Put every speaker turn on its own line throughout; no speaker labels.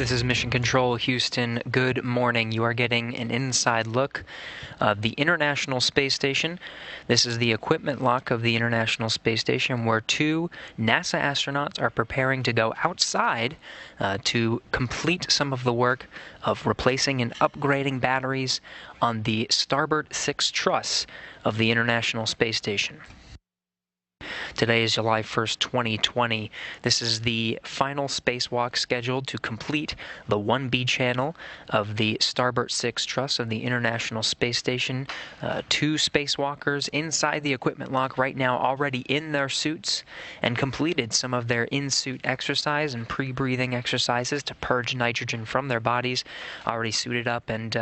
This is Mission Control, Houston. Good morning. You are getting an inside look of the International Space Station. This is the equipment lock of the International Space Station, where two NASA astronauts are preparing to go outside to complete some of the work of replacing and upgrading batteries on the starboard 6 truss of the International Space Station. Today is July 1st, 2020. This is the final spacewalk scheduled to complete the 1B channel of the Starboard 6 truss of the International Space Station. Two spacewalkers inside the equipment lock right now, already in their suits, and completed some of their in-suit exercise and pre-breathing exercises to purge nitrogen from their bodies, already suited up and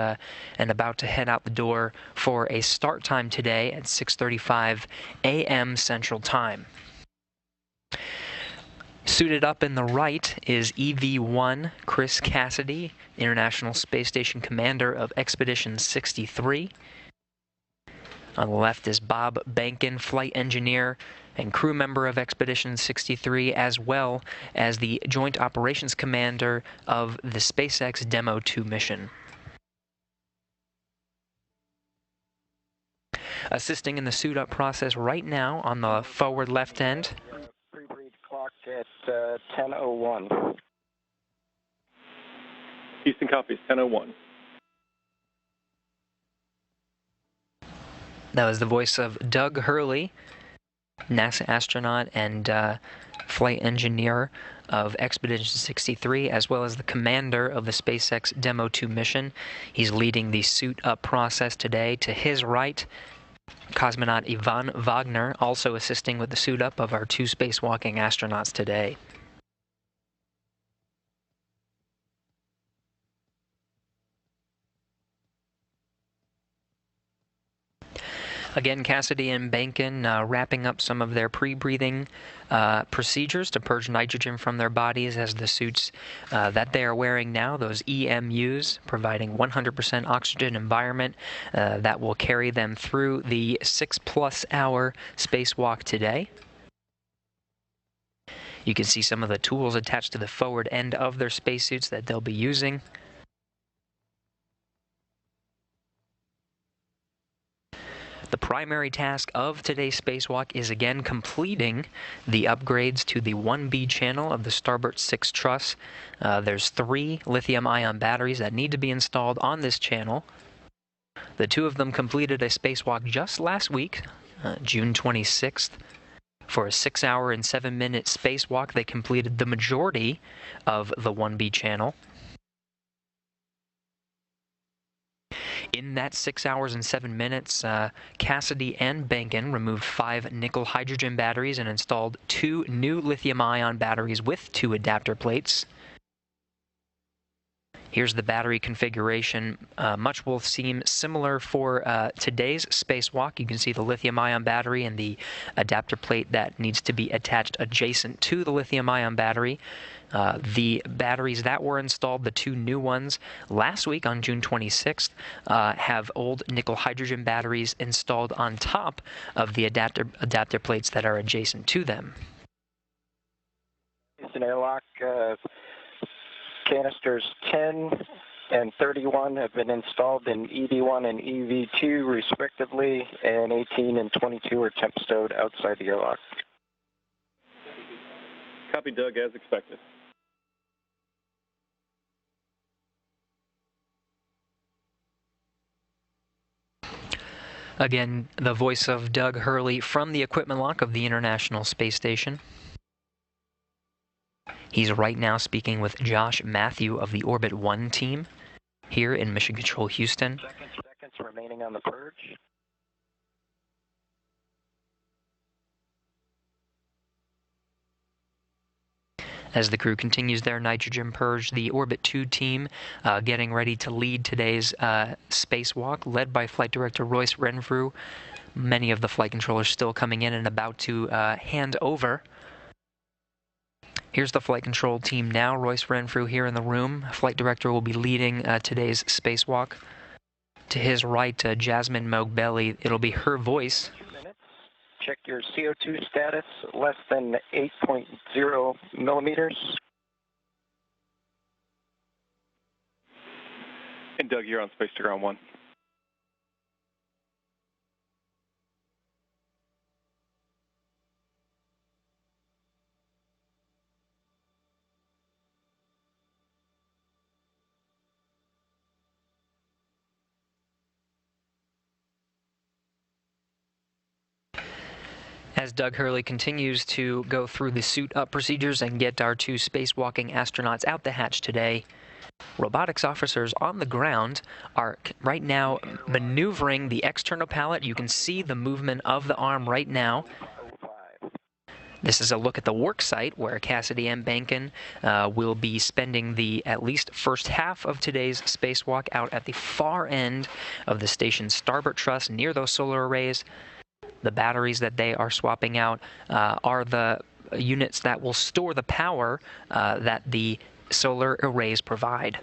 about to head out the door for a start time today at 6:35 a.m. Central Time. Suited up in the right is EV-1 Chris Cassidy, International Space Station Commander of Expedition 63. On the left is Bob Behnken, Flight Engineer and crew member of Expedition 63, as well as the Joint Operations Commander of the SpaceX Demo 2 mission. Assisting in the suit-up process right now on the forward left end.
Pre-breathe clock at 10:01.
Houston copies, 10:01.
That was the voice of Doug Hurley, NASA astronaut and flight engineer of Expedition 63, as well as the commander of the SpaceX Demo 2 mission. He's leading the suit-up process today. To his right, cosmonaut Ivan Wagner, also assisting with the suit-up of our two spacewalking astronauts today. Again, Cassidy and Behnken wrapping up some of their pre-breathing procedures to purge nitrogen from their bodies as the suits that they are wearing now, those EMUs, providing 100% oxygen environment that will carry them through the 6+ hour spacewalk today. You can see some of the tools attached to the forward end of their spacesuits that they'll be using. The primary task of today's spacewalk is again completing the upgrades to the 1B channel of the Starboard 6 truss. There's 3 lithium-ion batteries that need to be installed on this channel. The two of them completed a spacewalk just last week, June 26th. For a 6-hour and 7-minute spacewalk, they completed the majority of the 1B channel. In that 6 hours and 7 minutes, Cassidy and Behnken removed 5 nickel hydrogen batteries and installed 2 new lithium-ion batteries with 2 adapter plates. Here's the battery configuration. Much will seem similar for today's spacewalk. You can see the lithium-ion battery and the adapter plate that needs to be attached adjacent to the lithium-ion battery. The batteries that were installed, the 2 new ones, last week on June 26th, have old nickel hydrogen batteries installed on top of the adapter plates that are adjacent to them.
It's an airlock. Canisters 10 and 31 have been installed in ED1 and EV2 respectively, and 18 and 22 are temp stowed outside the airlock.
Copy, Doug, as expected.
Again, the voice of Doug Hurley from the equipment lock of the International Space Station. He's right now speaking with Josh Matthew of the Orbit 1 team here in Mission Control Houston.
Seconds remaining on the purge.
As the crew continues their nitrogen purge, the Orbit 2 team getting ready to lead today's spacewalk, led by Flight Director Royce Renfrew. Many of the flight controllers still coming in and about to hand over. Here's the flight control team now. Royce Renfrew here in the room. Flight Director will be leading today's spacewalk. To his right, Jasmine Mogbelli. It'll be her voice.
Check your CO2 status, less than 8.0 millimeters.
And Doug, you're on space to ground 1.
As Doug Hurley continues to go through the suit-up procedures and get our 2 spacewalking astronauts out the hatch today, robotics officers on the ground are right now maneuvering the external pallet. You can see the movement of the arm right now. This is a look at the work site where Cassidy and Behnken will be spending the at least first half of today's spacewalk out at the far end of the station's starboard truss near those solar arrays. The batteries that they are swapping out are the units that will store the power that the solar arrays provide.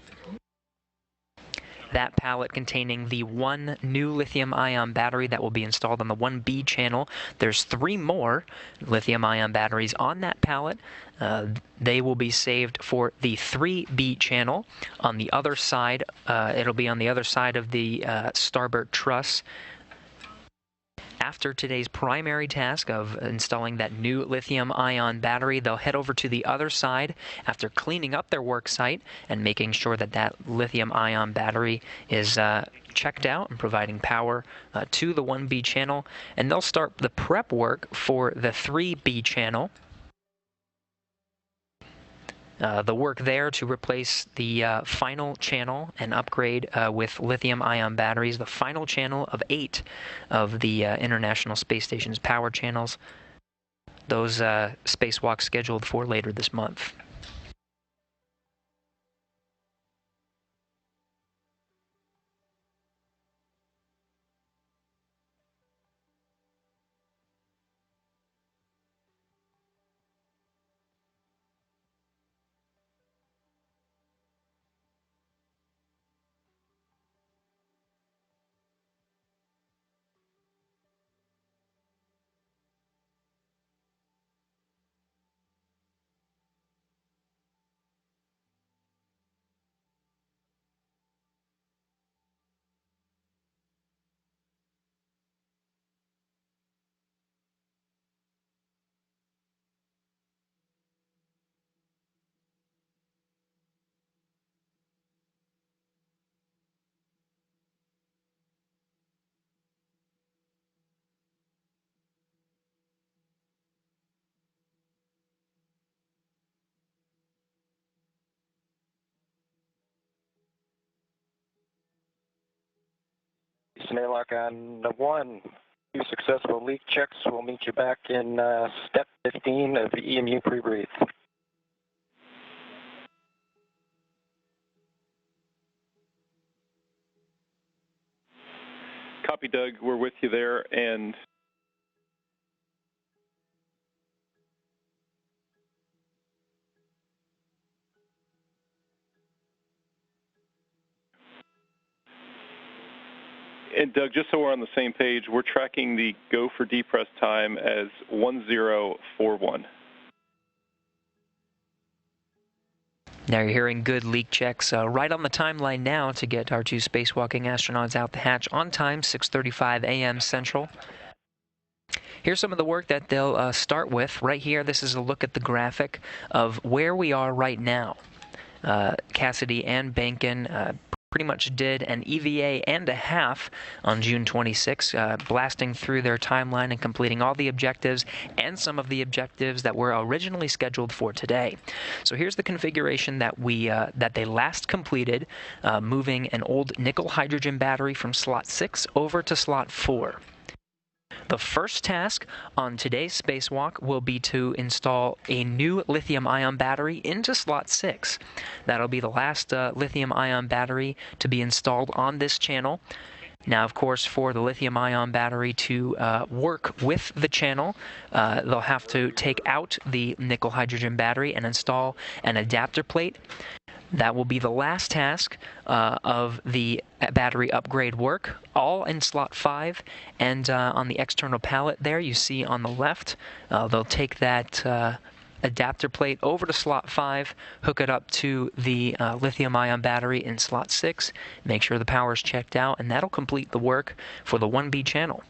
That pallet containing the 1 new lithium-ion battery that will be installed on the 1B channel. There's 3 more lithium-ion batteries on that pallet. They will be saved for the 3B channel. On the other side, it'll be on the other side of the starboard truss. After today's primary task of installing that new lithium-ion battery, they'll head over to the other side after cleaning up their work site and making sure that that lithium-ion battery is checked out and providing power to the 1B channel. And they'll start the prep work for the 3B channel. The work there to replace the final channel and upgrade with lithium-ion batteries, the final channel of 8 of the International Space Station's power channels. Those spacewalks scheduled for later this month.
Airlock on the 1. 2 successful leak checks. We'll meet you back in step 15 of the EMU pre-breathe.
Copy, Doug. We're with you there, and Doug, just so we're on the same page, we're tracking the go for depress time as 1041.
Now you're hearing good leak checks right on the timeline now to get our 2 spacewalking astronauts out the hatch on time, 6:35 a.m. Central. Here's some of the work that they'll start with. Right here, this is a look at the graphic of where we are right now. Cassidy and Behnken pretty much did an EVA and a half on June 26, blasting through their timeline and completing all the objectives and some of the objectives that were originally scheduled for today. So here's the configuration that they last completed, moving an old nickel hydrogen battery from slot 6 over to slot 4. The first task on today's spacewalk will be to install a new lithium-ion battery into slot 6. That'll be the last lithium-ion battery to be installed on this channel. Now, of course, for the lithium-ion battery to work with the channel, they'll have to take out the nickel hydrogen battery and install an adapter plate. That will be the last task of the battery upgrade work, all in slot 5. And on the external pallet there, you see on the left, they'll take that adapter plate over to slot 5, hook it up to the lithium-ion battery in slot 6, make sure the power is checked out, and that'll complete the work for the 1B channel.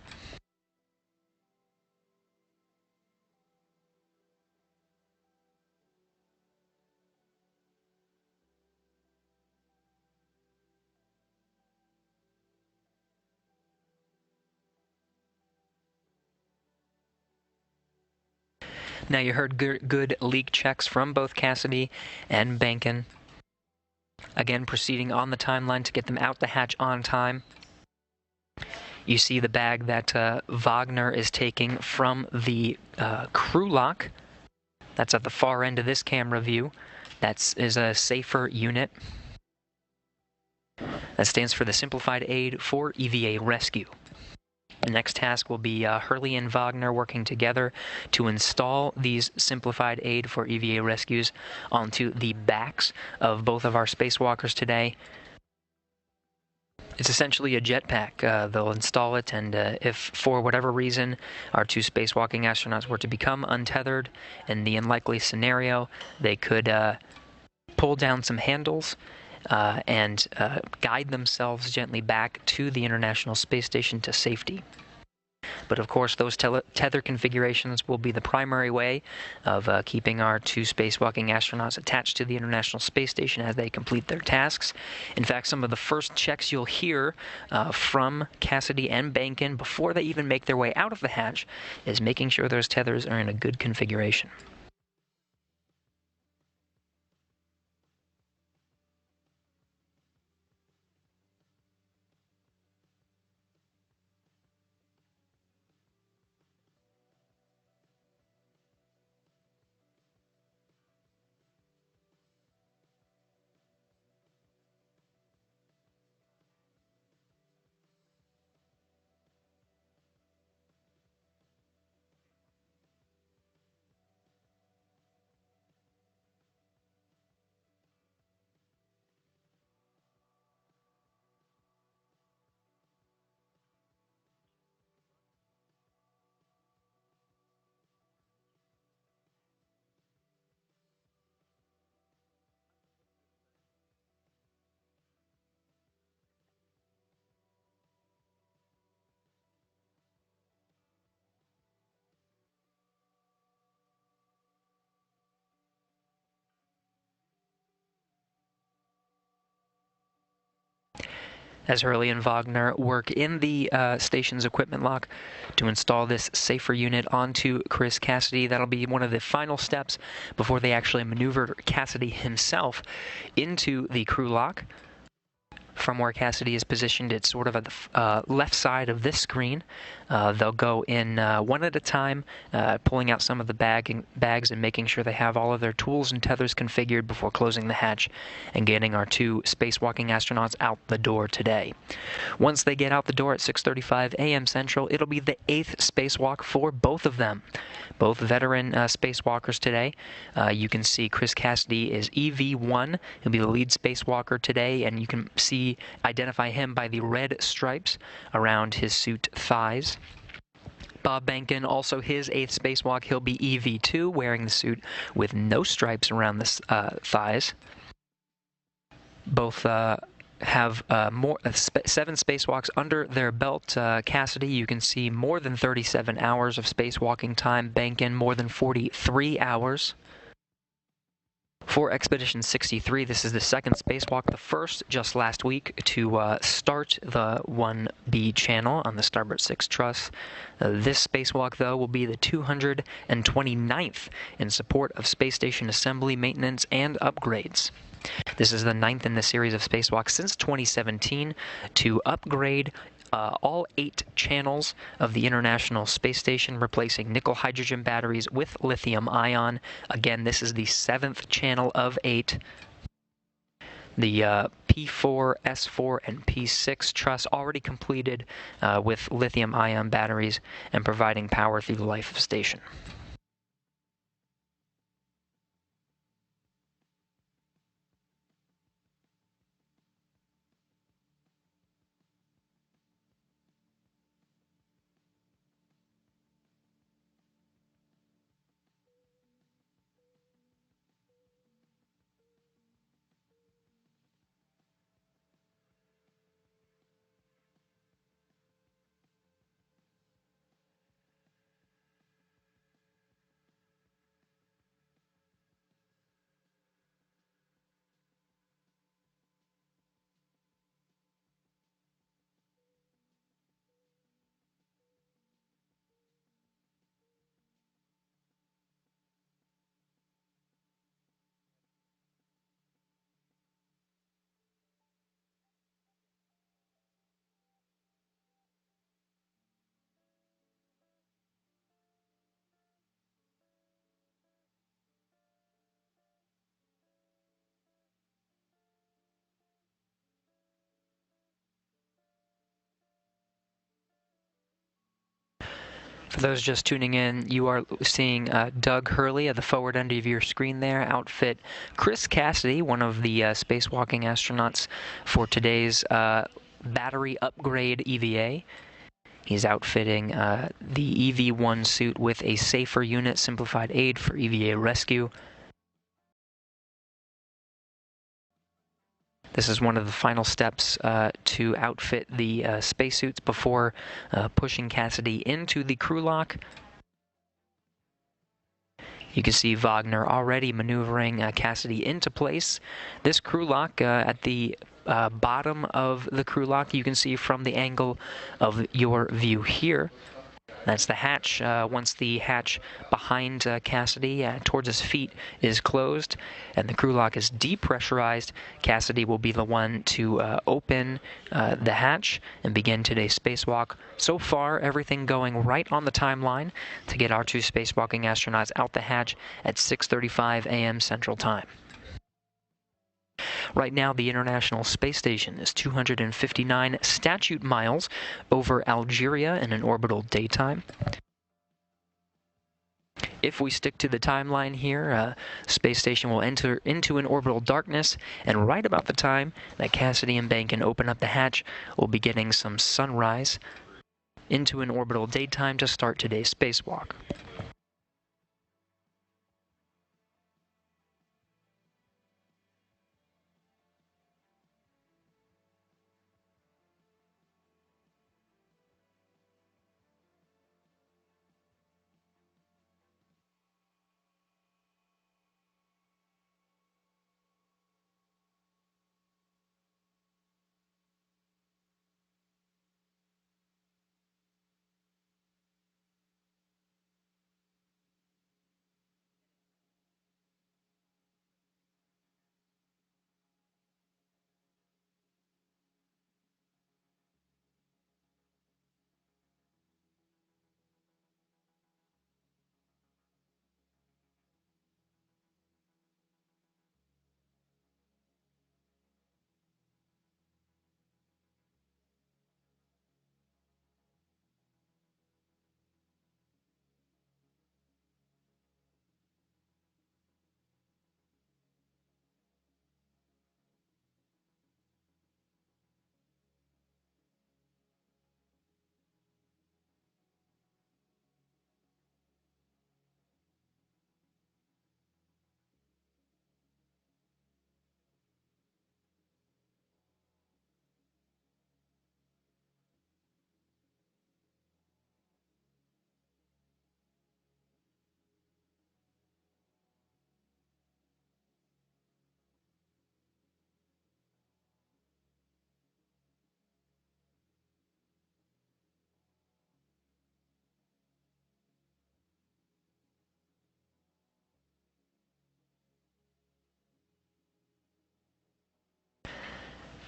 Now you heard good leak checks from both Cassidy and Behnken. Again, proceeding on the timeline to get them out the hatch on time. You see the bag that Wagner is taking from the crew lock. That's at the far end of this camera view. That is a safer unit. That stands for the Simplified Aid for EVA Rescue. The next task will be Hurley and Wagner working together to install these Simplified Aid for EVA rescues onto the backs of both of our spacewalkers today. It's essentially a jetpack. They'll install it, and if for whatever reason our two spacewalking astronauts were to become untethered, in the unlikely scenario, they could pull down some handles and guide themselves gently back to the International Space Station to safety. But of course, those tether configurations will be the primary way of keeping our two spacewalking astronauts attached to the International Space Station as they complete their tasks. In fact, some of the first checks you'll hear from Cassidy and Behnken before they even make their way out of the hatch is making sure those tethers are in a good configuration. As Hurley and Wagner work in the station's equipment lock to install this safer unit onto Chris Cassidy. That'll be one of the final steps before they actually maneuver Cassidy himself into the crew lock. From where Cassidy is positioned, it's sort of at the left side of this screen. They'll go in one at a time, pulling out some of the bags and making sure they have all of their tools and tethers configured before closing the hatch and getting our two spacewalking astronauts out the door today. Once they get out the door at 6:35 a.m. Central, it'll be the 8th spacewalk for both of them. Both veteran spacewalkers today. You can see Chris Cassidy is EV1. He'll be the lead spacewalker today, and you can identify him by the red stripes around his suit thighs. Bob Behnken, also his 8th spacewalk, he'll be EV2, wearing the suit with no stripes around the thighs. Both have 7 spacewalks under their belt. Cassidy, you can see more than 37 hours of spacewalking time. Behnken, more than 43 hours. For Expedition 63, this is the 2nd spacewalk, the first just last week to start the 1B channel on the Starboard 6 truss. This spacewalk, though, will be the 229th in support of space station assembly, maintenance, and upgrades. This is the 9th in the series of spacewalks since 2017 to upgrade all 8 channels of the International Space Station, replacing nickel-hydrogen batteries with lithium-ion. Again, this is the 7th channel of 8. The P4, S4, and P6 truss already completed with lithium-ion batteries and providing power through the life of station. For those just tuning in, you are seeing Doug Hurley at the forward end of your screen there, outfit Chris Cassidy, one of the spacewalking astronauts for today's battery upgrade EVA. He's outfitting the EV-1 suit with a safer unit, simplified aid for EVA rescue. This is one of the final steps to outfit the spacesuits before pushing Cassidy into the crew lock. You can see Wagner already maneuvering Cassidy into place. This crew lock at the bottom of the crew lock, you can see from the angle of your view here. That's the hatch. Once the hatch behind Cassidy towards his feet is closed and the crew lock is depressurized, Cassidy will be the one to open the hatch and begin today's spacewalk. So far, everything going right on the timeline to get our two spacewalking astronauts out the hatch at 6:35 a.m. Central Time. Right now, the International Space Station is 259 statute miles over Algeria in an orbital daytime. If we stick to the timeline here, space station will enter into an orbital darkness, and right about the time that Cassidy and Behnken open up the hatch, we'll be getting some sunrise into an orbital daytime to start today's spacewalk.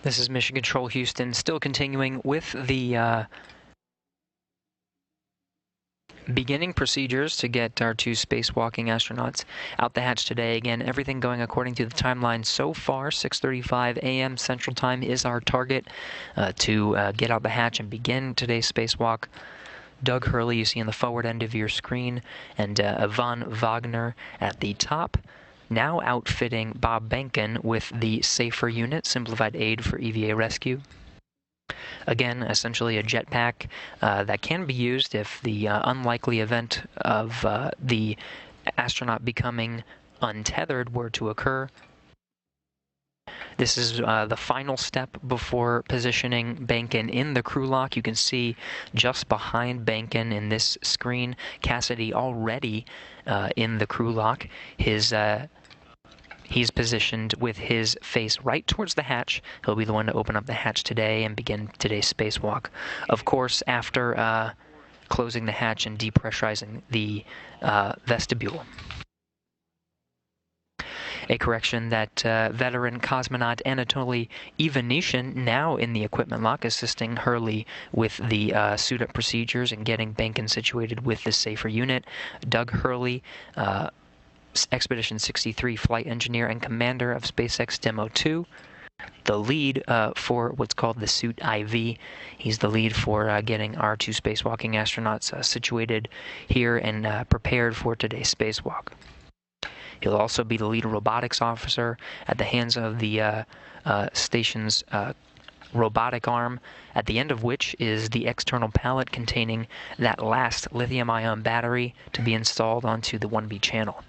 This is Mission Control Houston, still continuing with the beginning procedures to get our two spacewalking astronauts out the hatch today. Again, everything going according to the timeline so far. 6:35 a.m. Central Time is our target to get out the hatch and begin today's spacewalk. Doug Hurley, you see on the forward end of your screen, and Yvonne Wagner at the top. Now outfitting Bob Behnken with the safer unit, simplified aid for EVA rescue. Again, essentially a jetpack that can be used if the unlikely event of the astronaut becoming untethered were to occur. This is the final step before positioning Behnken in the crew lock. You can see just behind Behnken in this screen, Cassidy already in the crew lock. He's positioned with his face right towards the hatch. He'll be the one to open up the hatch today and begin today's spacewalk. Of course, after closing the hatch and depressurizing the vestibule. A correction that veteran cosmonaut Anatoly Ivanishin, now in the equipment lock, assisting Hurley with the suit-up procedures and getting Behnken situated with the safer unit. Doug Hurley, Expedition 63 flight engineer and commander of SpaceX Demo 2. the lead for what's called the suit IV. He's the lead for getting our 2 spacewalking astronauts situated here and prepared for today's spacewalk. He'll also be the lead robotics officer at the hands of the station's robotic arm, at the end of which is the external pallet containing that last lithium-ion battery to be installed onto the 1B channel.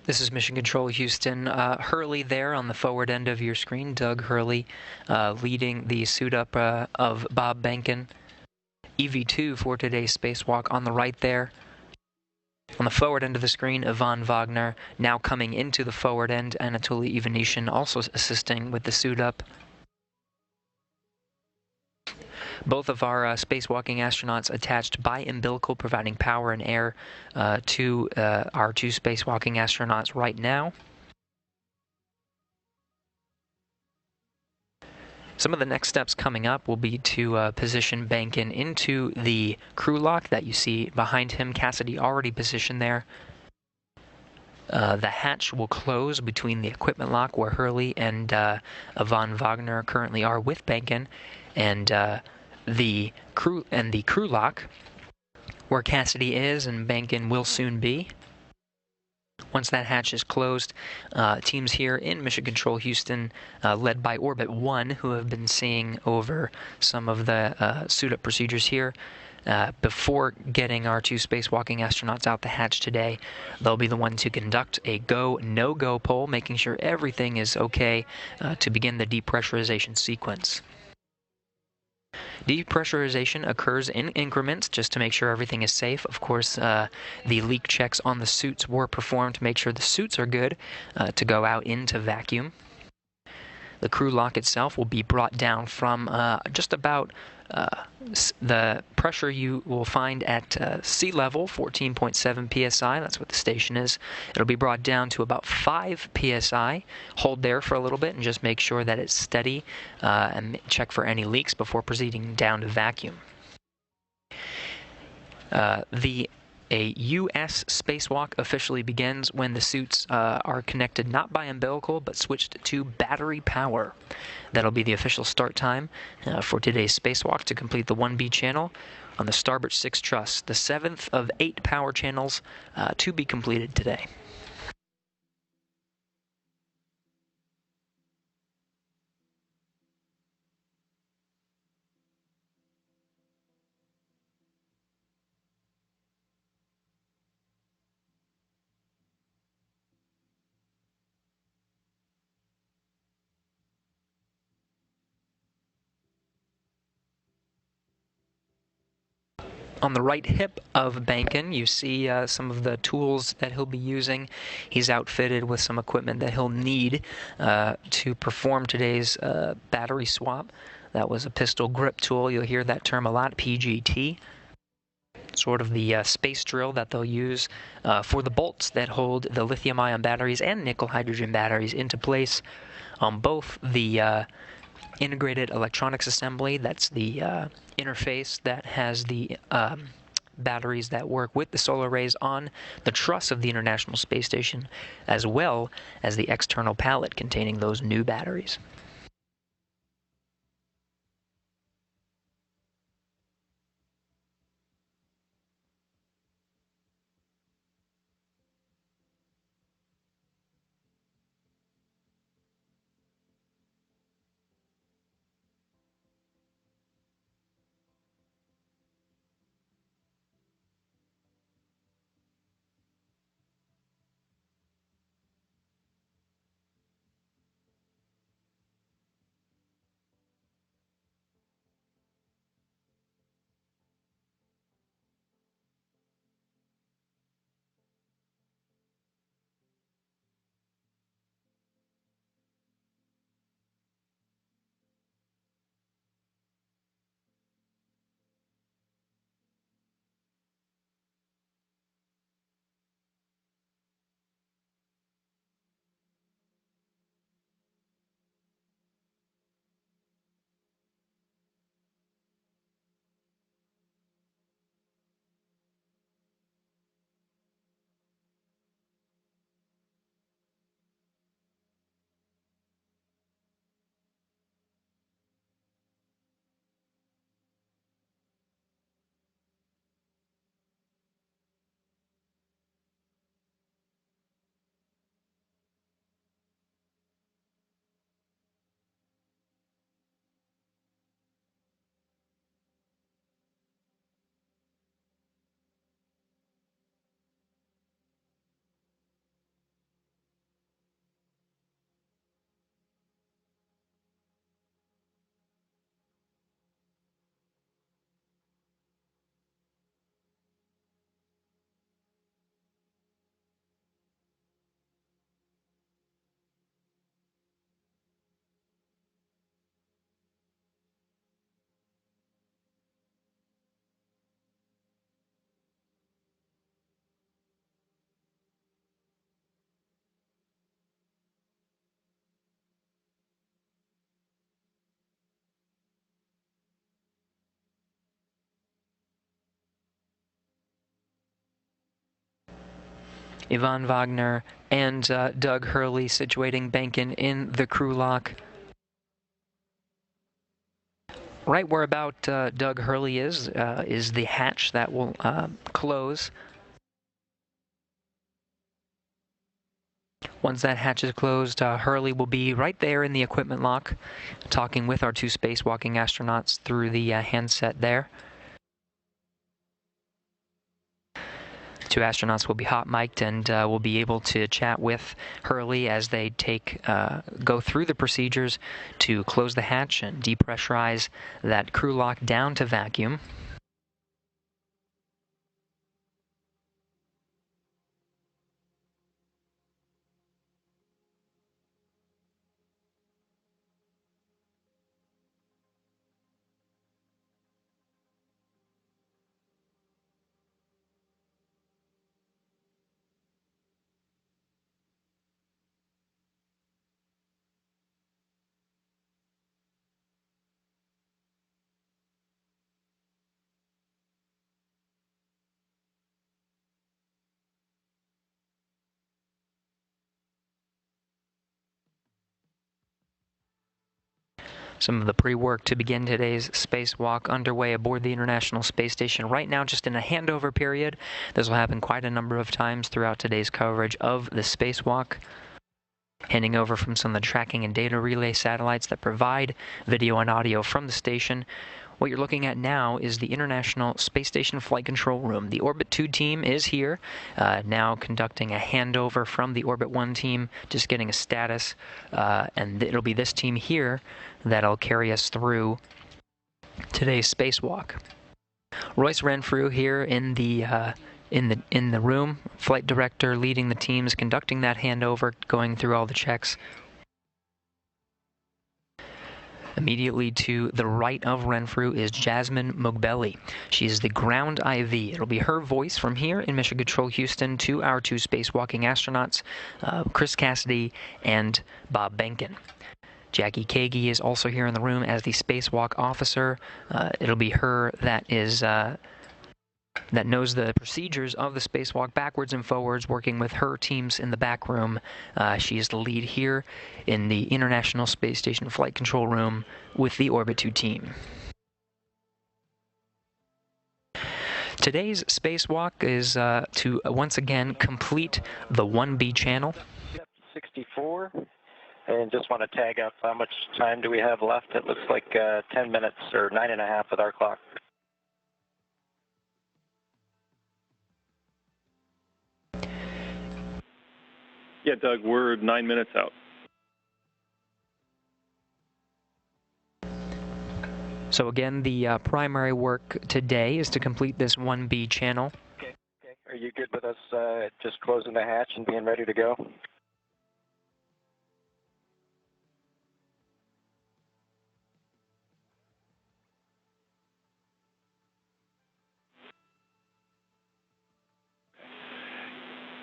This is Mission Control Houston. Hurley there on the forward end of your screen, Doug Hurley, leading the suit up of Bob Behnken. EV2 for today's spacewalk on the right there. On the forward end of the screen, Yvonne Wagner, now coming into the forward end, Anatoly Ivanishin also assisting with the suit up. Both of our spacewalking astronauts attached by umbilical, providing power and air to our 2 spacewalking astronauts right now. Some of the next steps coming up will be to position Behnken into the crew lock that you see behind him. Cassidy already positioned there. The hatch will close between the equipment lock where Hurley and Yvonne Wagner currently are with Behnken, and the crew lock where Cassidy is and Behnken will soon be. Once that hatch is closed, teams here in Mission Control Houston, led by Orbit 1, who have been seeing over some of the suit-up procedures here, before getting our 2 spacewalking astronauts out the hatch today, they'll be the ones to conduct a go, no-go poll, making sure everything is okay to begin the depressurization sequence. Depressurization occurs in increments just to make sure everything is safe. Of course, the leak checks on the suits were performed to make sure the suits are good to go out into vacuum. The crew lock itself will be brought down from just about the pressure you will find at sea level, 14.7 psi. That's what the station is. It'll be brought down to about 5 psi. Hold there for a little bit and just make sure that it's steady and check for any leaks before proceeding down to vacuum. A U.S. spacewalk officially begins when the suits are connected not by umbilical but switched to battery power. That'll be the official start time for today's spacewalk to complete the 1B channel on the starboard 6 truss, the 7th of 8 power channels to be completed today. On the right hip of Behnken, you see some of the tools that he'll be using. He's outfitted with some equipment that he'll need to perform today's battery swap. That was a pistol grip tool. You'll hear that term a lot, PGT. Sort of the space drill that they'll use for the bolts that hold the lithium-ion batteries and nickel-hydrogen batteries into place on both the integrated electronics assembly. That's the interface that has the batteries that work with the solar arrays on the truss of the International Space Station, as well as the external pallet containing those new batteries. Yvonne Wagner and Doug Hurley situating Behnken in the crew lock. Right where about Doug Hurley is the hatch that will close. Once that hatch is closed, Hurley will be right there in the equipment lock, talking with our two spacewalking astronauts through the handset there. Two astronauts will be hot mic'd and will be able to chat with Hurley as they go through the procedures to close the hatch and depressurize that crew lock down to vacuum. Some of the pre-work to begin today's spacewalk underway aboard the International Space Station right now, just in a handover period. This will happen quite a number of times throughout today's coverage of the spacewalk. Handing over from some of the tracking and data relay satellites that provide video and audio from the station. What you're looking at now is the International Space Station Flight Control Room. The Orbit 2 team is here, now conducting a handover from the Orbit 1 team, just getting a status, and it'll be this team here that'll carry us through today's spacewalk. Royce Renfrew here in the room, flight director leading the teams, conducting that handover, going through all the checks. Immediately to the right of Renfrew is Jasmine Mugbeli. She is the ground IV. It'll be her voice from here in Mission Control Houston to our two spacewalking astronauts, Chris Cassidy and Bob Behnken. Jackie Kagi is also here in the room as the spacewalk officer. It'll be her that knows the procedures of the spacewalk backwards and forwards, working with her teams in the back room. She is the lead here in the International Space Station Flight Control Room with the Orbit 2 team. Today's spacewalk is to once again complete the 1B channel.
Yep, 64. And just want to tag up how much time do we have left. It looks like 10 minutes or 9.5 with our clock.
Yeah, Doug, we're 9 minutes out.
So again, the primary work today is to complete this 1B channel.
Okay. Are you good with us just closing the hatch and being ready to go?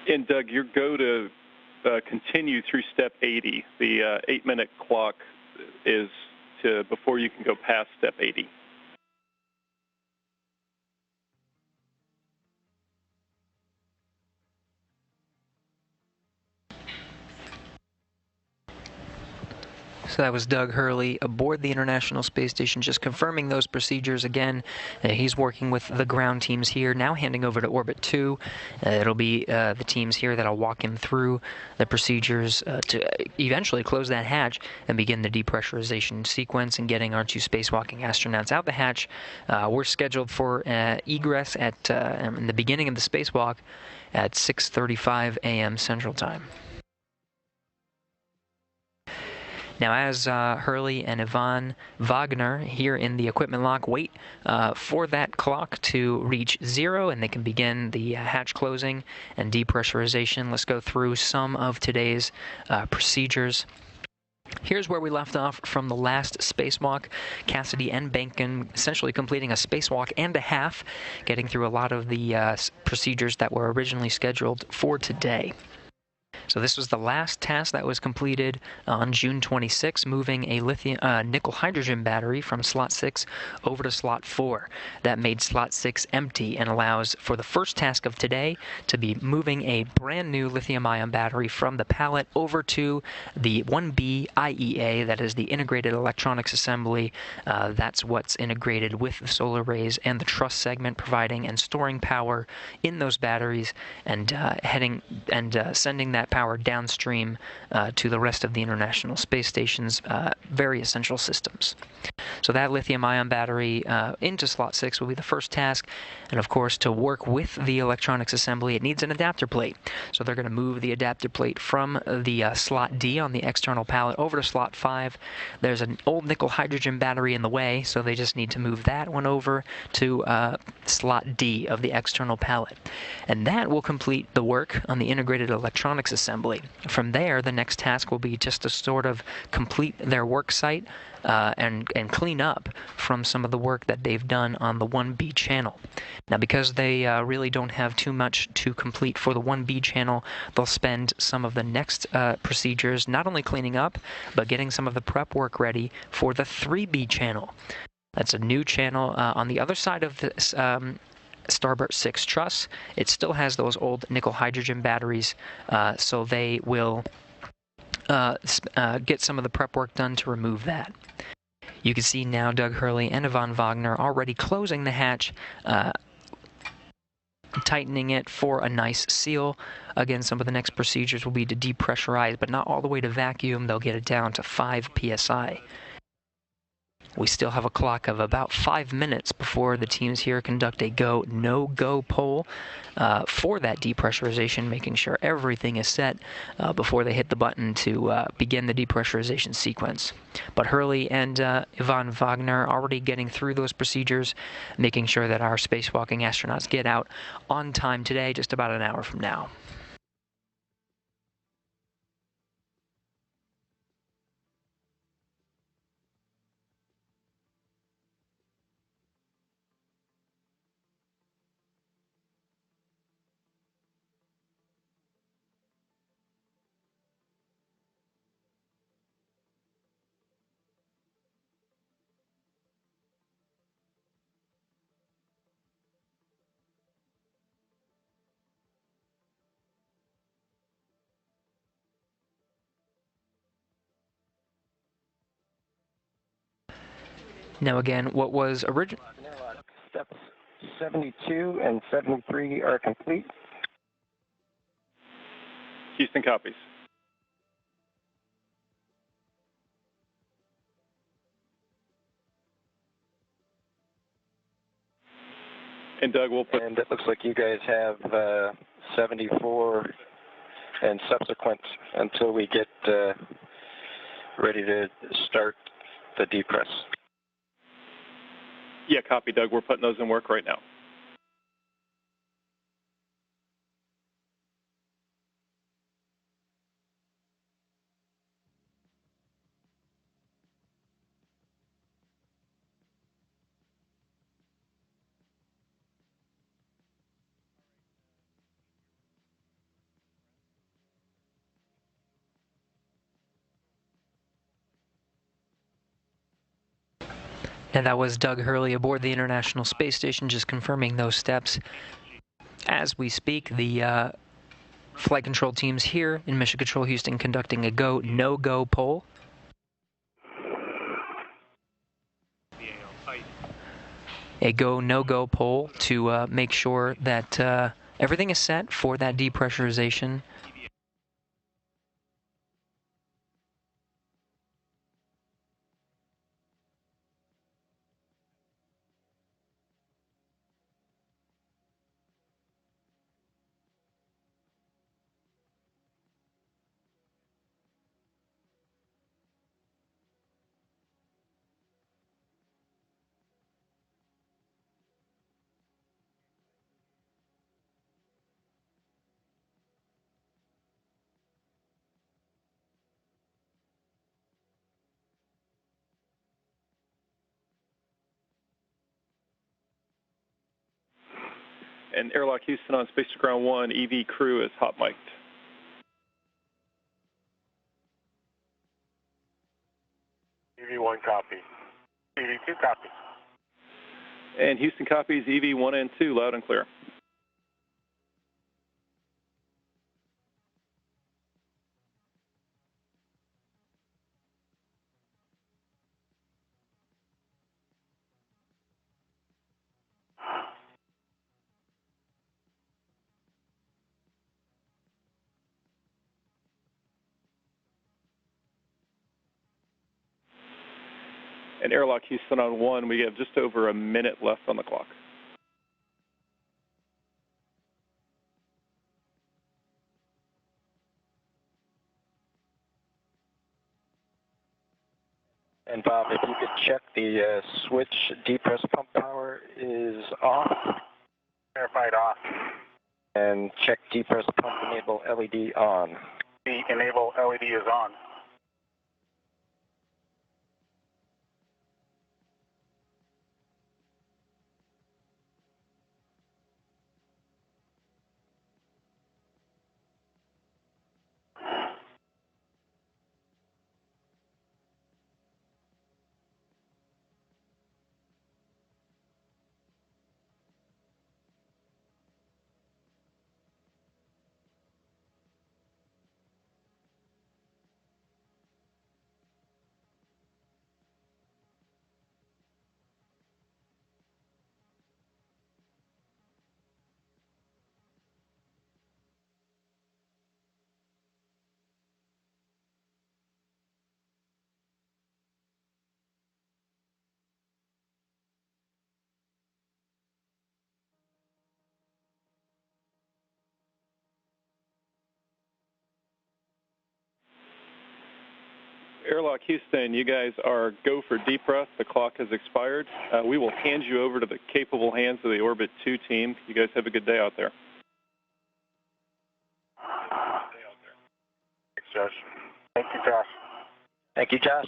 And Doug, your go to continue through step 80. The 8-minute clock is to before you can go past step 80.
So that was Doug Hurley aboard the International Space Station, just confirming those procedures again. He's working with the ground teams here, now handing over to Orbit 2. It'll be the teams here that'll walk him through the procedures to eventually close that hatch and begin the depressurization sequence and getting our two spacewalking astronauts out the hatch. We're scheduled for egress at in the beginning of the spacewalk at 6:35 a.m. Central Time. Now, as Hurley and Yvonne Wagner here in the equipment lock wait for that clock to reach 0 and they can begin the hatch closing and depressurization, let's go through some of today's procedures. Here's where we left off from the last spacewalk. Cassidy and Behnken essentially completing a spacewalk and a half, getting through a lot of the procedures that were originally scheduled for today. So this was the last task that was completed on June 26, moving a lithium nickel hydrogen battery from slot 6 over to slot 4. That made slot 6 empty and allows for the first task of today to be moving a brand new lithium-ion battery from the pallet over to the 1B IEA, that is the integrated electronics assembly. That's what's integrated with the solar arrays and the truss segment, providing and storing power in those batteries and sending that power downstream to the rest of the International Space Station's very essential systems. So that lithium-ion battery into slot 6 will be the first task, and of course to work with the electronics assembly it needs an adapter plate. So they're going to move the adapter plate from the slot D on the external pallet over to slot 5. There's an old nickel hydrogen battery in the way, so they just need to move that one over to slot D of the external pallet. And that will complete the work on the integrated electronics assembly. From there, the next task will be just to sort of complete their work site and clean up from some of the work that they've done on the 1B channel. Now, because they really don't have too much to complete for the 1B channel, they'll spend some of the next procedures not only cleaning up, but getting some of the prep work ready for the 3B channel. That's a new channel on the other side of this Starboard 6 truss. It still has those old nickel hydrogen batteries, so they will get some of the prep work done to remove that. You can see now Doug Hurley and Yvonne Wagner already closing the hatch, tightening it for a nice seal. Again, some of the next procedures will be to depressurize, but not all the way to vacuum. They'll get it down to 5 psi. We still have a clock of about 5 minutes before the teams here conduct a go, no-go poll for that depressurization, making sure everything is set before they hit the button to begin the depressurization sequence. But Hurley and Yvonne Wagner already getting through those procedures, making sure that our spacewalking astronauts get out on time today, just about an hour from now. Now again, what was original...
Steps 72 and 73 are complete.
Houston copies. And Doug, we'll put...
And it looks like you guys have 74 and subsequent until we get ready to start the depress.
Yeah, copy, Doug. We're putting those in work right now.
And that was Doug Hurley aboard the International Space Station, just confirming those steps. As we speak, the flight control teams here in Mission Control Houston conducting a go, no-go poll. A go, no-go poll to make sure that everything is set for that depressurization.
And Airlock Houston on Space to Ground 1, EV crew is hot mic'd.
EV1 copy. EV2 copy.
And Houston copies EV1 and 2, loud and clear. And Airlock Houston on 1, we have just over a minute left on the clock.
And Bob, if you could check the switch depress pump power is off.
Verified off.
And check depress pump enable LED on.
The enable LED is on.
Airlock Houston, you guys are go for depress. The clock has expired. We will hand you over to the capable hands of the Orbit 2 team. You guys have a good day out there.
Thanks, Josh. Thank you, Josh.
Thank you, Josh.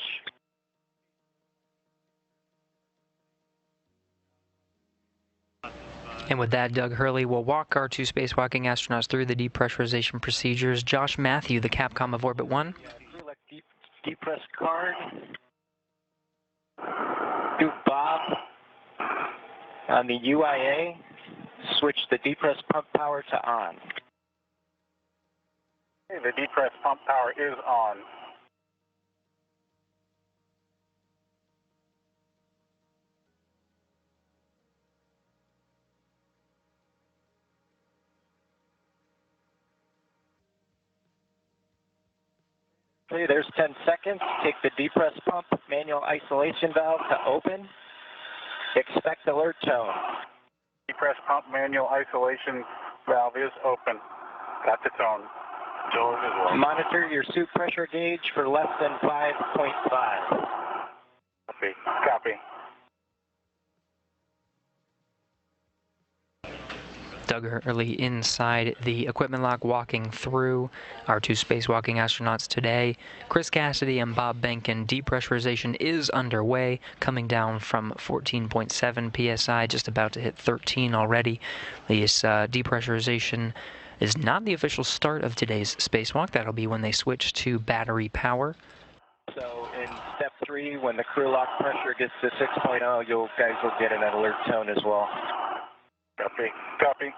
And with that, Doug Hurley will walk our 2 spacewalking astronauts through the depressurization procedures. Josh Matthew, the Capcom of Orbit 1.
Select depress card. Do Bob. On the UIA, switch the depress pump power to on.
Okay, the depress pump power is on.
Okay, there's 10 seconds. Take the depress pump manual isolation valve to open. Expect alert tone.
Depress pump manual isolation valve is open. Got the tone. Joe as well.
Monitor your suit pressure gauge for less than 5.5.
Copy. Copy.
Doug Hurley inside the equipment lock walking through our 2 spacewalking astronauts today. Chris Cassidy and Bob Behnken. Depressurization is underway, coming down from 14.7 psi, just about to hit 13 already. This depressurization is not the official start of today's spacewalk. That'll be when they switch to battery power.
So in step 3, when the crew lock pressure gets to 6.0, you guys will get an alert tone as well.
Copy. Copy.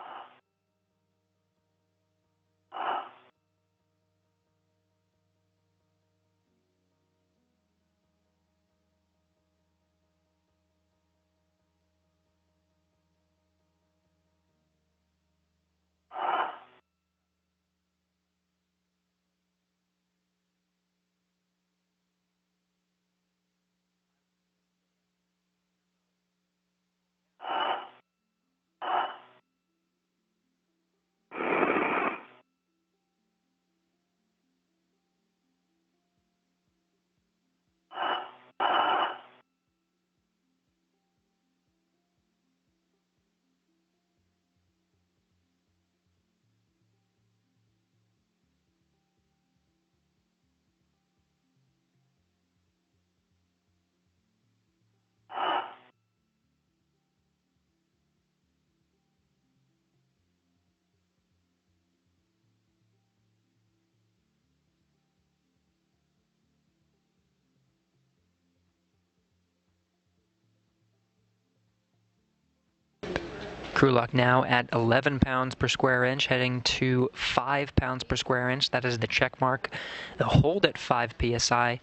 Crew lock now at 11 pounds per square inch, heading to 5 pounds per square inch. That is the check mark. The hold at 5 psi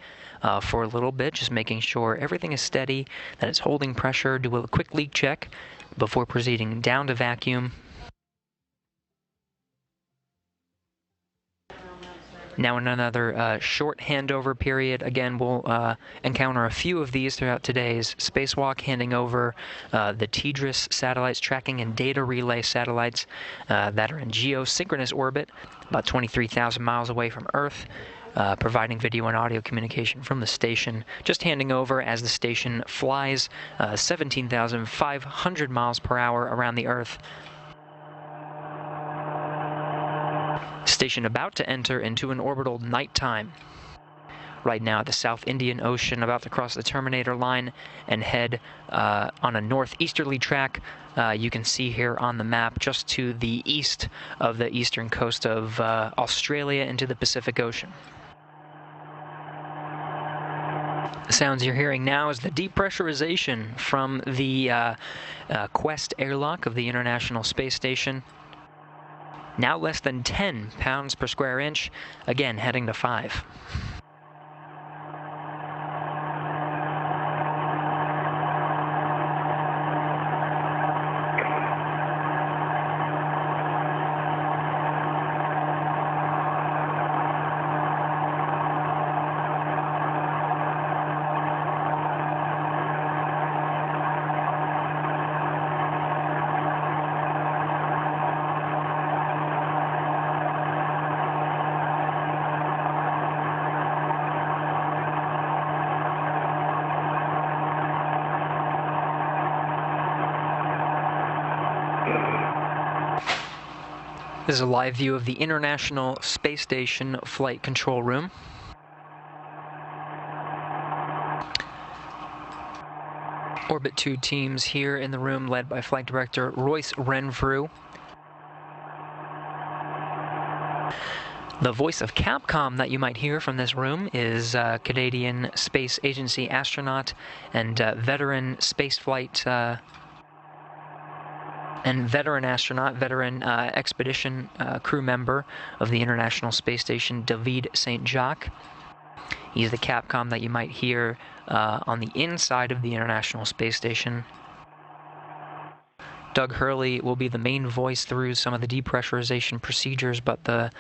for a little bit, just making sure everything is steady, that it's holding pressure. Do a quick leak check before proceeding down to vacuum. Now in another short handover period. Again, we'll encounter a few of these throughout today's spacewalk, handing over the TDRS satellites, tracking and data relay satellites that are in geosynchronous orbit, about 23,000 miles away from Earth, providing video and audio communication from the station. Just handing over as the station flies 17,500 miles per hour around the Earth. Station about to enter into an orbital nighttime. Right now at the South Indian Ocean, about to cross the terminator line and head on a northeasterly track. You can see here on the map just to the east of the eastern coast of Australia into the Pacific Ocean. The sounds you're hearing now is the depressurization from the Quest airlock of the International Space Station. Now less than 10 pounds per square inch, again heading to 5. This is a live view of the International Space Station Flight Control Room. Orbit 2 teams here in the room led by Flight Director Royce Renfrew. The voice of Capcom that you might hear from this room is Canadian Space Agency astronaut and veteran spaceflight and veteran astronaut, veteran expedition crew member of the International Space Station, David St. Jacques. He's the Capcom that you might hear on the inside of the International Space Station. Doug Hurley will be the main voice through some of the depressurization procedures, but the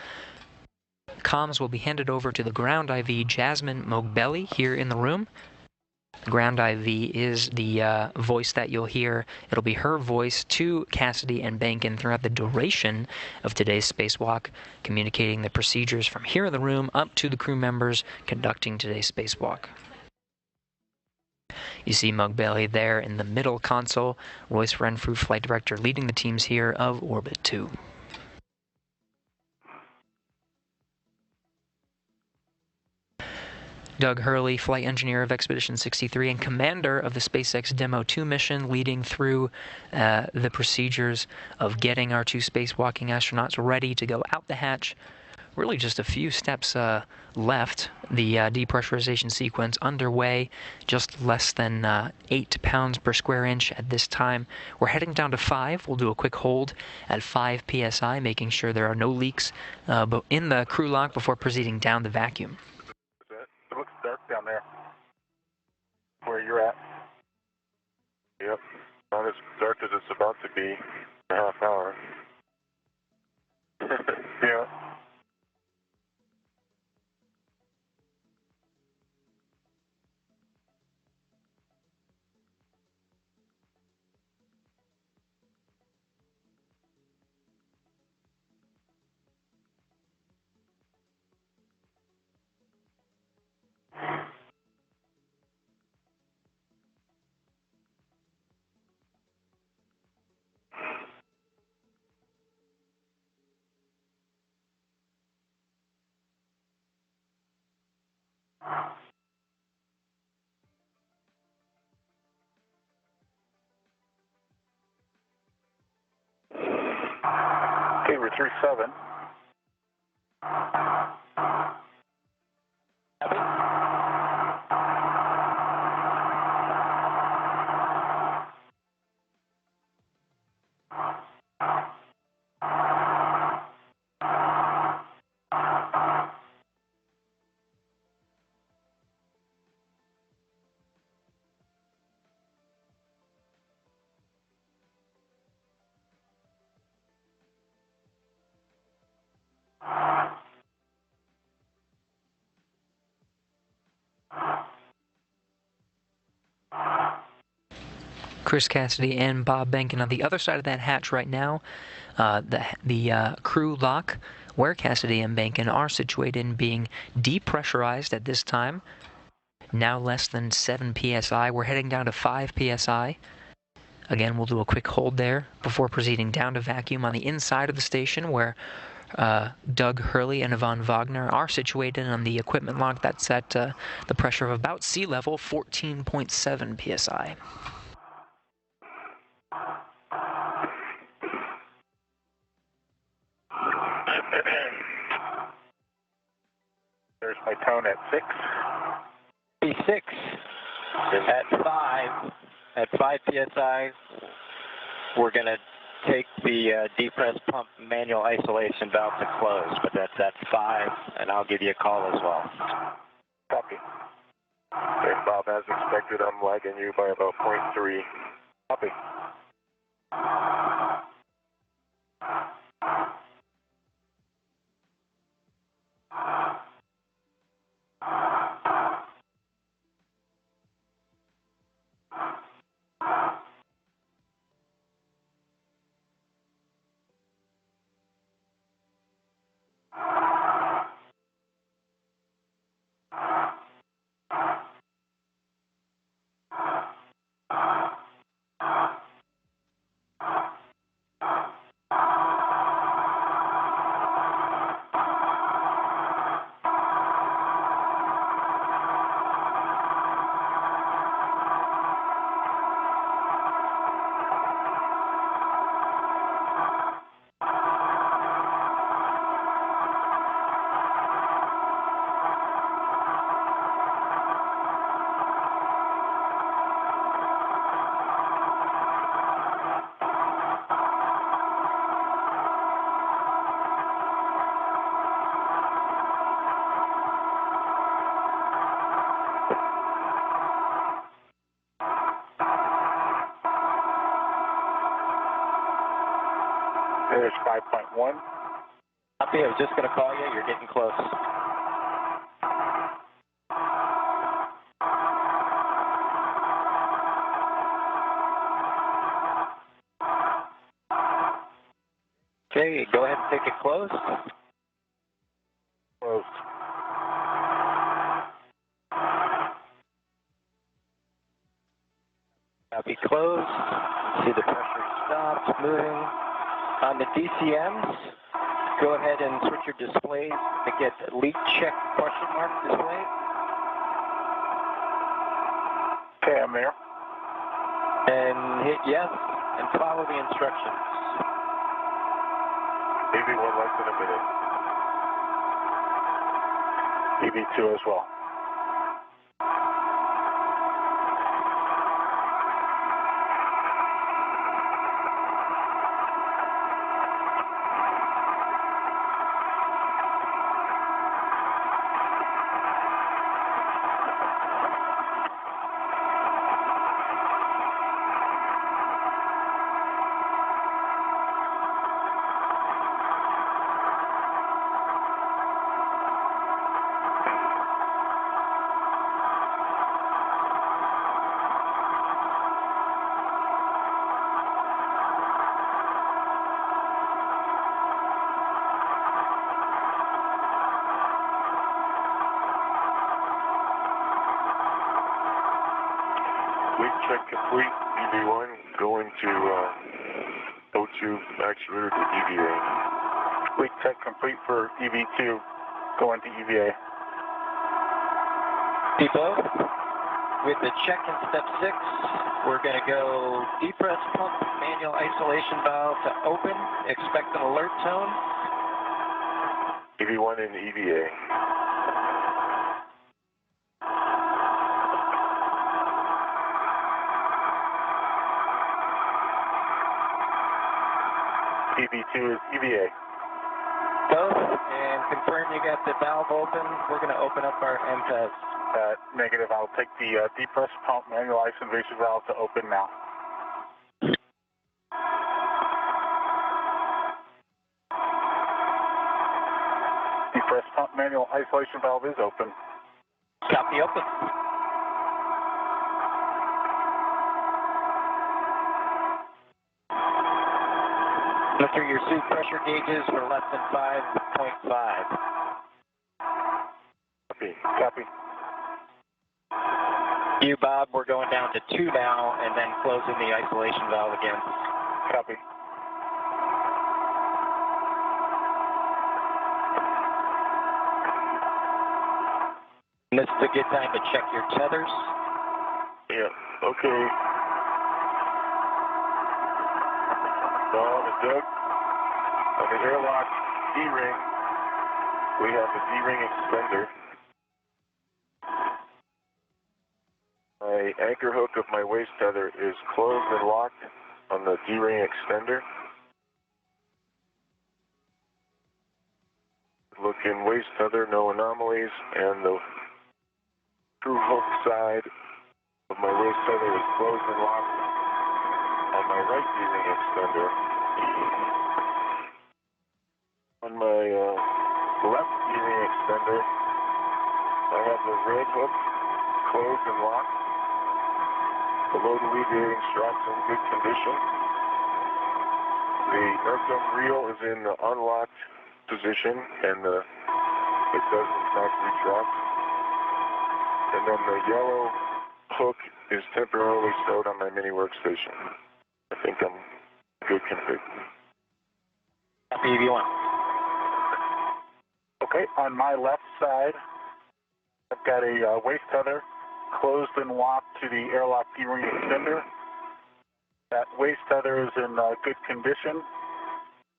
comms will be handed over to the ground IV, Jasmine Mogbelli, here in the room. The ground IV is the voice that you'll hear. It'll be her voice to Cassidy and Behnken throughout the duration of today's spacewalk, communicating the procedures from here in the room up to the crew members conducting today's spacewalk. You see Mogbelli there in the middle console, Royce Renfrew, Flight Director, leading the teams here of Orbit 2. Doug Hurley, Flight Engineer of Expedition 63 and Commander of the SpaceX Demo 2 mission, leading through the procedures of getting our two spacewalking astronauts ready to go out the hatch. Really just a few steps left. The depressurization sequence underway, just less than 8 pounds per square inch at this time. We're heading down to 5. We'll do a quick hold at 5 psi, making sure there are no leaks in the crew lock before proceeding down the vacuum.
It looks dark down there, where you're at.
Yep, not as dark as it's about to be in a half hour.
Yeah. Okay, we're 37.
Chris Cassidy and Bob Behnken on the other side of that hatch right now. The crew lock, where Cassidy and Behnken are situated, and being depressurized at this time. Now less than 7 psi. We're heading down to 5 psi. Again, we'll do a quick hold there before proceeding down to vacuum on the inside of the station, where Doug Hurley and Yvonne Wagner are situated on the equipment lock that's at the pressure of about sea level, 14.7 psi.
There's my tone at 6.
P6 at 5. At 5 psi, we're going to take the depress pump manual isolation valve to close, but that's at 5, and I'll give you a call as well.
Copy.
Okay, Bob, as expected, I'm lagging you by about 0.3.
Copy. 5.1.
Copy, I was just going to call you. You're getting close. Okay, go ahead and take it close.
Closed.
Copy, close. See the pressure stopped moving. On the DCMs, go ahead and switch your displays to get leak check question mark display.
Okay, I'm there.
And hit yes, and follow the instructions.
EV1 less than a minute.
EV2 as well.
Leak check complete. EV1 going to O2 actuator to EVA.
Leak check complete for EV2. Going to EVA.
Depot, with the check in step 6, we're going to go depress pump manual isolation valve to open. Expect an alert tone.
EV1 in EVA.
EV2 is EVA.
Both, and confirm you got the valve open. We're going to open up our MPES.
Negative. I'll take the depress pump manual ice invasive valve to open now. Depress pump manual isolation valve is open.
Copy, open. Look through your suit pressure gauges for less than 5.5.
Copy.
Copy.
You, Bob, we're going down to 2 now, and then closing the isolation valve again.
Copy.
And this is a good time to check your tethers.
Yeah. Okay. Don and Doug, on the airlock D-ring, we have the D-ring extender. My anchor hook of my waist tether is closed and locked on the D-ring extender. Look in waist tether, no anomalies, and the screw hook side of my waist tether is closed and locked on my right D-ring extender. On my left D-ring extender, I have the red hook closed and locked. The load alleviating strap's in good condition. The earthgum reel is in the unlocked position, and it does in fact retract. And then the yellow hook is temporarily stowed on my mini workstation. I think I'm good config.
Copy, EV1.
Okay, on my left side, I've got a waist tether closed and locked to the airlock D-ring extender. That waist tether is in good condition,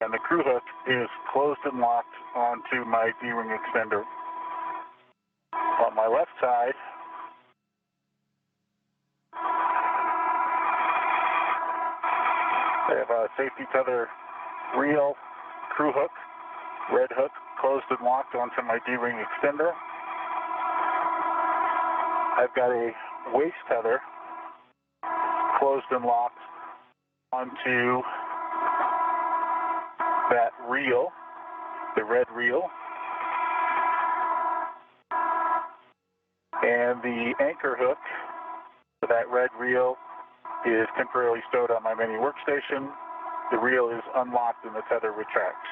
and the crew hook is closed and locked onto my D-ring extender. On my left side, I have a safety tether reel, crew hook, red hook, closed and locked onto my D-ring extender. I've got a waist tether closed and locked onto that reel, the red reel, and the anchor hook for that red reel is temporarily stowed on my mini workstation. The reel is unlocked and the tether retracts.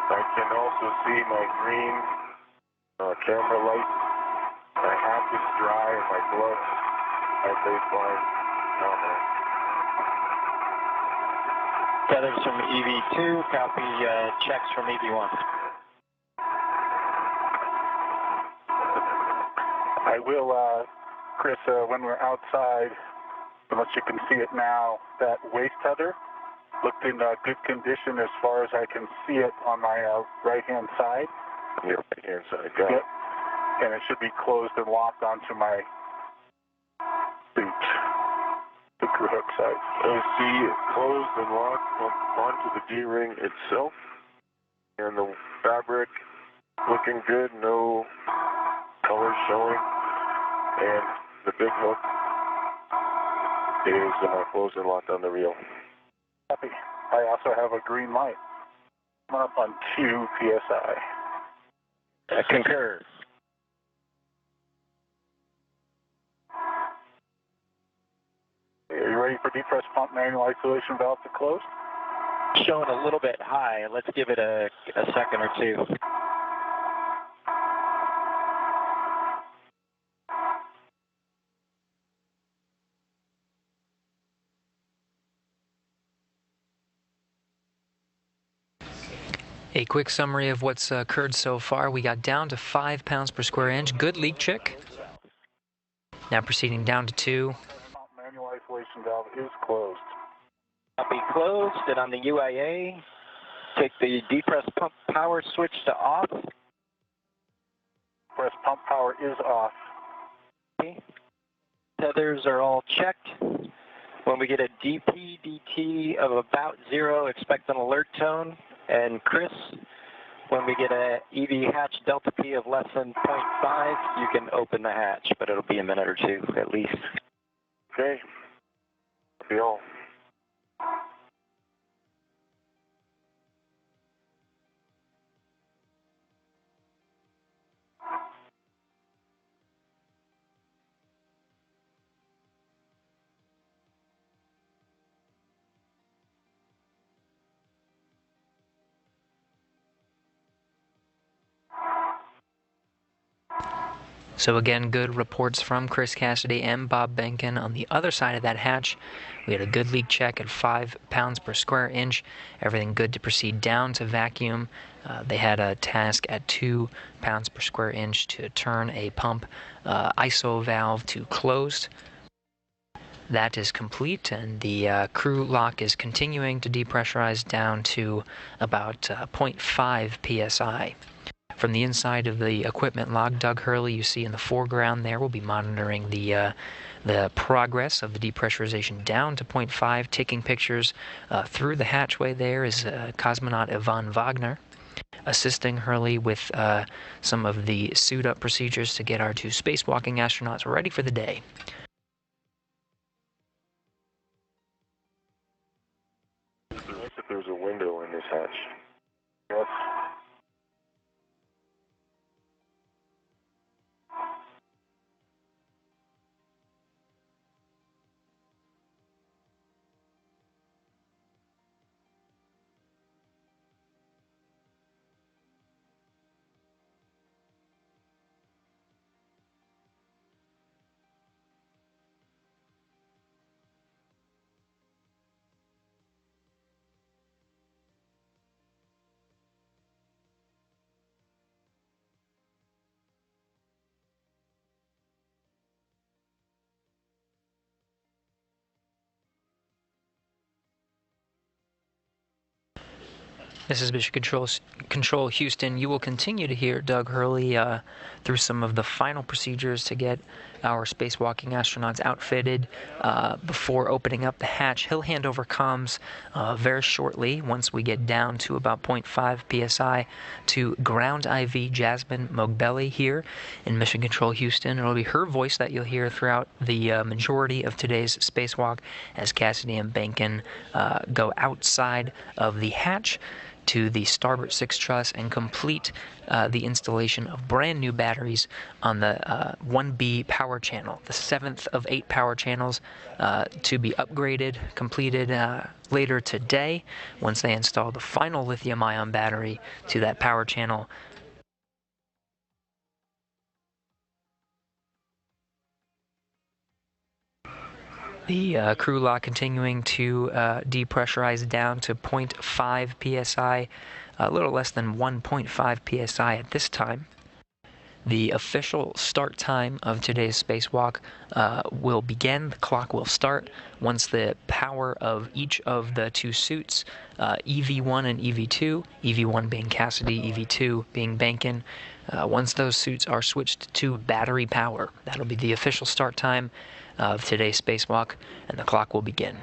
I can also see my green camera light. My hat is dry and my gloves are baseline nominal.
Tethers from EV2, copy checks from EV1.
I will, Chris, when we're outside, unless you can see it now, that waist tether looked in good condition as far as I can see it on my right-hand side.
Your right-hand side, got it.
And it should be closed and locked onto my boot, the crew hook side.
I see it closed and locked onto the D-ring itself, and the fabric looking good, no color showing, and the big hook is closed and locked on the reel.
Copy. I also have a green light. I'm up on 2 PSI.
I concur.
Are you ready for depress pump manual isolation valve to close?
Showing a little bit high. Let's give it a second or two.
A quick summary of what's occurred so far. We got down to 5 pounds per square inch. Good leak check. Now proceeding down to 2.
Manual isolation valve is closed.
Copy closed, and on the UIA, take the depress pump power switch to off.
Depress pump power is off.
Okay. Tethers are all checked. When we get a DP/DT of about 0, expect an alert tone. And Chris, when we get a EV hatch delta P of less than 0.5, you can open the hatch, but it'll be a minute or two at least.
Okay. That'll be all.
So again, good reports from Chris Cassidy and Bob Behnken. On the other side of that hatch, we had a good leak check at 5 pounds per square inch. Everything good to proceed down to vacuum. They had a task at 2 pounds per square inch to turn a pump ISO valve to closed. That is complete, and the crew lock is continuing to depressurize down to about 0.5 psi. From the inside of the equipment log, Doug Hurley, you see in the foreground there, will be monitoring the progress of the depressurization down to 0.5, taking pictures through the hatchway. There is cosmonaut Yvonne Wagner, assisting Hurley with some of the suit-up procedures to get our 2 spacewalking astronauts ready for the day.
Notice if there's a window in this hatch.
Yes.
This is Mission Control Houston. You will continue to hear Doug Hurley through some of the final procedures to get our spacewalking astronauts outfitted before opening up the hatch. He'll hand over comms very shortly once we get down to about 0.5 psi to Ground IV Jasmine Mogbelli here in Mission Control Houston. It'll be her voice that you'll hear throughout the majority of today's spacewalk as Cassidy and Behnken go outside of the hatch to the starboard 6 truss and complete the installation of brand new batteries on the 1B power channel, the 7th of 8 power channels to be upgraded, completed later today once they install the final lithium-ion battery to that power channel. The crew lock continuing to depressurize down to 0.5 psi, a little less than 1.5 psi at this time. The official start time of today's spacewalk will begin. The clock will start once the power of each of the two suits, EV1 and EV2, EV1 being Cassidy, EV2 being Behnken, once those suits are switched to battery power. That'll be the official start time of today's spacewalk, and the clock will begin.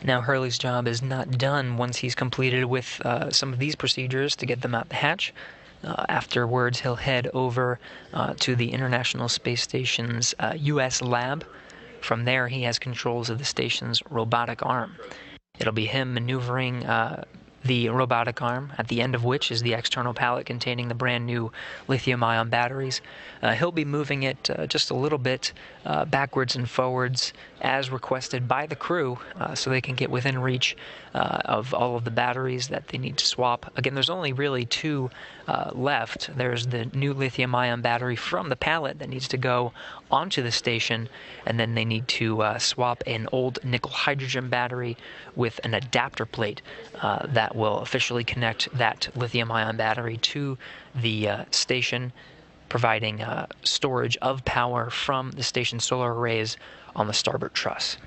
Now Hurley's job is not done once he's completed with some of these procedures to get them out the hatch. Afterwards, he'll head over to the International Space Station's U.S. lab. From there, he has controls of the station's robotic arm. It'll be him maneuvering the robotic arm, at the end of which is the external pallet containing the brand new lithium-ion batteries. He'll be moving it just a little bit backwards and forwards as requested by the crew so they can get within reach of all of the batteries that they need to swap. Again, there's only really two left. There's the new lithium-ion battery from the pallet that needs to go onto the station, and then they need to swap an old nickel-hydrogen battery with an adapter plate that will officially connect that lithium-ion battery to the station, providing storage of power from the station's solar arrays on the starboard truss.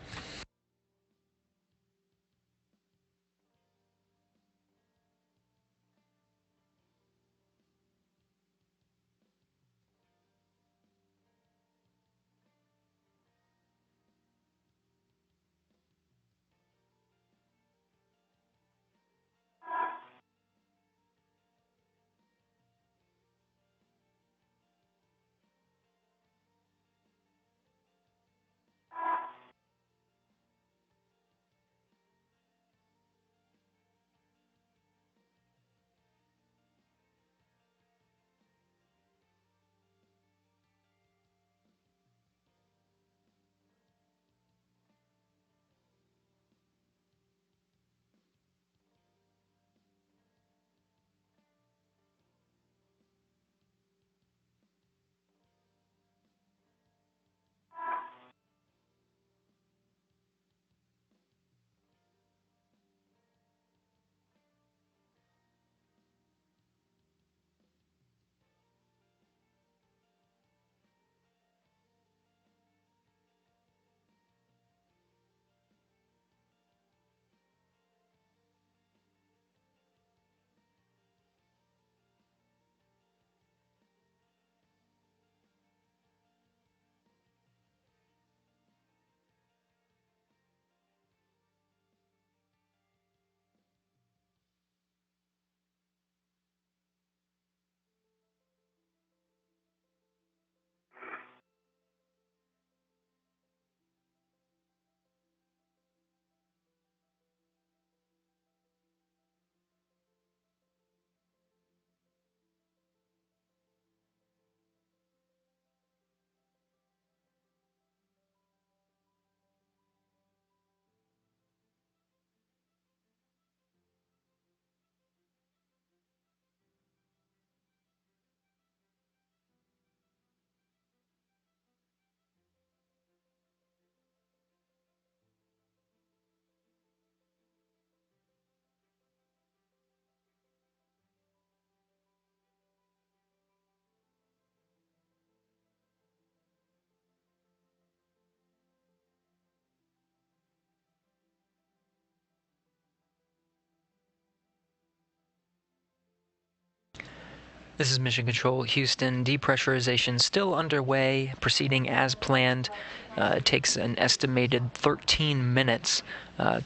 This is Mission Control Houston. Depressurization still underway, proceeding as planned. It takes an estimated 13 minutes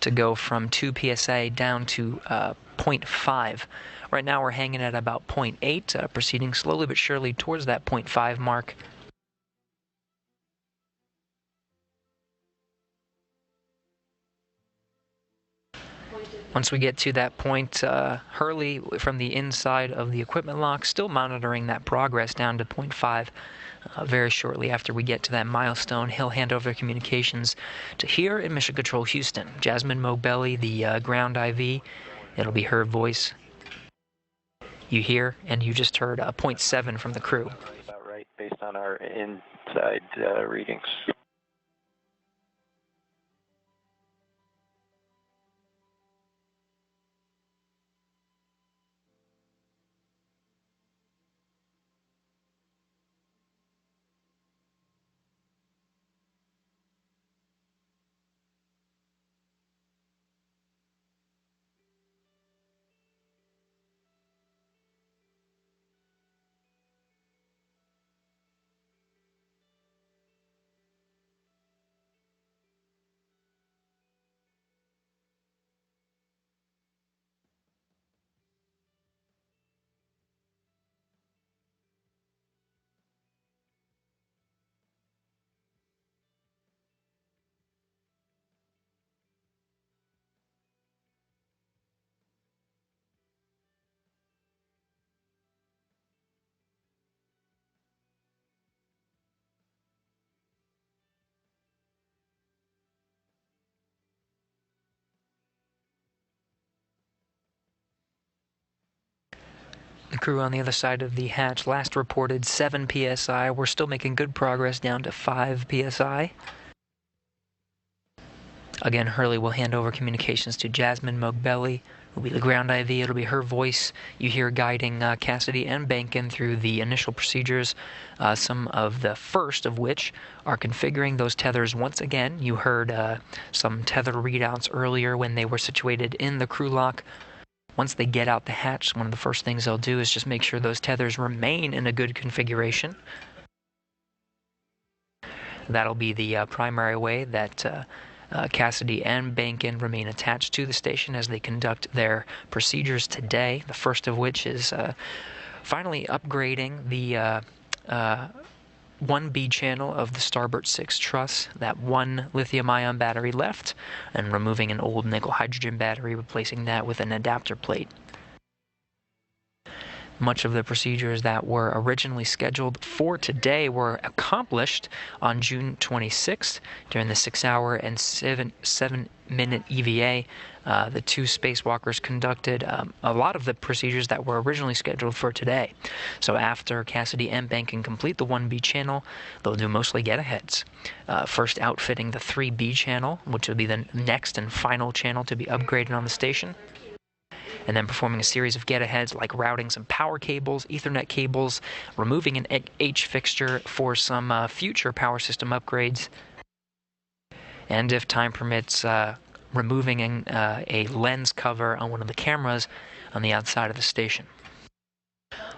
to go from 2 psi down to 0.5. Right now we're hanging at about 0.8, proceeding slowly but surely towards that 0.5 mark. Once we get to that point, Hurley from the inside of the equipment lock, still monitoring that progress down to 0.5. Very shortly after we get to that milestone, he'll hand over communications to here in Mission Control Houston. Jasmine Mogbelli, the ground IV, it'll be her voice you hear, and you just heard 0.7 from the crew.
About right, based on our inside readings.
The crew on the other side of the hatch last reported 7 psi. We're still making good progress down to 5 psi. Again, Hurley will hand over communications to Jasmine Mogbelli, who will be the ground IV. It'll be her voice you hear guiding Cassidy and Behnken through the initial procedures, some of the first of which are configuring those tethers once again. You heard some tether readouts earlier when they were situated in the crew lock. Once they get out the hatch, one of the first things they'll do is just make sure those tethers remain in a good configuration. That'll be the primary way that Cassidy and Behnken remain attached to the station as they conduct their procedures today. The first of which is finally upgrading the 1B channel of the starboard 6 truss, that one lithium-ion battery left, and removing an old nickel-hydrogen battery, replacing that with an adapter plate. Much of the procedures that were originally scheduled for today were accomplished on June 26th during the 6-hour and 7-minute EVA. The 2 spacewalkers conducted a lot of the procedures that were originally scheduled for today. So after Cassidy and Behnken complete the 1B channel, they'll do mostly get-aheads. First outfitting the 3B channel, which will be the next and final channel to be upgraded on the station. And then performing a series of get-aheads like routing some power cables, Ethernet cables, removing an H fixture for some future power system upgrades, and if time permits, removing a lens cover on one of the cameras on the outside of the station.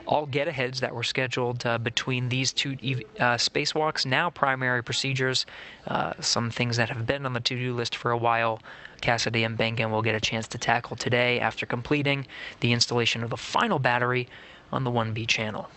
All get-aheads that were scheduled between these 2 spacewalks, now primary procedures, some things that have been on the to-do list for a while. Cassidy and Behnken will get a chance to tackle today after completing the installation of the final battery on the 1B channel.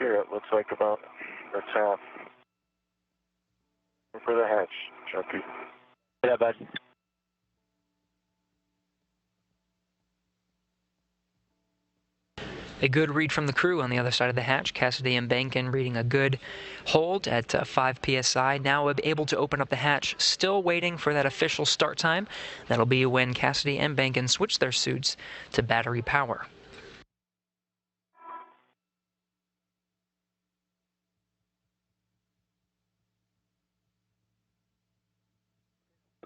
Okay, it looks like about that's half. For the hatch, Chucky.
Yeah, bud.
A good read from the crew on the other side of the hatch. Cassidy and Behnken reading a good hold at 5 psi. Now able to open up the hatch. Still waiting for that official start time. That'll be when Cassidy and Behnken switch their suits to battery power.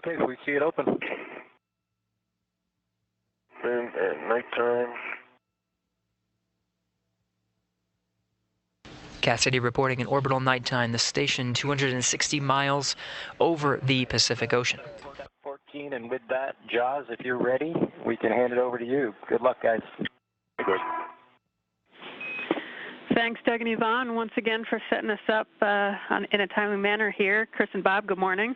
Okay, so we see it open.
Then at nighttime,
Cassidy reporting an orbital nighttime, the station 260 miles over the Pacific Ocean.
14, and with that, Jaws, if you're ready, we can hand it over to you. Good luck, guys.
good.
Thanks, Doug and Yvonne, once again for setting us up in a timely manner here. Chris and Bob, good morning.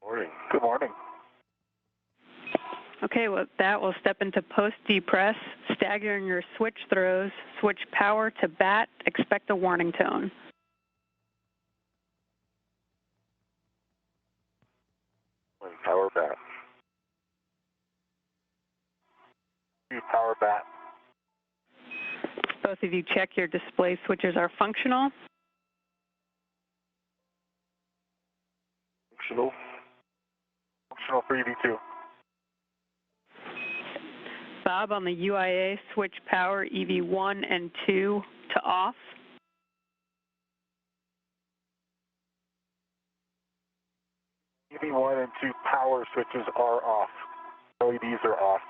Morning.
Good morning.
Okay, with that, we'll step into post-depress, staggering your switch throws, switch power to bat, expect a warning tone.
One power back.
2 power bat.
Both of you check your display switches are functional.
Functional.
Functional for EV2.
Bob, on the UIA, switch power EV1 and 2 to off.
EV1 and 2 power switches are off. LEDs are off.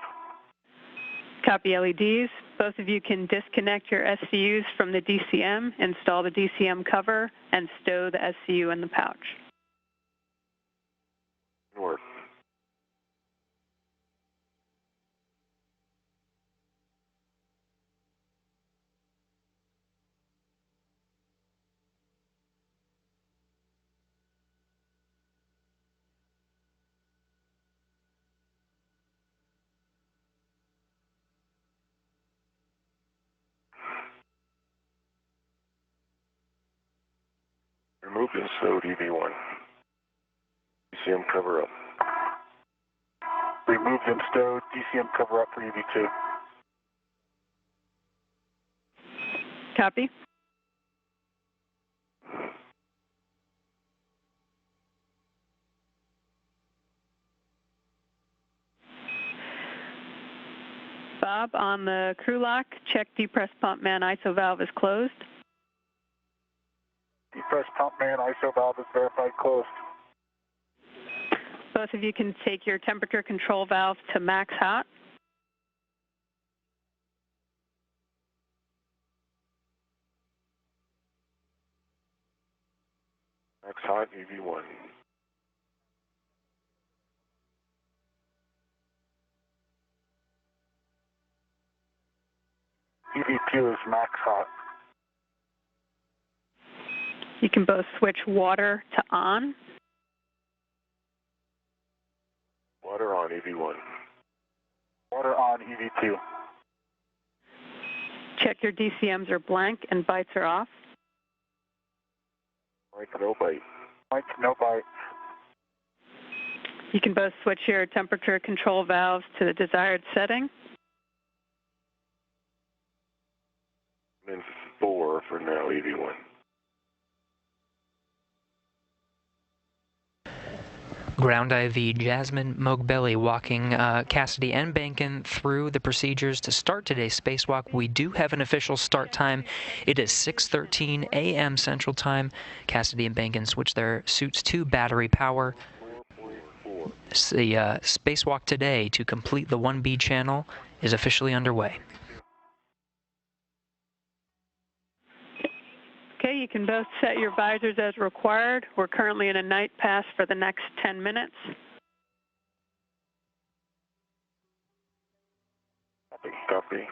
Copy LEDs. Both of you can disconnect your SCUs from the DCM, install the DCM cover, and stow the SCU in the pouch.
Work. Removed and stowed EV1. DCM cover up.
Removed and stowed DCM cover up for EV2.
Copy. Bob, on the crew lock, check depress pump man ISO valve is closed.
Depress pump man ISO valve is verified closed.
Both of you can take your temperature control valve to max hot.
Max hot EV1.
EV2 is max hot.
You can both switch water to on.
Water on EV1.
Water on EV2.
Check your DCMs are blank and bites are off.
Mike, no bite.
Mike, no bite.
You can both switch your temperature control valves to the desired setting.
Min 4 for now, EV1.
Ground IV, Jasmine Mogbelli walking Cassidy and Behnken through the procedures to start today's spacewalk. We do have an official start time. It is 6:13 a.m. Central Time. Cassidy and Behnken switch their suits to battery power. The spacewalk today to complete the 1B channel is officially underway.
Okay, you can both set your visors as required. We're currently in a night pass for the next 10 minutes.
Copy, copy.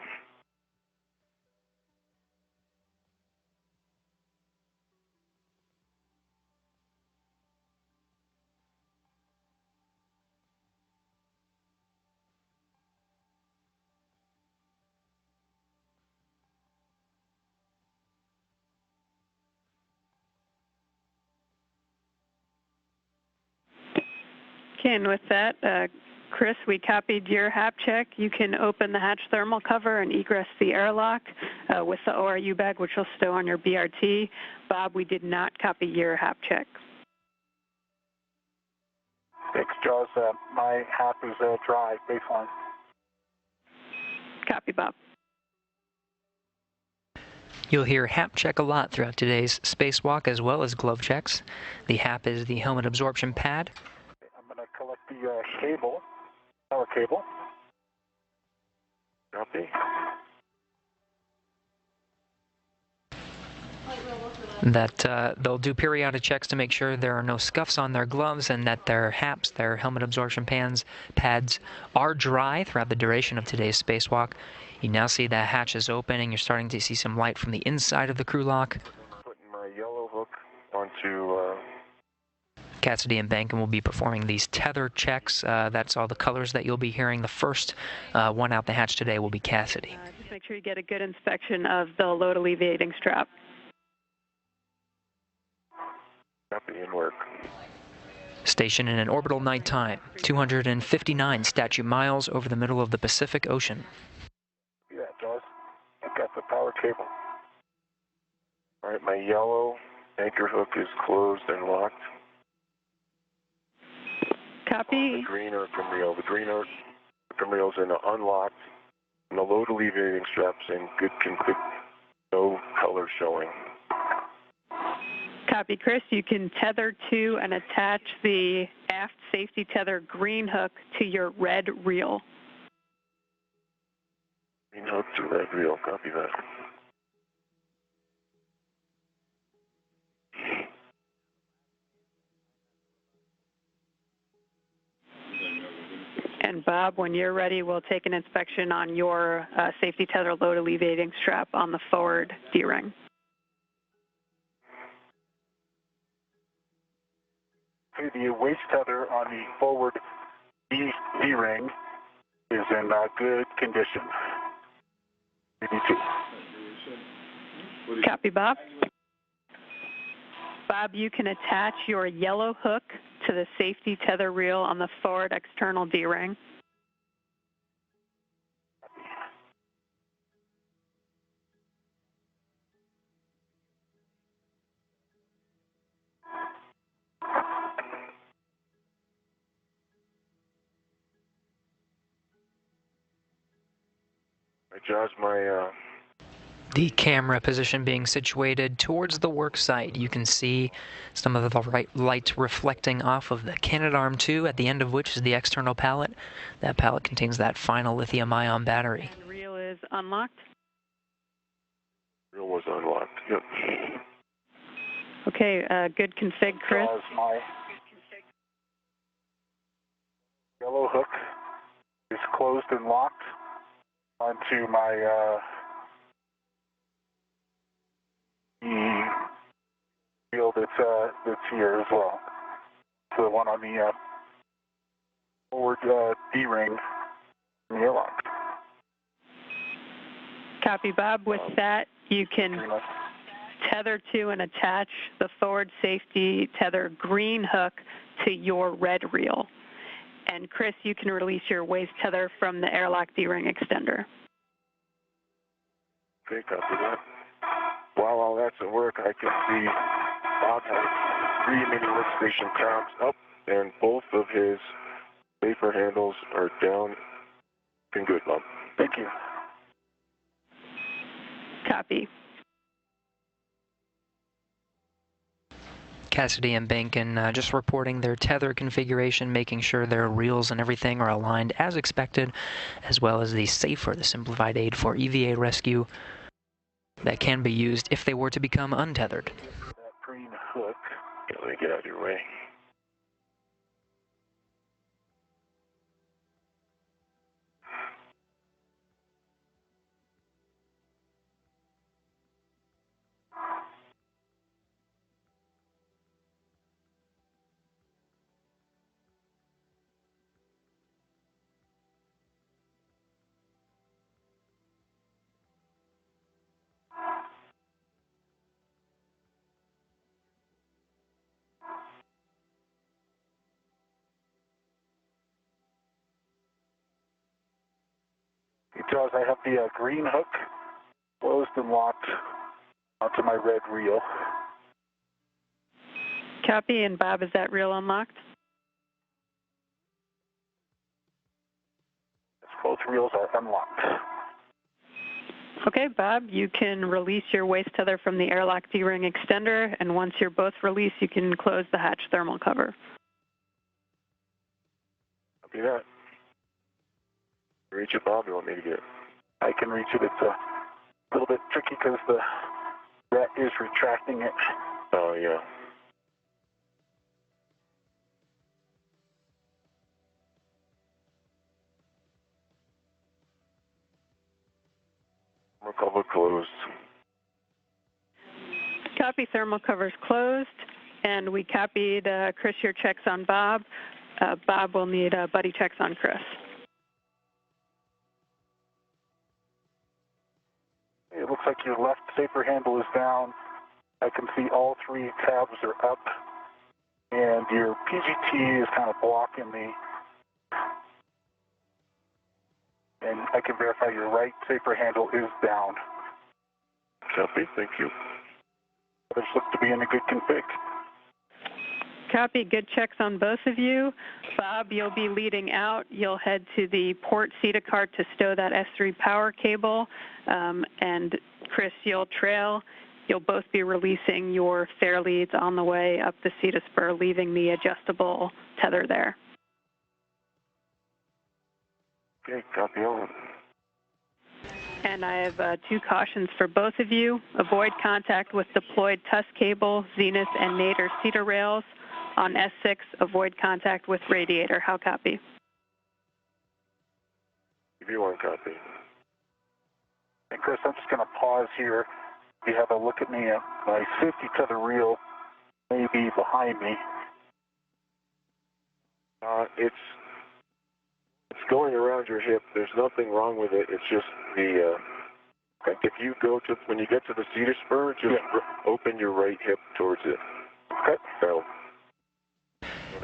Okay, and with that, Chris, we copied your HAP check. You can open the hatch thermal cover and egress the airlock with the ORU bag, which will stow on your BRT. Bob, we did not copy your HAP check.
Thanks, Jaws. My HAP is dry, baseline.
Copy, Bob.
You'll hear HAP check a lot throughout today's spacewalk as well as glove checks. The HAP is the helmet absorption pad.
I'm going to collect the cable, power cable.
Copy.
That they'll do periodic checks to make sure there are no scuffs on their gloves and that their HAPs, their helmet absorption pads, are dry throughout the duration of today's spacewalk. You now see that hatch is open and you're starting to see some light from the inside of the crew lock.
Putting my yellow hook onto...
Cassidy and Behnken will be performing these tether checks. That's all the colors that you'll be hearing. The first one out the hatch today will be Cassidy.
Just make sure you get a good inspection of the load alleviating strap.
Copy and work.
Station in an orbital nighttime, 259 statute miles over the middle of the Pacific Ocean.
Yeah, Jaws. I've got the power cable.
All right, my yellow anchor hook is closed and locked.
Copy.
The green arc reel. The green arc reel's in unlocked, and the load alleviating strap's in good config. No color showing.
Copy, Chris. You can tether to and attach the aft safety tether green hook to your red reel.
Green hook to red reel. Copy that.
And Bob, when you're ready, we'll take an inspection on your safety tether load alleviating strap on the forward D-ring.
The waist tether on the forward D-ring is in good condition. EDT.
Copy, Bob. Bob, you can attach your yellow hook to the safety tether reel on the forward external D-ring.
Jaws, my
The camera position being situated towards the work site. You can see some of the light reflecting off of the Canadarm2, at the end of which is the external pallet. That pallet contains that final lithium-ion battery.
And the reel is unlocked.
reel was unlocked. Yep.
Okay, good config, Chris.
My yellow hook is closed and locked onto my reel that's here as well. So the one on the forward D-ring in the airlock.
Copy, Bob. With that, you can tether to and attach the forward safety tether green hook to your red reel. And Chris, you can release your waist tether from the airlock D-ring extender.
Okay, copy that. While all that's at work, I can see Bob has 3 mini workstation tabs up, and both of his paper handles are down. Been good, Bob.
Thank you.
Copy.
Cassidy and Behnken just reporting their tether configuration, making sure their reels and everything are aligned as expected, as well as the SAFER, the simplified aid for EVA rescue, that can be used if they were to become untethered.
That green hook.
Okay, let me get out of your way.
Because I have the green hook closed and locked onto my red reel.
Copy. And Bob, is that reel unlocked?
Both reels are unlocked.
Okay, Bob, you can release your waist tether from the airlock D-ring extender, and once you're both released, you can close the hatch thermal cover.
Copy that. Reach it, Bob, you want me to get it?
I can reach it. It's a little bit tricky because the rat is retracting it.
Oh, yeah. Cover closed.
Copy, thermal covers closed, and we copied Chris your checks on Bob. Bob will need buddy checks on Chris.
It looks like your left safer handle is down. I can see all three tabs are up, and your PGT is kind of blocking me. And I can verify your right safer handle is down.
Copy, thank you.
Others look to be in a good config.
Copy, good checks on both of you. Bob, you'll be leading out. You'll head to the port CETA cart to stow that S3 power cable. And Chris, you'll trail. You'll both be releasing your fair leads on the way up the CETA spur, leaving the adjustable tether there.
Okay, copy on.
And I have two cautions for both of you. Avoid contact with deployed TUS cable, Zenith, and Nader CETA rails. On S6, avoid contact with radiator. How copy?
V1 copy.
And Chris, I'm just going to pause here. You have a look at me. My safety tether reel may be behind me.
It's going around your hip. There's nothing wrong with it. It's just the, like if you go to, when you get to the CETA spur, just open your right hip towards it.
Okay.
So.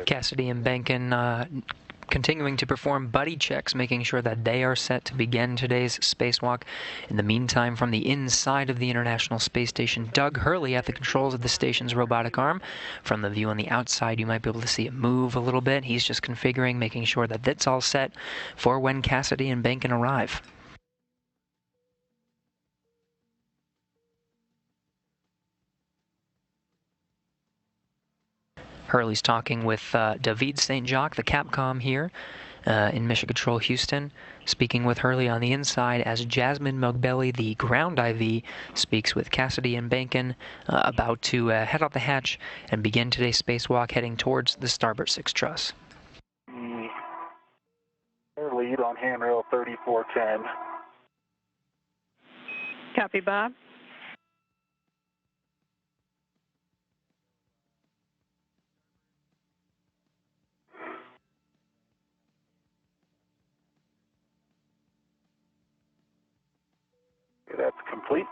Cassidy and Behnken continuing to perform buddy checks, making sure that they are set to begin today's spacewalk. In the meantime, from the inside of the International Space Station, Doug Hurley at the controls of the station's robotic arm. From the view on the outside, you might be able to see it move a little bit. He's just configuring, making sure that that's all set for when Cassidy and Behnken arrive. Hurley's talking with David St. Jacques, the Capcom here in Mission Control Houston, speaking with Hurley on the inside as Jasmine Mogbelli, the ground IV, speaks with Cassidy and Behnken, about to head out the hatch and begin today's spacewalk heading towards the starboard 6 truss.
Their lead on handrail 3410.
Copy, Bob.
That's complete.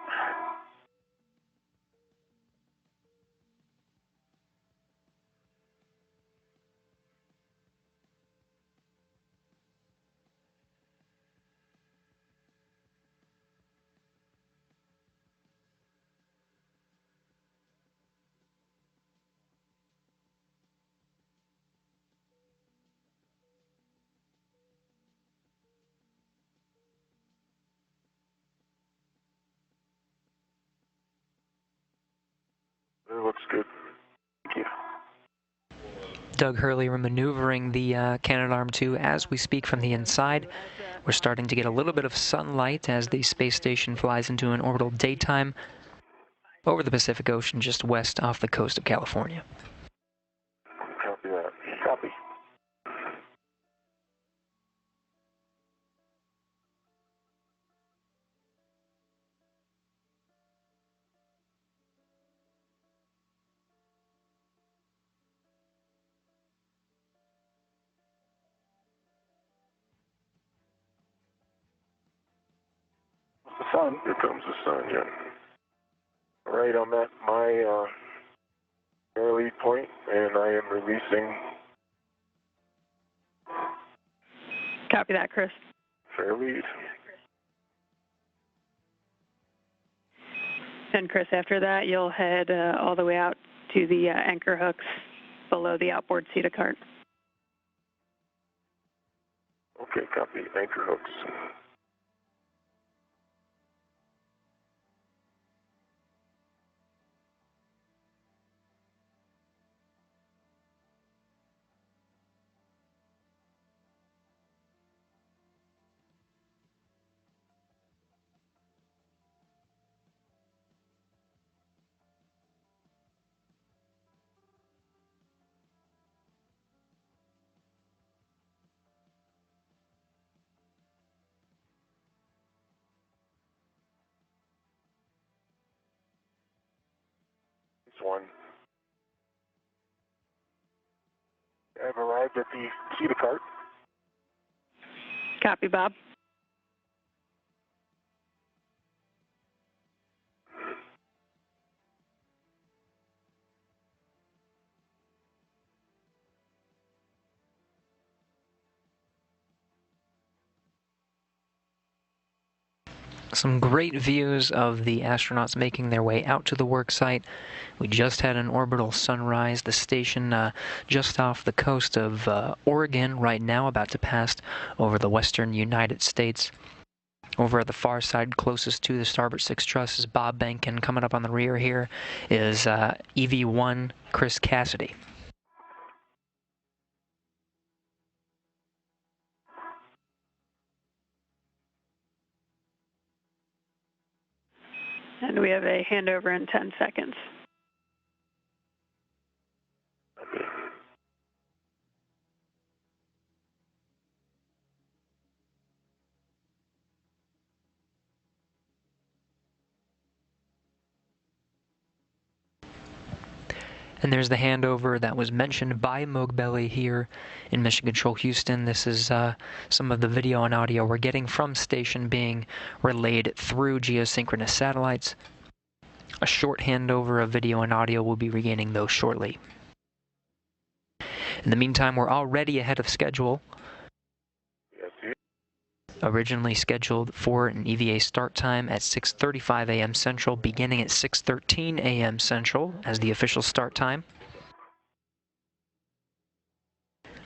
It looks good.
Thank you.
Doug Hurley maneuvering the Canadarm2 as we speak from the inside. We're starting to get a little bit of sunlight as the space station flies into an orbital daytime over the Pacific Ocean just west off the coast of California.
Copy that.
Copy. The sun.
Here comes the sun, yeah. All right, I'm at my air lead point, and I am releasing
Copy that, Chris.
fair lead.
And Chris, after that, you'll head all the way out to the anchor hooks below the outboard CETA cart.
Okay, copy. Anchor hooks. 1.
I've arrived at the Cheetah cart.
Copy, Bob.
Some great views of the astronauts making their way out to the work site. We just had an orbital sunrise. The station just off the coast of Oregon right now, about to pass over the western United States. Over at the far side, closest to the starboard 6 truss, is Bob Behnken. Coming up on the rear here is EV1 Chris Cassidy.
And we have a handover in 10 seconds.
And there's the handover that was mentioned by Mogbelli here in Mission Control Houston. This is some of the video and audio we're getting from station being relayed through geosynchronous satellites. A short handover of video and audio. Will be regaining those shortly. In the meantime, we're already ahead of schedule. Originally scheduled for an EVA start time at 6:35 a.m. Central, beginning at 6:13 a.m. Central as the official start time.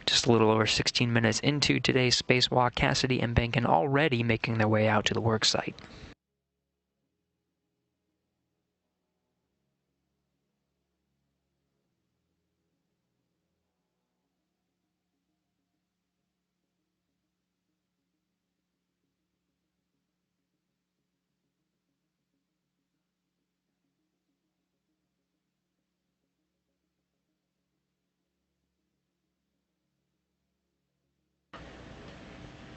Just a little over 16 minutes into today's spacewalk, Cassidy and Behnken already making their way out to the work site.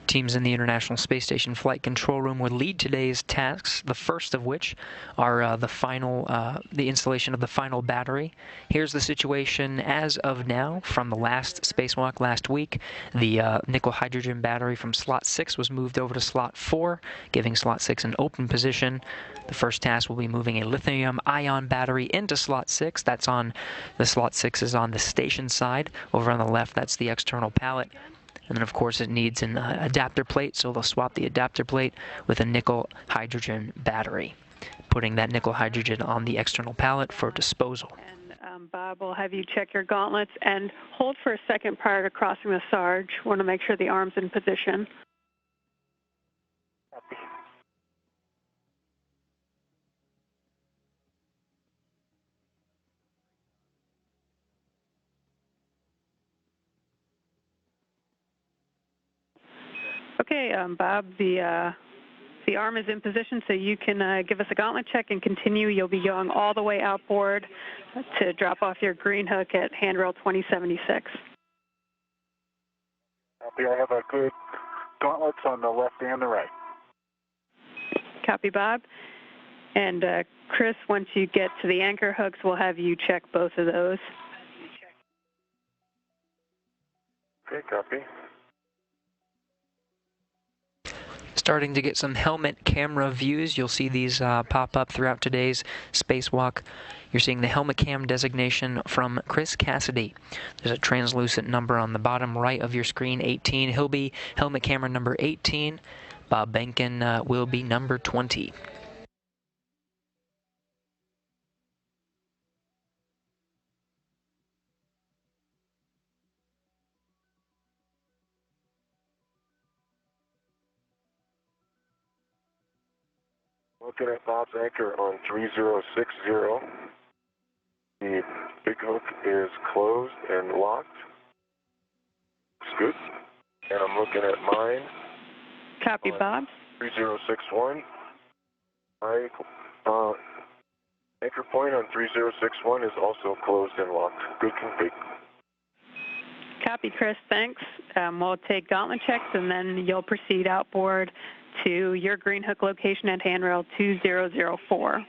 Teams in the International Space Station Flight Control Room will lead today's tasks, the first of which are the installation of the final battery. Here's the situation as of now from the last spacewalk last week. The nickel hydrogen battery from slot 6 was moved over to slot 4, giving slot 6 an open position. The first task will be moving a lithium ion battery into slot 6. That's on the slot 6 is on the station side. Over on the left, that's the external pallet. And then, of course, it needs an adapter plate, so they'll swap the adapter plate with a nickel hydrogen battery, putting that nickel hydrogen on the external pallet for disposal.
And Bob will have you check your gauntlets and hold for a second prior to crossing the Sarge. Want to make sure the arm's in position. Okay, Bob, the arm is in position, so you can give us a gauntlet check and continue. You'll be going all the way outboard to drop off your green hook at handrail 2076.
Copy. I have a good gauntlets on the left and the right.
Copy, Bob. And Chris, once you get to the anchor hooks, we'll have you check both of those.
Okay, copy.
Starting to get some helmet camera views. You'll see these pop up throughout today's spacewalk. You're seeing the helmet cam designation from Chris Cassidy. There's a translucent number on the bottom right of your screen, 18. He'll be helmet camera number 18. Bob Behnken will be number 20.
Looking at Bob's anchor on 3060. The big hook is closed and locked. Looks good. And I'm looking at mine.
Copy, Bob.
3061. My anchor point on 3061 is also closed and locked. Good config.
Copy, Chris. Thanks. We'll take gauntlet checks, and then you'll proceed outboard to your green hook location at handrail 2004.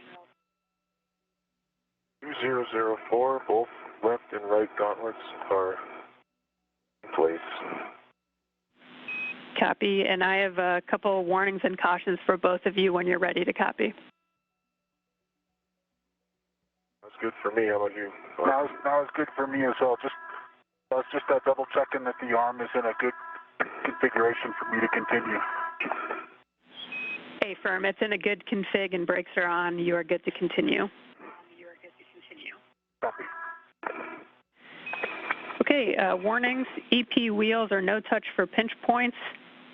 2004, both left and right gauntlets are in place.
Copy, and I have a couple warnings and cautions for both of you when you're ready to copy.
That's good for me. How about you?
That was good for me as well. I was just double checking that the arm is in a good configuration for me to continue.
Affirm, it's in a good config and brakes are on. You are good to continue.
Copy.
Okay, warnings. EP wheels are no touch for pinch points.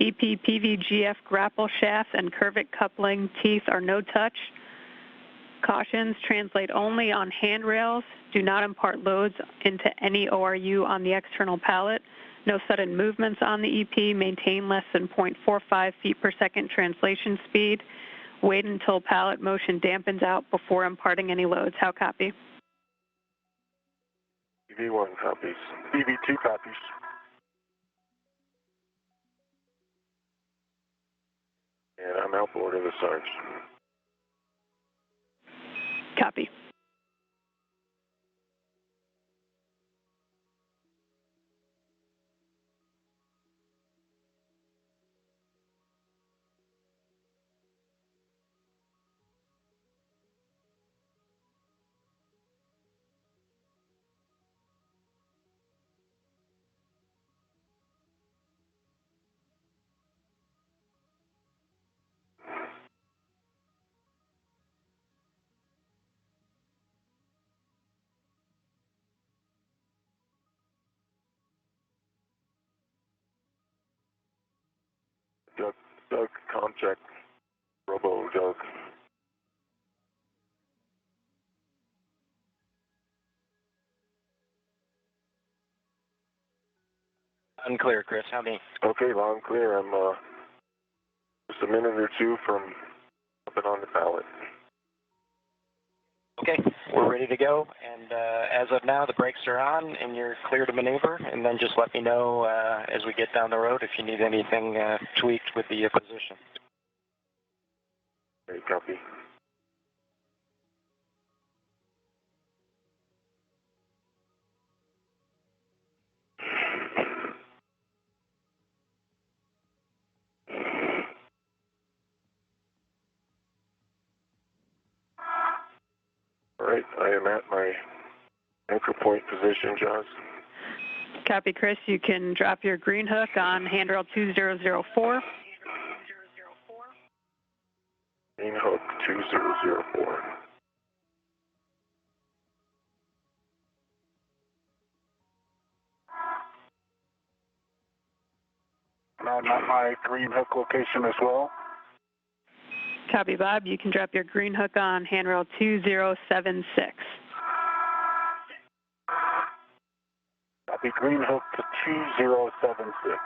EP PVGF grapple shafts and curvet coupling teeth are no touch. Cautions, translate only on handrails. Do not impart loads into any ORU on the external pallet. No sudden movements on the EP. Maintain less than 0.45 feet per second translation speed. Wait until pallet motion dampens out before imparting any loads. How copy?
BV1 copies.
BV2 copies.
And I'm outboard of the Sarge.
Copy.
Doug, contact Robo Doug.
Unclear, Chris. How many?
Okay, loud and clear. I'm just a minute or two from jumping on the pallet.
Okay, we're ready to go. And as of now, the brakes are on, and you're clear to maneuver. And then just let me know as we get down the road if you need anything tweaked with the position.
Okay, copy. All right, I am at my anchor point position, Jaws.
Copy, Chris. You can drop your green hook on handrail 2004.
Green hook 2004.
And I'm at my green hook location as well.
Copy, Bob. You can drop your green hook on handrail 2076.
Copy, green hook to 2076.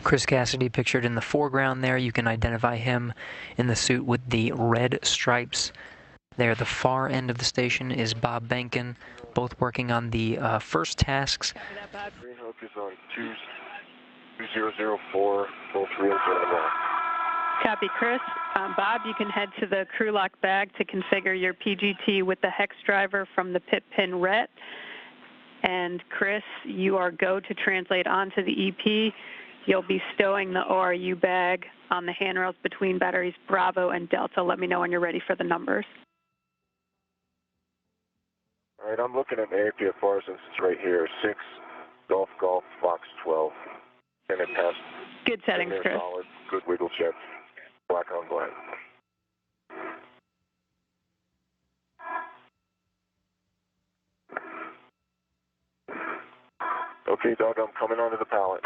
Chris Cassidy pictured in the foreground there. You can identify him in the suit with the red stripes. There at the far end of the station is Bob Behnken, both working on the first tasks.
Green hook is on 2004, full 3 and 7.
Copy, Chris. Bob, you can head to the crew lock bag to configure your PGT with the hex driver from the pit pin RET. And Chris, you are go to translate onto the EP. You'll be stowing the ORU bag on the handrails between batteries Bravo and Delta. Let me know when you're ready for the numbers.
All right, I'm looking at the APFR since it's right here. 6, Golf, Golf, Fox 12. And it passed.
Good settings, Chris.
Solid, good wiggle check. Black on black. Okay, Doug, I'm coming onto the pallet.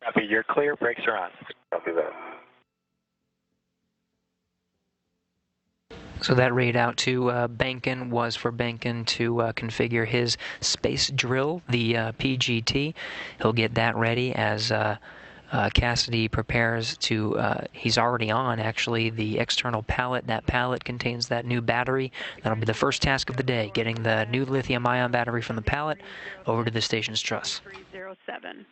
Copy, you're clear. Brakes are on.
Copy that.
So that read out to Behnken was for Behnken to configure his space drill, the PGT. He'll get that ready as Cassidy prepares to, he's already on actually, the external pallet. That pallet contains that new battery. That'll be the first task of the day, getting the new lithium-ion battery from the pallet over to the station's truss.
307.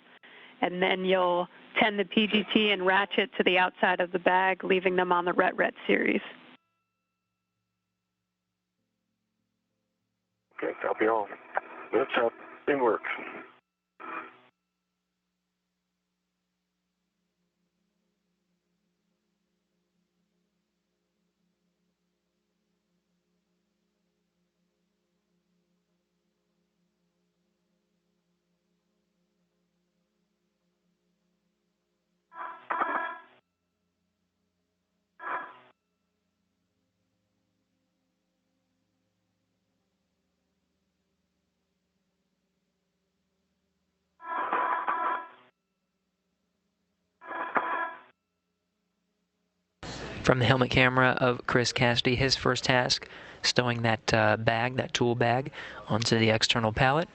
And then you'll tend the PGT and ratchet to the outside of the bag, leaving them on the RET series.
Okay, copy all. Lift up in work.
From the helmet camera of Chris Cassidy, his first task, stowing that bag, that tool bag, onto the external pallet.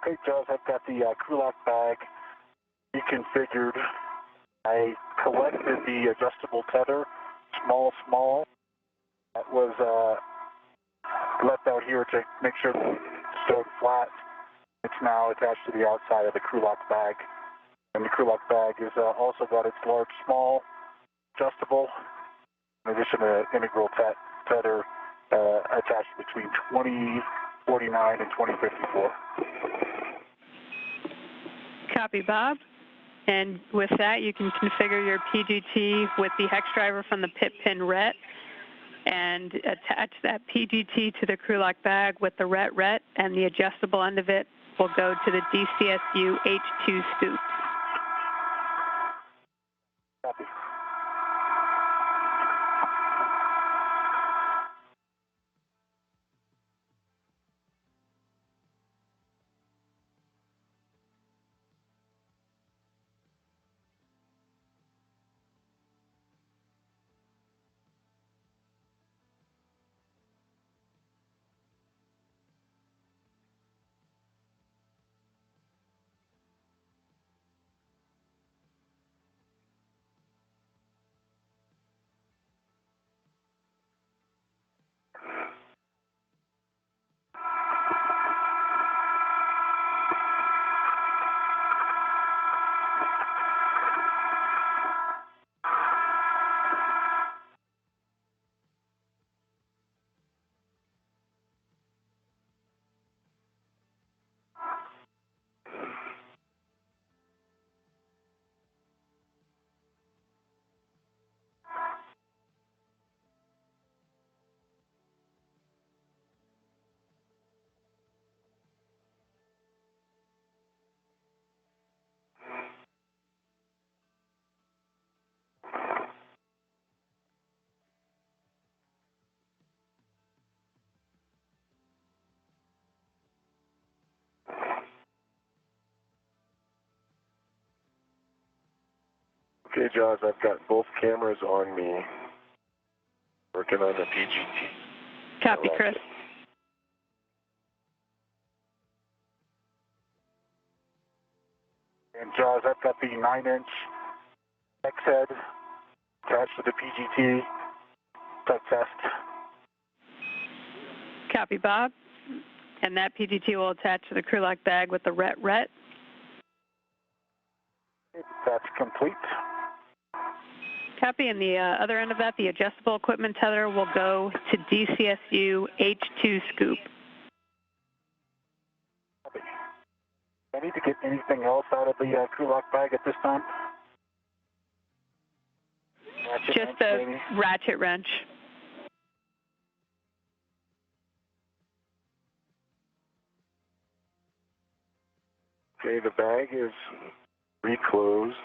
Okay, Charles, I've got the crew lock bag reconfigured. I collected the adjustable tether, small. That was left out here to make sure that it's stowed flat. It's now attached to the outside of the crew lock bag. And the crew lock bag is also got its large, small, adjustable, in addition to integral tether attached between 2049 and 2054.
Copy, Bob. And with that, you can configure your PGT with the hex driver from the pit pin RET and attach that PGT to the crew lock bag with the RET, and the adjustable end of it will go to the DCSU H2 scoop.
Copy.
Okay, Jaws, I've got both cameras on me. Working on the PGT.
Copy, Chris.
And Jaws, I've got the 9-inch X head attached to the PGT. Tug test.
Copy, Bob. And that PGT will attach to the crew lock bag with the ret.
That's complete.
Copy. And the other end of that, the adjustable equipment tether will go to DCSU H2 scoop.
Copy. I need to get anything else out of the crew lock bag at this time?
Just the ratchet wrench.
Okay, the bag is reclosed.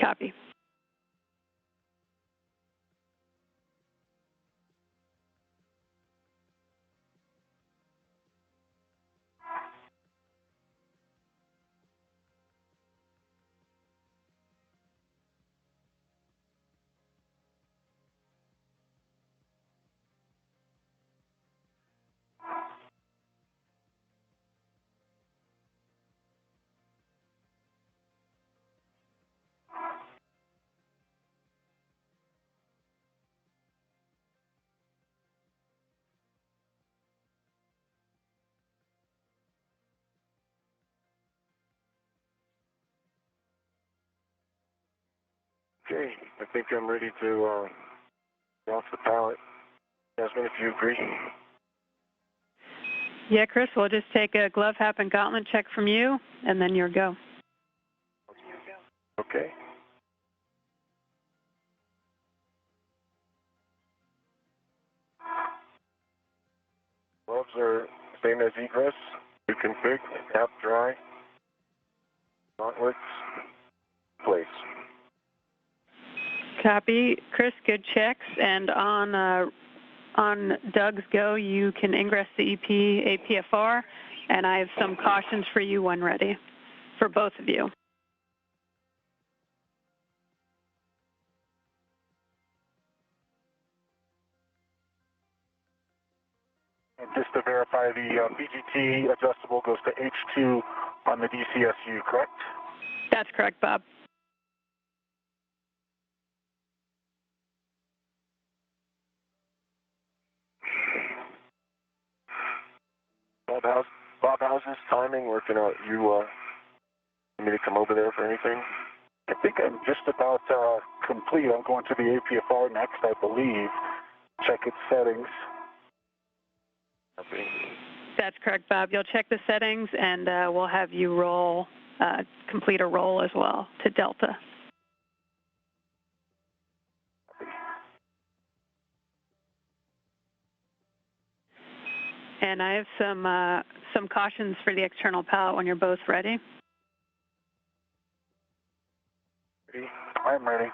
Copy.
Okay, I think I'm ready to get off the pallet. Jasmine, if you agree.
Yeah, Chris, we'll just take a glove, hat, and gauntlet check from you, and then you're go.
Okay. Gloves are same as egress. You config, cap dry. Gauntlets, place.
Copy. Chris, good checks. And on Doug's go, you can ingress the EP APFR, and I have some cautions for you when ready, for both of you.
And just to verify, the PGT adjustable goes to H2 on the DCSU, correct?
That's correct, Bob.
Bob, how's this timing working out? You want me to come over there for anything?
I think I'm just about complete. I'm going to the APFR next, I believe. Check its settings.
Okay.
That's correct, Bob. You'll check the settings, and we'll have you roll, complete a roll as well to Delta. And I have some cautions for the external pallet when you're both ready.
I'm ready.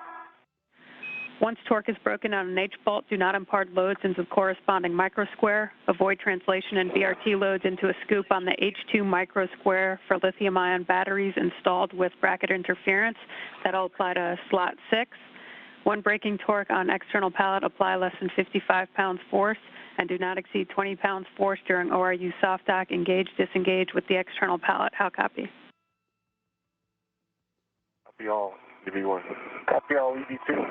Once torque is broken on an H-bolt, do not impart loads into the corresponding microsquare. Avoid translation and BRT loads into a scoop on the H2 microsquare for lithium-ion batteries installed with bracket interference. That'll apply to slot 6. When breaking torque on external pallet, apply less than 55 pounds force and do not exceed 20 pounds force during ORU soft dock. Engage, disengage with the external pallet. How copy?
Copy all, EV1.
Copy all, EV2.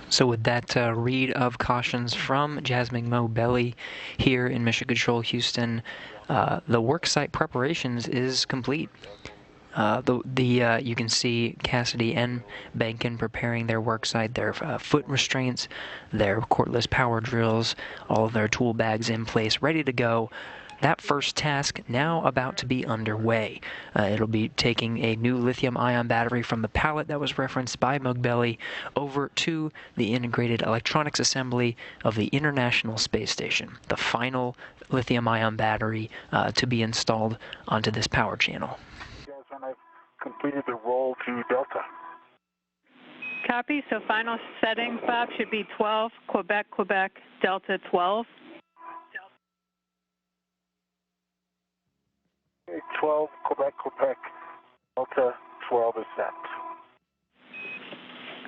So with that read of cautions from Jasmine Mo Belly here in Mission Control Houston, the worksite preparations is complete. You can see Cassidy and Behnken preparing their worksite, their foot restraints, their cordless power drills, all of their tool bags in place, ready to go. That first task now about to be underway. It'll be taking a new lithium-ion battery from the pallet that was referenced by Mogbelly over to the integrated electronics assembly of the International Space Station, the final lithium-ion battery to be installed onto this power channel.
I've completed the roll to Delta.
Copy. So final settings, Bob, should be 12, Quebec, Quebec, Delta 12.
12, Quebec, Quebec, Delta 12 is set.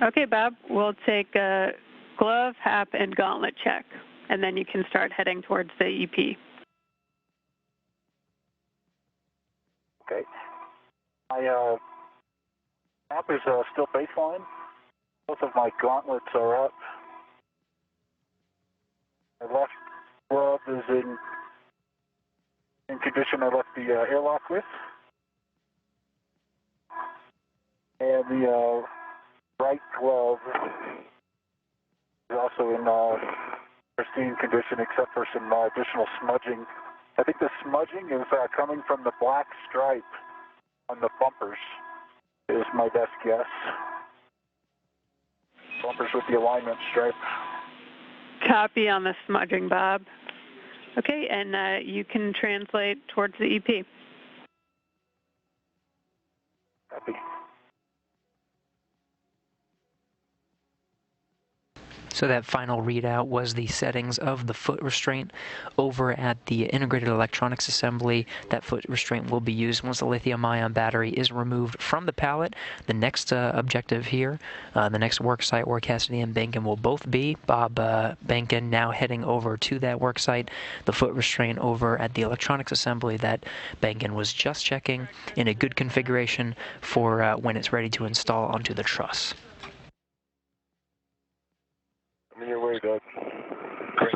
Okay, Bob, we'll take a glove, hap, and gauntlet check, and then you can start heading towards the EP.
Okay. My hap is still baseline. Both of my gauntlets are up. My left glove is in condition I left the airlock with. And the right glove is also in pristine condition except for some additional smudging. I think the smudging is coming from the black stripe on the bumpers is my best guess. Bumpers with the alignment stripe.
Copy on the smudging, Bob. Okay, and you can translate towards the EP.
Copy.
So that final readout was the settings of the foot restraint over at the integrated electronics assembly. That foot restraint will be used once the lithium-ion battery is removed from the pallet. The next objective here, the next work site where Cassidy and Behnken will both be. Bob Behnken now heading over to that work site. The foot restraint over at the electronics assembly that Behnken was just checking in a good configuration for when it's ready to install onto the truss.
I'm in your way, Doug.
Great.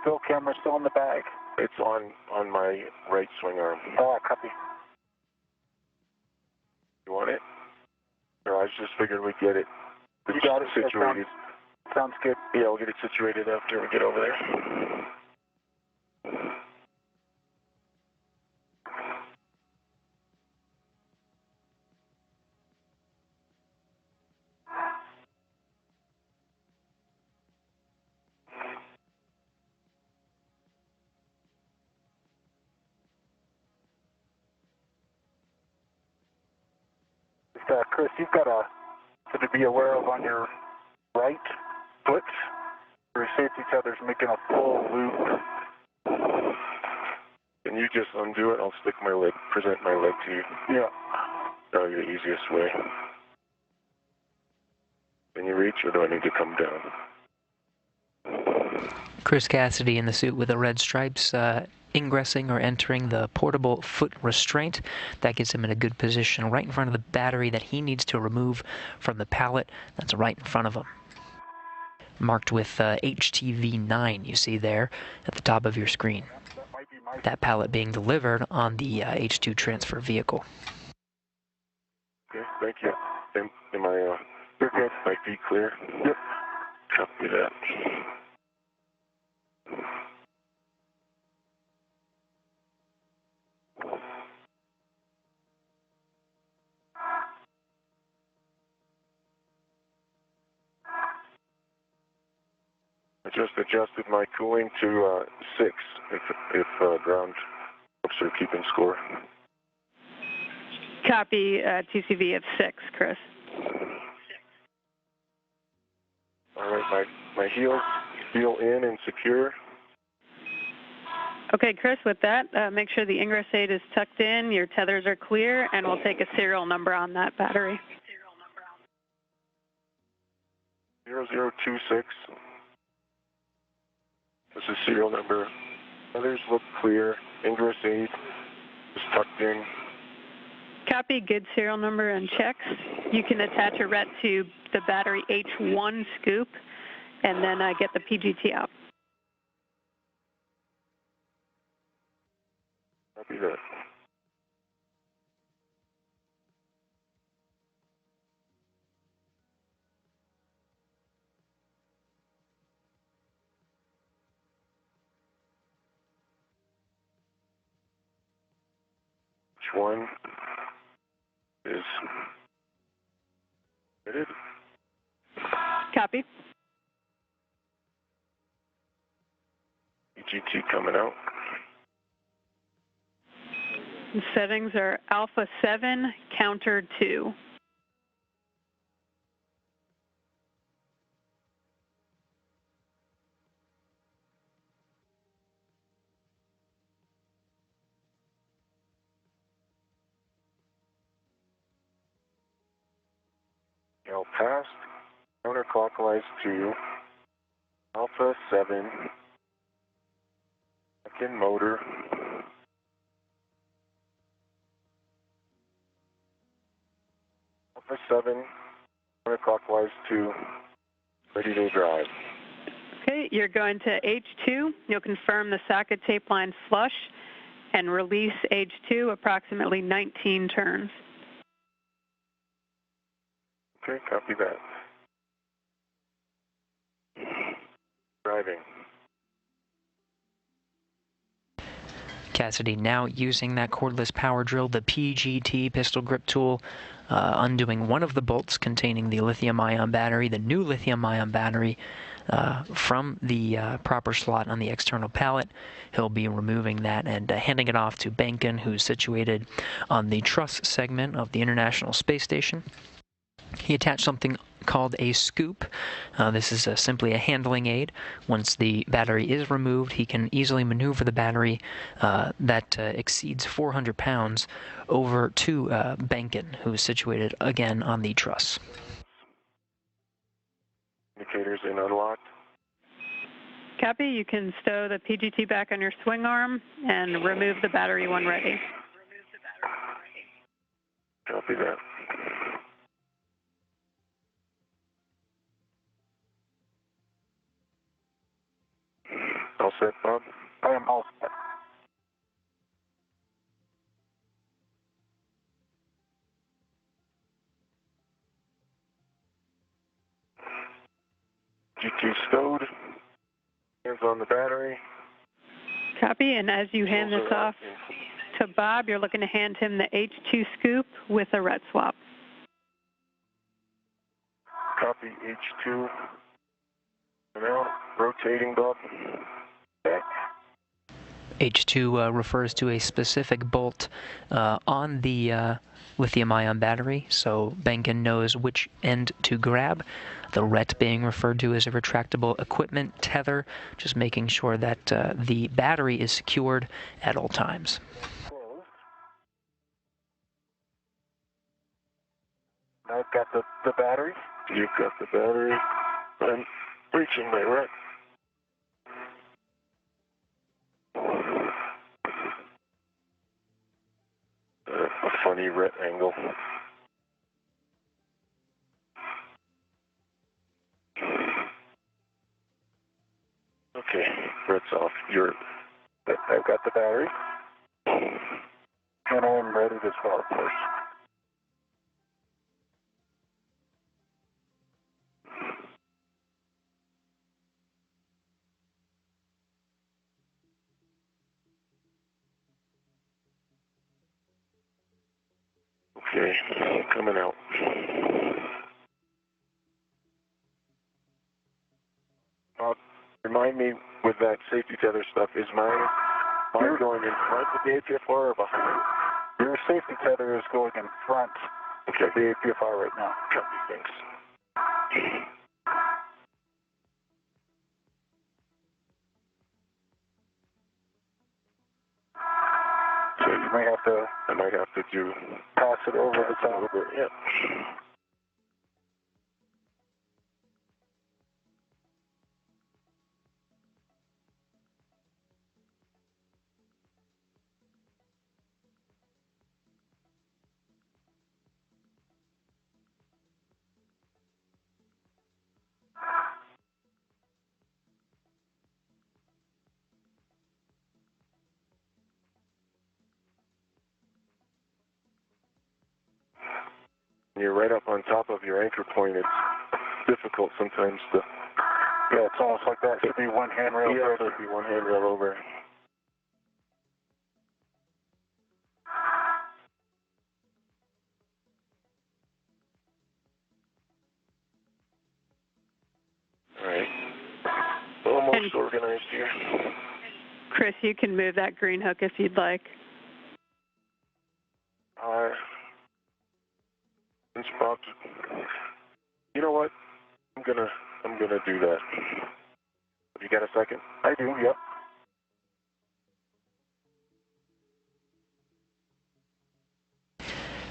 Still camera still in the bag.
It's on my right swing arm.
Oh, copy.
You want it? No, I just figured we'd get it.
You got it.
Situated.
Sounds good.
Yeah, we'll get it situated after we get over there.
Chris, you've got to be aware of on your right foot. Your safety tether's making a full loop.
Can you just undo it? I'll stick my leg, present my leg to you.
Yeah.
That'll be the easiest way. Can you reach, or do I need to come down?
Chris Cassidy in the suit with the red stripes, ingressing or entering the portable foot restraint. That gets him in a good position right in front of the battery that he needs to remove from the pallet. That's right in front of him. Marked with HTV9, you see there at the top of your screen. That pallet being delivered on the H2 transfer vehicle.
Okay, thank you. Am I,
You're good.
my feet clear?
Yep.
Copy that. I just adjusted my cooling to 6 if ground folks are keeping score.
Copy TCV of 6, Chris.
All right, my heels feel in and secure.
Okay, Chris, with that, make sure the ingress aid is tucked in, your tethers are clear, and we'll take a serial number on that battery.
0026. This is serial number. Others look clear. Ingress aid is tucked in.
Copy, good serial number and checks. You can attach a RET to the battery H1 scoop and then get the PGT out.
Copy that. H1 is Fitted.
Copy.
EGT coming out.
The settings are Alpha 7, Counter 2.
Now passed. Counterclockwise to Alpha 7. Second motor. Alpha 7. Counterclockwise to ready to drive.
Okay, you're going to H2. You'll confirm the socket tape line flush and release H2 approximately 19 turns.
Okay, copy that. Driving.
Cassidy now using that cordless power drill, the PGT pistol grip tool, undoing one of the bolts containing the lithium-ion battery, the new lithium-ion battery, from the proper slot on the external pallet. He'll be removing that and handing it off to Behnken, who's situated on the truss segment of the International Space Station. He attached something called a scoop. This is simply a handling aid. Once the battery is removed, he can easily maneuver the battery that exceeds 400 pounds over to Behnken, who is situated again on the truss.
Indicators in unlocked.
Copy. You can stow the PGT back on your swing arm and remove the battery when ready.
Copy that. All set, Bob?
I am all set.
GT stowed. Hands on the battery.
Copy. And as you hand this off to Bob, you're looking to hand him the H2 scoop with a ret swap.
Copy H2. Now rotating, Bob. Back.
H2 refers to a specific bolt on the lithium-ion battery, so Behnken knows which end to grab. The ret being referred to as a retractable equipment tether, just making sure that the battery is secured at all times.
Closed. I've got the battery.
You've got the battery. I'm reaching my ret. A funny ret angle. Okay, ret's off.
I've got the battery. And I'm ready to start, please.
Okay, coming out. Remind me with that safety tether stuff, is mine going in front of the APFR or behind?
Your safety tether is going in front of the APFR right now.
Copy, thanks.
So you may have to.
I might have to do
Pass it over the top.
Yeah. You're right up on top of your anchor point. It's difficult sometimes to.
Yeah, it's almost like that should be one handrail.
Yeah, it should be one handrail over. organized here.
Chris, you can move that green hook if you'd like.
Been spotted. You know what? I'm gonna do that. Have you got a second?
I do, yep.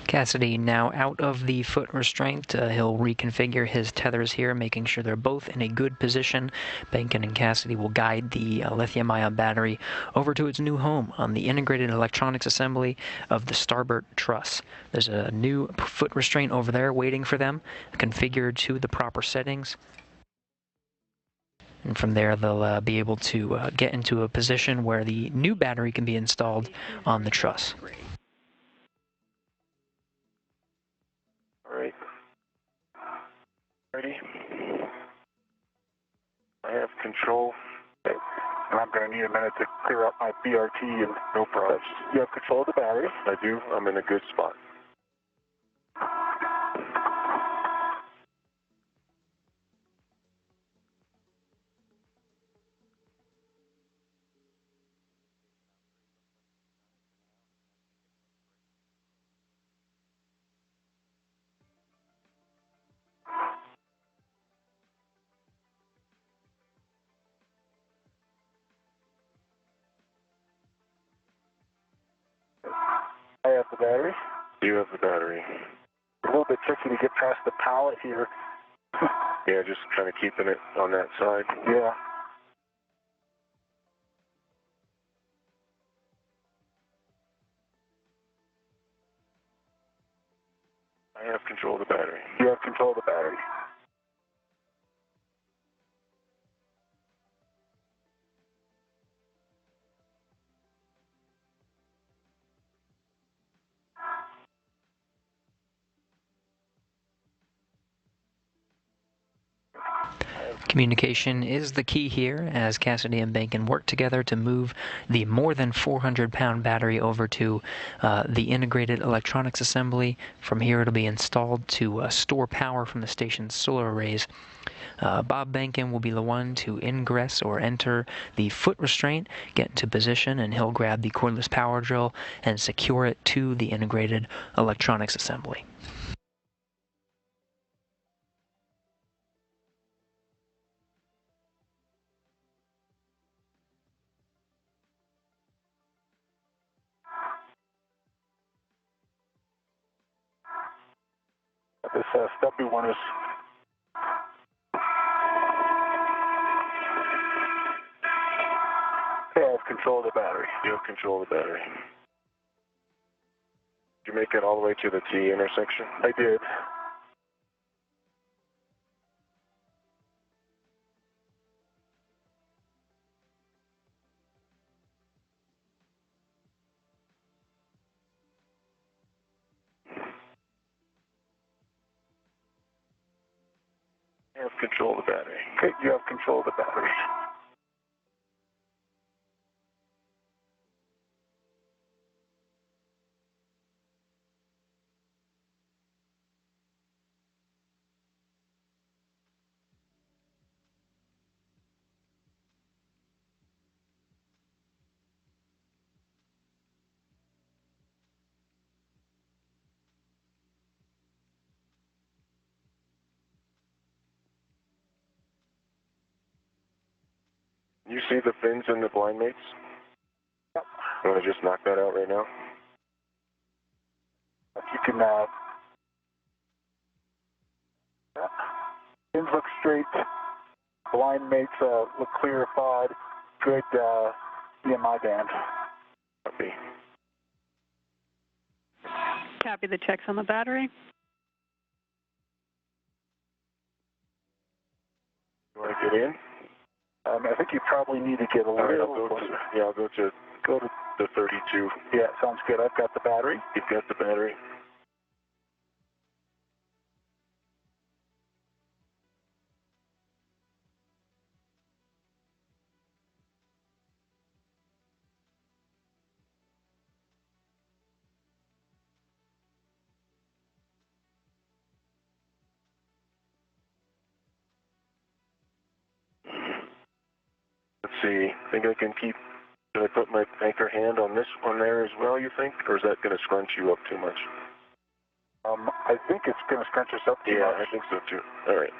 Cassidy now out of the foot restraint. He'll reconfigure his tethers here, making sure they're both in a good position. Behnken and Cassidy will guide the lithium-ion battery over to its new home on the integrated electronics assembly of the starboard truss. There's a new foot restraint over there waiting for them, configured to the proper settings. And from there, they'll be able to get into a position where the new battery can be installed on the truss.
All right. Ready? I have control.
Okay. And I'm going to need a minute to clear up my BRT and
No problems.
you have control of the battery.
I do. I'm in a good spot.
I have the battery.
You have the battery.
A little bit tricky to get past the pallet here.
Yeah, just kind of keeping it on that side.
Yeah.
I have control of the battery.
You have control of the battery.
Communication is the key here, as Cassidy and Behnken work together to move the more than 400-pound battery over to the integrated electronics assembly. From here, it'll be installed to store power from the station's solar arrays. Bob Behnken will be the one to ingress or enter the foot restraint, get into position, and he'll grab the cordless power drill and secure it to the integrated electronics assembly.
This stubby one is. Okay, I have control of the battery.
You have control of the battery. Did you make it all the way to the T intersection?
I did.
You have control of the battery.
Okay, you have control of the battery.
You see the fins in the blind mates?
Yep.
You want to just knock that out right now?
You can, fins look straight, blind mates look clarified, good EMI band.
Copy.
Copy the checks on the battery.
You want to get in?
I think you probably need to get a
All right,
little closer.
I'll go to the 32.
Yeah, sounds good. I've got the battery.
You've got the battery. Let's see. Think I can keep, should I put my anchor hand on this one there as well, you think? Or is that going to scrunch you up too much?
I think it's going to scrunch us up too much.
Yeah, I think so too. All right.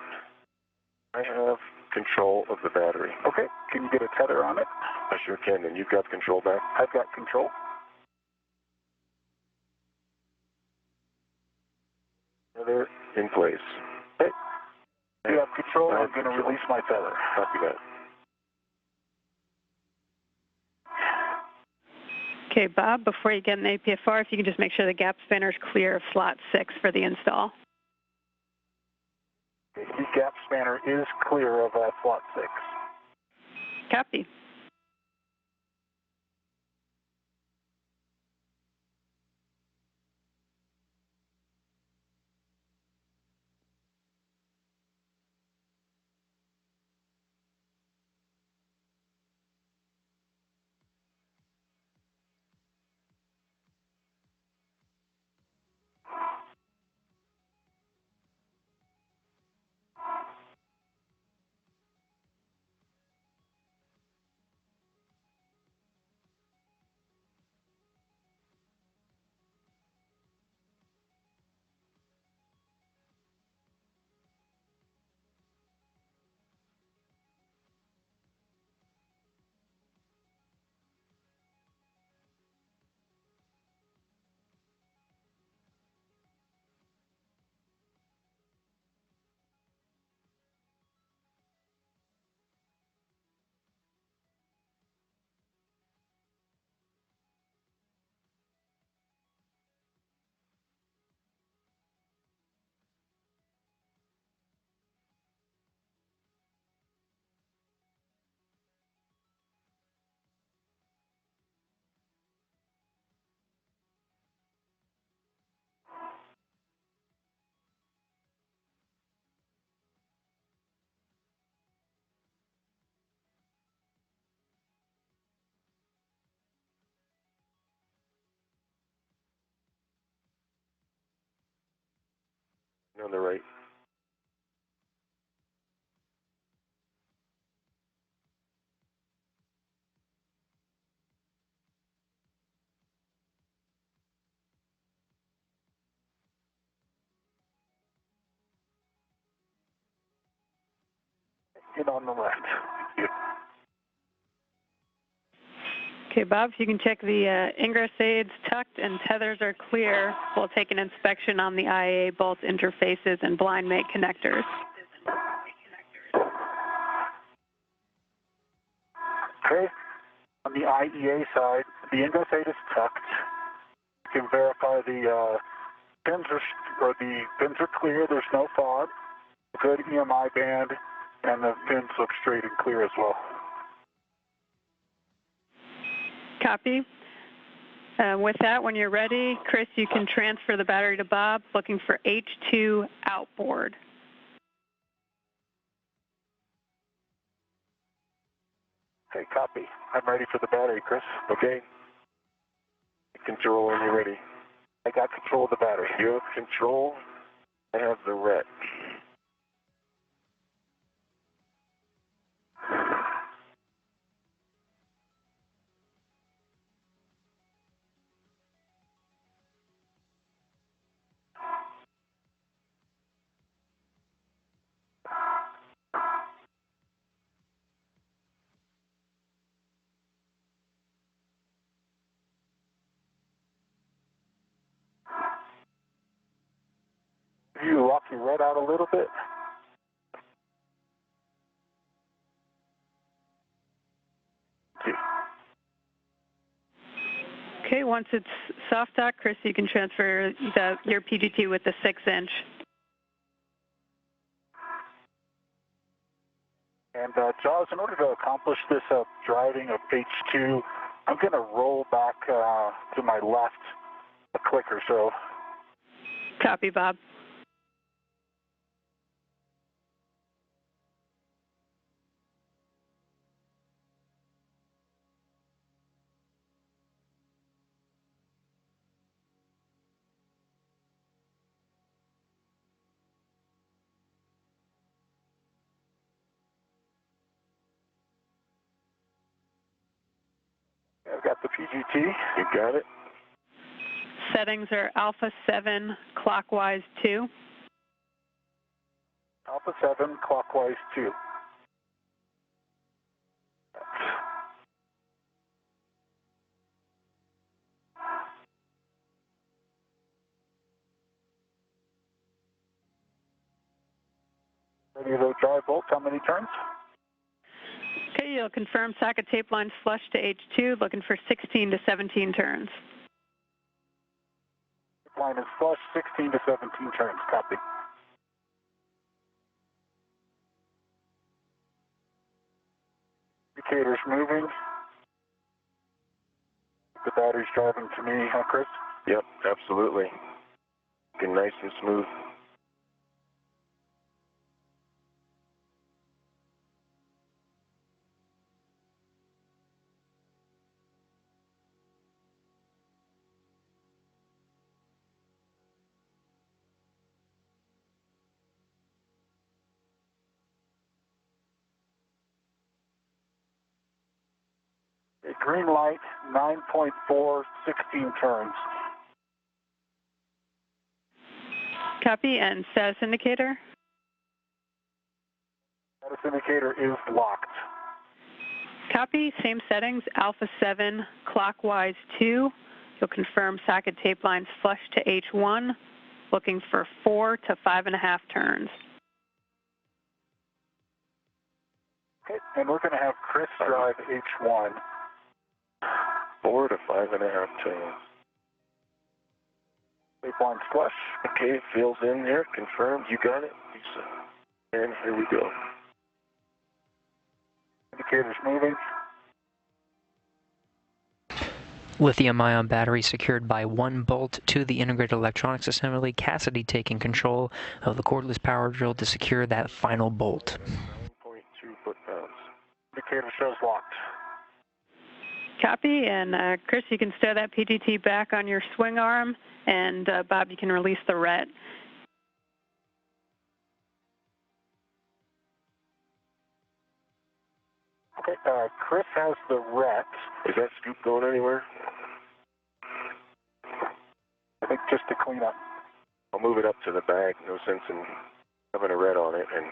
I have control of the battery.
Okay, can you get a tether on it?
I sure can, and you've got control back?
I've got control.
Tether in place.
Okay. You have control, I'm going to
control.
release my tether.
Copy that.
Okay, Bob, before you get in the APFR, if you can just make sure the gap spanner is clear of slot 6 for the install.
The gap spanner is clear of slot 6.
Copy.
On the right.
And on the left.
Okay, Bob, if you can check the ingress aids tucked and tethers are clear, we'll take an inspection on the IA bolt interfaces and blind mate connectors.
Okay. On the IEA side, the ingress aid is tucked. You can verify the pins are clear. There's no fog. Good EMI band, and the pins look straight and clear as well.
Copy. With that, when you're ready, Chris, you can transfer the battery to Bob, looking for H2 outboard.
Okay, copy. I'm ready for the battery, Chris.
Okay. Control when you're ready.
I got control of the battery.
You have control. I have the ret.
You lock your red out a little bit.
Okay, once it's soft dock, Chris, you can transfer your PGT with the 6-inch.
And Jaws, in order to accomplish this driving of H2, I'm going to roll back to my left a click or so.
Copy, Bob.
PGT.
You got it.
Settings are Alpha 7, clockwise 2.
Alpha 7, clockwise 2. Ready to drive bolt. How many turns?
Okay, you'll confirm socket tape lines flush to H2, looking for 16 to 17 turns.
Line is flush, 16 to 17 turns. Copy. Indicator's moving. The battery's driving to me, huh, Chris?
Yep, absolutely. Looking nice and smooth.
Green light, 9.4, 16 turns.
Copy, and status indicator?
Status indicator is locked.
Copy, same settings, Alpha 7, clockwise 2. You'll confirm socket tape lines flush to H1, looking for 4 to 5.5 turns.
Okay, and we're going to have Chris drive H1.
4 to 5.5 turns.
Tape lines flush.
Okay, fills in there. Confirmed. You got it. And here we go.
Indicator's moving.
Lithium-ion battery secured by one bolt to the integrated electronics assembly. Cassidy taking control of the cordless power drill to secure that final bolt.
9.2 foot-pounds.
Indicator shows locked.
Copy, and Chris, you can stow that PGT back on your swing arm, and Bob, you can release the ret.
Okay, Chris has the ret.
Is that scoop going anywhere?
I think just to clean up.
I'll move it up to the bag. No sense in having a red on it. And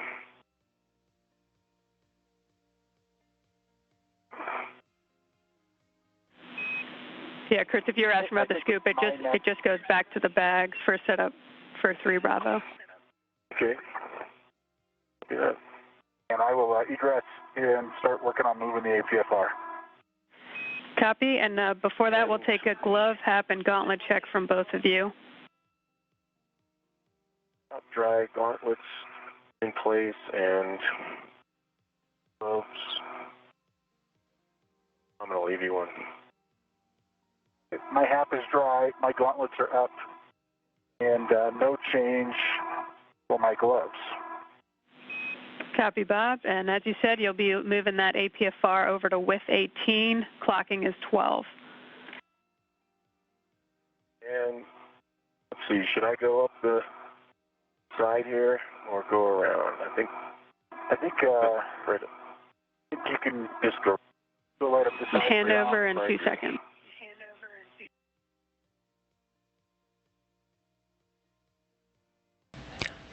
yeah, Chris, if you're asking about the scoop, it just goes back to the bag for setup for 3 Bravo.
okay. Yeah.
And I will egress and start working on moving the APFR.
Copy, and before that, we'll take a glove, hap, and gauntlet check from both of you.
Dry gauntlets in place and gloves. I'm going to leave you one.
My hap is dry, my gauntlets are up, and no change for my gloves.
Copy, Bob. And as you said, you'll be moving that APFR over to width 18. Clocking is 12.
And let's see, should I go up the side here or go around? I think you can just go right up the side.
Hand over in 2 seconds.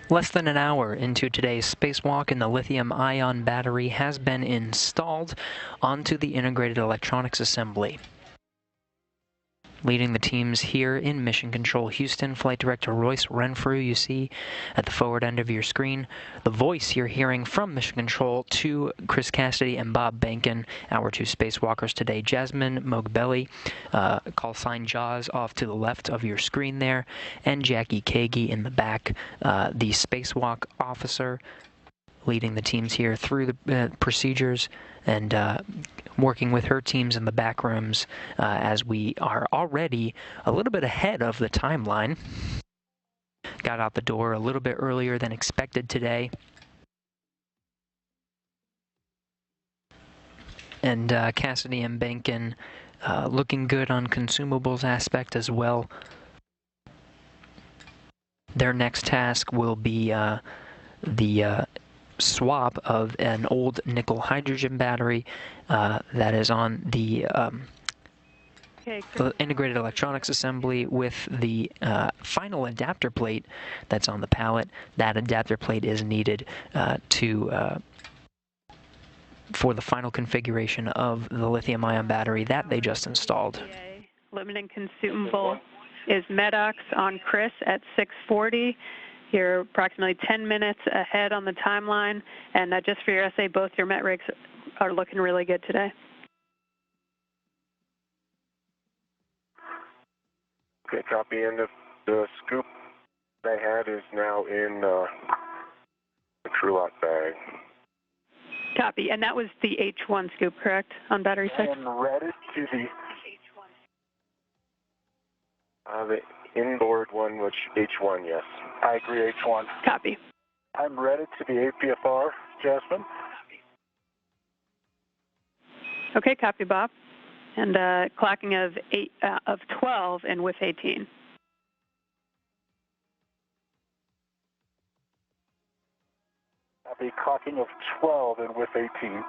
Less than an hour into today's spacewalk, and the lithium-ion battery has been installed onto the integrated electronics assembly. Leading the teams here in Mission Control Houston, Flight Director Royce Renfrew, you see at the forward end of your screen. The voice you're hearing from Mission Control to Chris Cassidy and Bob Behnken, our 2 spacewalkers today. Jasmine Mogbelli, call sign Jaws, off to the left of your screen there, and Jackie Kagi in the back, the spacewalk officer, leading the teams here through the procedures and working with her teams in the back rooms as we are already a little bit ahead of the timeline. Got out the door a little bit earlier than expected today. And Cassidy and Behnken looking good on consumables aspect as well. Their next task will be the swap of an old nickel hydrogen battery that is on the
Okay,
the integrated electronics assembly with the final adapter plate that's on the pallet. That adapter plate is needed for the final configuration of the lithium-ion battery that they just installed.
Limiting consumable is Medox on Chris at 6:40. You're approximately 10 minutes ahead on the timeline, and just for your essay, both your met rigs are looking really good today.
Okay, copy. And the scoop I had is now in the crew lot bag.
Copy. And that was the H1 scoop, correct, on battery 6?
And read it to
The inboard one, which H1, yes.
I agree, H1.
Copy.
I'm read it to the APFR, Jasmine.
Okay, copy, Bob. And clocking of 12 and with 18.
Copy, clocking of 12 and with 18.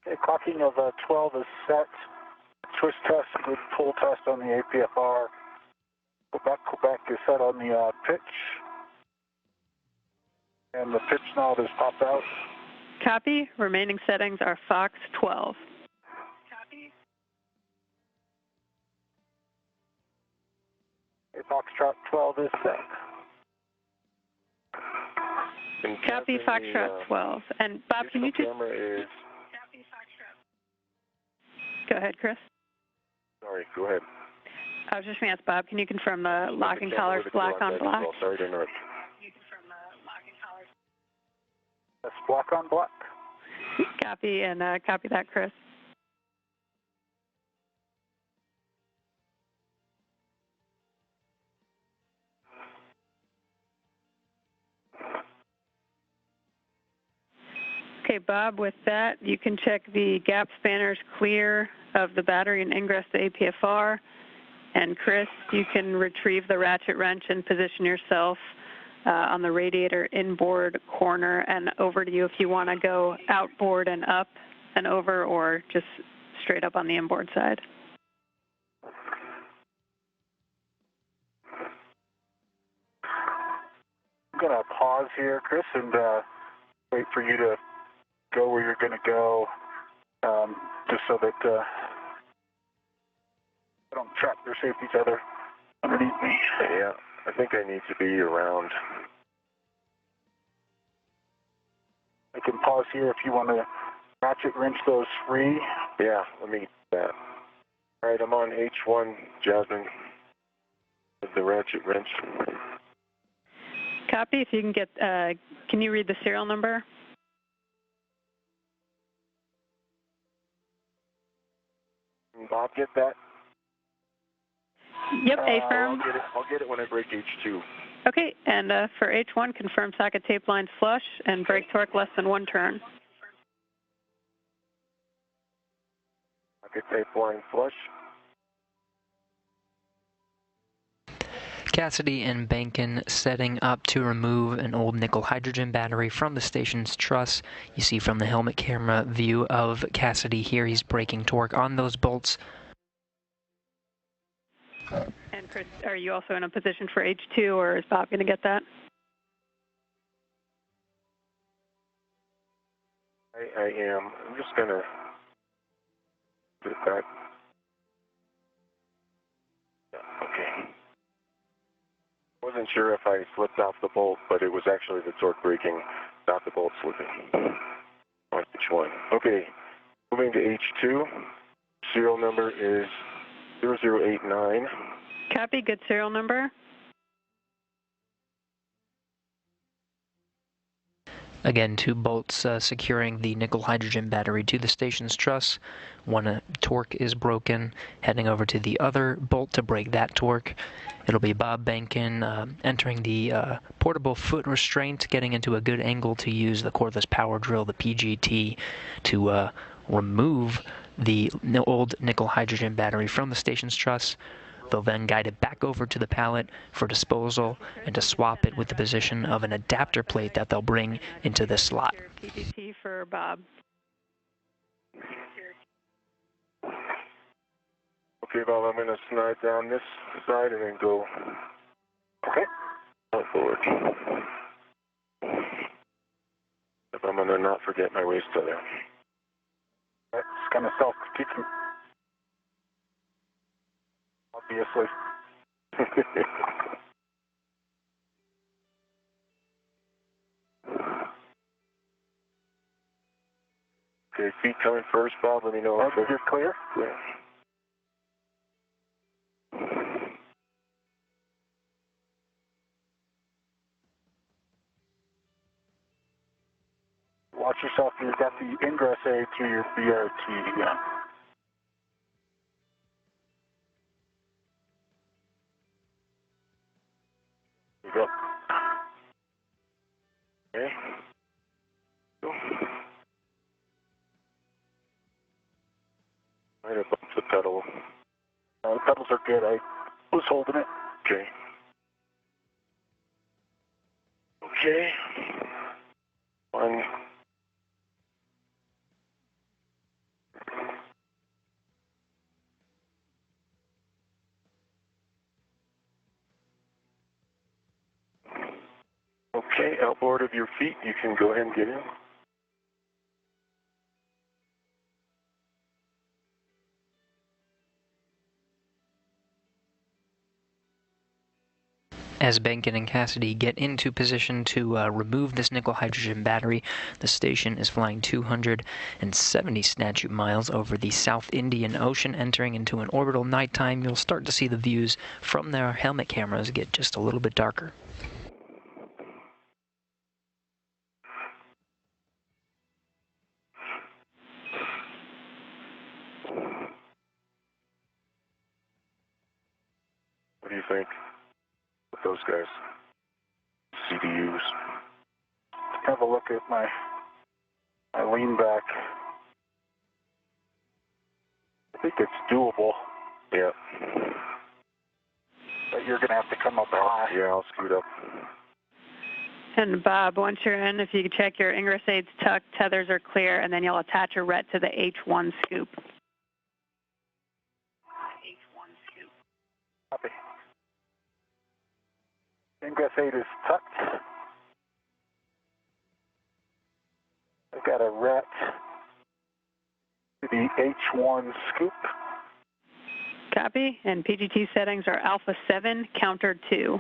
Okay, clocking of 12 is set. Twist test, good pull test on the APFR. Quebec is set on the pitch. And the pitch knob is popped out.
Copy. Remaining settings are Fox 12. Copy.
Okay, Foxtrot 12 is set.
Copy, Foxtrot 12. And Bob, can you just...
camera is...
Copy, Foxtrot. Go ahead, Chris.
Sorry, go ahead.
I was just going to ask Bob, can you confirm the locking collars black on black?
Well, sorry to interrupt.
Can you confirm the locking collars?
That's black on black.
Copy, and copy that, Chris. Okay, Bob, with that, you can check the gap spanners clear of the battery and ingress to APFR. And Chris, you can retrieve the ratchet wrench and position yourself on the radiator inboard corner, and over to you if you want to go outboard and up and over, or just straight up on the inboard side.
I'm going to pause here, Chris, and wait for you to go where you're going to go, just so that I don't trap your safety tether underneath me.
Yeah, I think I need to be around.
I can pause here if you want to ratchet wrench those free.
Yeah, let me do that. All right, I'm on H1, Jasmine, with the ratchet wrench.
Copy. If you can get, can you read the serial number?
Can Bob get that?
Yep, A-firm.
I'll get it when I break H2.
Okay, and for H1, confirm socket tape line flush and brake torque less than 1 turn.
Socket tape line flush.
Cassidy and Behnken setting up to remove an old nickel hydrogen battery from the station's truss. You see from the helmet camera view of Cassidy here, he's breaking torque on those bolts.
And Chris, are you also in a position for H2, or is Bob going to get that?
I am. I'm just going to put it back. Okay. Wasn't sure if I slipped off the bolt, but it was actually the torque braking, not the bolt slipping. On H1. Okay. Moving to H2. Serial number is 0089.
Copy. Good serial number.
Again, 2 bolts securing the nickel hydrogen battery to the station's truss. One torque is broken, heading over to the other bolt to break that torque. It'll be Bob Behnken entering the portable foot restraint, getting into a good angle to use the cordless power drill, the PGT, to remove the old nickel hydrogen battery from the station's truss. They'll then guide it back over to the pallet for disposal and to swap it with the position of an adapter plate that they'll bring into this slot.
PGT for Bob.
Okay, Bob, I'm going to slide down this side and then go. Okay. Out forward. If I'm going to not forget my waist tether.
That's kind of self-critiquing. Obviously.
Okay, feet coming first, Bob. Let me know if
you're clear.
Clear.
Watch yourself. You've got the ingress aid through your BRT again.
You go. Okay. Go. Might have bumped the pedal.
The pedals are good. I was holding it.
Okay. Okay. One. Okay, outboard of your feet, you can go ahead and get in.
As Behnken and Cassidy get into position to remove this nickel hydrogen battery, the station is flying 270 statute miles over the South Indian Ocean, entering into an orbital nighttime. You'll start to see the views from their helmet cameras get just a little bit darker.
What do you think with those guys? CDUs.
Have a look at my lean back. I think it's doable.
Yeah.
But you're going to have to come up high.
Yeah, I'll scoot up.
And Bob, once you're in, if you check your ingress aids tucked, tethers are clear, and then you'll attach a ret to the H1 scoop.
Copy. Ingress aid is tucked. I've got a ret to the H1 scoop.
Copy. And PGT settings are Alpha 7, counter 2.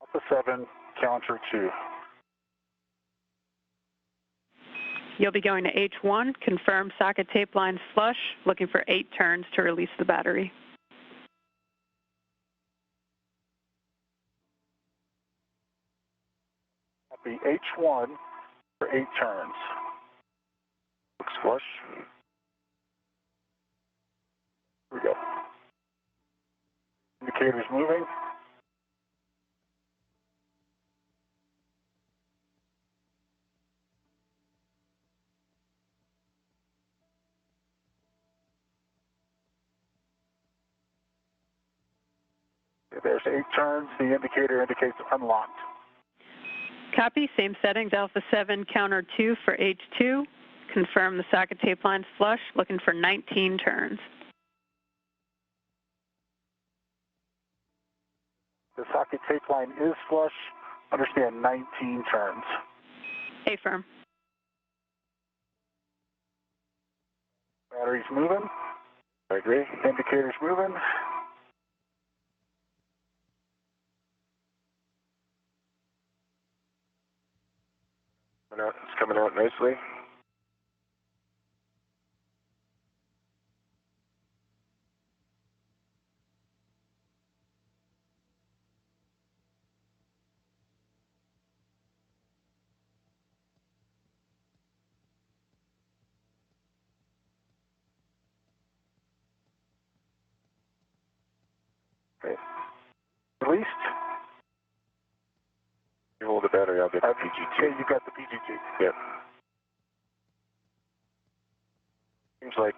Alpha 7, counter 2.
You'll be going to H1, confirm socket tape lines flush, looking for 8 turns to release the battery.
Copy H1 for 8 turns.
Looks flush.
Here we go. Indicator's moving. There's 8 turns. The indicator indicates unlocked.
Copy. Same settings, Alpha 7, counter 2 for H2. Confirm the socket tape lines flush, looking for 19 turns.
The socket tape line is flush. Understand 19 turns.
Affirm.
Battery's moving.
I agree.
Indicator's moving.
It's coming out nicely. Okay.
Released.
You hold the battery, I'll get the PGT.
Okay, you got the PGT.
Yep. seems like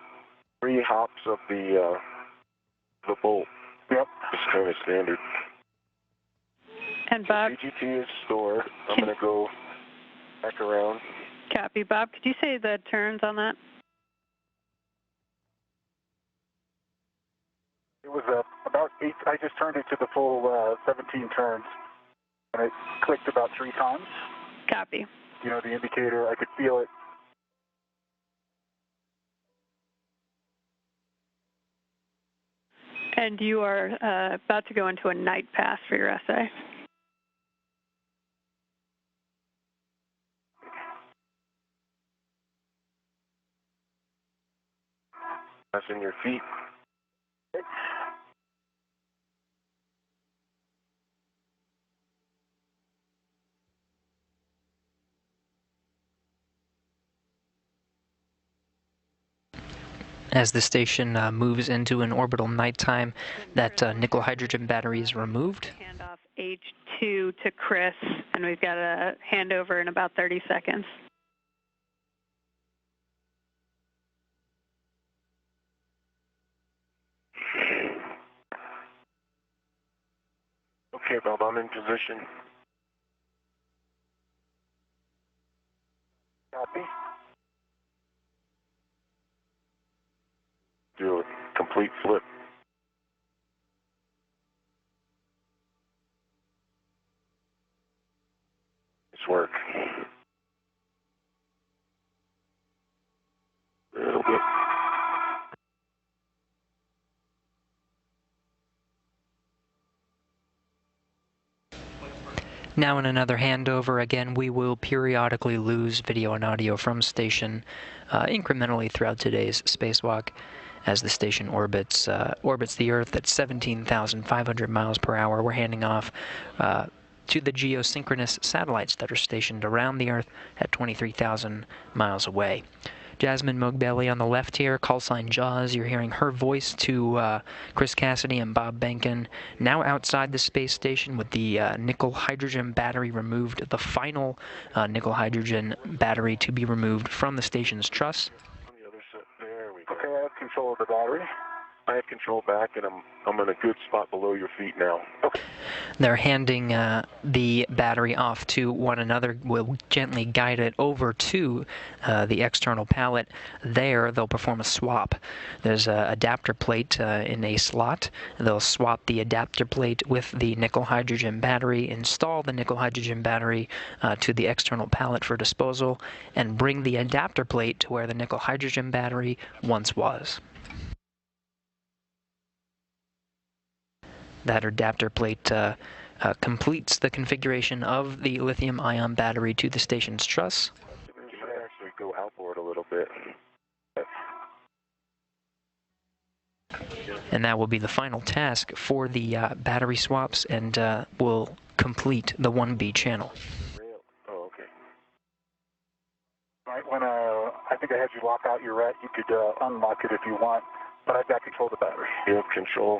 3 hops of the bolt.
Yep.
It's kind of standard.
And Bob,
CGT is stored. I'm going to go back around.
copy. Bob, could you say the turns on that?
It was about 8. I just turned it to the full 17 turns, and it clicked about 3 times.
Copy.
You know, the indicator, I could feel it.
And you are about to go into a night pass for your essay.
Fasten your feet.
As the station moves into an orbital nighttime, that nickel hydrogen battery is removed.
Hand off H2 to Chris, and we've got a handover in about 30 seconds.
Okay, Bob, I'm in position.
Copy.
Do a complete flip. Nice work. A little bit.
Now in another handover, again, we will periodically lose video and audio from station incrementally throughout today's spacewalk as the station orbits the Earth at 17,500 miles per hour. We're handing off to the geosynchronous satellites that are stationed around the Earth at 23,000 miles away. Jasmine Mogbelli on the left here, call sign Jaws. You're hearing her voice to Chris Cassidy and Bob Behnken. Now outside the space station with the nickel hydrogen battery removed, the final nickel hydrogen battery to be removed from the station's truss.
On the other side. There we go.
Okay, I have control of the battery.
I have control back, and I'm in a good spot below your feet now.
Okay.
They're handing the battery off to one another. We'll gently guide it over to the external pallet. There, they'll perform a swap. There's an adapter plate in a slot. They'll swap the adapter plate with the nickel hydrogen battery, install the nickel hydrogen battery to the external pallet for disposal, and bring the adapter plate to where the nickel hydrogen battery once was. That adapter plate completes the configuration of the lithium-ion battery to the station's truss.
You should actually go outboard a little bit.
And that will be the final task for the battery swaps, and will complete the 1B channel.
Oh, okay.
Right, when I think I had you lock out your rat, you could unlock it if you want, but I've got control of the battery.
You have control.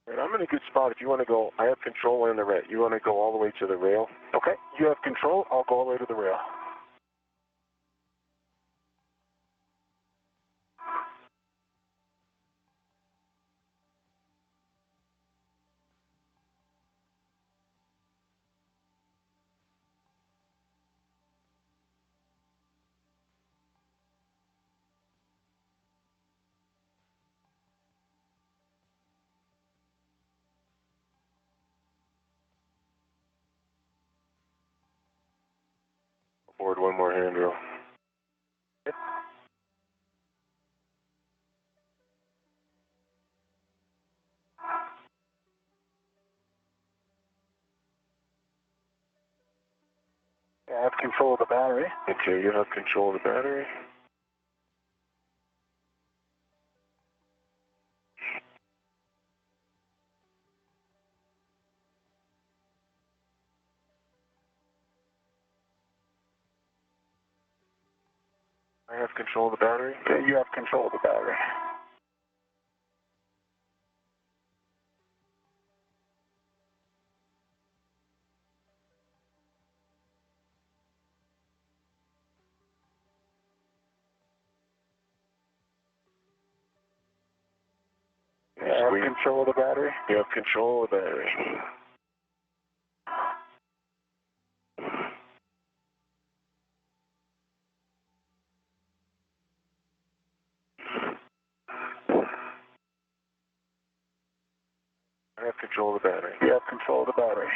And I'm in a good spot. If you want to go, I have control in the rat. You want to go all the way to the rail?
Okay, you have control. I'll go all the way to the rail.
Board one more handrail.
Yep. I have control of the battery.
Okay, you have control of the battery. I have control of the battery.
Okay, you have control of the battery. I have control of the battery.
You have control of the battery. I have control of the battery.
You have control of the battery.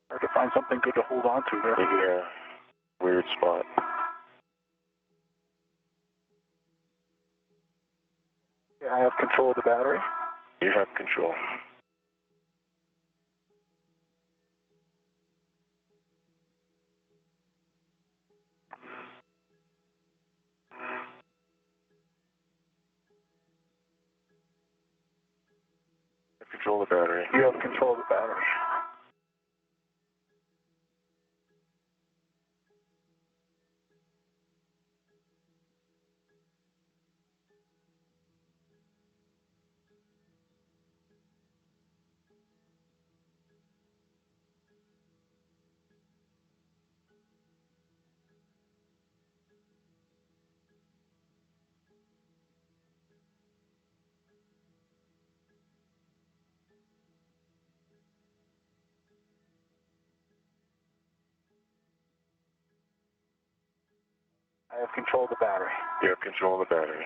Hard to find something good to hold on to there.
Yeah, weird spot.
Yeah, I have control of the battery.
You have control. I have control of the battery.
You have control of the battery. I have control of the battery.
You have control of the battery.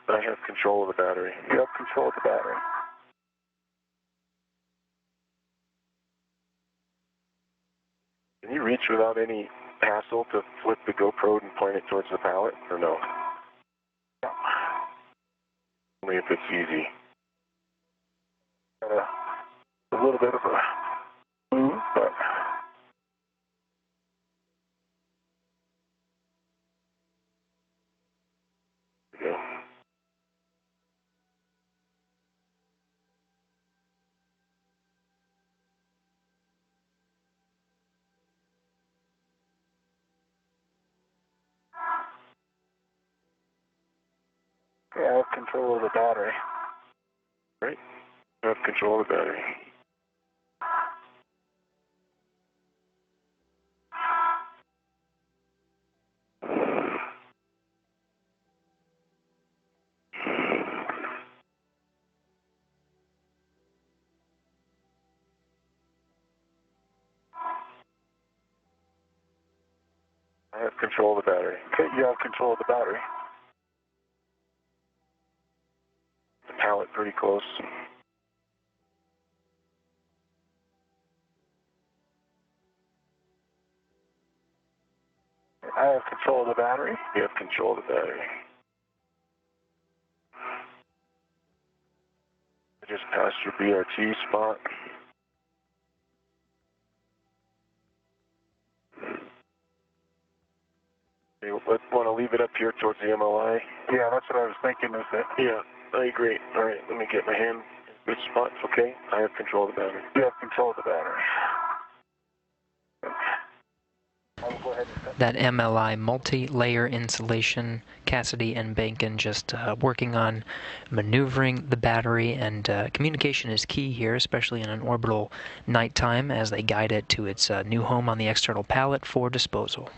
I have control of the battery.
You have control of the battery.
Can you reach without any hassle to flip the GoPro and point it towards the pallet, or no?
Yeah.
Only if it's easy.
Got a little bit of a move, but
Yeah.
yeah, I have control of the battery.
Right. You have control of the battery. I have control of the battery.
Okay, you have control of the battery.
The pallet pretty close.
I have control of the battery.
You have control of the battery. I just passed your BRT spot. You want to leave it up here towards the MLI?
Yeah, that's what I was thinking is that
Yeah, I agree. All right, let me get my hand in good spot. Okay, I have control of the battery.
you have control of the battery. I will go ahead and set
That MLI multi-layer insulation, Cassidy and Behnken just working on maneuvering the battery, and communication is key here, especially in an orbital nighttime as they guide it to its new home on the external pallet for disposal.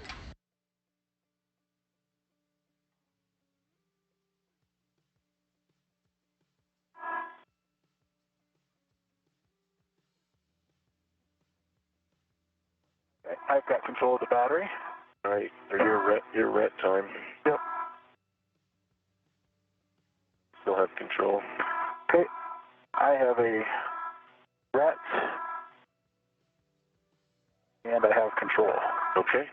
I've got control of the battery.
All right, your ret time.
Yep.
Still have control.
Okay, I have a ret, and I have control.
Okay.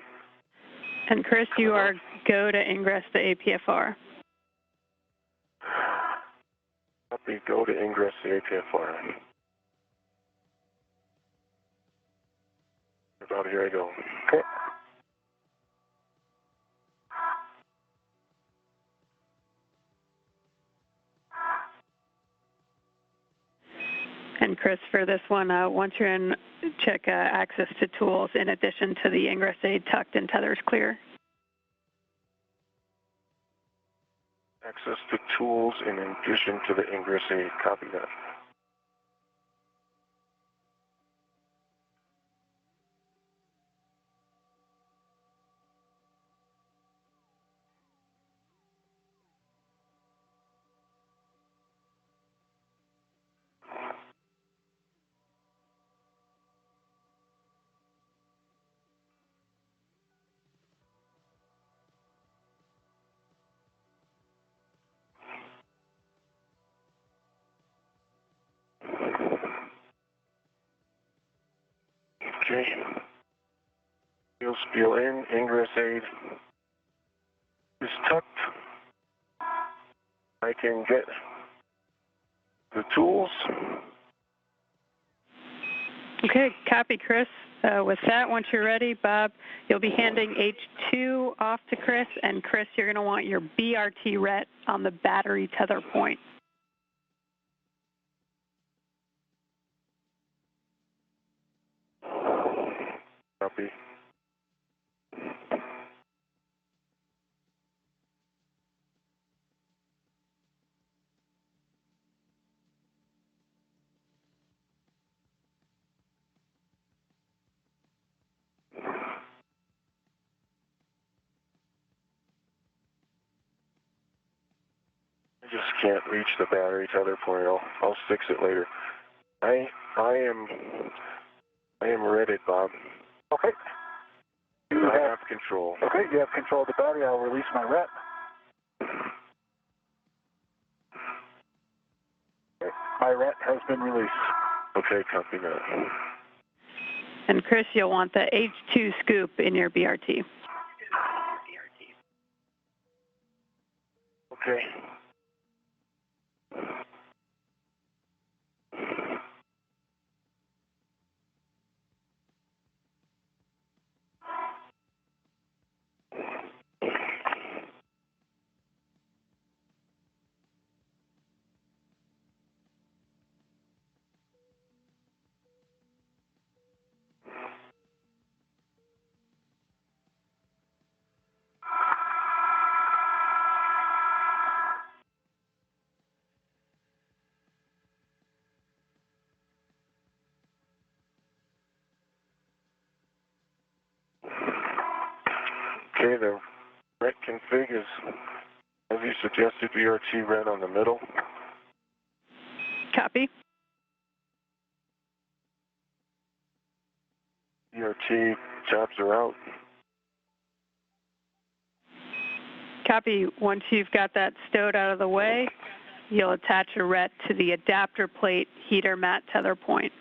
And Chris, you are go to ingress the APFR.
Copy, go to ingress the APFR. About here I go.
Okay.
Chris, for this one, once you're in, check access to tools in addition to the ingress aid tucked and tethers clear.
Access to tools in addition to the ingress aid. Copy that. Okay. Seal spiel in, ingress aid is tucked. I can get the tools.
Okay, copy, Chris. With that, once you're ready, Bob, you'll be handing H2 off to Chris, and Chris, you're going to want your BRT ret on the battery tether point.
Copy. I just can't reach the battery tether point. I'll fix it later. I am ready, Bob.
Okay.
I have control.
Okay, you have control of the battery. I'll release my ret. Okay. My ret has been released.
Okay, copy that.
And Chris, you'll want the H2 scoop in your BRT.
Okay. Okay, the ret config is, as you suggested, BRT ret on the middle.
Copy.
BRT jobs are out.
Copy. Once you've got that stowed out of the way, you'll attach a ret to the adapter plate heater mat tether point.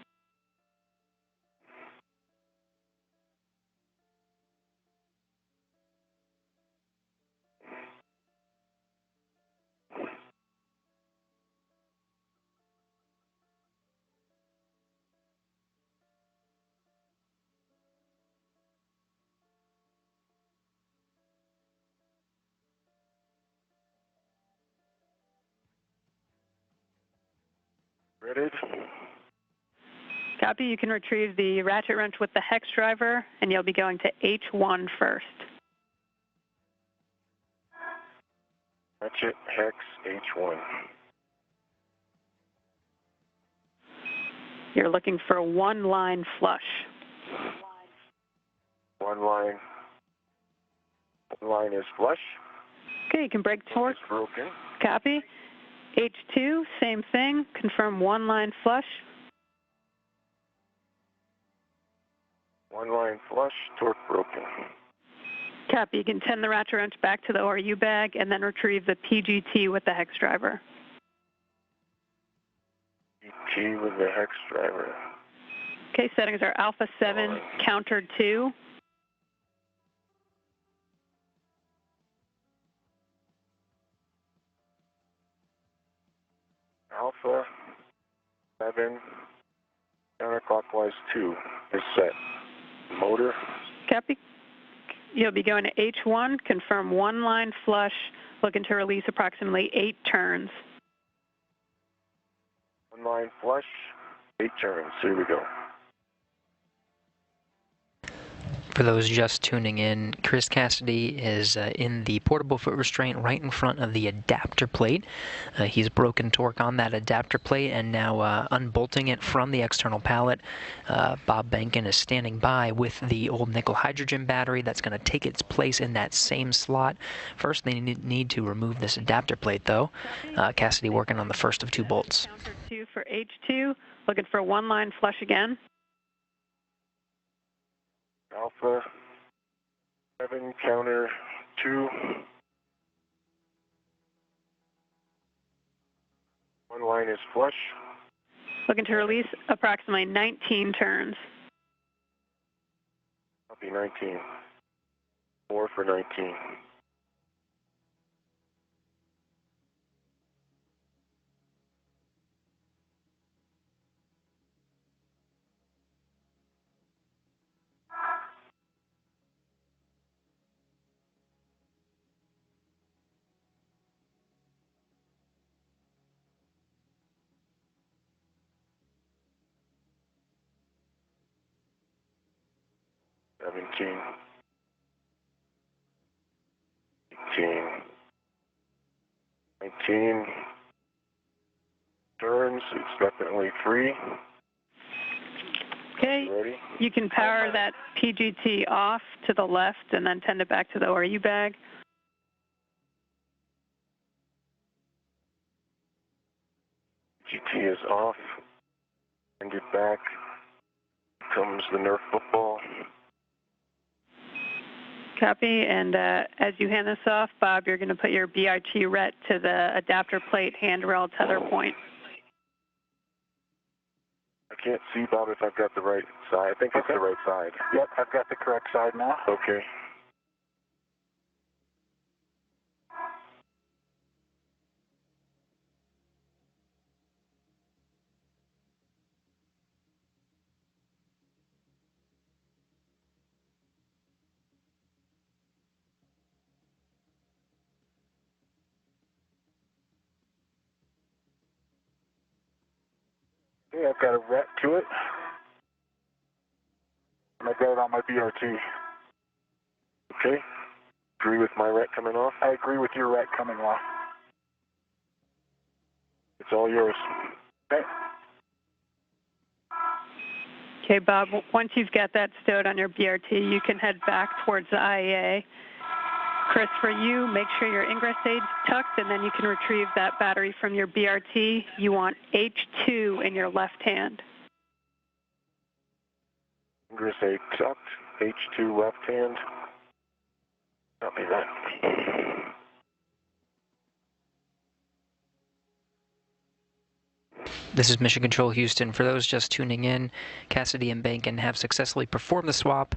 Ready?
Copy. You can retrieve the ratchet wrench with the hex driver, and you'll be going to H1 first.
Ratchet, hex, H1.
You're looking for a one-line flush.
One line is flush.
Okay, you can break torque.
It's broken.
Copy. H2, same thing. Confirm one-line flush.
One line flush, torque broken.
Copy. You can send the ratchet wrench back to the ORU bag and then retrieve the PGT with the hex driver.
PGT with the hex driver.
Okay, settings are alpha 7, counter 2.
Alpha 7, counterclockwise 2 is set. Motor.
Copy. You'll be going to H1, confirm one-line flush, looking to release approximately 8 turns.
One line flush, 8 turns. Here we go.
For those just tuning in, Chris Cassidy is in the portable foot restraint right in front of the adapter plate. He's broken torque on that adapter plate and now unbolting it from the external pallet. Bob Behnken is standing by with the old nickel hydrogen battery that's going to take its place in that same slot. First, they need to remove this adapter plate, though. Cassidy working on the first of 2 bolts.
Counter 2 for H2, looking for 1 line flush again.
Alpha 7, counter 2. 1 line is flush.
Looking to release approximately 19 turns.
Copy 19. 4 for 19. Seventeen. 18. 19. Turns. It's definitely free.
Okay,
Ready?
you can power that PGT off to the left and then tend it back to the ORU bag.
GT is off. And get back. Comes the Nerf football.
Copy, and as you hand this off, Bob, you're going to put your BRT ret to the adapter plate handrail tether point.
I can't see, Bob, if I've got the right side. I think it's the right side.
Yep, I've got the correct side now.
Okay.
Okay, I've got a ret to it. And I've got it on my BRT.
Okay. Agree with my ret coming off?
I agree with your ret coming off.
It's all yours.
Okay.
Okay, Bob, once you've got that stowed on your BRT, you can head back towards the IEA. Chris, for you, make sure your ingress aid's tucked, and then you can retrieve that battery from your BRT. You want H2 in your left hand.
Ingress aid tucked. H2 left hand. Copy that.
This is Mission Control Houston. For those just tuning in, Cassidy and Behnken have successfully performed the swap.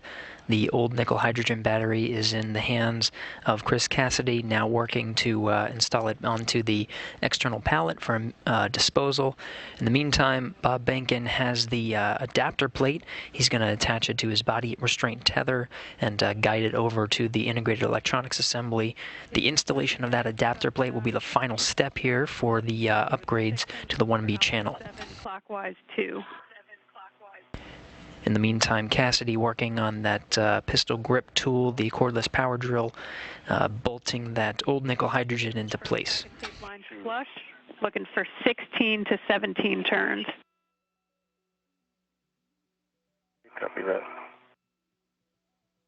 The old nickel hydrogen battery is in the hands of Chris Cassidy, now working to install it onto the external pallet for disposal. In the meantime, Bob Behnken has the adapter plate. He's going to attach it to his body restraint tether and guide it over to the integrated electronics assembly. The installation of that adapter plate will be the final step here for the upgrades to the 1B channel.
7 clockwise 2.
In the meantime, Cassidy working on that pistol grip tool, the cordless power drill, bolting that old nickel hydrogen into place.
Tape line flush, looking for 16 to 17 turns.
Copy that.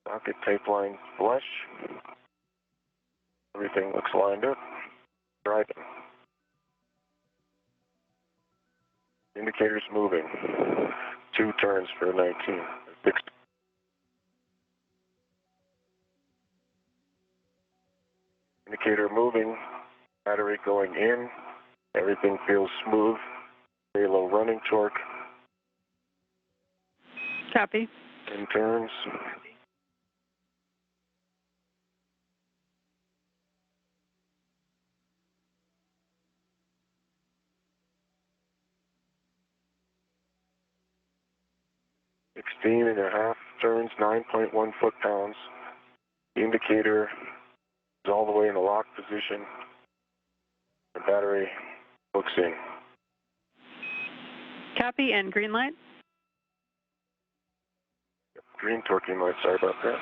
Socket tape line flush. Everything looks lined up. Driving. Indicator's moving. 2 turns for 19. 6. Indicator moving. Battery going in. Everything feels smooth. Very low running torque.
Copy.
10 turns. (16 and a half turns, 9.1 foot-pounds. The indicator is all the way in the lock position. The battery hooks in.
Copy, and green light.
Green torquing light, sorry about that.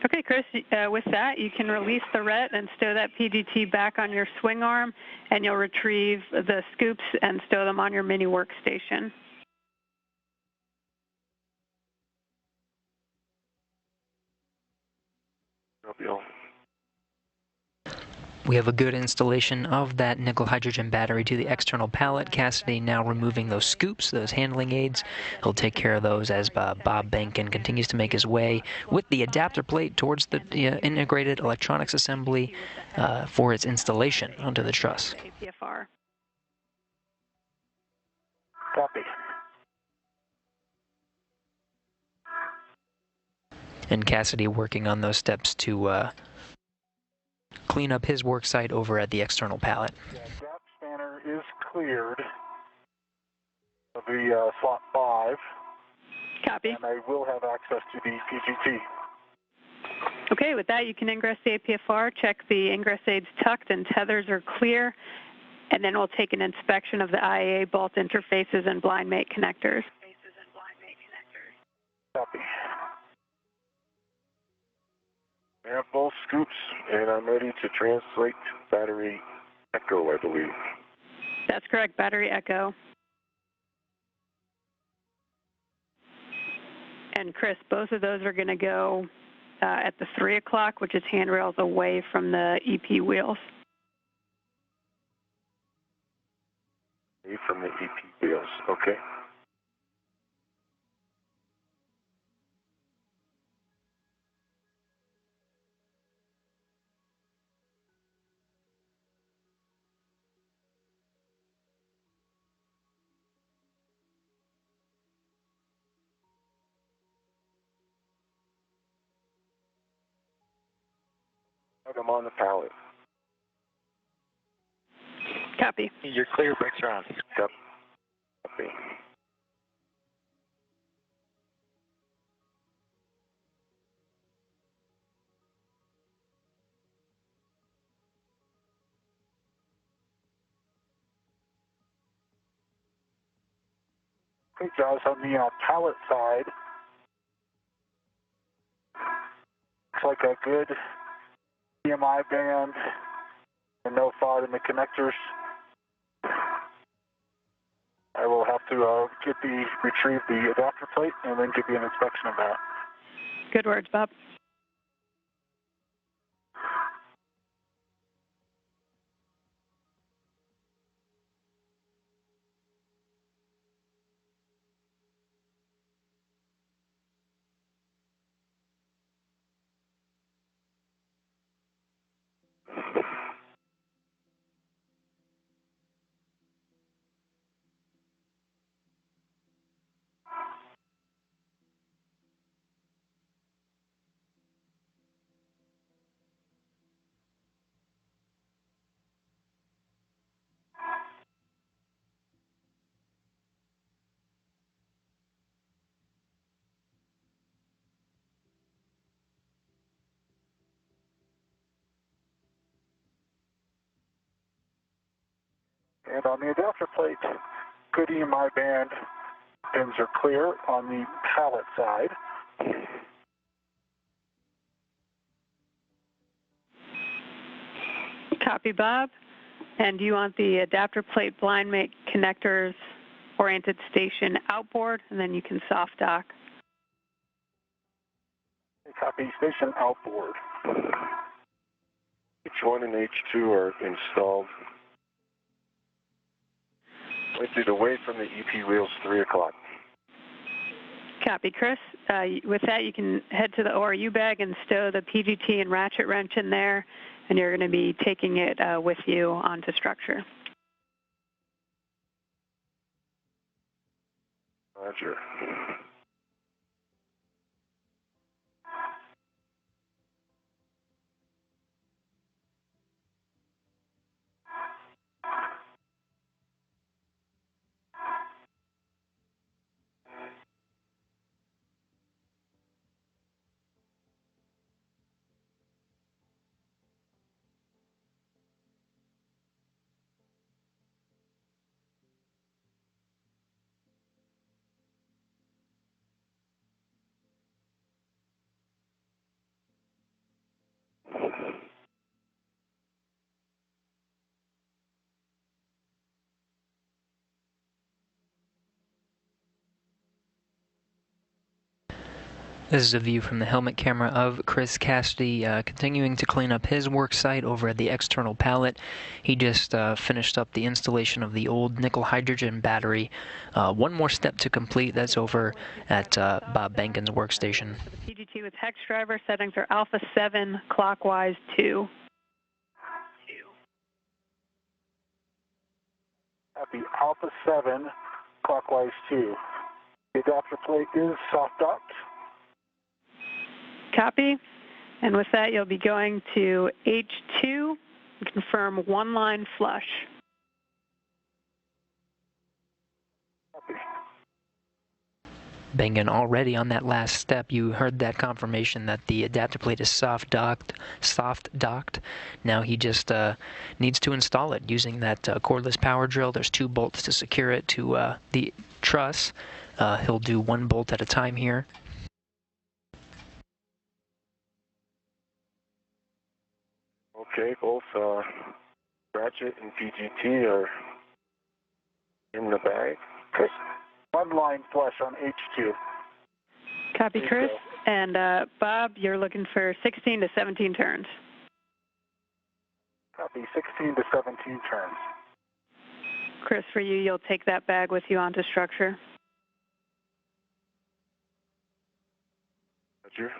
Okay, Chris, with that, you can release the ret and stow that PGT back on your swing arm, and you'll retrieve the scoops and stow them on your mini workstation.
Copy all.
We have a good installation of that nickel hydrogen battery to the external pallet. Cassidy now removing those scoops, those handling aids. He'll take care of those as Bob Behnken continues to make his way with the adapter plate towards the integrated electronics assembly for its installation onto the truss.
APFR.
Copy.
And Cassidy working on those steps to clean up his work site over at the external pallet.
Yeah, gap spanner is cleared of the slot 5.
Copy.
And I will have access to the PGT.
Okay, with that, you can ingress the APFR, check the ingress aids tucked and tethers are clear, and then we'll take an inspection of the IAA bolt interfaces and blind mate connectors.
Copy.
I have both scoops, and I'm ready to translate battery echo, I believe.
That's correct, battery echo. And Chris, both of those are going to go at the 3 o'clock, which is handrails away from the EP wheels.
From the EP wheels, okay. I'm on the pallet.
Copy.
You're clear, brakes are on.
Yep. Copy.
Okay, guys, on the pallet side, looks like a good EMI band and no fault in the connectors. I will have to retrieve the adapter plate and then give you an inspection of that.
Good words, Bob.
And on the adapter plate, good EMI band pins are clear on the pallet side.
Copy, Bob. And do you want the adapter plate blind mate connectors oriented station outboard, and then you can soft dock?
Copy, station outboard.
H1 and H2 are installed. Lifted away from the EP wheels, 3 o'clock.
Copy, Chris. With that, you can head to the ORU bag and stow the PGT and ratchet wrench in there, and you're going to be taking it with you onto structure.
Roger.
This is a view from the helmet camera of Chris Cassidy continuing to clean up his work site over at the external pallet. He just finished up the installation of the old nickel hydrogen battery. One more step to complete. That's over at Bob Behnken's workstation.
The PGT with hex driver settings are Alpha 7, clockwise 2.
Copy, Alpha 7, clockwise 2. The adapter plate is soft docked.
Copy. And with that, you'll be going to H2, confirm one line flush.
Copy.
Behnken already on that last step. You heard that confirmation that the adapter plate is soft docked. Now he just needs to install it using that cordless power drill. There's 2 bolts to secure it to the truss. He'll do 1 bolt at a time here.
Okay, both ratchet and PGT are in the bag.
Chris, one line flush on H2.
Copy, Chris. And Bob, you're looking for 16 to 17 turns.
Copy, 16 to 17 turns.
Chris, for you, you'll take that bag with you onto structure.
Roger.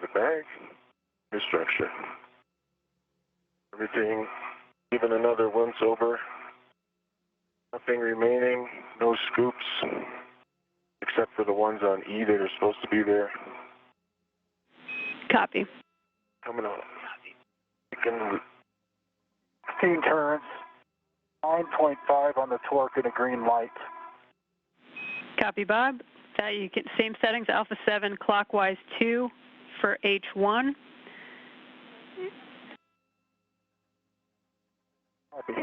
The bag, the structure. Everything, even another once over. Nothing remaining, no scoops, except for the ones on E that are supposed to be there.
Copy.
Coming on. You can
16 turns, 9.5 on the torque and a green light.
Copy, Bob. That you get same settings, Alpha 7, clockwise 2 for H1.
Copy.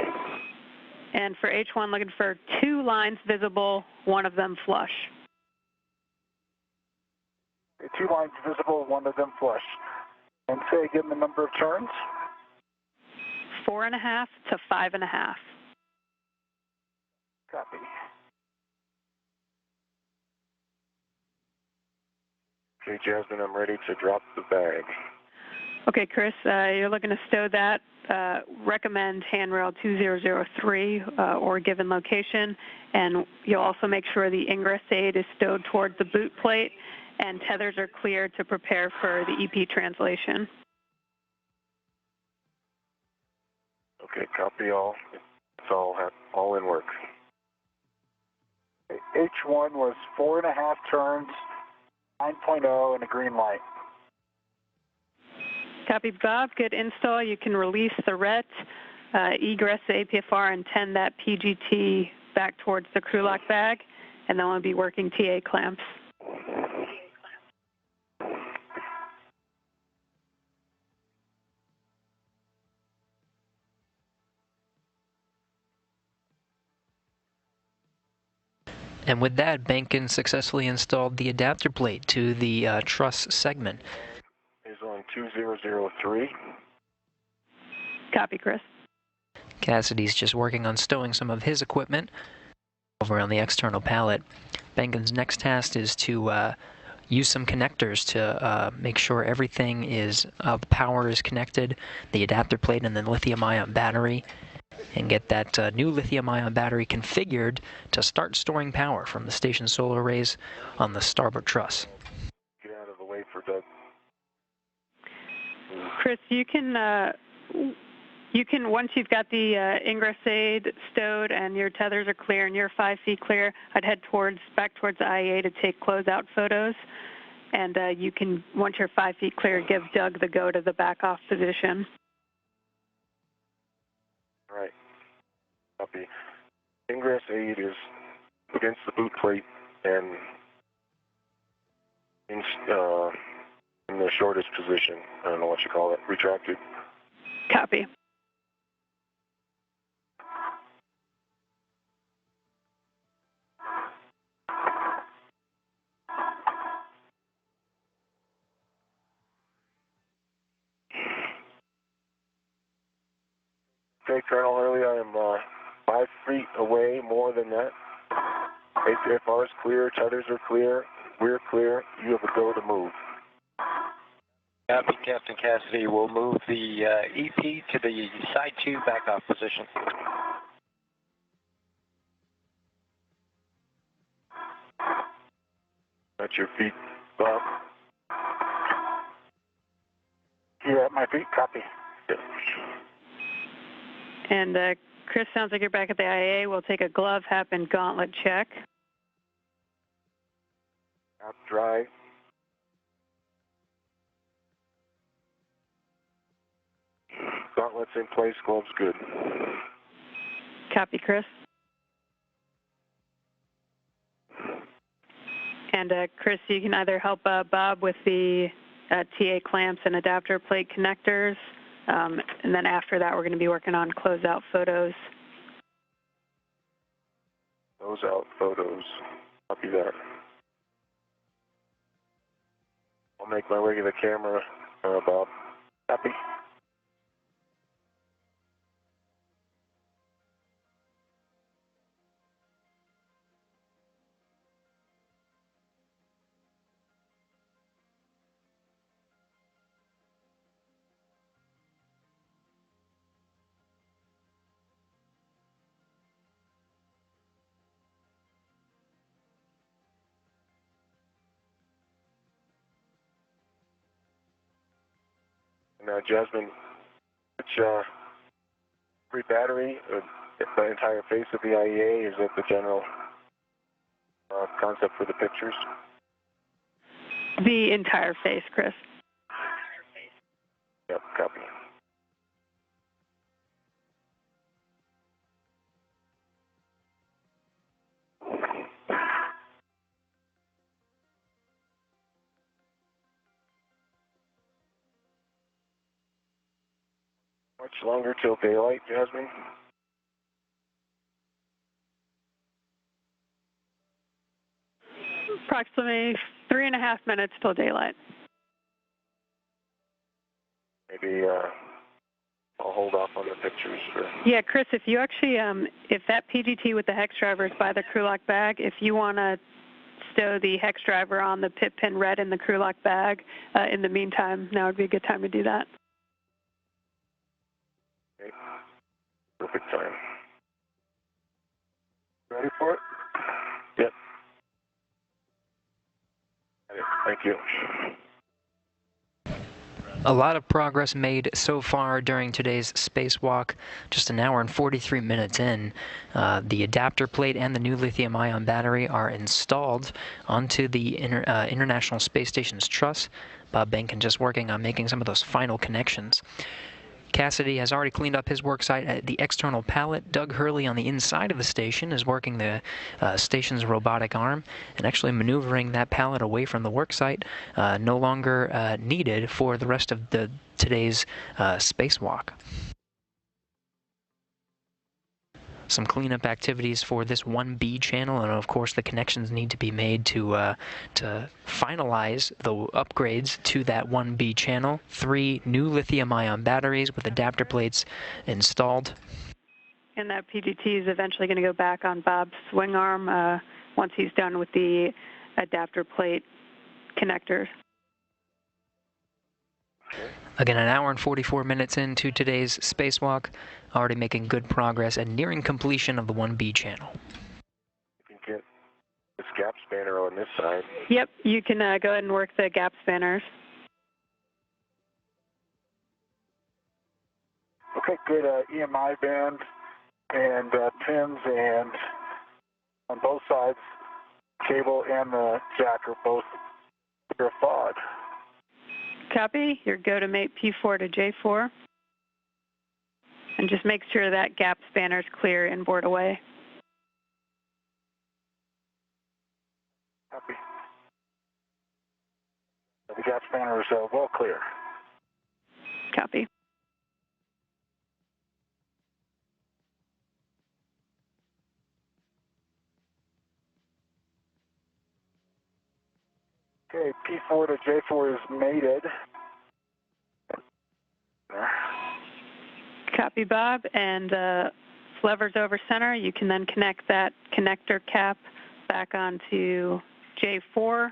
And for H1, looking for 2 lines visible, one of them flush.
2 lines visible, one of them flush. And say again the number of turns.
4.5 to 5.5.
Copy.
Okay, Jasmine, I'm ready to drop the bag.
Okay, Chris, you're looking to stow that. Recommend handrail 2003 or given location, and you'll also make sure the ingress aid is stowed towards the boot plate and tethers are clear to prepare for the EP translation.
Okay, copy all. It's all in work.
H1 was 4.5 turns, 9.0 and a green light.
Copy, Bob. Good install. You can release the RET, egress the APFR, and tend that PGT back towards the crew lock bag, and then we'll be working TA clamps.
And with that, Behnken successfully installed the adapter plate to the truss segment.
Is on 2003.
Copy, Chris.
Cassidy's just working on stowing some of his equipment over on the external pallet. Behnken's next task is to use some connectors to make sure everything is, the power is connected, the adapter plate and the lithium-ion battery, and get that new lithium-ion battery configured to start storing power from the station solar arrays on the starboard truss.
Get out of the way for Doug.
Chris, you can once you've got the ingress aid stowed and your tethers are clear and you're 5 feet clear, I'd head back towards the IEA to take closeout photos. And you can, once you're 5 feet clear, give Doug the go to the back off position.
All right. Copy. Ingress aid is against the boot plate and in the shortest position. I don't know what you call it. Retracted.
Copy.
Okay, Colonel Hurley, I am 5 feet away, more than that. ATFR is clear, tethers are clear, we're clear. You have a go to move.
Copy, Captain Cassidy. We'll move the EP to the side 2 back-off position.
At your feet, Bob.
You're at my feet, copy.
Yes.
And Chris, sounds like you're back at the IA. We'll take a glove, hap, and gauntlet check.
Out dry. Gauntlets in place, gloves good.
Copy, Chris. And Chris, you can either help Bob with the TA clamps and adapter plate connectors, and then after that we're going to be working on closeout photos.
Closeout photos. Copy that. I'll make my way to the camera, Bob.
Copy.
And Jasmine, which free battery, the entire face of the IEA, is that the general concept for the pictures?
The entire face, Chris.
Yep, copy. Much longer till daylight, Jasmine?
Approximately 3.5 minutes till daylight.
Maybe I'll hold off on the pictures for...
Yeah, Chris, if you actually, if that PGT with the hex driver is by the crew lock bag, if you want to stow the hex driver on the pit pin red in the crew lock bag, in the meantime, now would be a good time to do that.
Okay. Perfect time.
Ready for it?
Yep. Thank you.
A lot of progress made so far during today's spacewalk. Just an hour and 43 minutes in, the adapter plate and the new lithium-ion battery are installed onto the International Space Station's truss. Bob Behnken just working on making some of those final connections. Cassidy has already cleaned up his work site at the external pallet. Doug Hurley on the inside of the station is working the station's robotic arm and actually maneuvering that pallet away from the work site, no longer needed for the rest of today's spacewalk. Some cleanup activities for this 1B channel, and of course the connections need to be made to finalize the upgrades to that 1B channel. 3 new lithium-ion batteries with adapter plates installed.
And that PGT is eventually going to go back on Bob's swing arm once he's done with the adapter plate connectors.
Again, an hour and 44 minutes into today's spacewalk, already making good progress and nearing completion of the 1B channel.
You can get this gap spanner on this side.
Yep, you can go ahead and work the gap spanners.
Okay, good EMI band and pins, and on both sides, cable and the jack are both thawed.
Copy. Your go to mate P4 to J4. And just make sure that gap spanner is clear inboard away.
Copy. The gap spanner is well clear.
Copy.
Okay, P4 to J4 is mated.
Copy. Copy, Bob. And levers over center. You can then connect that connector cap back onto J4,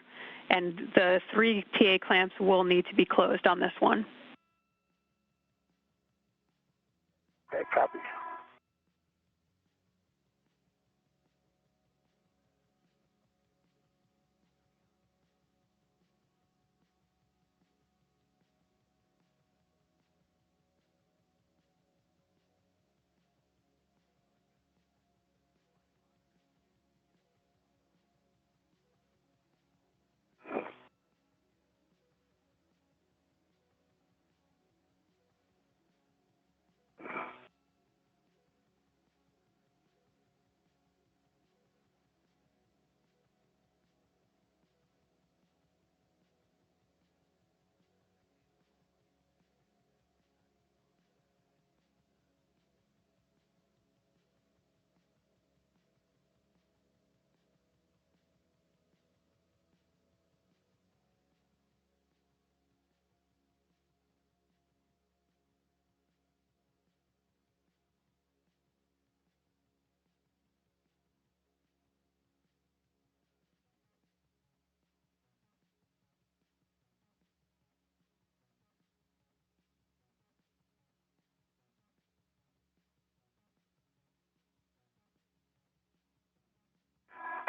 and the 3 TA clamps will need to be closed on this one.
Okay, copy.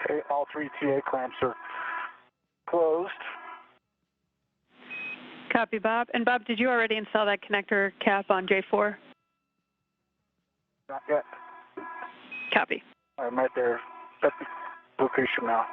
Okay, all 3 TA clamps are closed.
Copy, Bob. And Bob, did you already install that connector cap on J4?
Not yet.
Copy.
I'm right there at the location now.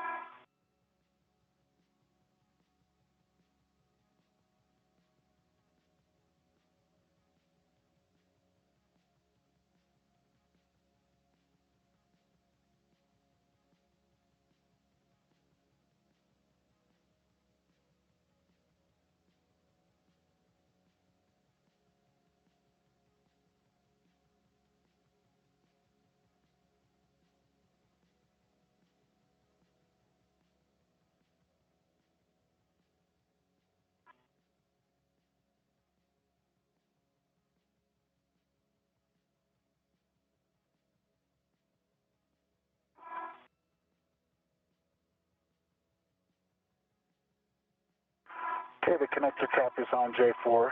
Okay, the connector cap is on J4.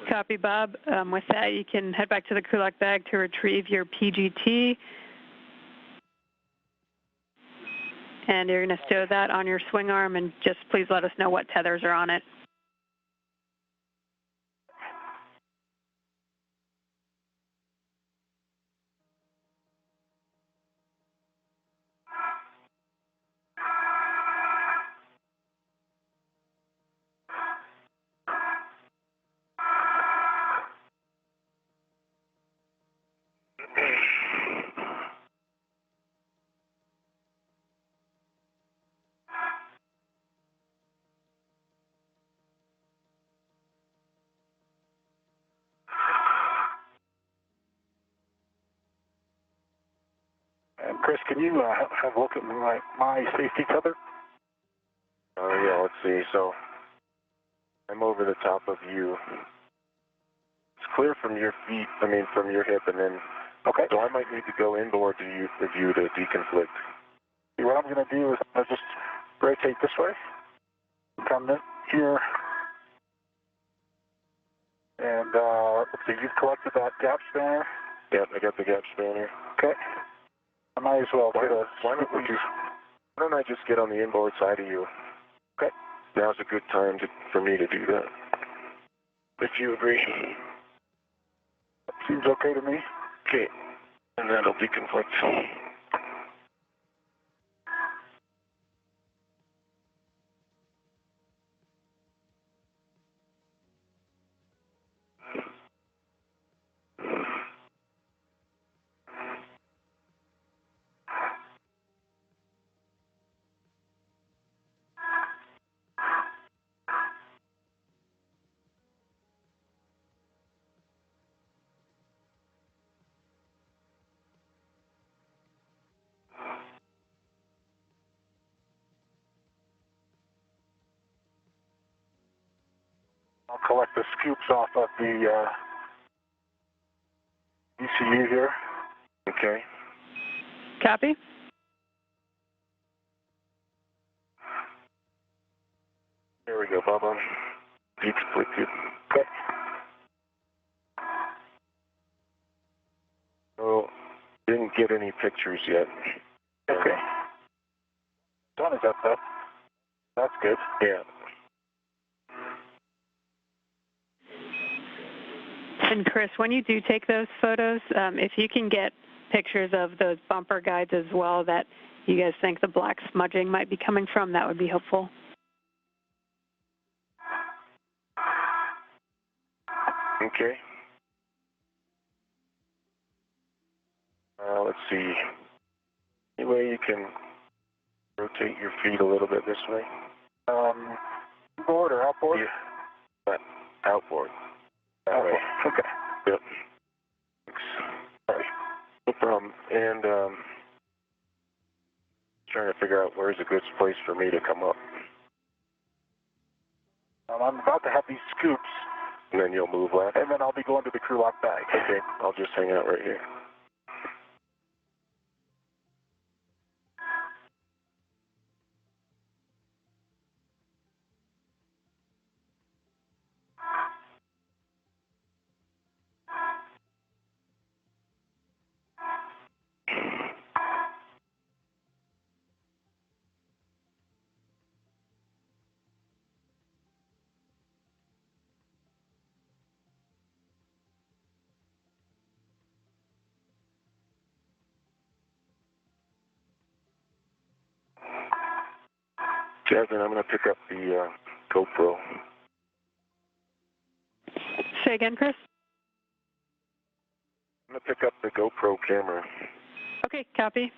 Copy, Bob. With that, you can head back to the crew lock bag to retrieve your PGT. And you're going to stow that on your swing arm, and just please let us know what tethers are on it.
And Chris, can you have a look at my safety tether?
Yeah, let's see. So I'm over the top of you. It's clear from your feet, from your hip, and then,
Okay.
so I might need to go inboard for you to deconflict.
See, what I'm going to do is I'm going to just rotate this way, come in here, and let's see, you've collected that gap spanner.
Yeah, I got the gap spanner.
Okay. I might as well
Why don't I just get on the inboard side of you?
Okay.
Now's a good time for me to do that. If you agree.
Seems okay to me.
Okay. And that'll deconflict.
I'll collect the scoops off of the ECU here.
Okay.
Copy.
There we go, Bubba. Deep split tube.
Okay.
So, didn't get any pictures yet.
Okay. Sun is up though. That's good.
Yeah.
And Chris, when you do take those photos, if you can get pictures of those bumper guides as well that you guys think the black smudging might be coming from, that would be helpful.
Okay. Let's see. Any way you can rotate your feet a little bit this way?
Board or outboard?
Yeah. But outboard. That way.
Okay.
Yep. Thanks. All right. No problem. And trying to figure out where's a good place for me to come up.
I'm about to have these scoops,
And then you'll move left.
and then I'll be going to the crew lock bag.
Okay. I'll just hang out right here. Jasmine, I'm going to pick up the GoPro.
Say again, Chris?
I'm going to pick up the GoPro camera.
Okay, copy.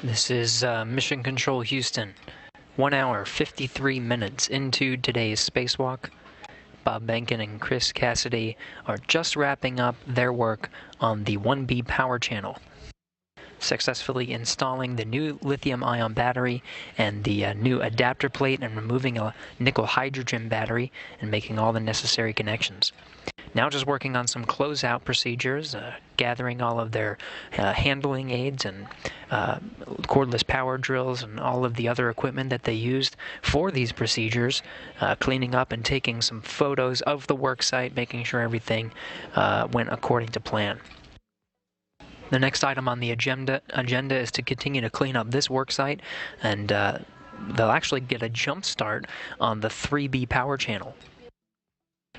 This is Mission Control Houston. 1 hour, 53 minutes into today's spacewalk. Bob Behnken and Chris Cassidy are just wrapping up their work on the 1B power channel, successfully installing the new lithium-ion battery and the new adapter plate and removing a nickel-hydrogen battery and making all the necessary connections. Now just working on some closeout procedures, gathering all of their handling aids and cordless power drills and all of the other equipment that they used for these procedures, cleaning up and taking some photos of the work site, making sure everything went according to plan. The next item on the agenda is to continue to clean up this work site, and they'll actually get a jump start on the 3B power channel.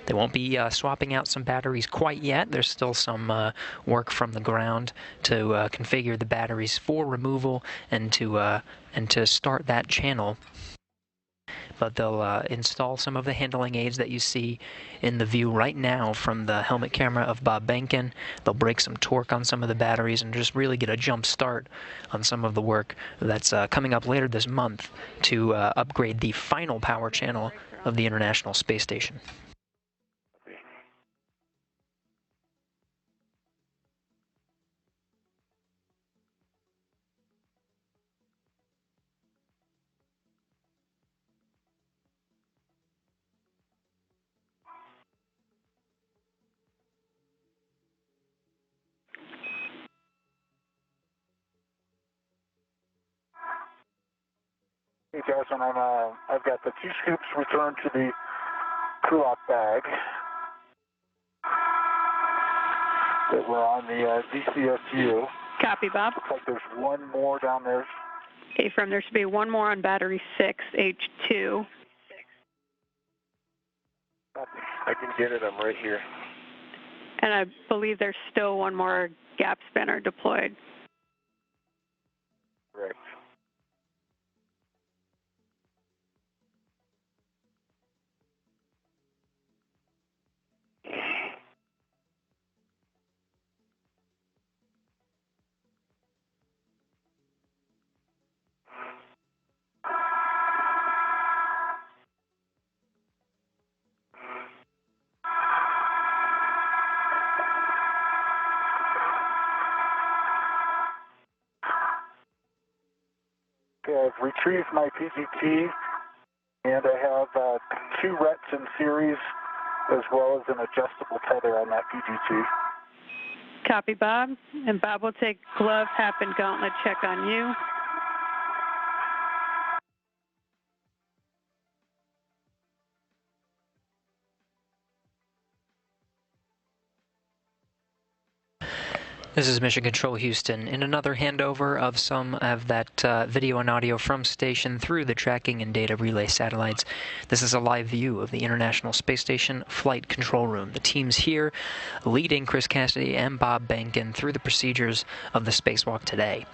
They won't be swapping out some batteries quite yet. There's still some work from the ground to configure the batteries for removal and to start that channel. But they'll install some of the handling aids that you see in the view right now from the helmet camera of Bob Behnken. They'll break some torque on some of the batteries and just really get a jump start on some of the work that's coming up later this month to upgrade the final power channel of the International Space Station.
Hey, Jasmine, I've got the 2 scoops returned to the crew lock bag. that we're on the DCSU.
Copy, Bob.
Looks like there's one more down there.
Affirm, there should be one more on battery 6H2.
I can get it. I'm right here.
And I believe there's still one more gap spanner deployed.
Correct.
Okay, I've retrieved my PGT, and I have 2 rets in series, as well as an adjustable tether on that PGT.
Copy, Bob. And Bob will take glove, hap, and gauntlet check on you.
This is Mission Control Houston. In another handover of some of that video and audio from station through the tracking and data relay satellites. This is a live view of the International Space Station Flight Control Room. The teams here leading Chris Cassidy and Bob Behnken through the procedures of the spacewalk today.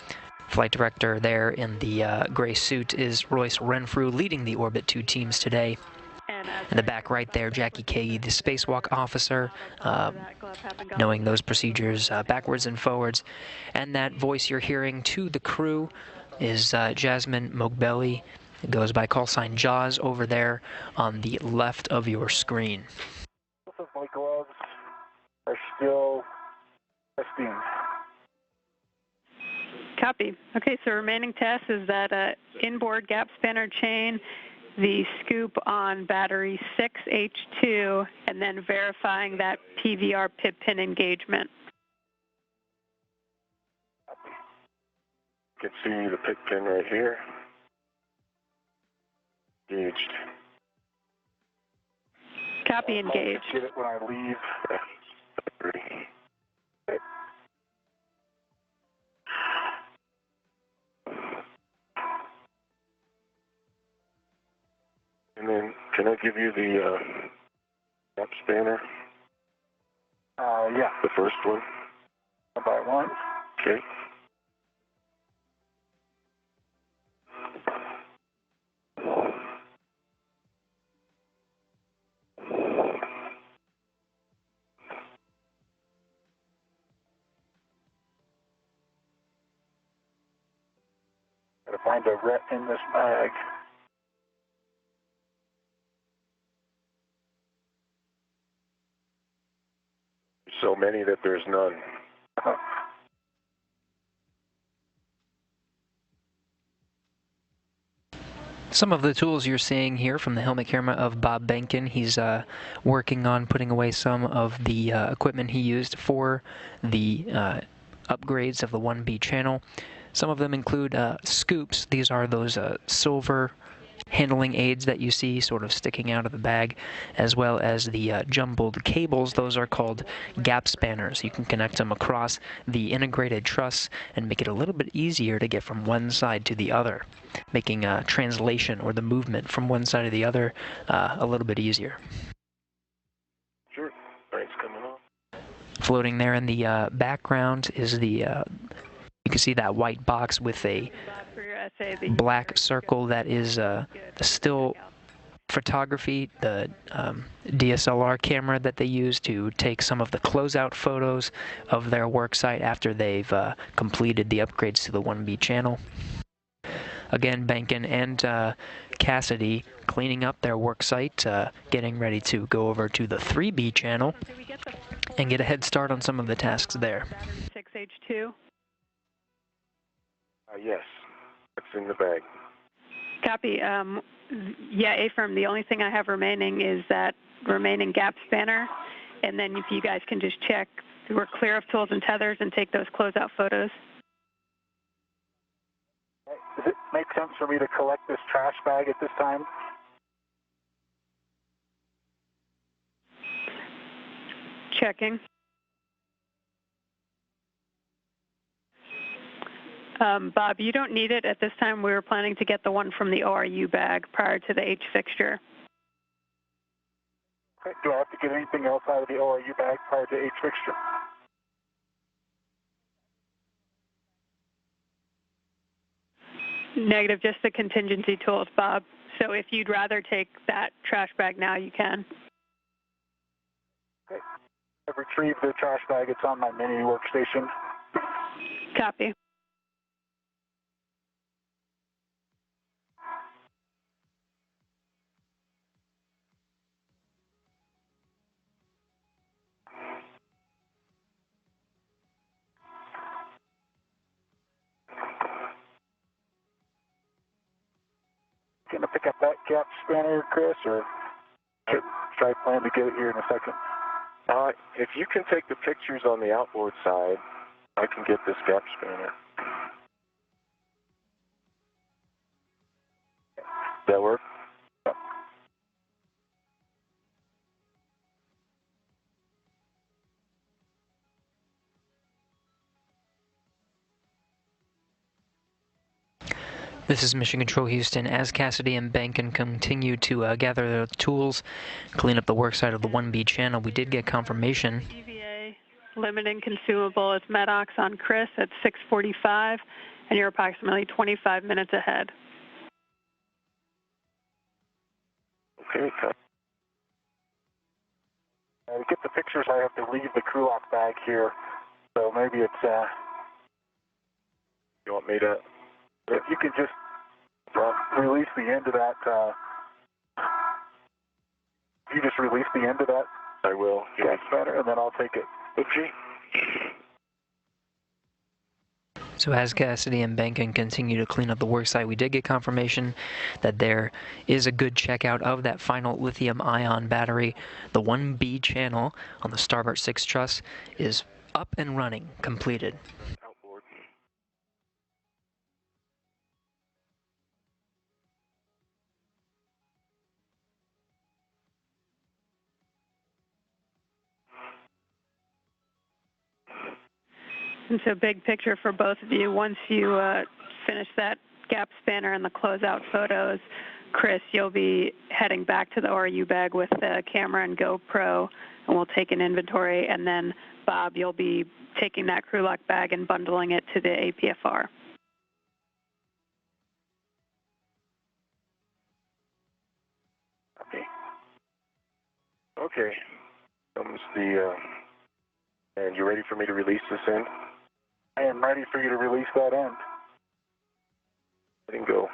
Flight director there in the gray suit is Royce Renfrew, leading the Orbit 2 teams today. In the back right there, Jackie Kagi, the spacewalk officer, knowing those procedures backwards and forwards. And that voice you're hearing to the crew is Jasmine Mogbelli. It goes by call sign Jaws over there on the left of your screen.
Both of my gloves are still testing.
Copy. Okay, so remaining test is that inboard gap spanner chain, the scoop on battery 6H2, and then verifying that PVR pip pin engagement.
You can see the pit pin right here. Engaged.
Copy, engaged.
I'll get it when I leave.
And then, can I give you the gap spanner?
Yeah.
The first one?
One by one.
Okay.
Gotta find a ret in this bag.
So many that there's none.
Some of the tools you're seeing here from the helmet camera of Bob Behnken. He's working on putting away some of the equipment he used for the upgrades of the 1B channel. Some of them include scoops. These are those silver handling aids that you see sort of sticking out of the bag, as well as the jumbled cables. Those are called gap spanners. You can connect them across the integrated truss and make it a little bit easier to get from one side to the other, making translation or the movement from one side to the other a little bit easier.
Sure. Thanks, coming on.
Floating there in the background is the you can see that white box with a black circle that is the still photography, the DSLR camera that they use to take some of the closeout photos of their work site after they've completed the upgrades to the 1B channel. Again, Behnken and Cassidy cleaning up their work site, getting ready to go over to the 3B channel and get a head start on some of the tasks there.
6H2.
Yes, it's in the bag.
Copy. Yeah, Affirm, the only thing I have remaining is that remaining gap spanner. And then if you guys can just check, we're clear of tools and tethers and take those closeout photos.
Does it make sense for me to collect this trash bag at this time?
Checking. Bob, you don't need it at this time. We were planning to get the one from the ORU bag prior to the H fixture.
Okay. Do I have to get anything else out of the ORU bag prior to H fixture?
Negative, just the contingency tools, Bob. So if you'd rather take that trash bag now, you can.
Okay. I've retrieved the trash bag. It's on my mini workstation.
Copy.
Going to pick up that gap spanner, Chris, or should I plan to get it here in a second?
If you can take the pictures on the outboard side, I can get this gap spanner. Does that work?
This is Mission Control Houston. As Cassidy and Behnken continue to gather their tools, clean up the worksite of the 1B channel, we did get confirmation.
EVA limiting consumable is Medox on Chris at 6:45, and you're approximately 25 minutes ahead.
Okay.
To get the pictures, I have to leave the crew lock bag here, so maybe it's.
You want me to?
If you could just release the end of that. You just release the end of that.
I will.
Gap spanner, and then I'll take it.
Okay.
So as Cassidy and Behnken continue to clean up the worksite, we did get confirmation that there is a good checkout of that final lithium-ion battery. The 1B channel on the starboard 6 truss is up and running, completed.
Outboard.
And so big picture for both of you. Once you finish that gap spanner and the closeout photos, Chris, you'll be heading back to the ORU bag with the camera and GoPro, and we'll take an inventory. And then, Bob, you'll be taking that crew lock bag and bundling it to the APFR.
Okay. Okay. Comes the. And you ready for me to release this end?
I am ready for you to release that end.
Let him go.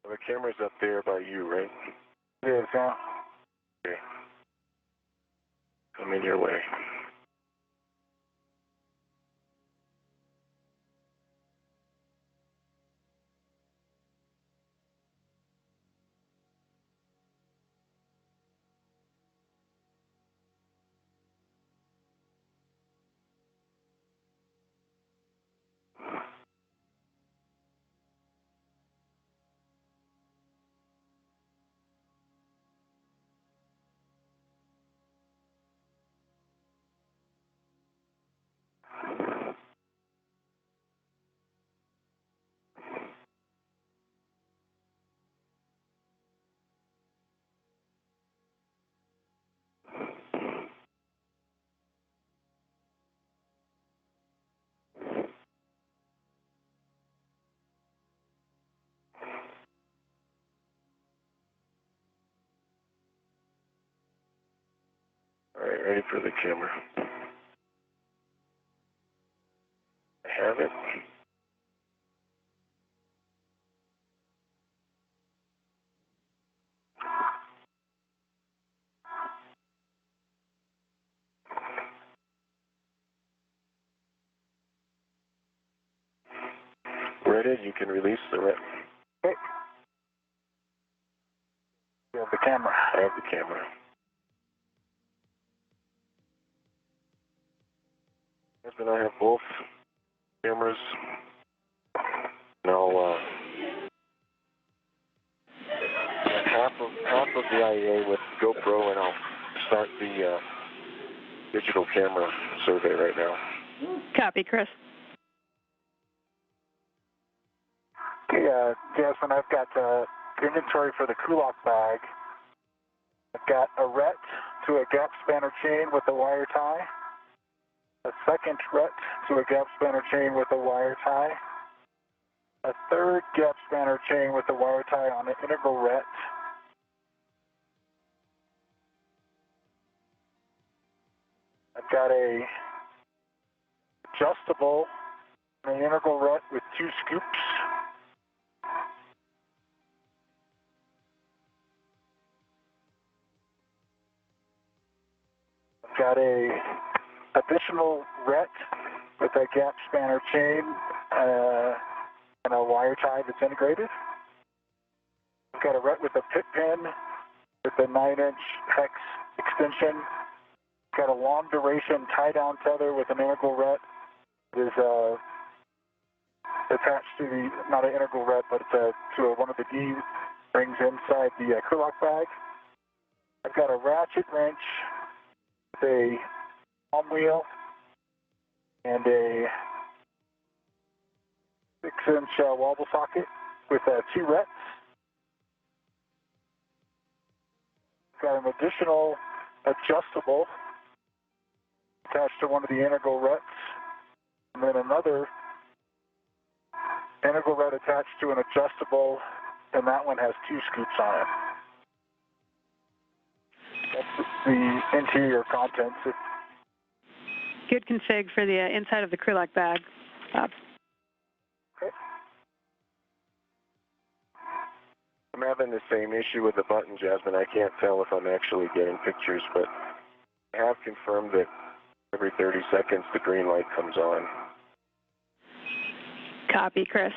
The camera's up there by you, right?
It is, huh?
Okay. Come in your way. right, ready for the camera. I have it. Ready, you can release the red.
Okay. You have the camera.
I have the camera. And I have both cameras. Now, half of the IEA with GoPro, and I'll start the digital camera survey right now.
Copy, Chris.
Okay, Jasmine, I've got inventory for the Kulak bag. I've got a ret to a gap spanner chain with a wire tie, a second ret to a gap spanner chain with a wire tie, a third gap spanner chain with a wire tie on an integral ret, I've got a adjustable and an integral ret with 2 scoops. I've got a additional ret with a gap spanner chain and a wire tie that's integrated. I've got a ret with a pit pin with a 9-inch hex extension. Got a long duration tie-down tether with an integral ret. It is attached to the, not an integral ret, but it's to one of the D rings inside the Kulak bag. I've got a ratchet wrench with a palm wheel and a 6-inch wobble socket with 2 rets. Got an additional adjustable attached to one of the integral rets, and then another integral ret attached to an adjustable, and that one has 2 scoops on it. That's the interior contents.
Good config for the inside of the Kulak bag, Bob.
Okay.
I'm having the same issue with the button, Jasmine. I can't tell if I'm actually getting pictures, but I have confirmed that every 30 seconds the green light comes on.
Copy, Chris.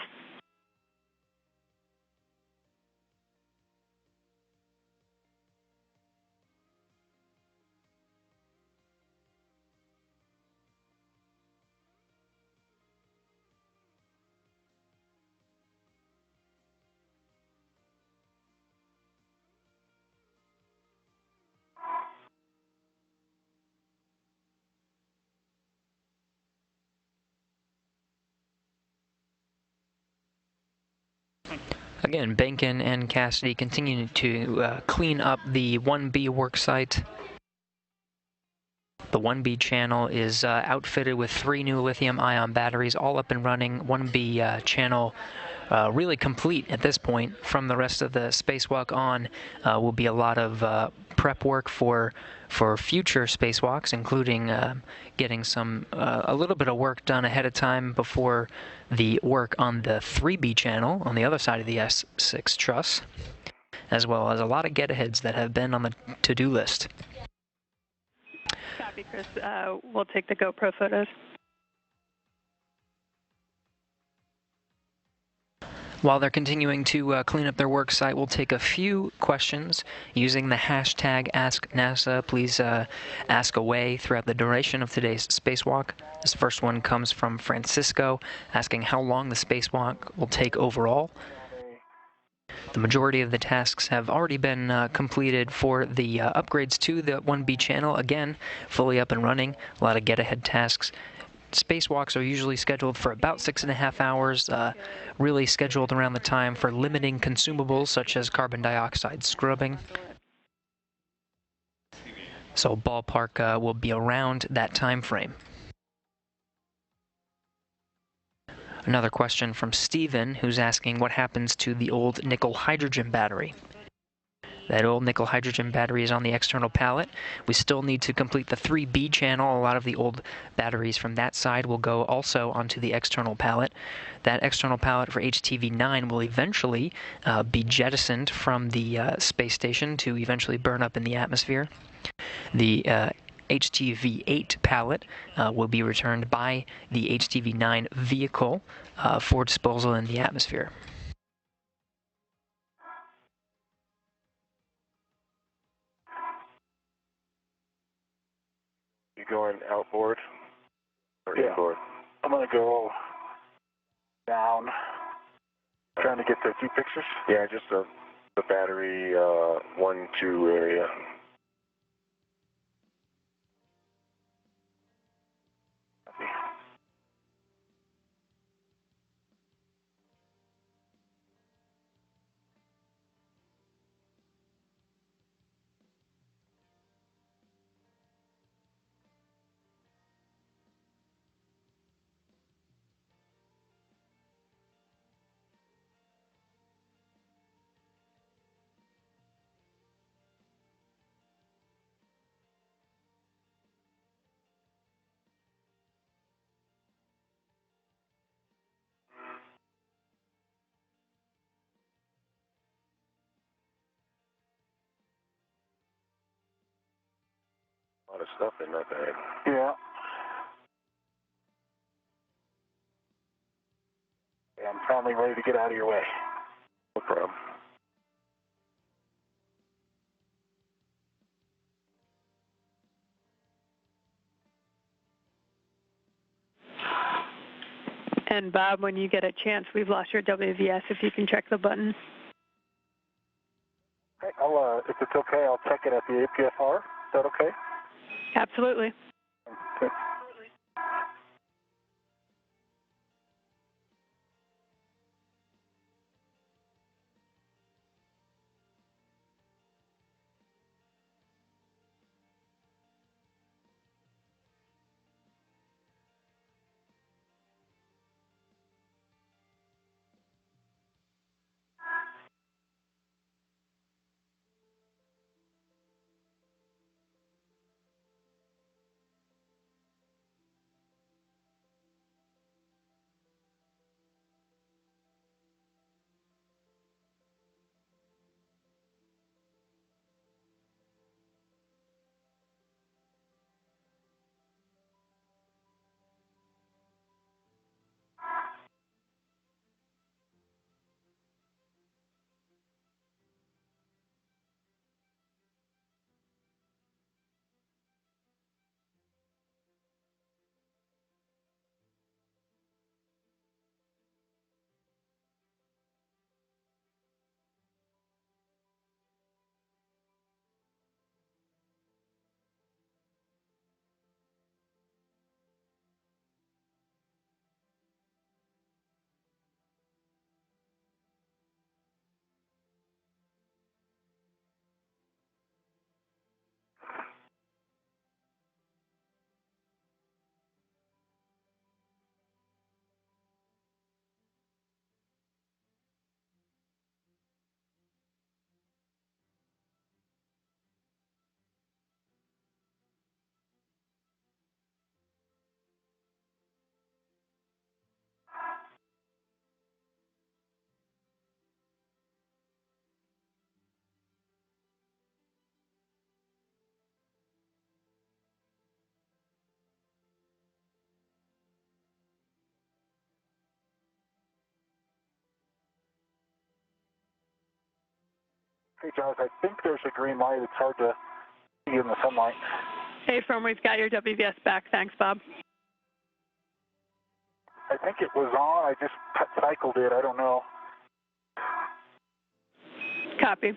Again, Behnken and Cassidy continue to clean up the 1B work site. The 1B channel is outfitted with 3 new lithium-ion batteries, all up and running. 1B channel really complete at this point. From the rest of the spacewalk on will be a lot of prep work for future spacewalks, including getting a little bit of work done ahead of time before the work on the 3B channel on the other side of the S6 truss, as well as a lot of get-aheads that have been on the to-do list.
Copy, Chris. We'll take the GoPro photos.
While they're continuing to clean up their work site, we'll take a few questions using the hashtag AskNASA. Please ask away throughout the duration of today's spacewalk. This first one comes from Francisco, asking how long the spacewalk will take overall. The majority of the tasks have already been completed for the upgrades to the 1B channel. Again, fully up and running. A lot of get-ahead tasks. Spacewalks are usually scheduled for about 6.5 hours, really scheduled around the time for limiting consumables such as carbon dioxide scrubbing. So ballpark will be around that time frame. Another question from Steven, who's asking what happens to the old nickel hydrogen battery. That old nickel hydrogen battery is on the external pallet. We still need to complete the 3B channel. A lot of the old batteries from that side will go also onto the external pallet. That external pallet for HTV-9 will eventually be jettisoned from the space station to eventually burn up in the atmosphere. The HTV-8 pallet will be returned by the HTV-9 vehicle for disposal in the atmosphere.
You going outboard or
Yeah.
inboard?
I'm going to go down, trying to get the few pictures.
Yeah, just the battery 1, 2 area. A lot of stuff in that bag.
Yeah. Yeah, I'm finally ready to get out of your way.
No problem.
And Bob, when you get a chance, we've lost your WVS. If you can check the button.
Okay, if it's okay, I'll check it at the APFR. Is that okay?
Absolutely.
Okay. Hey, John, I think there's a green light. It's hard to see in the sunlight.
Hey, From, we've got your WVS back. Thanks, Bob.
I think it was on. I just cycled it. I don't know.
Copy.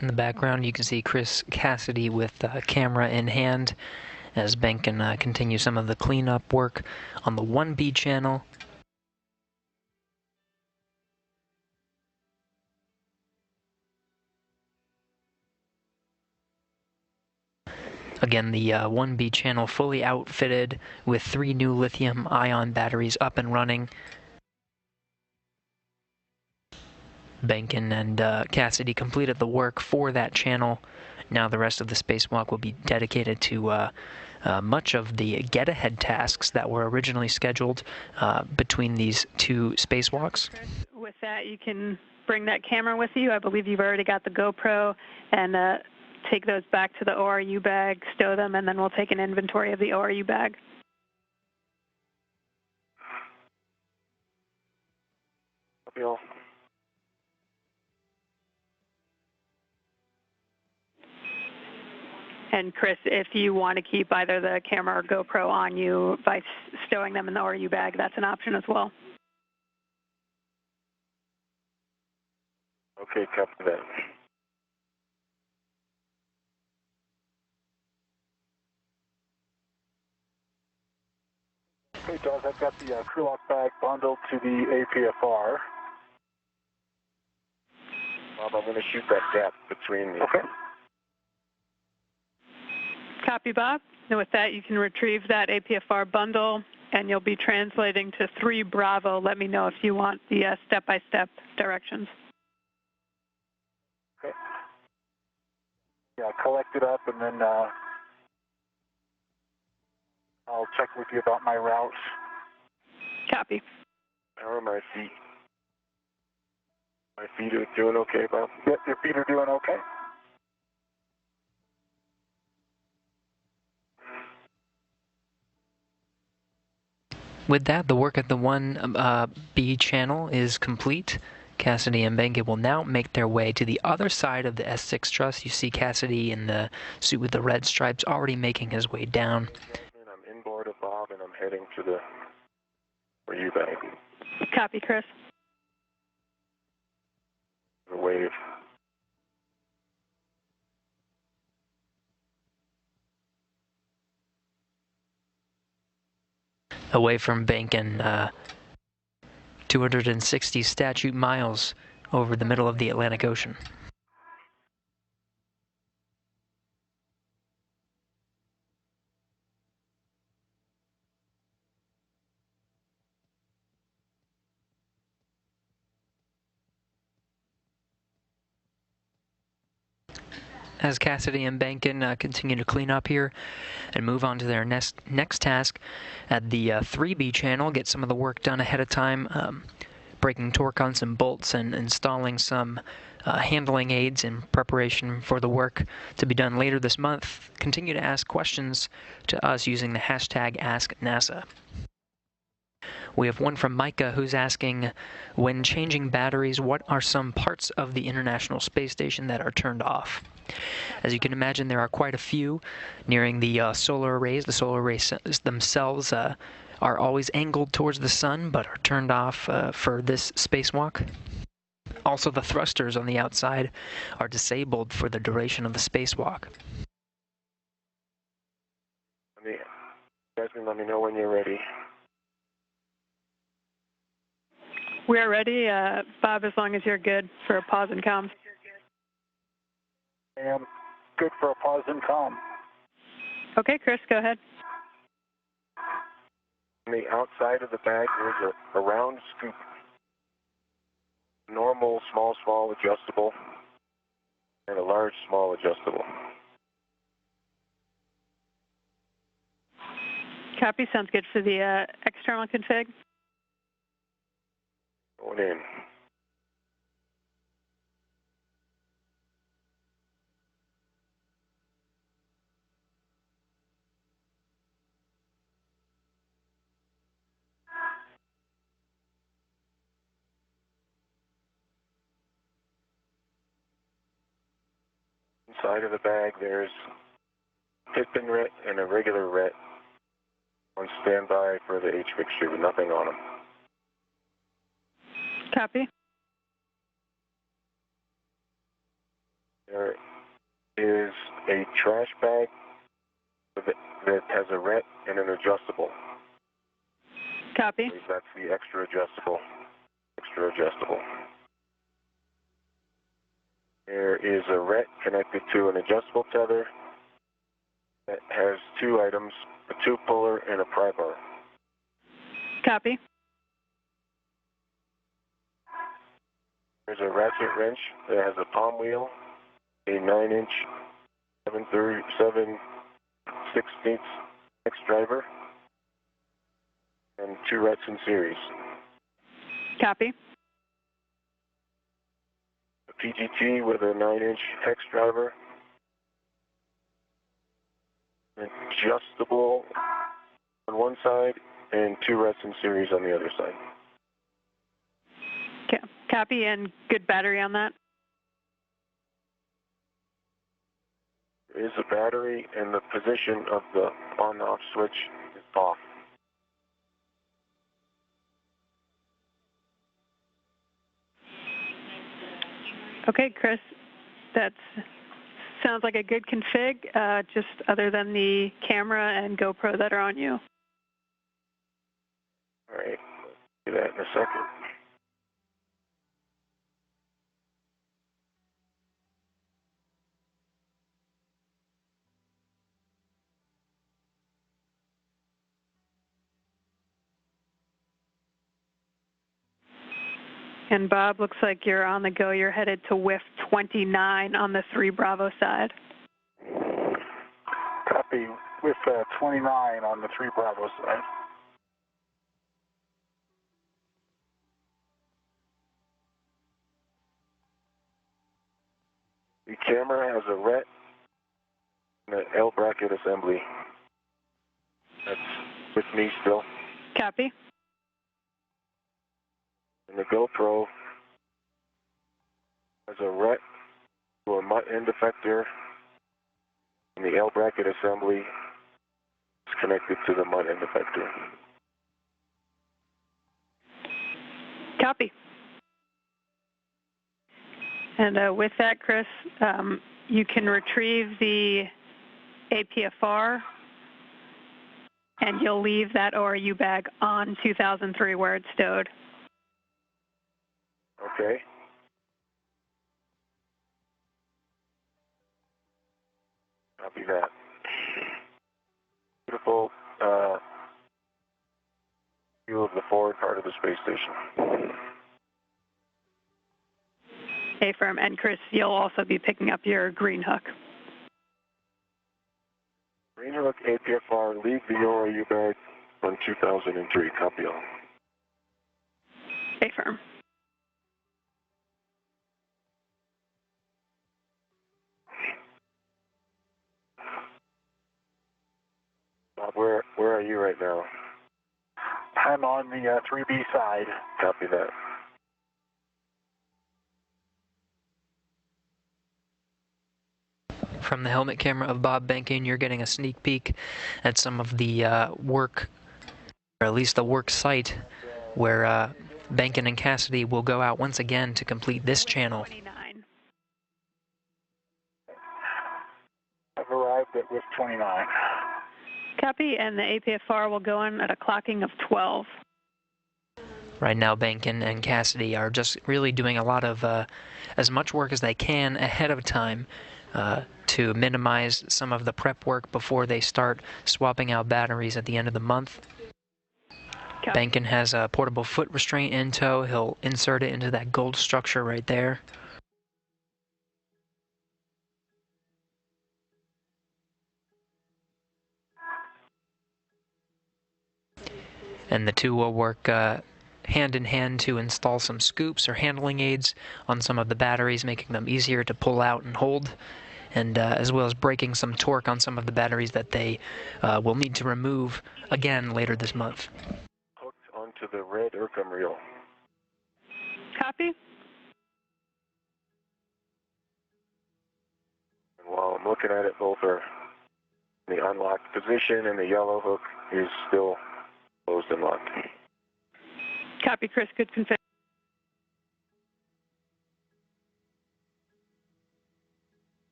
In the background, you can see Chris Cassidy with camera in hand as Behnken continues some of the cleanup work on the 1B channel. Again, the 1B channel fully outfitted with 3 new lithium-ion batteries up and running. Behnken and Cassidy completed the work for that channel. Now the rest of the spacewalk will be dedicated to much of the get-ahead tasks that were originally scheduled between these 2 spacewalks.
With that, you can bring that camera with you. I believe you've already got the GoPro, and take those back to the ORU bag, stow them, and then we'll take an inventory of the ORU bag.
Copy all.
And Chris, if you want to keep either the camera or GoPro on you by stowing them in the ORU bag, that's an option as well.
Okay, copy that.
Okay, Doug, I've got the crew lock bag bundled to the APFR.
Bob, I'm going to shoot that gap between the...
Okay.
Copy, Bob. And with that, you can retrieve that APFR bundle, and you'll be translating to 3 Bravo. Let me know if you want the step-by-step directions.
Okay. Yeah, collect it up, and then I'll check with you about my routes.
Copy.
How are my feet? My feet are doing okay, Bob?
Yep, your feet are doing okay.
With that, the work at the 1B channel is complete. Cassidy and Behnken will now make their way to the other side of the S6 truss. You see Cassidy in the suit with the red stripes already making his way down.
I'm inboard of Bob, and I'm heading to the ORU bag.
Copy, Chris.
The wave.
Away from Behnken, 260 statute miles over the middle of the Atlantic Ocean. As Cassidy and Behnken continue to clean up here and move on to their next task at the 3B channel, get some of the work done ahead of time, breaking torque on some bolts and installing some handling aids in preparation for the work to be done later this month. Continue to ask questions to us using the hashtag AskNASA. We have one from Micah who's asking, when changing batteries, what are some parts of the International Space Station that are turned off? As you can imagine, there are quite a few nearing the solar arrays. The solar arrays themselves are always angled towards the sun, but are turned off for this spacewalk. Also, the thrusters on the outside are disabled for the duration of the spacewalk.
You guys can let me know when you're ready.
We're ready, Bob, as long as you're good for a pause and comms.
I am good for a pause and comm.
Okay, Chris, go ahead.
On the outside of the bag, there's a round scoop. Normal, small adjustable, and a large, small adjustable.
Copy, sounds good for the external config.
Going in. Inside of the bag, there's pit pin ret and a regular ret on standby for the H fixture with nothing on them.
Copy.
There is a trash bag that has a ret and an adjustable.
Copy.
I believe that's the extra adjustable. There is a ret connected to an adjustable tether that has two items, a tube puller and a pry bar.
Copy.
There's a ratchet wrench that has a palm wheel, a 9-inch 7/16 X driver, and two rets in series.
Copy.
A PGT with a 9-inch hex driver, adjustable on one side, and two rets in series on the other side.
Copy, and good battery on that?
There is a battery, and the position of the on-off switch is off.
Okay, Chris, that sounds like a good config, just other than the camera and GoPro that are on you.
All right, do that in a second.
And Bob, looks like you're on the go. You're headed to WIF 29 on the 3 Bravo side.
Copy. WIF 29 on the 3 Bravo side.
The camera has a ret and an L bracket assembly. That's with me still.
Copy.
And the GoPro has a ret to a mutt end effector, and the L bracket assembly is connected to the mutt end effector.
Copy. And with that, Chris, you can retrieve the APFR, and you'll leave that ORU bag on 2003 where it's stowed.
Okay. Copy that. Beautiful view of the forward part of the space station.
Affirm. And Chris, you'll also be picking up your green hook.
Green hook APFR, leave the ORU bag on 2003. Copy all.
Affirm.
Bob, where are you right now?
I'm on the 3B side.
Copy that.
From the helmet camera of Bob Behnken, you're getting a sneak peek at some of the work, or at least the work site, where Behnken and Cassidy will go out once again to complete this channel.
29.
I've arrived at WIF 29.
Copy, and the APFR will go in at a clocking of 12.
Right now, Behnken and Cassidy are just really doing a lot of as much work as they can ahead of time to minimize some of the prep work before they start swapping out batteries at the end of the month. Behnken has a portable foot restraint in tow. He'll insert it into that gold structure right there. And the two will work hand in hand to install some scoops or handling aids on some of the batteries, making them easier to pull out and hold, and as well as breaking some torque on some of the batteries that they will need to remove again later this month.
Hooked onto the red Urcum reel.
Copy.
And while I'm looking at it, both are in the unlocked position, and the yellow hook is still closed and locked.
Copy, Chris. Good config.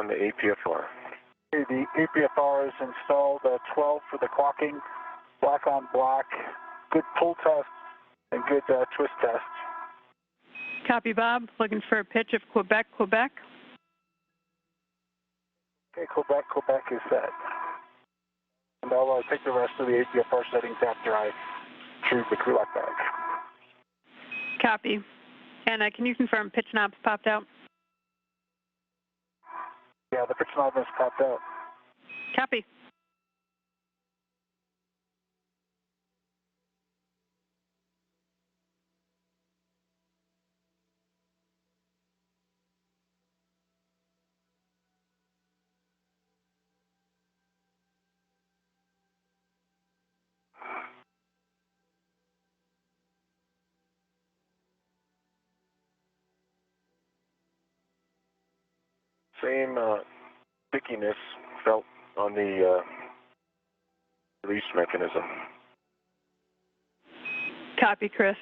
on the APFR.
Okay, the APFR is installed 12 for the clocking, black on black, good pull test, and good twist test.
Copy, Bob. Looking for a pitch of Quebec, Quebec.
Okay, Quebec, Quebec is set. And I'll take the rest of the APFR settings after I retrieve the crew lock bag.
Copy. And can you confirm pitch knobs popped out?
Yeah, the pitch knob has popped out.
Copy.
Same stickiness felt on the release mechanism.
Copy, Chris.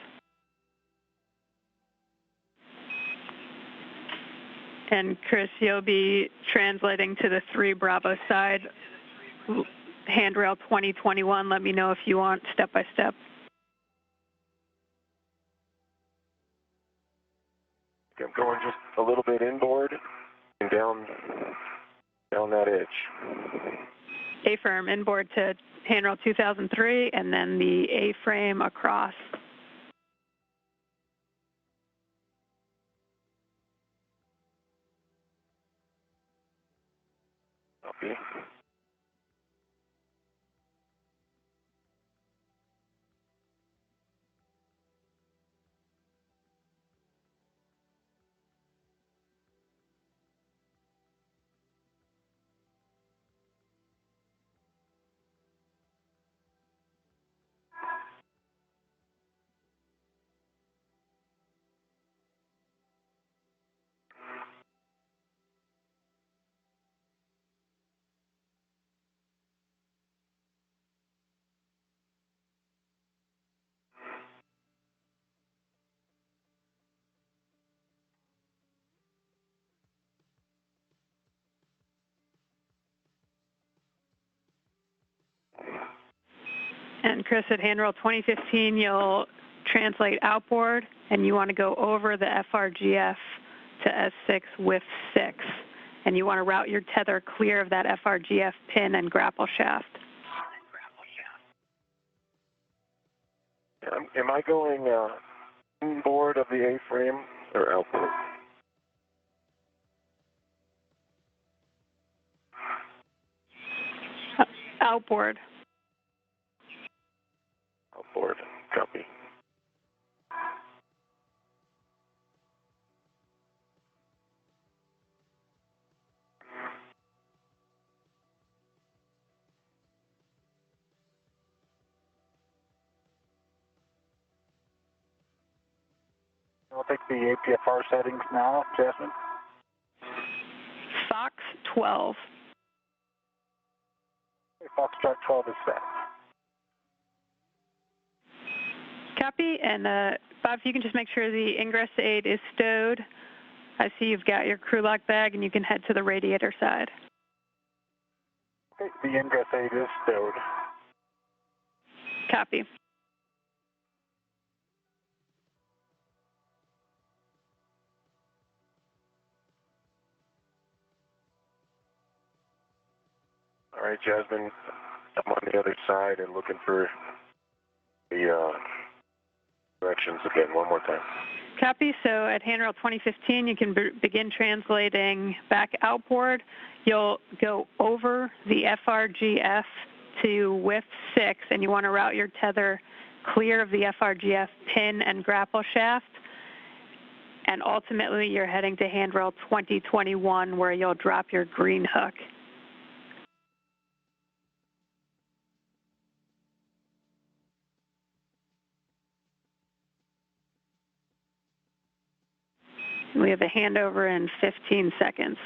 And Chris, you'll be translating to the 3 Bravo side, handrail 2021. Let me know if you want step by step.
I'm going just a little bit inboard and down that edge.
A-firm inboard to handrail 2003, and then the A-frame across.
Copy.
And Chris, at handrail 2015, you'll translate outboard, and you want to go over the FRGF to S6 with 6. And you want to route your tether clear of that FRGF pin and grapple shaft.
Am I going inboard of the A-frame or outboard?
Outboard.
Outboard. Copy.
I'll take the APFR settings now, Jasmine.
Fox 12.
Okay, Foxtrot 12 is set.
Copy. And Bob, if you can just make sure the ingress aid is stowed. I see you've got your crew lock bag, and you can head to the radiator side.
Okay, the ingress aid is stowed.
Copy.
All right, Jasmine, I'm on the other side and looking for the directions again one more time.
Copy. So at handrail 2015, you can begin translating back outboard. You'll go over the FRGF to width 6, and you want to route your tether clear of the FRGF pin and grapple shaft. And ultimately, you're heading to handrail 2021, where you'll drop your green hook. We have a handover in 15 seconds.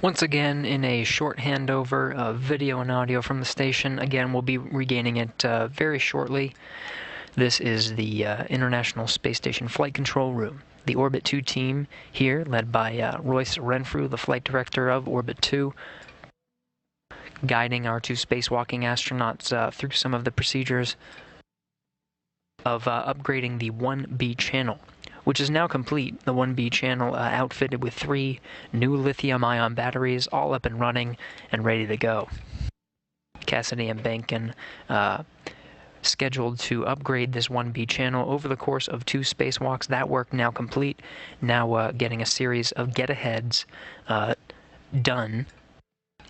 Once again, in a short handover of video and audio from the station. Again, we'll be regaining it very shortly. This is the International Space Station Flight Control Room. The Orbit 2 team here, led by Royce Renfrew, the flight director of Orbit 2, guiding our 2 spacewalking astronauts through some of the procedures of upgrading the 1B channel, which is now complete. The 1B channel outfitted with 3 new lithium-ion batteries, all up and running and ready to go. Cassidy and Behnken scheduled to upgrade this 1B channel over the course of 2 spacewalks. That work now complete. Now getting a series of get-aheads done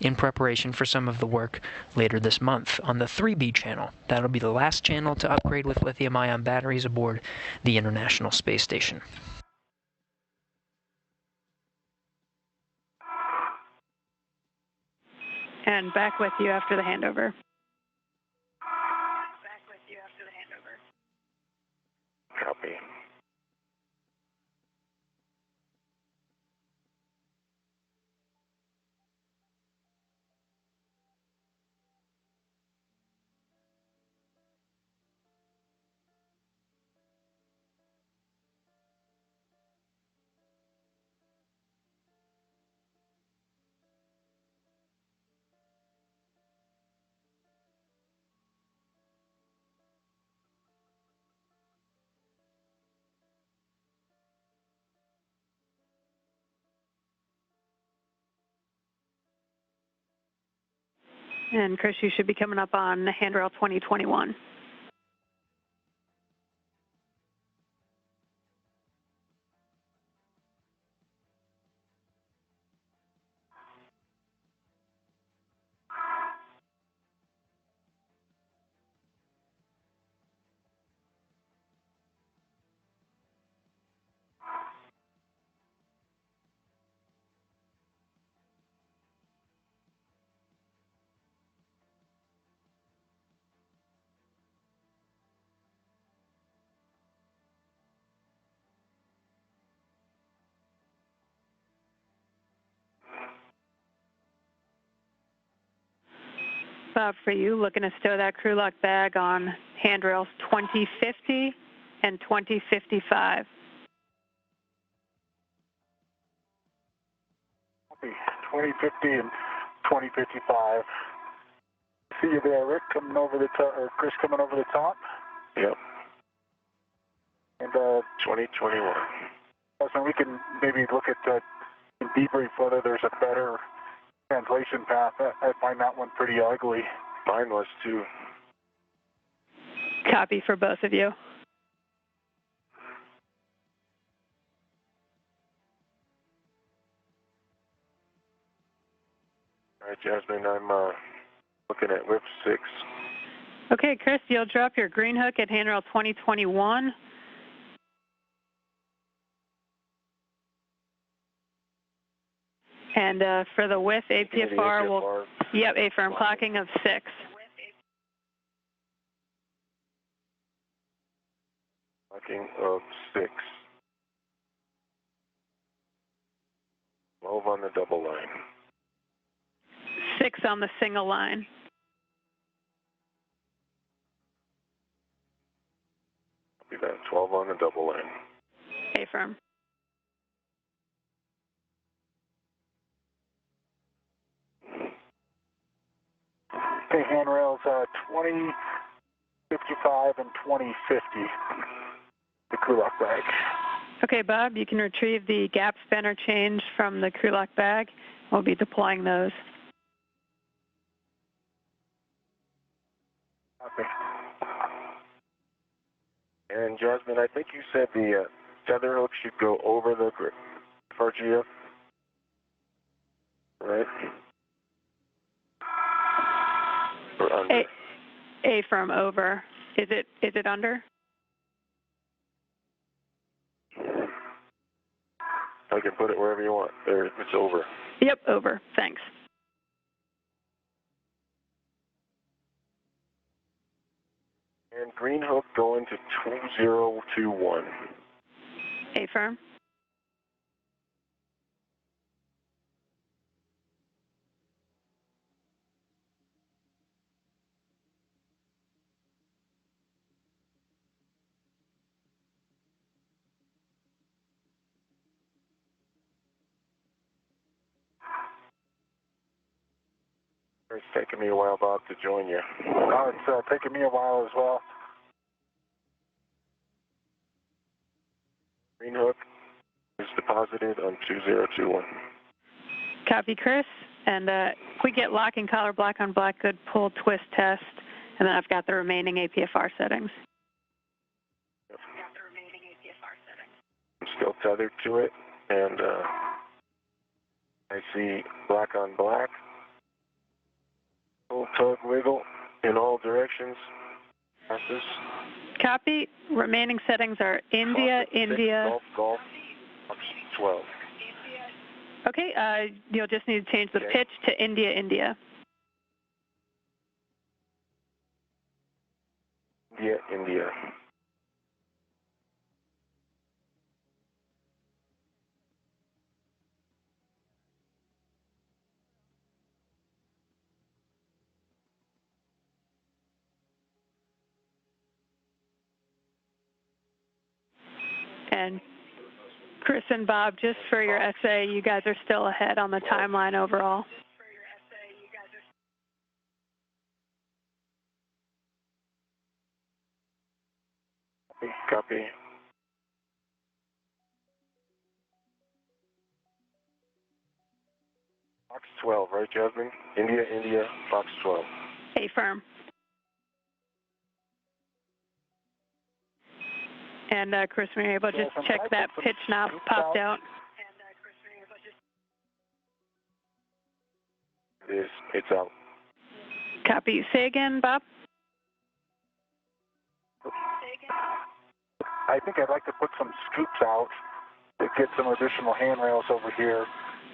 in preparation for some of the work later this month on the 3B channel. That'll be the last channel to upgrade with lithium-ion batteries aboard the International Space Station.
And back with you after the handover.
Copy.
And Chris, you should be coming up on handrail 2021. Bob, for you, looking to stow that crew lock bag on handrails 2050 and 2055.
2050 and 2055. See you there, Rick, coming over the top, or Chris coming over the top.
Yep.
And
2021.
so we can maybe look at debrief whether there's a better translation path. I find that one pretty ugly.
Mine was too.
Copy for both of you.
All right, Jasmine, I'm looking at lift 6.
Okay, Chris, you'll drop your green hook at handrail 2021. And for the width, APFR will, yep, A-firm clocking of 6.
Clocking of 6. 12 on the double line.
6 on the single line.
Copy that, 12 on the double line.
A-firm.
Okay, handrails 2055 and 2050. The crew lock bag.
Okay, Bob, you can retrieve the gap spanner change from the crew lock bag. We'll be deploying those.
Okay.
And Jasmine, I think you said the tether hook should go over the FRGF, right? Or under?
A-firm over. Is it under?
I can put it wherever you want. There, it's over.
Yep, over. Thanks.
And green hook going to 2021.
A-firm.
It's taking me a while, Bob, to join you.
Oh, it's taking me a while as well.
Green hook is deposited on 2021.
Copy, Chris. And if we get locking collar, black on black, good pull twist test, and then I've got the remaining APFR settings.
I'm still tethered to it, and I see black on black. Full tug wiggle in all directions. Passes.
Copy. Remaining settings are India, India.
Golf, golf, Fox 12.
Okay, you'll just need to change the pitch to India, India.
India, India.
And Chris and Bob, just for your essay, you guys are still ahead on the timeline overall.
Copy. Fox 12, right, Jasmine? India, India, Fox 12.
Affirm. And Chris, when you're able to just check that pitch knob popped out.
It's out.
Copy. Say again, Bob?
I think I'd like to put some scoops out to get some additional handrails over here.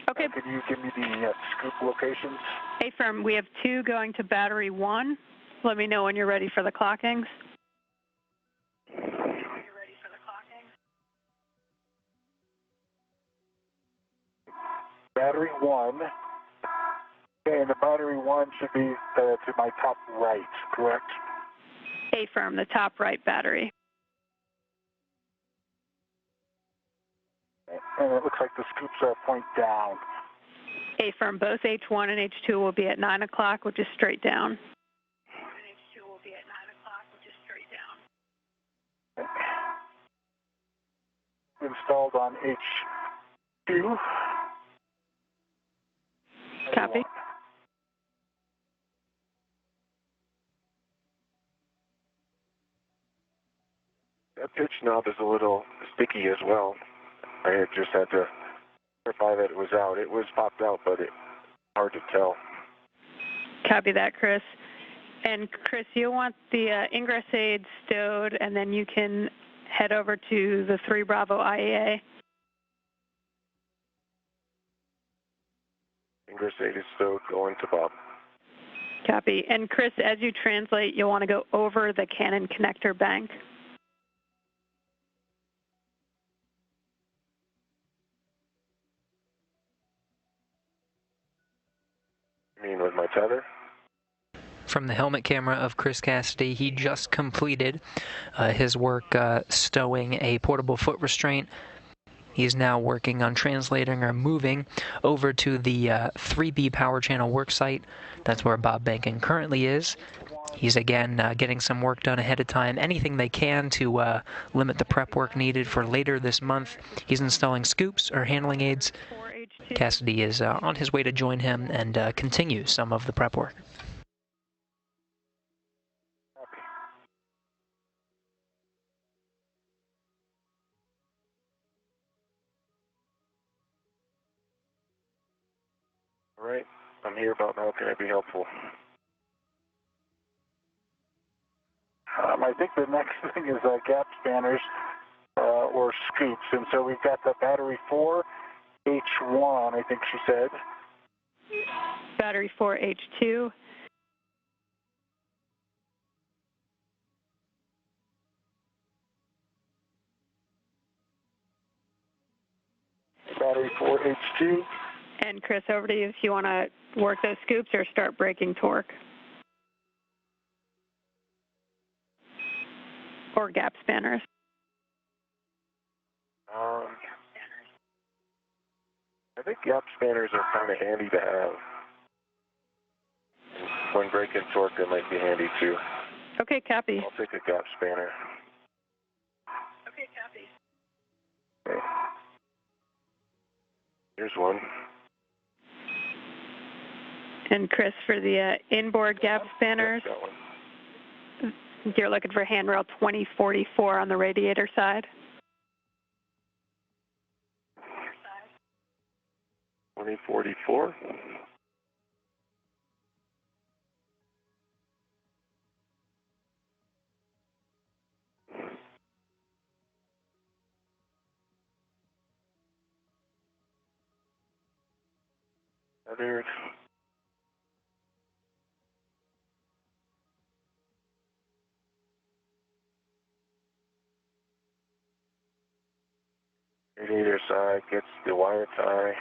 Okay.
Can you give me the scoop locations?
Affirm. We have 2 going to battery 1. Let me know when you're ready for the clockings.
Battery 1. Okay, and the battery 1 should be to my top right, correct?
Affirm, the top right battery.
And it looks like the scoops point down.
Affirm, both H1 and H2 will be at 9 o'clock, which is straight down.
Installed on H2.
Copy.
That pitch knob is a little sticky as well. I just had to verify that it was out. It was popped out, but it's hard to tell.
Copy that, Chris. And Chris, you'll want the ingress aid stowed, and then you can head over to the 3 Bravo IEA.
Ingress aid is stowed, going to Bob.
Copy. And Chris, as you translate, you'll want to go over the Canon connector bank.
You mean with my tether?
From the helmet camera of Chris Cassidy, he just completed his work stowing a portable foot restraint. He's now working on translating or moving over to the 3B power channel worksite. That's where Bob Behnken currently is. He's again getting some work done ahead of time, anything they can to limit the prep work needed for later this month. He's installing scoops or handling aids. Cassidy is on his way to join him and continue some of the prep work.
All right, I'm here, Bob. How can I be helpful?
I think the next thing is gap spanners or scoops. And so we've got the battery 4, H1, I think she said.
Battery 4, H2.
Battery 4, H2.
And Chris, over to you if you want to work those scoops or start breaking torque. Or gap spanners.
I think gap spanners are kind of handy to have. When breaking torque, that might be handy too.
Okay, copy.
I'll take a gap spanner.
Okay, copy.
Okay. Here's one.
And Chris, for the inboard gap spanners,
Yep, got one.
you're looking for handrail 2044 on the radiator side?
2044. Other. Radiator side gets the wire tie.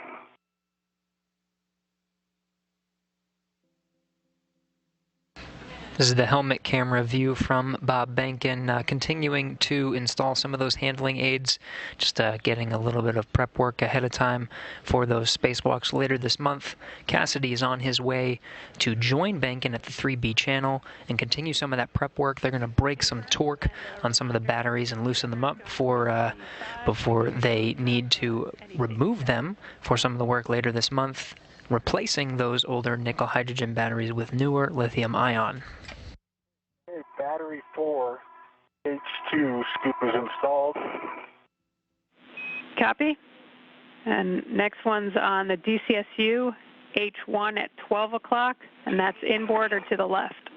This is the helmet camera view from Bob Behnken, continuing to install some of those handling aids, just getting a little bit of prep work ahead of time for those spacewalks later this month. Cassidy is on his way to join Behnken at the 3B channel and continue some of that prep work. They're going to break some torque on some of the batteries and loosen them up before they need to remove them for some of the work later this month, replacing those older nickel hydrogen batteries with newer lithium ion.
Okay, battery 4, H2 scoop is installed.
Copy. And next one's on the DCSU, H1 at 12 o'clock, and that's inboard or to the left.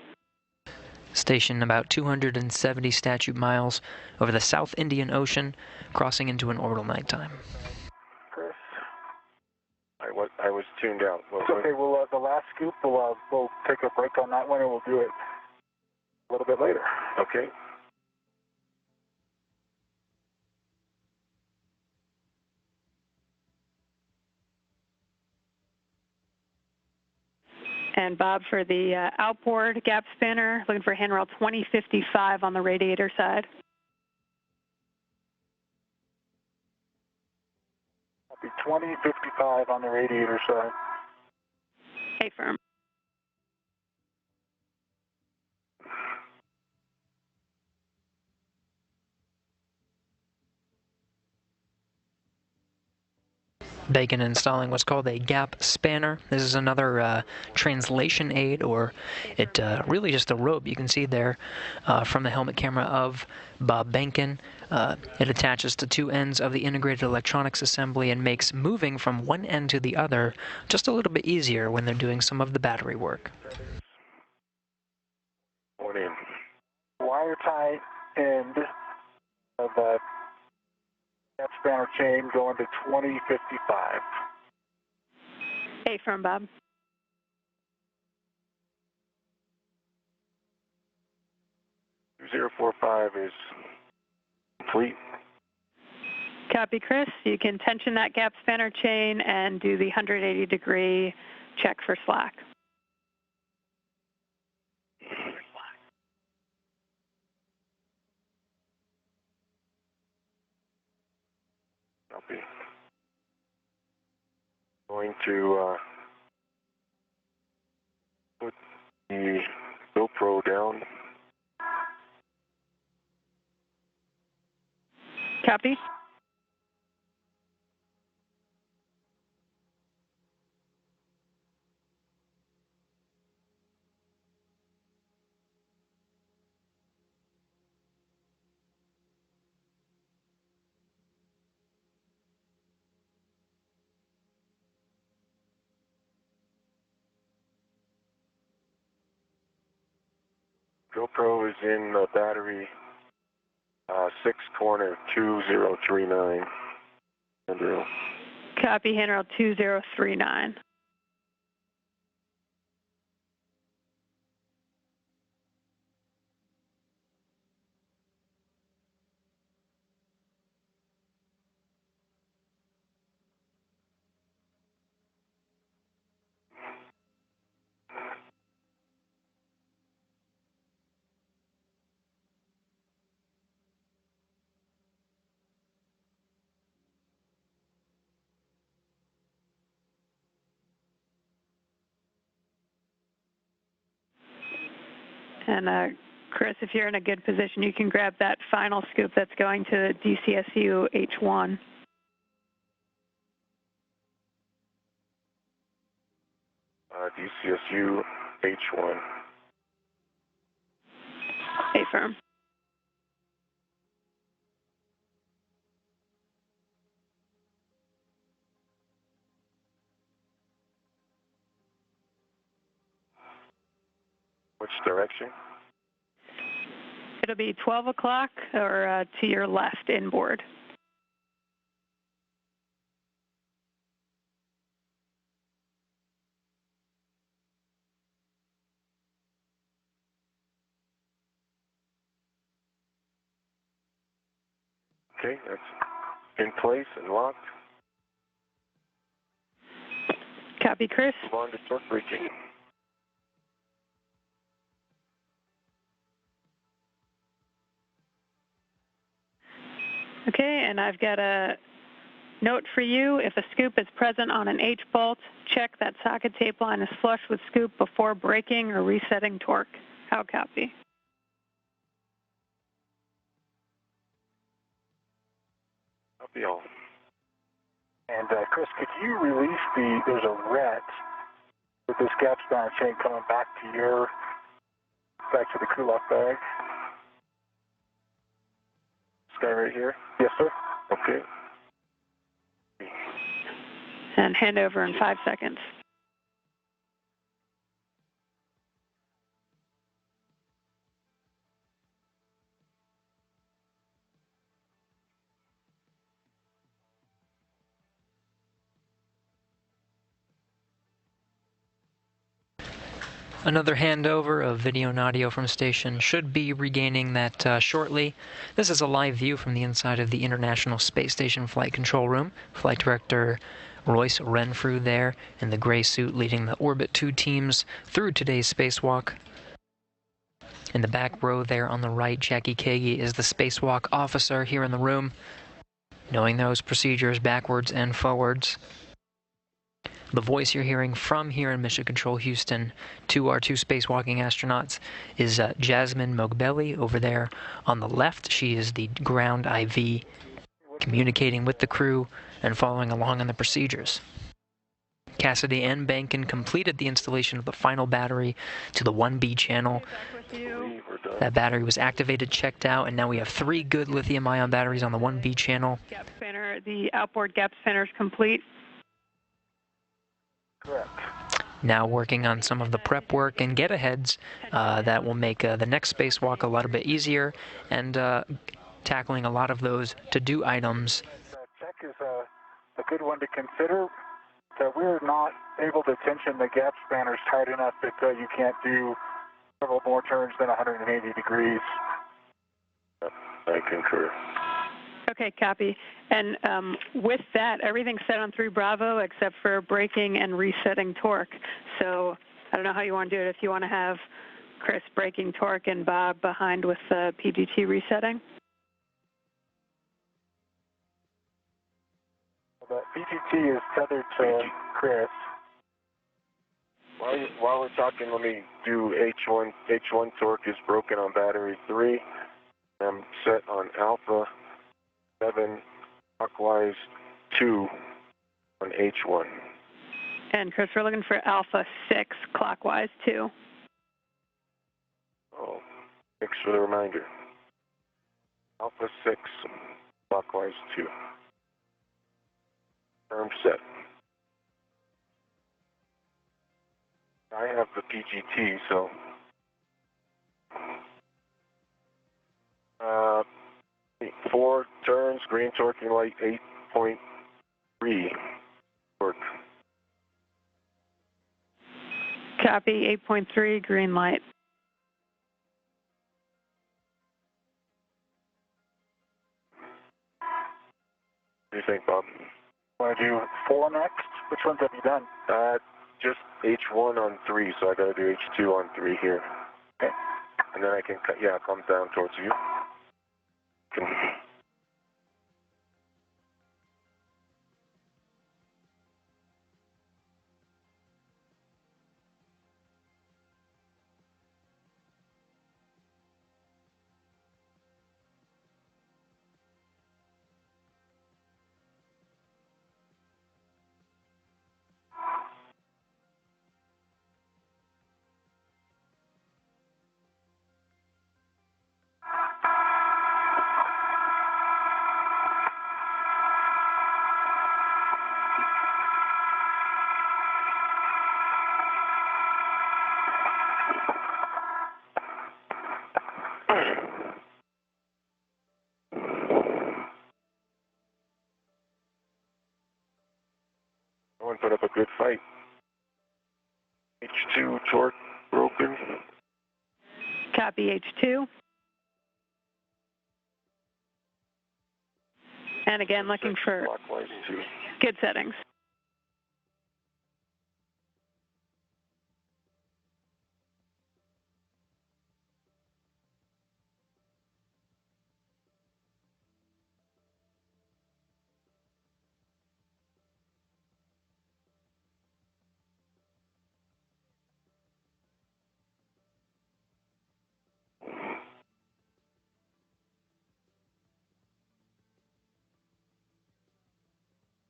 Station about 270 statute miles over the South Indian Ocean, crossing into an orbital nighttime.
Chris?
I was tuned out.
It's okay, well, the last scoop, we'll take a break on that one and we'll do it a little bit later.
Okay.
And Bob, for the outboard gap spanner, looking for handrail 2055 on the radiator side.
Copy, 2055 on the radiator side.
Hey, firm.
Behnken installing what's called a gap spanner. This is another translation aid, or it really just a rope you can see there from the helmet camera of Bob Behnken. It attaches to two ends of the integrated electronics assembly and makes moving from one end to the other just a little bit easier when they're doing some of the battery work.
One in.
Wire tie end of the gap spanner chain going to 2055.
Hey, firm, Bob.
.045 is complete.
Copy, Chris. You can tension that gap spanner chain and do the 180-degree check for slack.
Copy. Going to put the GoPro down.
Copy.
GoPro is in the battery 6 corner 2039. Andrew.
Copy, handrail 2039. And Chris, if you're in a good position, you can grab that final scoop that's going to DCSU H1.
DCSU H1.
Affirm.
Which direction?
It'll be 12 o'clock or to your left inboard.
Okay, that's in place and locked.
Copy, Chris.
Move on to torque braking.
Okay, and I've got a note for you. If a scoop is present on an H bolt, check that socket tape line is flush with scoop before braking or resetting torque. How copy?
Copy all.
And Chris, could you release there's a ret with this gap spanner chain coming back to the crew lock bag?
This guy right here?
Yes, sir.
Okay.
And hand over in 5 seconds.
Another handover of video and audio from station should be regaining that shortly. This is a live view from the inside of the International Space Station Flight Control Room. Flight Director Royce Renfrew there in the gray suit leading the Orbit 2 teams through today's spacewalk. In the back row there on the right, Jackie Kagi is the spacewalk officer here in the room, knowing those procedures backwards and forwards. The voice you're hearing from here in Mission Control Houston to our two spacewalking astronauts is Jasmine Mogbelli over there on the left. She is the ground IV, communicating with the crew and following along on the procedures. Cassidy and Behnken completed the installation of the final battery to the 1B channel. That battery was activated, checked out, and now we have 3 good lithium-ion batteries on the 1B channel.
Gap spanner, the outboard gap spanner is complete.
Correct.
Now working on some of the prep work and get-aheads that will make the next spacewalk a little bit easier, and tackling a lot of those to-do items.
Check is a good one to consider. We're not able to tension the gap spanners tight enough that you can't do several more turns than 180 degrees.
I concur.
Okay, copy. And with that, everything's set on 3 Bravo except for braking and resetting torque. So I don't know how you want to do it. If you want to have Chris braking torque and Bob behind with the PGT resetting.
The PGT is tethered to Chris.
While we're talking, let me do H1. H1 torque is broken on battery 3. I'm set on alpha 7 clockwise 2 on H1.
And Chris, we're looking for alpha 6 clockwise 2.
Oh, thanks for the reminder. Alpha 6 clockwise 2. Firm set. I have the PGT, so 4 turns, green torquing light 8.3 torque.
Copy, 8.3, green light.
What do you think, Bob?
Want to do 4 next? Which ones have you done?
Just H1 on 3, so I got to do H2 on 3 here.
Okay.
And then I can, come down towards you. good fight. H2 torque broken.
Copy H2. And again, looking for
clockwise 2.
good settings.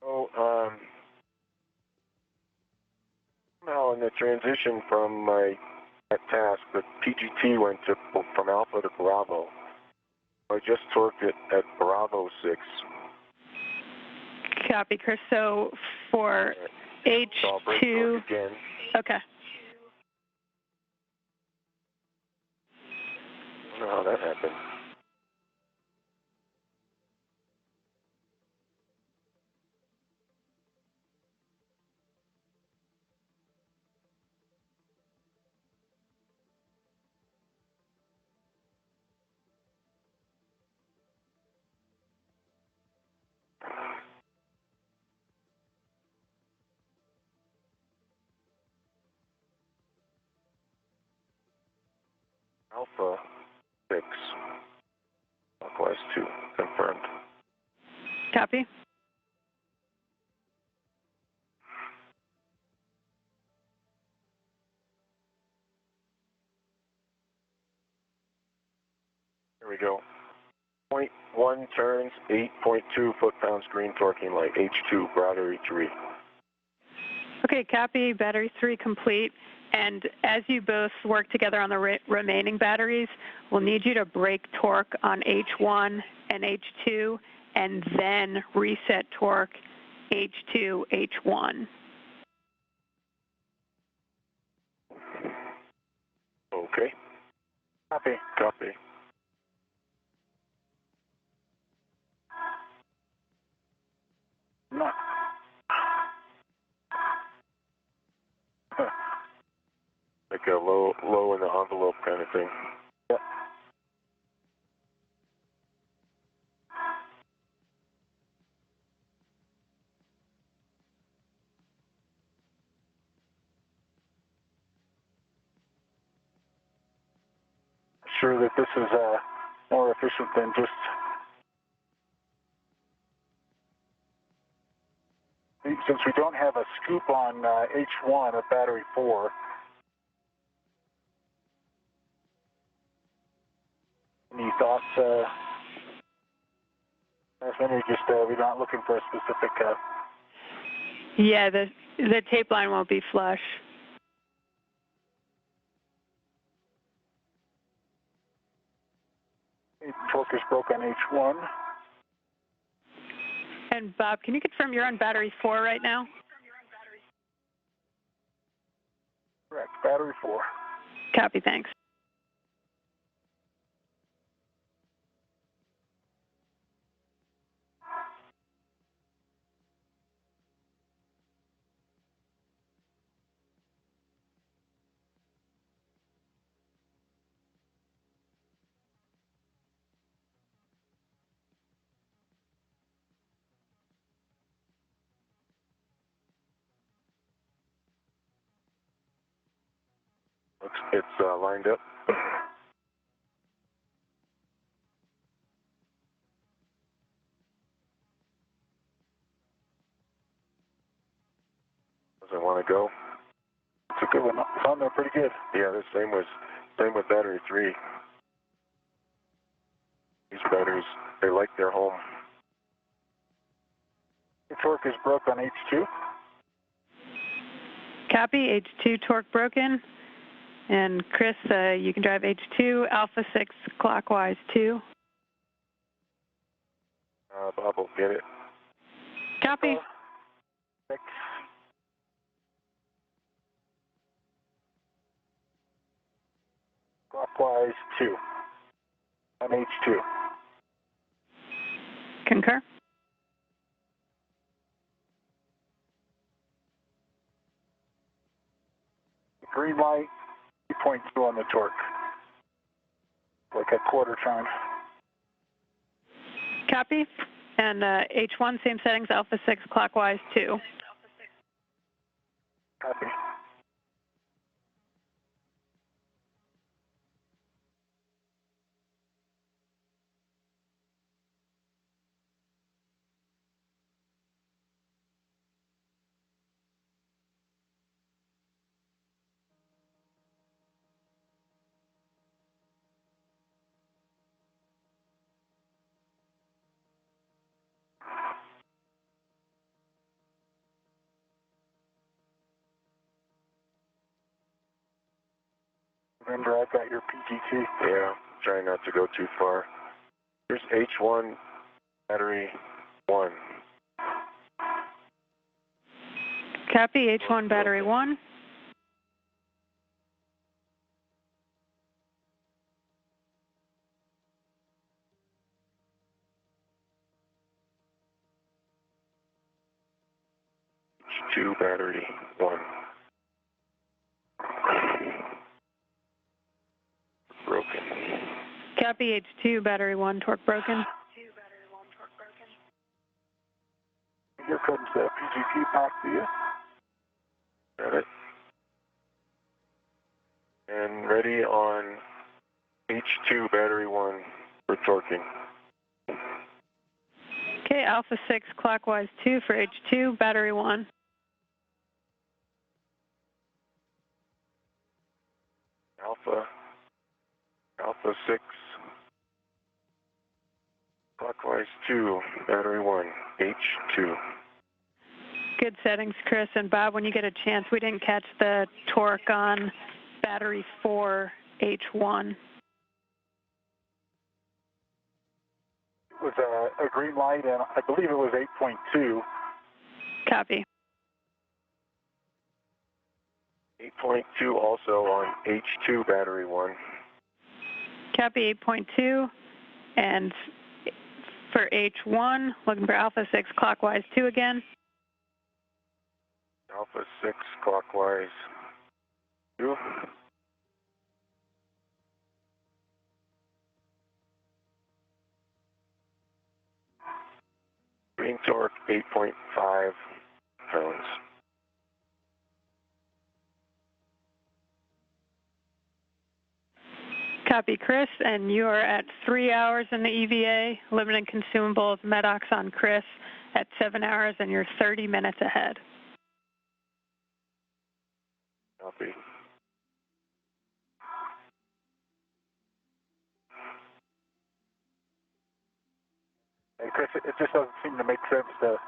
Oh, somehow in the transition from that task, the PGT went from Alpha to Bravo. I just torqued it at Bravo 6.
Copy, Chris. So for H2,
So I'll brake torque again.
okay.
I don't know how that happened. Alpha 6, clockwise 2, confirmed.
Copy.
Here we go. 0.1 turns, 8.2 foot-pounds green torquing light, H2, battery 3.
Okay, copy. Battery 3 complete. And as you both work together on the remaining batteries, we'll need you to brake torque on H1 and H2, and then reset torque H2, H1.
Okay. Copy. Copy.
No.
Like a low in the envelope kind of thing.
Yep. Sure that this is more efficient than just since we don't have a scoop on H1 of battery 4. Any thoughts? Maybe just we're not looking for a specific.
Yeah, the tape line won't be flush.
Torque is broke on H1.
And Bob, can you confirm you're on battery 4 right now?
Correct. Battery 4.
Copy, thanks.
It's lined up. Doesn't want to go.
It's a good one. It's on there pretty good.
Yeah, the same with battery 3. These batteries, they like their home.
The torque is broke on H2.
Copy, H2 torque broken. And Chris, you can drive H2, Alpha 6 clockwise 2.
Bob will get it.
Copy.
6. Clockwise 2 on H2.
Concur.
8.2 on the torque. Like a quarter time.
Copy. And H1, same settings, Alpha 6 clockwise 2.
Copy. Remember, I've got your PGT.
Yeah, trying not to go too far. Here's H1, battery 1.
Copy. H1, battery 1.
H2, battery 1. Broken.
Copy. H2, battery 1, torque broken.
Here comes the PGT back to you.
Got it. And ready on H2, battery 1 for torquing.
Okay, Alpha 6 clockwise 2 for H2, battery 1.
Alpha 6, clockwise 2, battery 1, H2.
Good settings, Chris. And Bob, when you get a chance, we didn't catch the torque on battery 4, H1.
It was a green light, and I believe it was 8.2.
Copy.
8.2 also on H2, battery 1.
Copy. 8.2. And for H1, looking for Alpha 6 clockwise 2 again.
Alpha 6, clockwise 2. Green torque, 8.5 pounds.
Copy, Chris. And you are at 3 hours in the EVA. Limited consumables, Medox on Chris at 7 hours, and you're 30 minutes ahead.
Copy.
Hey, Chris, it just doesn't seem to make sense to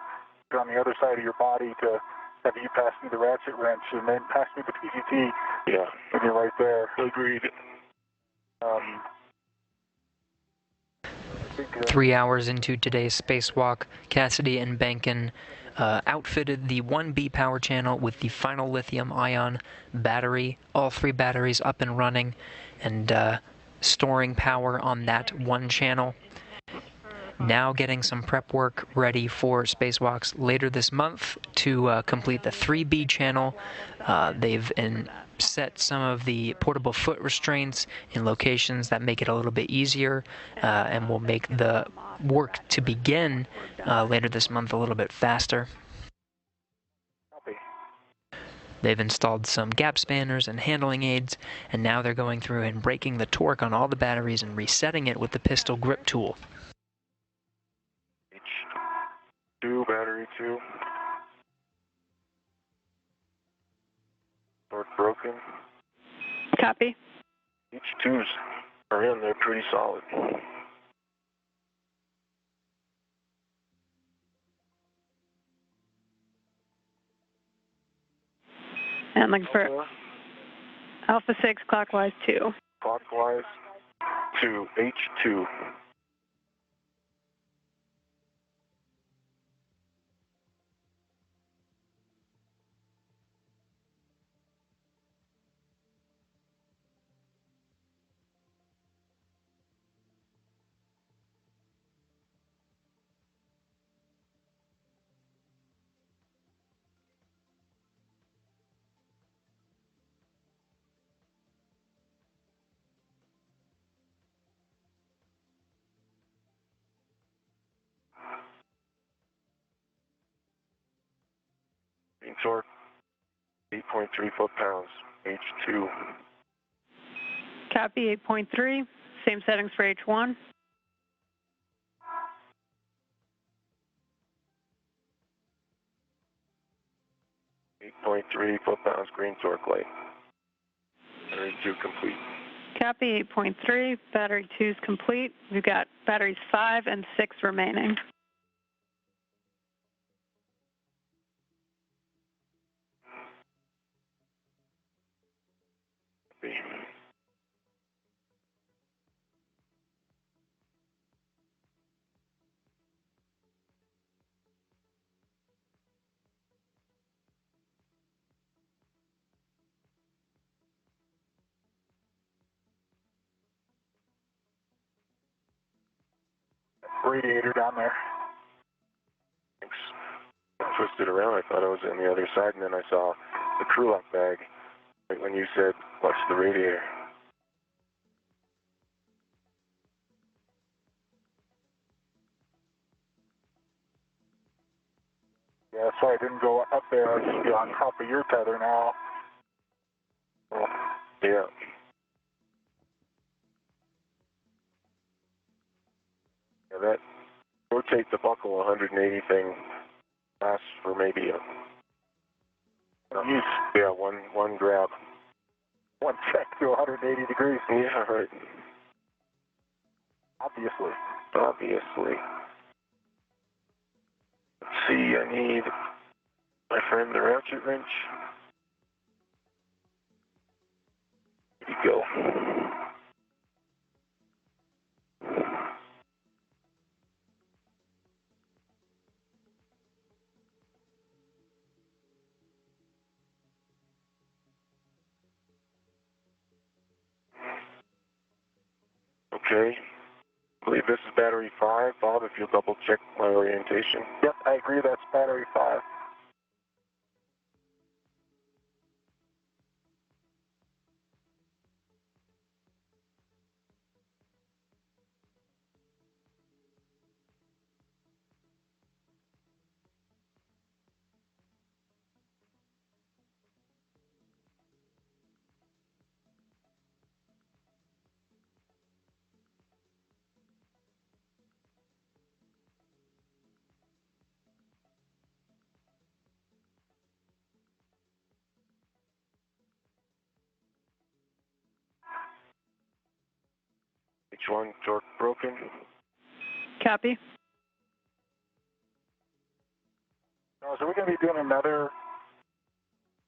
be on the other side of your body to have you pass me the ratchet wrench and then pass me the PGT.
Yeah.
And you're right there.
Agreed.
I think,
3 hours into today's spacewalk, Cassidy and Behnken outfitted the 1B power channel with the final lithium-ion battery, all 3 batteries up and running, and storing power on that one channel. Now getting some prep work ready for spacewalks later this month to complete the 3B channel. They've set some of the portable foot restraints in locations that make it a little bit easier and will make the work to begin later this month a little bit faster. They've installed some gap spanners and handling aids, and now they're going through and breaking the torque on all the batteries and resetting it with the pistol grip tool.
H2, battery 2. Torque broken.
Copy.
H2s are in, they're pretty solid.
And looking for Alpha 6 clockwise 2.
Clockwise to H2. torque, 8.3 foot-pounds, H2.
Copy, 8.3. Same settings for H1.
8.3 foot-pounds, green torque light. Battery 2 complete.
Copy, 8.3. Battery 2 is complete. We've got batteries 5 and 6 remaining.
Copy.
Radiator down there.
Thanks. I twisted around. I thought I was on the other side, and then I saw the crew lock bag right when you said, watch the radiator.
Yeah, so I didn't go up there. I should be on top of your tether now.
Oh, yeah. Yeah, that rotate the buckle 180 thing lasts for maybe one grab.
One check to 180 degrees.
Yeah, right.
Obviously.
Obviously. Let's see, I need my friend the ratchet wrench. Here you go. Okay. I believe this is battery 5. Bob, if you'll double check my orientation.
Yep, I agree. That's battery 5.
H1 torque broken.
Copy.
So we're going to be doing another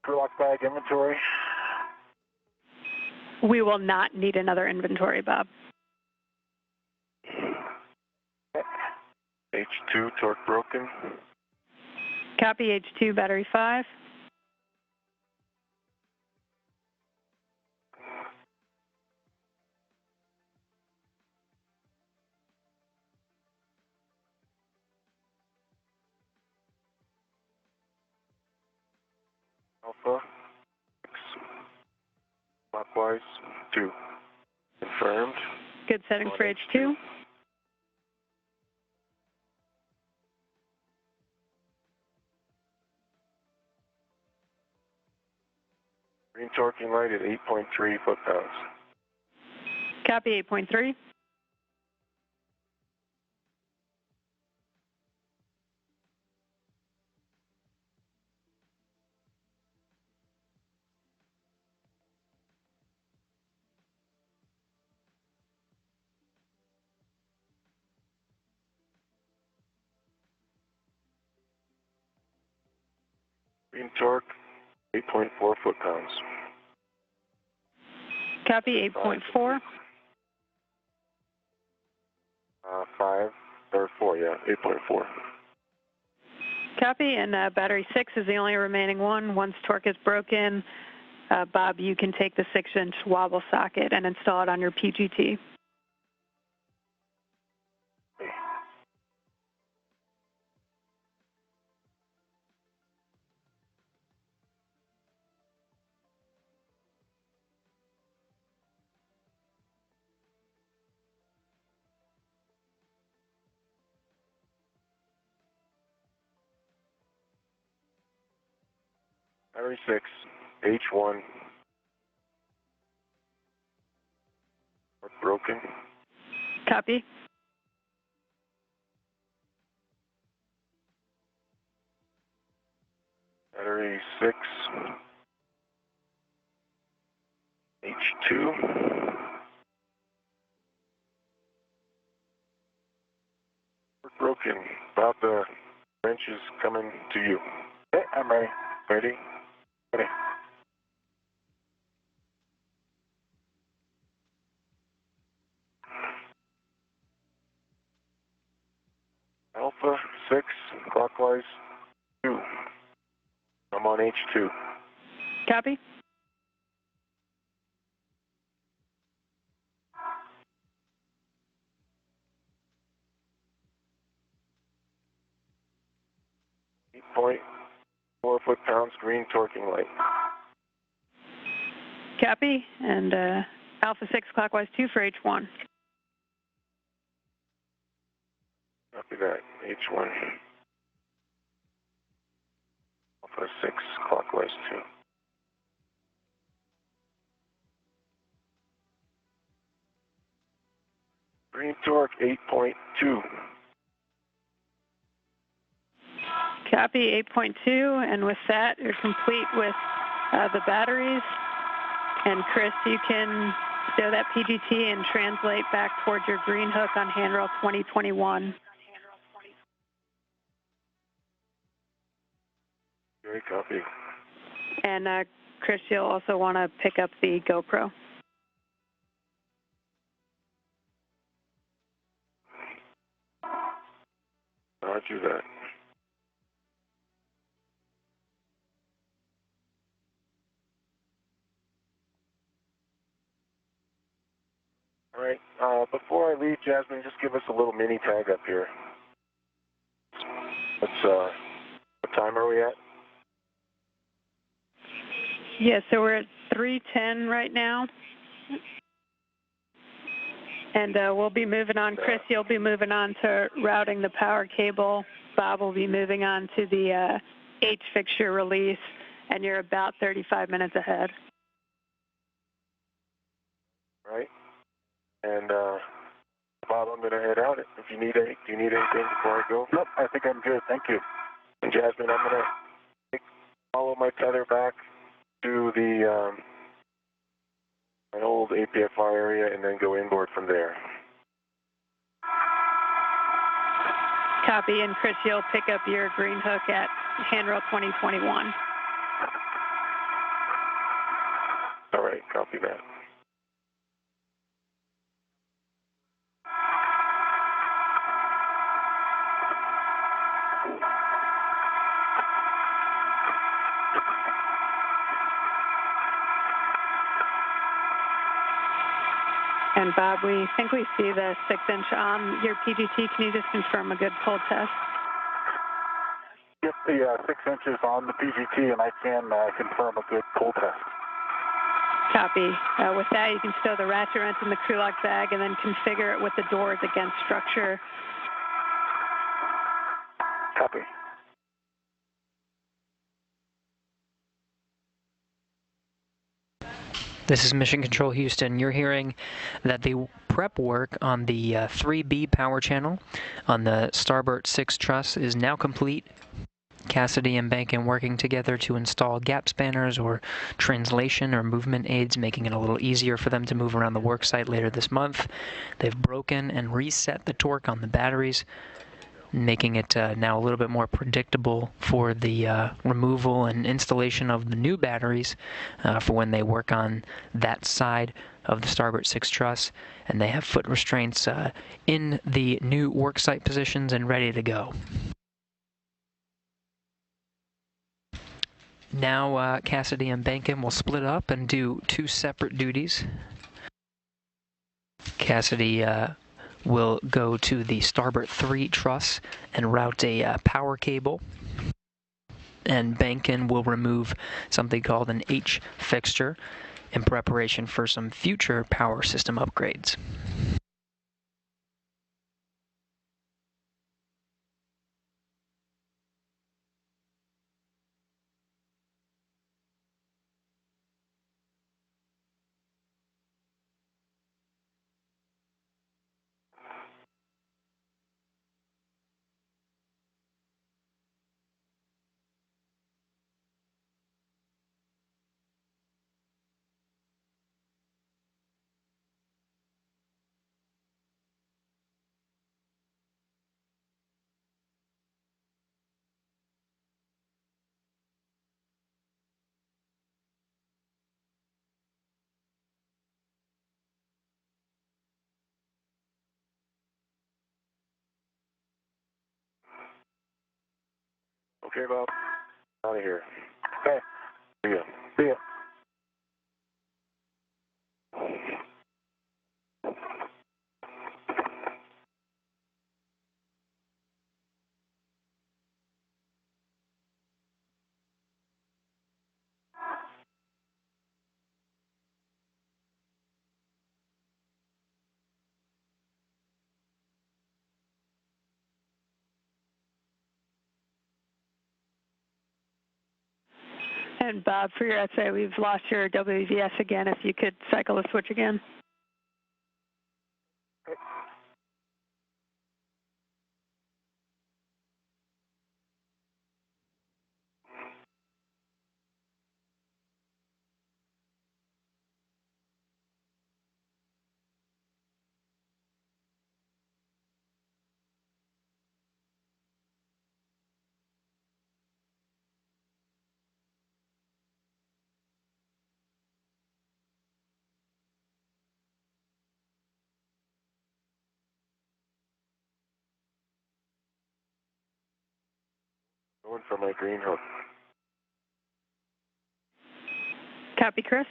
crew lock bag inventory.
We will not need another inventory, Bob.
H2 torque broken.
Copy, H2, battery 5.
Alpha. X. Clockwise. 2. Confirmed.
Good settings for H2.
Green torquing light at 8.3 foot-pounds.
Copy, 8.3.
Green torque, 8.4 foot-pounds.
Copy, 8.4.
5, or 4, yeah, 8.4.
Copy, and battery 6 is the only remaining one. Once torque is broken, Bob, you can take the 6-inch wobble socket and install it on your PGT.
Battery 6, H1. Broken.
Copy.
Battery 6, H2. Broken. Bob, the wrench is coming to you.
Okay, I'm ready.
Ready?
Ready.
Alpha 6, clockwise 2. I'm on H2.
Copy.
.4 foot-pounds green torquing light.
Copy. And Alpha 6 clockwise 2 for H1.
Copy that. H1. Alpha 6 clockwise 2. Green torque 8.2.
Copy, 8.2, and with that, you're complete with the batteries. And Chris, you can stow that PGT and translate back towards your green hook on handrail 2021.
Very copy.
And Chris, you'll also want to pick up the GoPro.
Roger that. All right. Before I leave, Jasmine, just give us a little mini tag up here. What time are we at?
Yeah, so we're at 3:10 right now. And we'll be moving on. Chris, you'll be moving on to routing the power cable. Bob will be moving on to the H fixture release, and you're about 35 minutes ahead.
Right. And Bob, I'm going to head out. If you need do you need anything before I go?
Nope, I think I'm good. Thank you.
And Jasmine, I'm going to follow my tether back to the my old APFR area and then go inboard from there.
Copy, and Chris, you'll pick up your green hook at handrail 2021.
All right, copy that.
And Bob, we think we see the 6-inch on your PGT. Can you just confirm a good pull test?
Yep, the 6 inches on the PGT, and I can confirm a good pull test.
Copy. With that, you can stow the ratchet wrench in the crew lock bag and then configure it with the doors against structure.
Copy.
This is Mission Control Houston. You're hearing that the prep work on the 3B power channel on the starboard 6 truss is now complete. Cassidy and Behnken working together to install gap spanners or translation or movement aids, making it a little easier for them to move around the work site later this month. They've broken and reset the torque on the batteries, making it now a little bit more predictable for the removal and installation of the new batteries for when they work on that side of the starboard 6 truss. And they have foot restraints in the new worksite positions and ready to go. Now Cassidy and Behnken will split up and do 2 separate duties. Cassidy will go to the starboard 3 truss and route a power cable. And Behnken will remove something called an H fixture in preparation for some future power system upgrades.
Okay, Bob. Out of here.
Okay.
See ya.
See ya.
And Bob, for your essay, we've lost your WVS again. If you could cycle the switch again.
Going for my green hook.
Copy, Chris.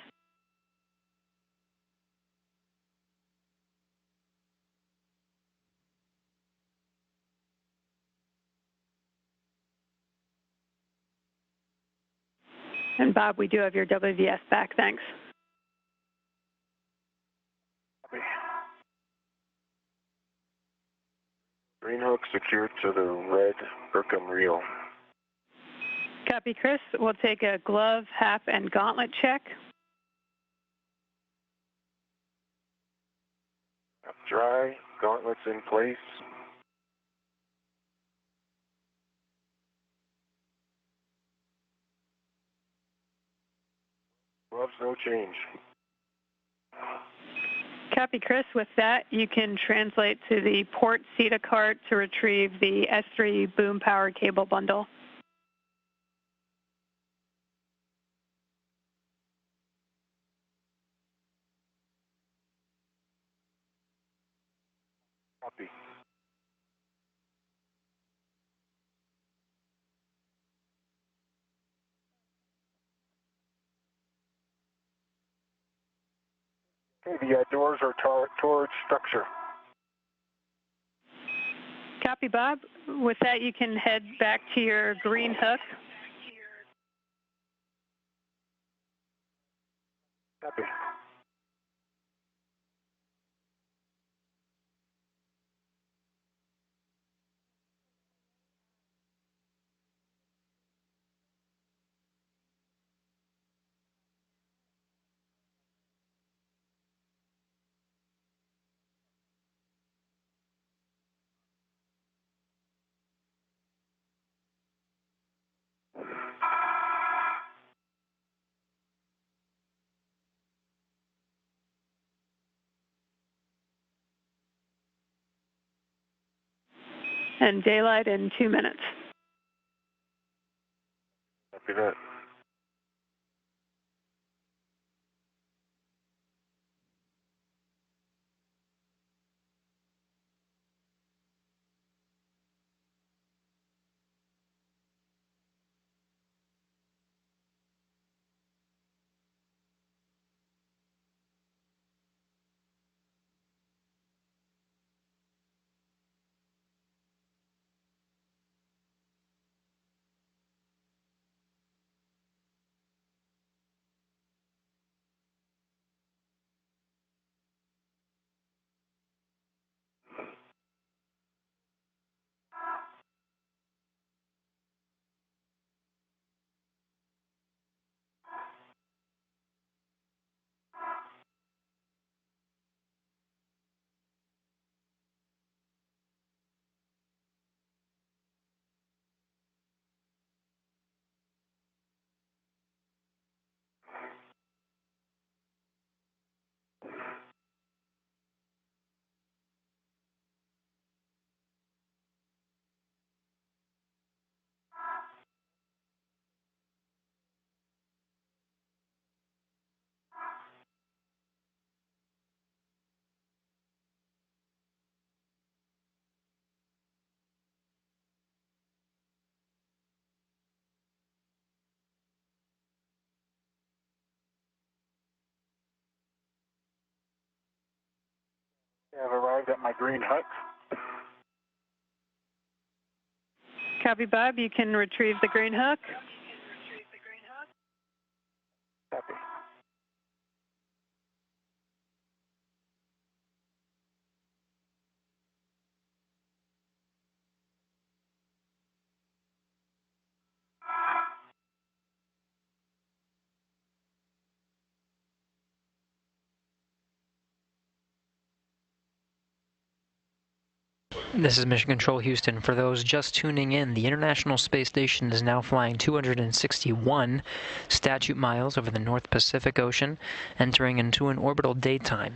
And Bob, we do have your WVS back. Thanks.
Green hook secured to the red Kirkham reel.
Copy, Chris. We'll take a glove, hap, and gauntlet check.
Dry, gauntlets in place. Gloves no change.
Copy, Chris. With that, you can translate to the port SETA cart to retrieve the S3 boom power cable bundle.
Copy.
Okay, the doors are towards structure.
Copy, Bob. With that, you can head back to your green hook.
Copy.
And daylight in 2 minutes.
Copy that.
arrived at my green hut.
Copy, Bob. You can retrieve the green hook.
Copy.
This is Mission Control Houston. For those just tuning in, the International Space Station is now flying 261 statute miles over the North Pacific Ocean, entering into an orbital daytime.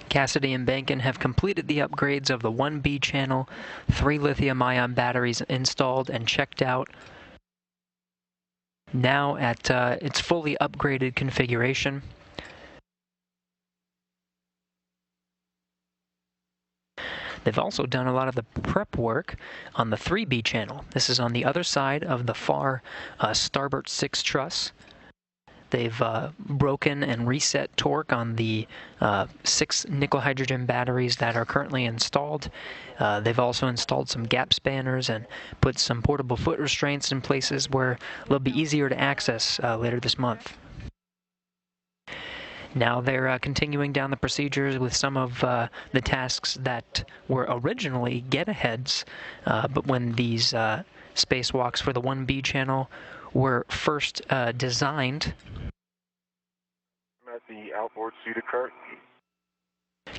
Cassidy and Behnken have completed the upgrades of the 1B channel, 3 lithium-ion batteries installed and checked out. Now at its fully upgraded configuration. They've also done a lot of the prep work on the 3B channel. This is on the other side of the far starboard 6 truss. They've broken and reset torque on the 6 nickel hydrogen batteries that are currently installed. They've also installed some gap spanners and put some portable foot restraints in places where they'll be easier to access later this month. Now they're continuing down the procedures with some of the tasks that were originally get-aheads, but when these spacewalks for the 1B channel were first designed.
I'm at the outboard seated cart.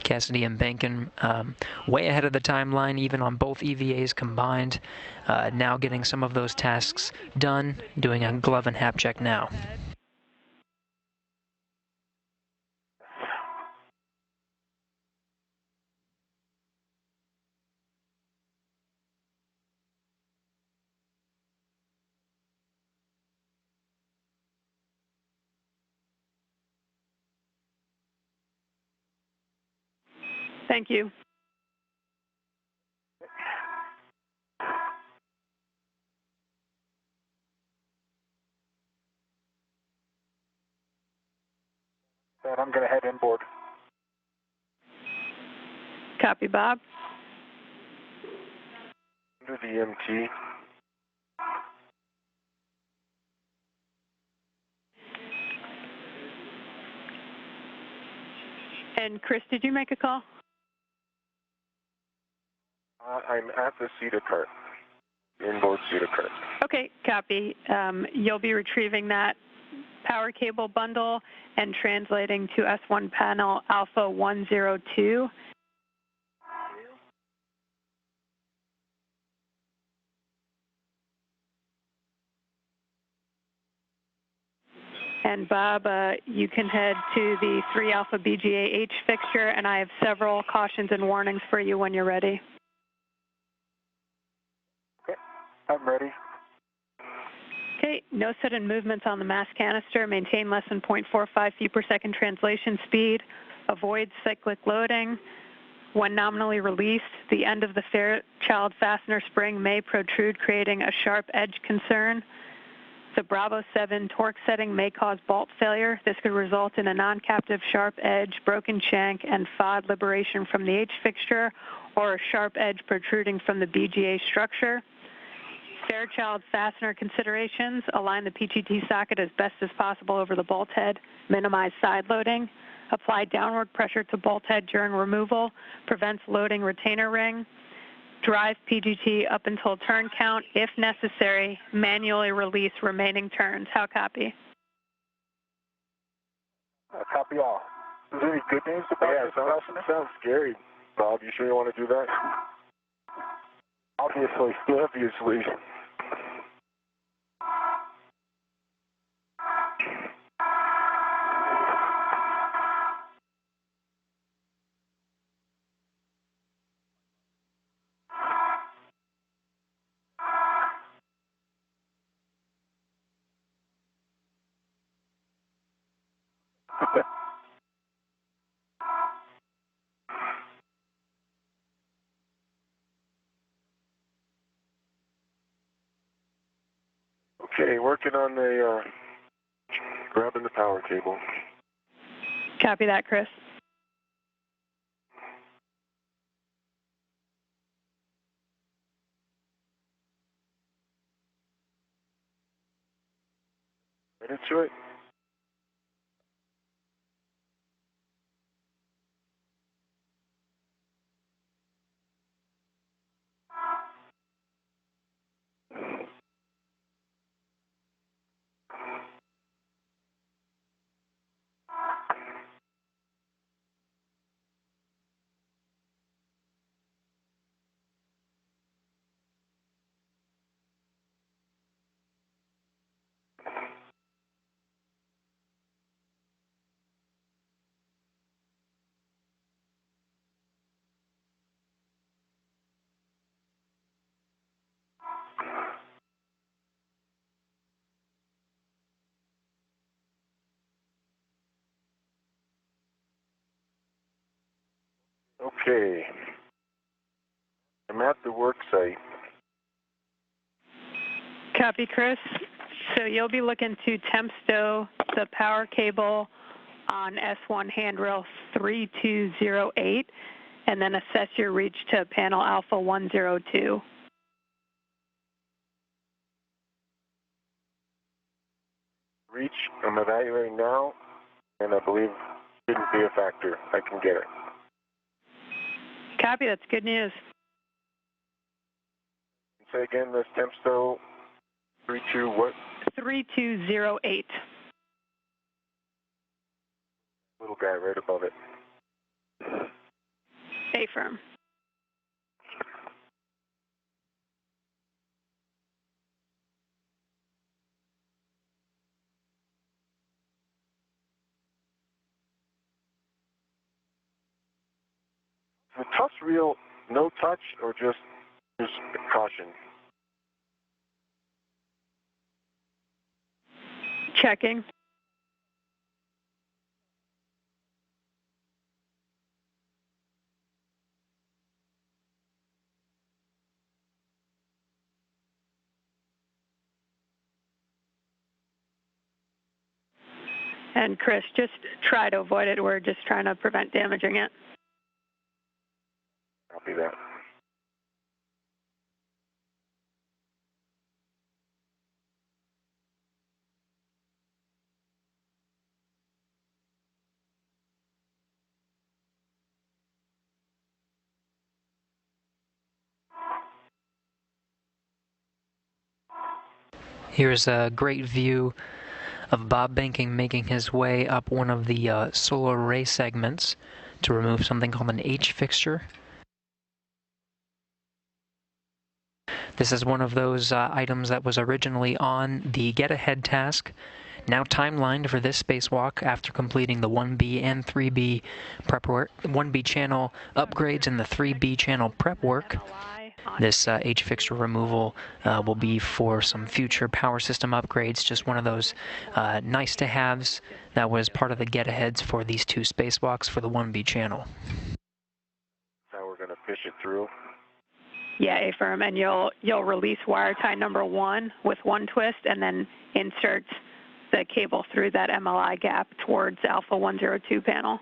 Cassidy and Behnken way ahead of the timeline, even on both EVAs combined, now getting some of those tasks done, doing a glove and hap check now.
Thank you.
And I'm going to head inboard.
Copy, Bob.
Under the MT.
And Chris, did you make a call?
I'm at the seated cart. Inboard seated cart.
Okay, copy. You'll be retrieving that power cable bundle and translating to S1 panel Alpha 102. And Bob, you can head to the 3 Alpha BGA-H fixture, and I have several cautions and warnings for you when you're ready.
Okay, I'm ready.
Okay, no sudden movements on the mass canister. Maintain less than 0.45 feet per second translation speed. Avoid cyclic loading. When nominally released, the end of the Fairchild fastener spring may protrude, creating a sharp edge concern. The Bravo 7 torque setting may cause bolt failure. This could result in a non-captive sharp edge, broken shank, and FOD liberation from the H fixture, or a sharp edge protruding from the BGA structure. Fairchild fastener considerations: align the PGT socket as best as possible over the bolt head, minimize side loading, apply downward pressure to bolt head during removal, prevents loading retainer ring, drive PGT up until turn count. If necessary, manually release remaining turns. How copy?
Copy all. Is there any good news about this?
Sounds scary. Bob, you sure you want to do that?
Obviously.
Obviously. Okay, working on the grabbing the power cable.
Copy that, Chris.
Right into it. Okay. I'm at the work site.
Copy, Chris. So you'll be looking to temp stow the power cable on S1 handrail 3208 and then assess your reach to panel alpha 102.
Reach, I'm evaluating now, and I believe shouldn't be a factor. I can get it.
Copy, that's good news.
Say again, this temp stow, 32 what?
3208.
Little guy right above it.
A-firm.
The truss reel, no touch or just caution?
Checking. And Chris, just try to avoid it. We're just trying to prevent damaging it.
Copy that.
Here's a great view of Bob Behnken making his way up one of the solar array segments to remove something called an H fixture. This is one of those items that was originally on the Get Ahead task, now timelined for this spacewalk after completing the 1B and 3B prep work, 1B channel upgrades and the 3B channel prep work. This H fixture removal will be for some future power system upgrades, just one of those nice to haves that was part of the get aheads for these two spacewalks for the 1B channel.
Now we're going to fish it through.
Yeah, A-firm, and you'll release wire tie number 1 with one twist and then insert the cable through that MLI gap towards alpha 102 panel.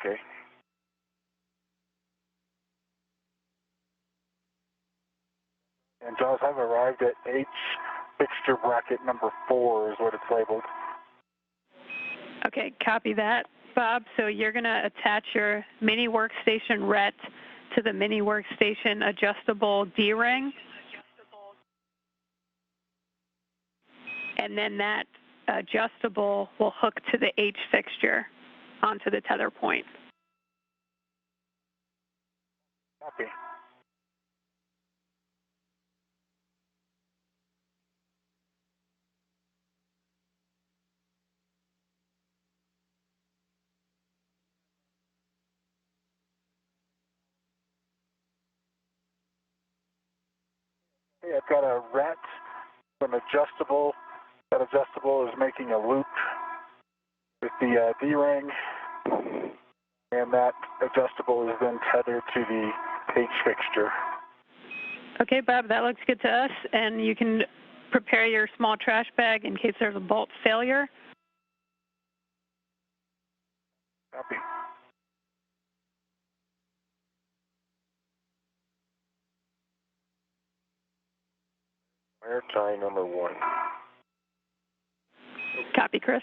Okay.
And Jaws, I've arrived at H fixture bracket number 4 is what it's labeled.
Okay, copy that, Bob. So you're going to attach your mini workstation RET to the mini workstation adjustable D-ring. And then that adjustable will hook to the H fixture onto the tether point.
Copy. Okay, I've got a RET, an adjustable. That adjustable is making a loop with the D-ring, and that adjustable is then tethered to the H fixture.
Okay, Bob, that looks good to us, and you can prepare your small trash bag in case there's a bolt failure.
Copy.
Air tie number 1.
Copy, Chris.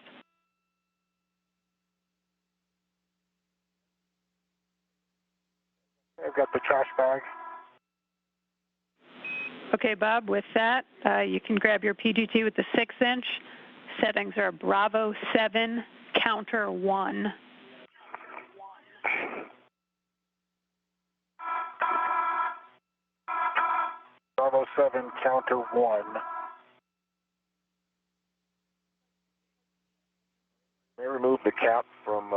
I've got the trash bag.
Okay, Bob, with that, you can grab your PGT with the 6-inch. Settings are Bravo 7, counter 1.
Bravo 7, counter 1.
May I remove the cap from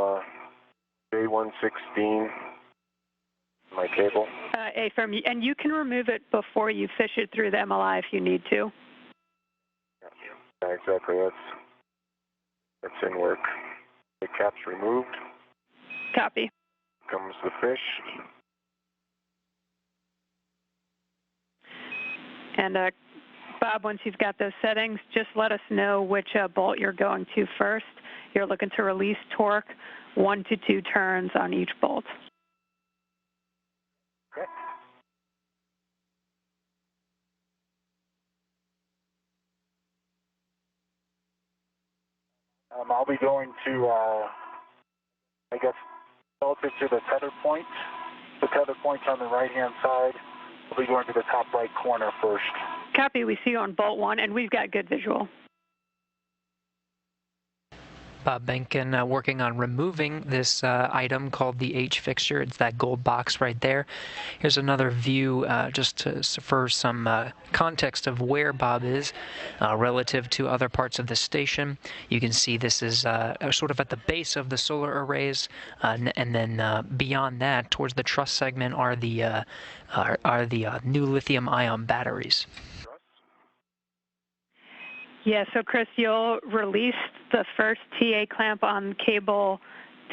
J116, my cable?
A-firm, and you can remove it before you fish it through the MLI if you need to.
Yeah, exactly. That's in work. The cap's removed.
Copy.
Comes the fish.
And Bob, once you've got those settings, just let us know which bolt you're going to first. You're looking to release torque 1 to 2 turns on each bolt.
Okay. I'll be going to, I guess, relative to the tether point. The tether point's on the right-hand side. We'll be going to the top right corner first.
Copy. We see you on bolt 1, and we've got good visual.
Bob Behnken working on removing this item called the H fixture. It's that gold box right there. Here's another view for some context of where Bob is relative to other parts of the station. You can see this is sort of at the base of the solar arrays, and then beyond that, towards the truss segment, are the new lithium-ion batteries.
Yeah, so Chris, you'll release the first TA clamp on cable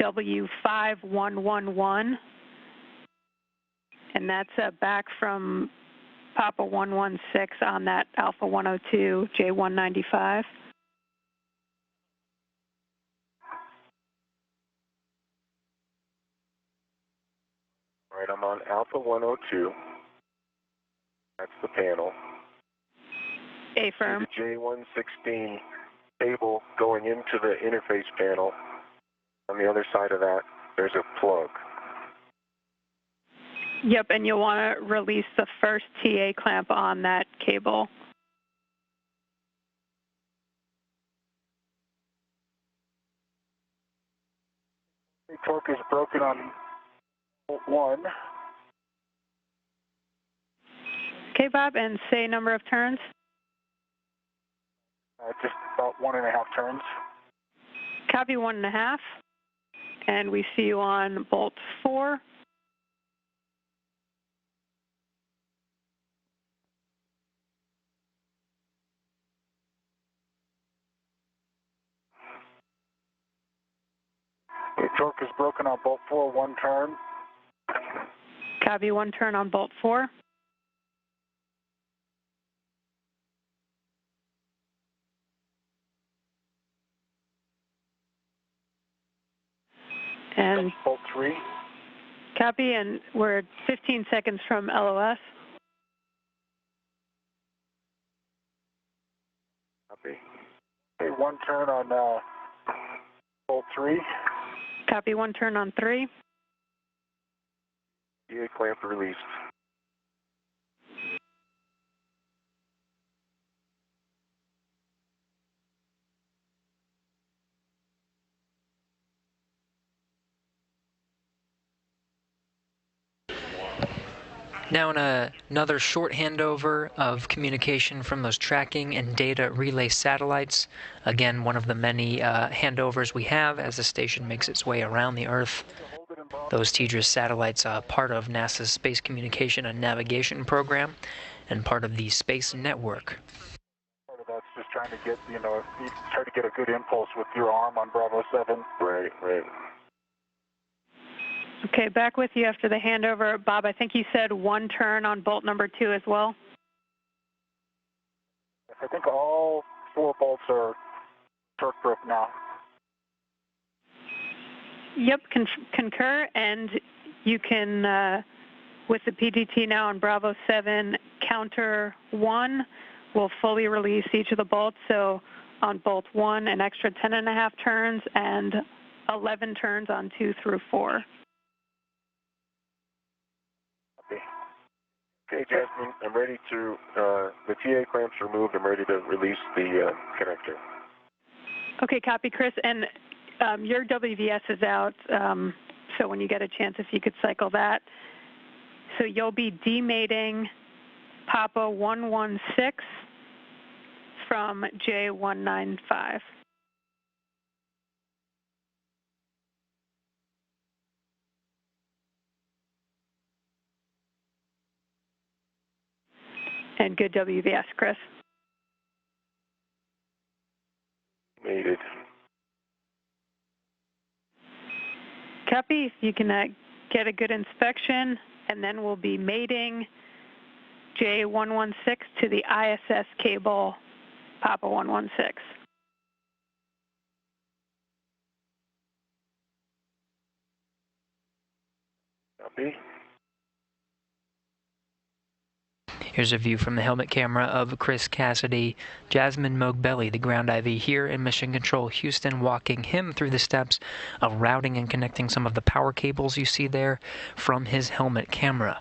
W5111, and that's back from Papa 116 on that Alpha 102 J195.
All right, I'm on Alpha 102. That's the panel.
A-firm.
The J116 cable going into the interface panel. On the other side of that, there's a plug.
Yep, and you'll want to release the first TA clamp on that cable.
The torque is broken on bolt 1.
Okay, Bob, and say number of turns.
Just about 1.5 turns.
Copy 1.5. And we see you on bolt 4.
The torque is broken on bolt 4, 1 turn.
Copy 1 turn on bolt 4. And
bolt 3.
Copy, and we're 15 seconds from LOS.
Copy.
Okay, 1 turn on bolt 3.
Copy 1 turn on 3.
EA clamp released.
Now in another short handover of communication from those tracking and data relay satellites. Again, one of the many handovers we have as the station makes its way around the Earth. Those TDRS satellites are part of NASA's Space Communication and Navigation Program and part of the Space Network.
Part of that's just trying to get, you try to get a good impulse with your arm on Bravo 7.
Right.
Okay, back with you after the handover. Bob, I think you said 1 turn on bolt number 2 as well.
I think all 4 bolts are torque-proof now.
Yep, concur, and you can, with the PDT now on Bravo 7, counter 1 will fully release each of the bolts. So on bolt 1, an extra 10.5 turns and 11 turns on 2 through 4.
Okay, Jasmine, I'm ready to, the TA clamps removed. I'm ready to release the connector.
Okay, copy, Chris. And your WVS is out, so when you get a chance, if you could cycle that. So you'll be demating Papa 116 from J195. And good WVS, Chris.
Made it.
Copy. If you can get a good inspection, and then we'll be mating J116 to the ISS cable, Papa 116.
Copy.
Here's a view from the helmet camera of Chris Cassidy, Jasmine Mogbelli, the ground IV here in Mission Control Houston, walking him through the steps of routing and connecting some of the power cables you see there from his helmet camera.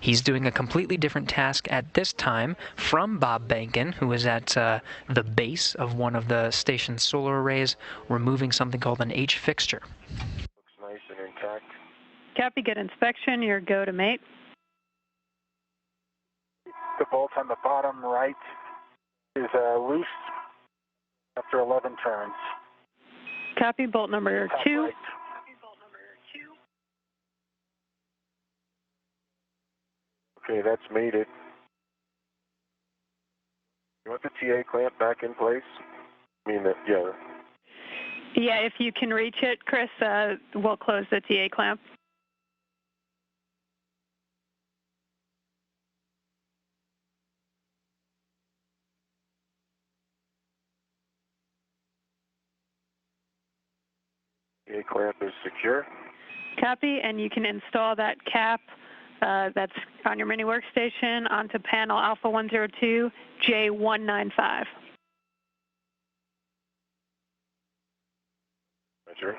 He's doing a completely different task at this time from Bob Behnken, who is at the base of one of the station's solar arrays, removing something called an H fixture.
Looks nice and intact.
Copy, good inspection. Your go to mate.
The bolt on the bottom right is loose after 11 turns.
Copy, bolt number 2.
Right.
Okay, that's made it. You want the TA clamp back in place? I mean, yeah.
Yeah, if you can reach it, Chris, we'll close the TA clamp.
TA clamp is secure.
Copy, and you can install that cap that's on your mini workstation onto panel Alpha 102 J195.
Roger.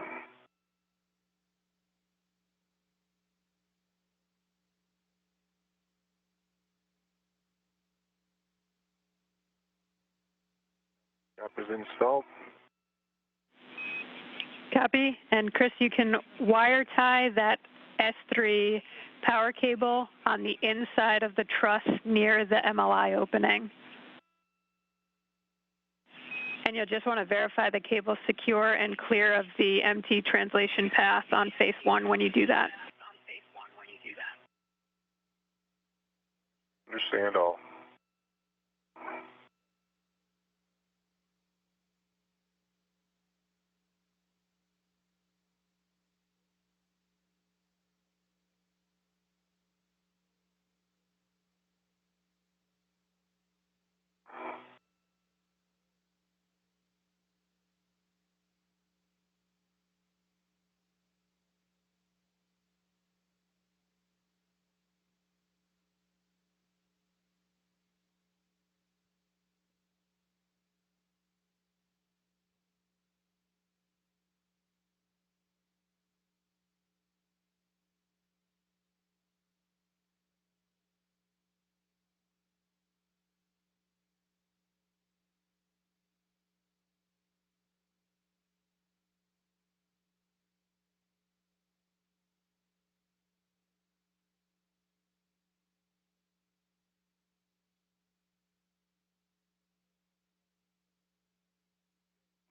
Cap is installed.
Copy, and Chris, you can wire tie that S3 power cable on the inside of the truss near the MLI opening. And you'll just want to verify the cable's secure and clear of the MT translation path on phase 1 when you do that.
Understand all.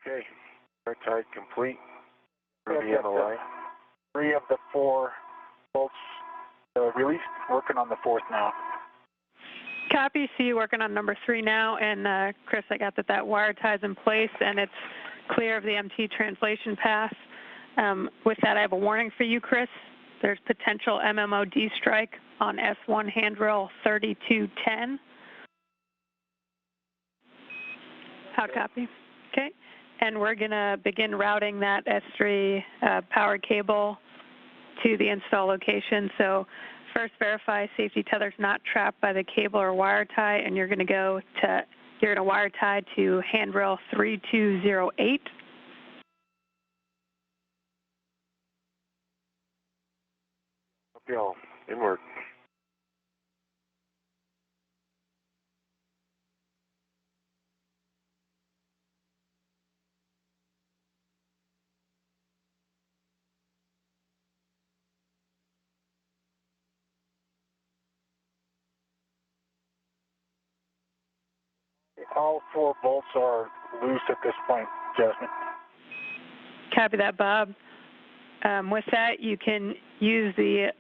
Okay, wire tie complete for the MLI.
3 of the 4 bolts released, working on the 4th now.
Copy, see you working on number 3 now, and Chris, I got that wire tie's in place and it's clear of the MT translation path. With that, I have a warning for you, Chris. There's potential MMOD strike on S1 handrail 3210. How copy? Okay. And we're going to begin routing that S3 power cable to the install location. So first verify safety tether's not trapped by the cable or wire tie, and you're going to wire tie to handrail 3208.
Copy all. Inward.
All 4 bolts are loose at this point, Jasmine.
Copy that, Bob. With that, you can use the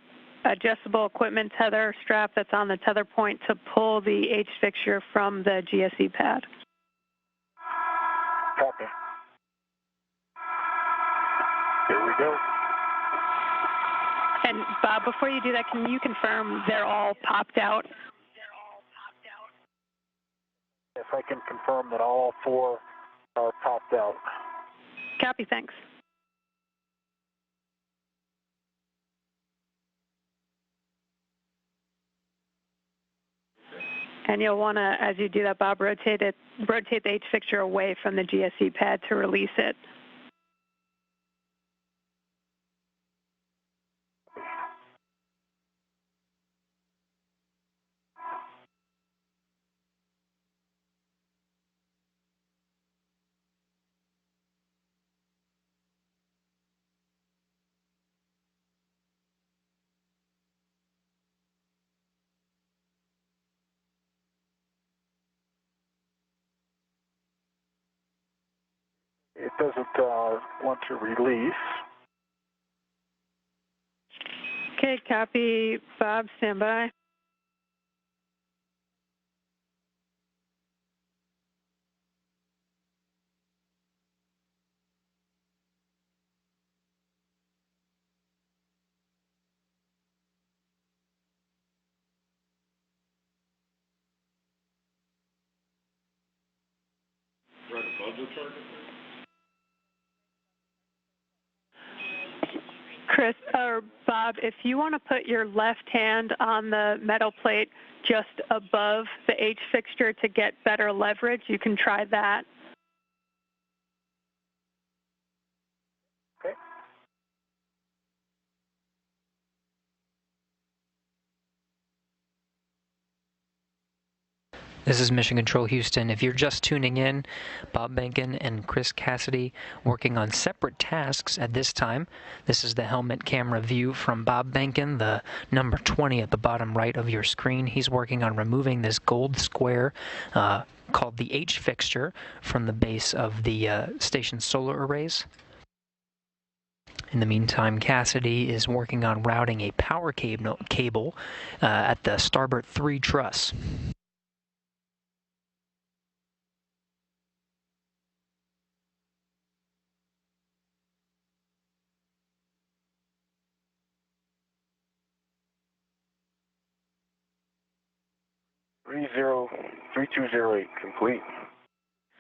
adjustable equipment tether strap that's on the tether point to pull the H fixture from the GSE pad.
Copy. Here we go.
And Bob, before you do that, can you confirm they're all popped out?
Yes, I can confirm that all 4 are popped out.
Copy, thanks. And you'll want to, as you do that, Bob, rotate the H fixture away from the GSE pad to release it.
It doesn't want to release.
Okay, copy. Bob, stand by. Chris, or Bob, if you want to put your left hand on the metal plate just above the H fixture to get better leverage, you can try that.
Okay.
This is Mission Control Houston. If you're just tuning in, Bob Behnken and Chris Cassidy working on separate tasks at this time. This is the helmet camera view from Bob Behnken, the number 20 at the bottom right of your screen. He's working on removing this gold square called the H fixture from the base of the station's solar arrays. In the meantime, Cassidy is working on routing a power cable at the starboard 3 truss.
Zero 3208 complete.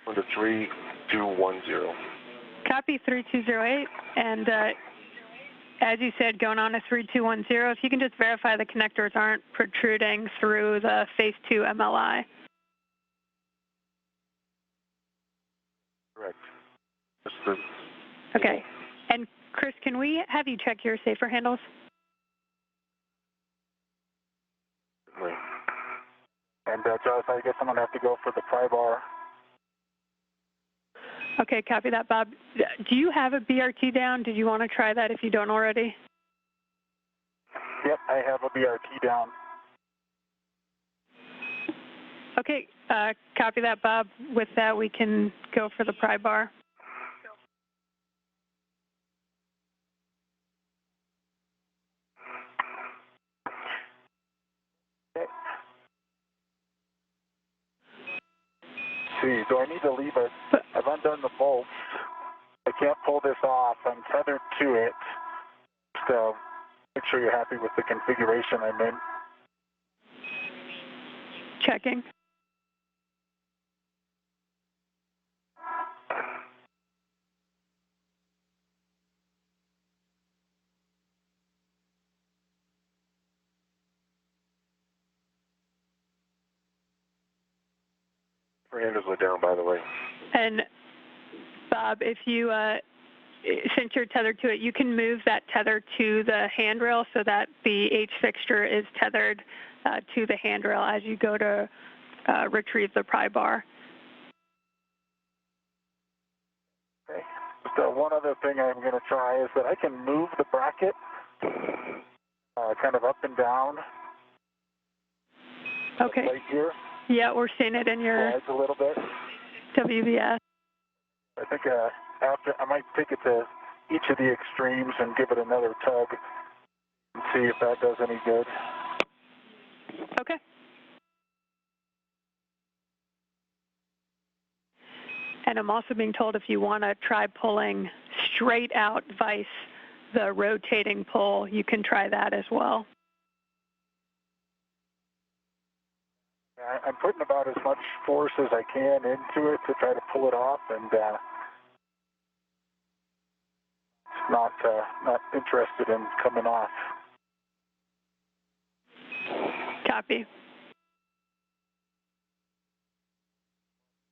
On the 3210.
Copy 3208, and as you said, going on to 3210, if you can just verify the connectors aren't protruding through the phase 2 MLI.
Correct. That's the
Okay. And Chris, can we have you check your safer handles?
Right.
And Josh, I guess I'm going to have to go for the pry bar.
Okay, copy that, Bob. Do you have a BRT down? Did you want to try that if you don't already?
Yep, I have a BRT down.
Okay, copy that, Bob. With that, we can go for the pry bar.
See, do I need to leave it? I've undone the bolts. I can't pull this off. I'm tethered to it. So make sure you're happy with the configuration I'm in.
Checking.
Our handles are down, by the way.
And Bob, if you, since you're tethered to it, you can move that tether to the handrail so that the H fixture is tethered to the handrail as you go to retrieve the pry bar.
Okay. So one other thing I'm going to try is that I can move the bracket kind of up and down.
Okay.
Right here.
Yeah, we're seeing it in your
Slides a little bit.
WVS.
I think after I might take it to each of the extremes and give it another tug and see if that does any good.
Okay. And I'm also being told if you want to try pulling straight out vice the rotating pull, you can try that as well.
I'm putting about as much force as I can into it to try to pull it off, and it's not interested in coming off.
Copy.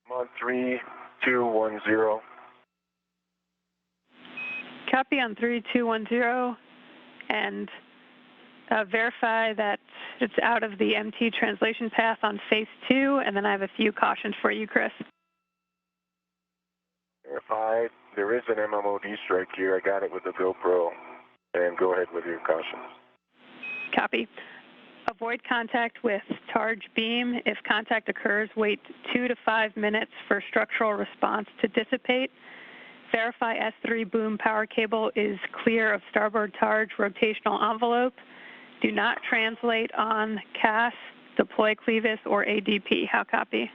I'm on 3210.
Copy on 3210, and verify that it's out of the MT translation path on phase 2, and then I have a few cautions for you, Chris.
Verified. There is an MMOD strike here. I got it with the GoPro. And go ahead with your cautions.
Copy. Avoid contact with charge beam. If contact occurs, wait 2 to 5 minutes for structural response to dissipate. Verify S3 boom power cable is clear of starboard charge rotational envelope. Do not translate on CAS, deploy Clevis, or ADP. How copy?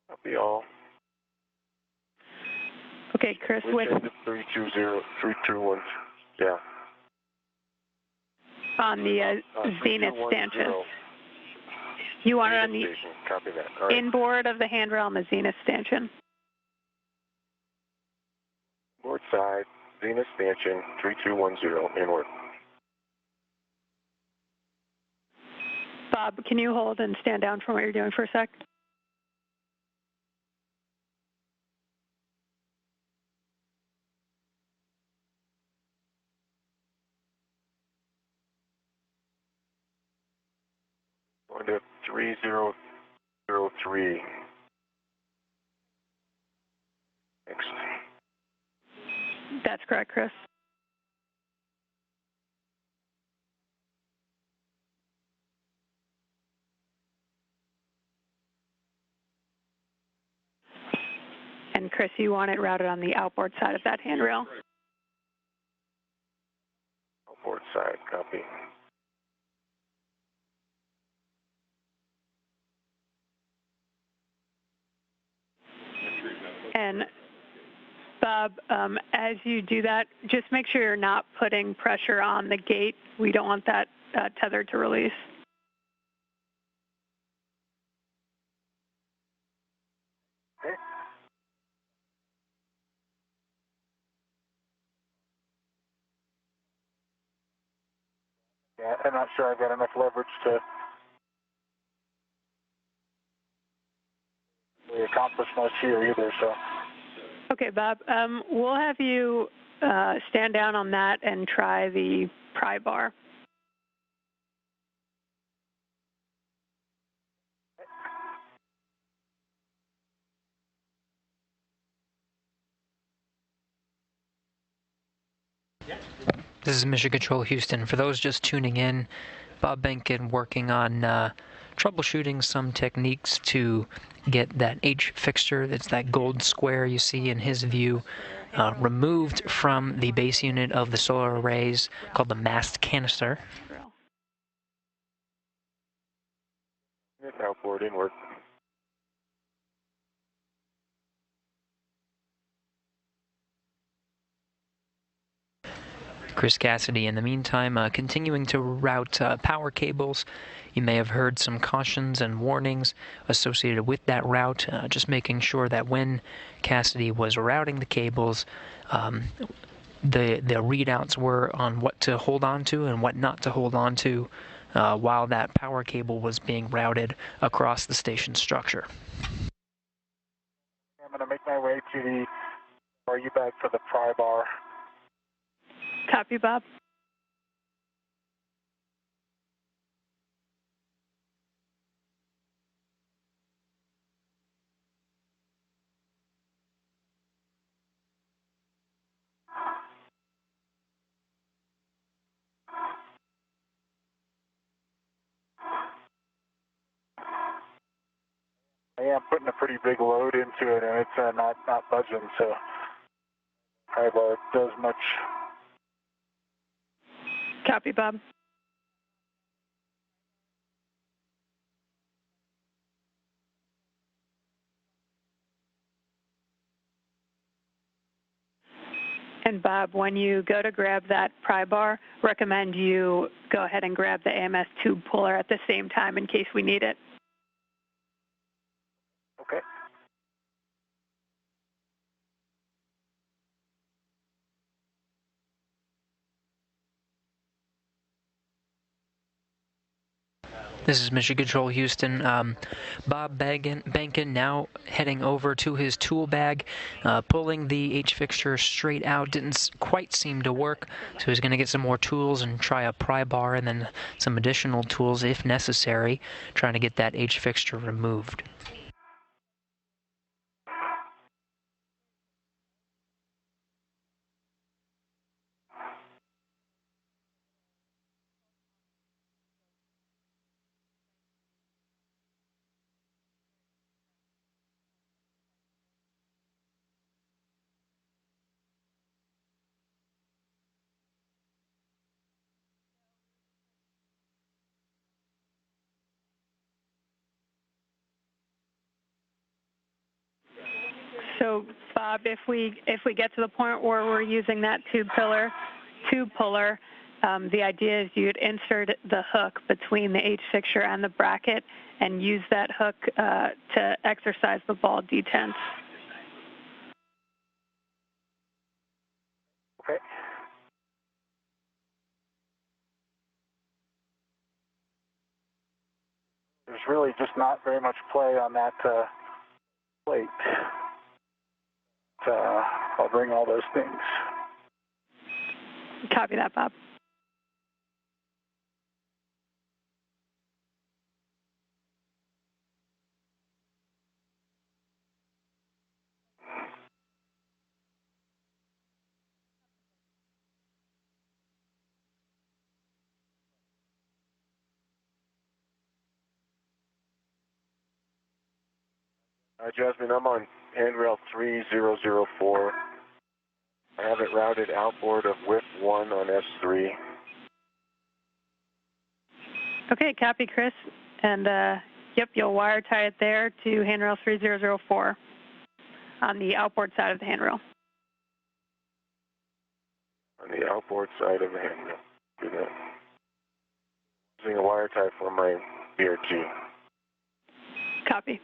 Copy all.
Okay, Chris,
Which
with...
is 321, yeah.
On the Zenith stanchion. You want it on the
Copy that. All right.
inboard of the handrail on the Zenith stanchion.
Board side, Zenith stanchion, 3210, inward.
Bob, can you hold and stand down from what you're doing for a sec?
Going to 3003. Next.
That's correct, Chris. And Chris, you want it routed on the outboard side of that handrail?
Outboard side, copy.
And Bob, as you do that, just make sure you're not putting pressure on the gate. We don't want that tether to release.
Okay. Yeah, I'm not sure I've got enough leverage to really accomplish much here either, so.
Okay, Bob, we'll have you stand down on that and try the pry bar.
This is Mission Control Houston. For those just tuning in, Bob Behnken working on troubleshooting some techniques to get that H fixture, that's that gold square you see in his view, removed from the base unit of the solar arrays called the mast canister.
Outboard, inward.
Chris Cassidy, in the meantime, continuing to route power cables. You may have heard some cautions and warnings associated with that route, just making sure that when Cassidy was routing the cables, the readouts were on what to hold on to and what not to hold on to. while that power cable was being routed across the station structure.
I'm going to make my way to the RU bag for the pry bar.
Copy, Bob.
I am putting a pretty big load into it, and it's not budging, so pry bar does much.
Copy, Bob. And Bob, when you go to grab that pry bar, recommend you go ahead and grab the AMS tube puller at the same time in case we need it.
Okay.
This is Mission Control Houston. Bob Behnken now heading over to his tool bag, pulling the H fixture straight out. Didn't quite seem to work, so he's going to get some more tools and try a pry bar and then some additional tools if necessary, trying to get that H fixture removed.
So, Bob, if we get to the point where we're using that tube puller, the idea is you'd insert the hook between the H fixture and the bracket and use that hook to exercise the ball detents.
Okay. There's really just not very much play on that plate. I'll bring all those things.
Copy that, Bob.
Jasmine, I'm on handrail 3004. I have it routed outboard of whip 1 on S3.
Okay, copy, Chris. And yep, you'll wire tie it there to handrail 3004 on the outboard side of the handrail.
On the outboard side of the handrail. Do that. Using a wire tie for my BRT.
Copy.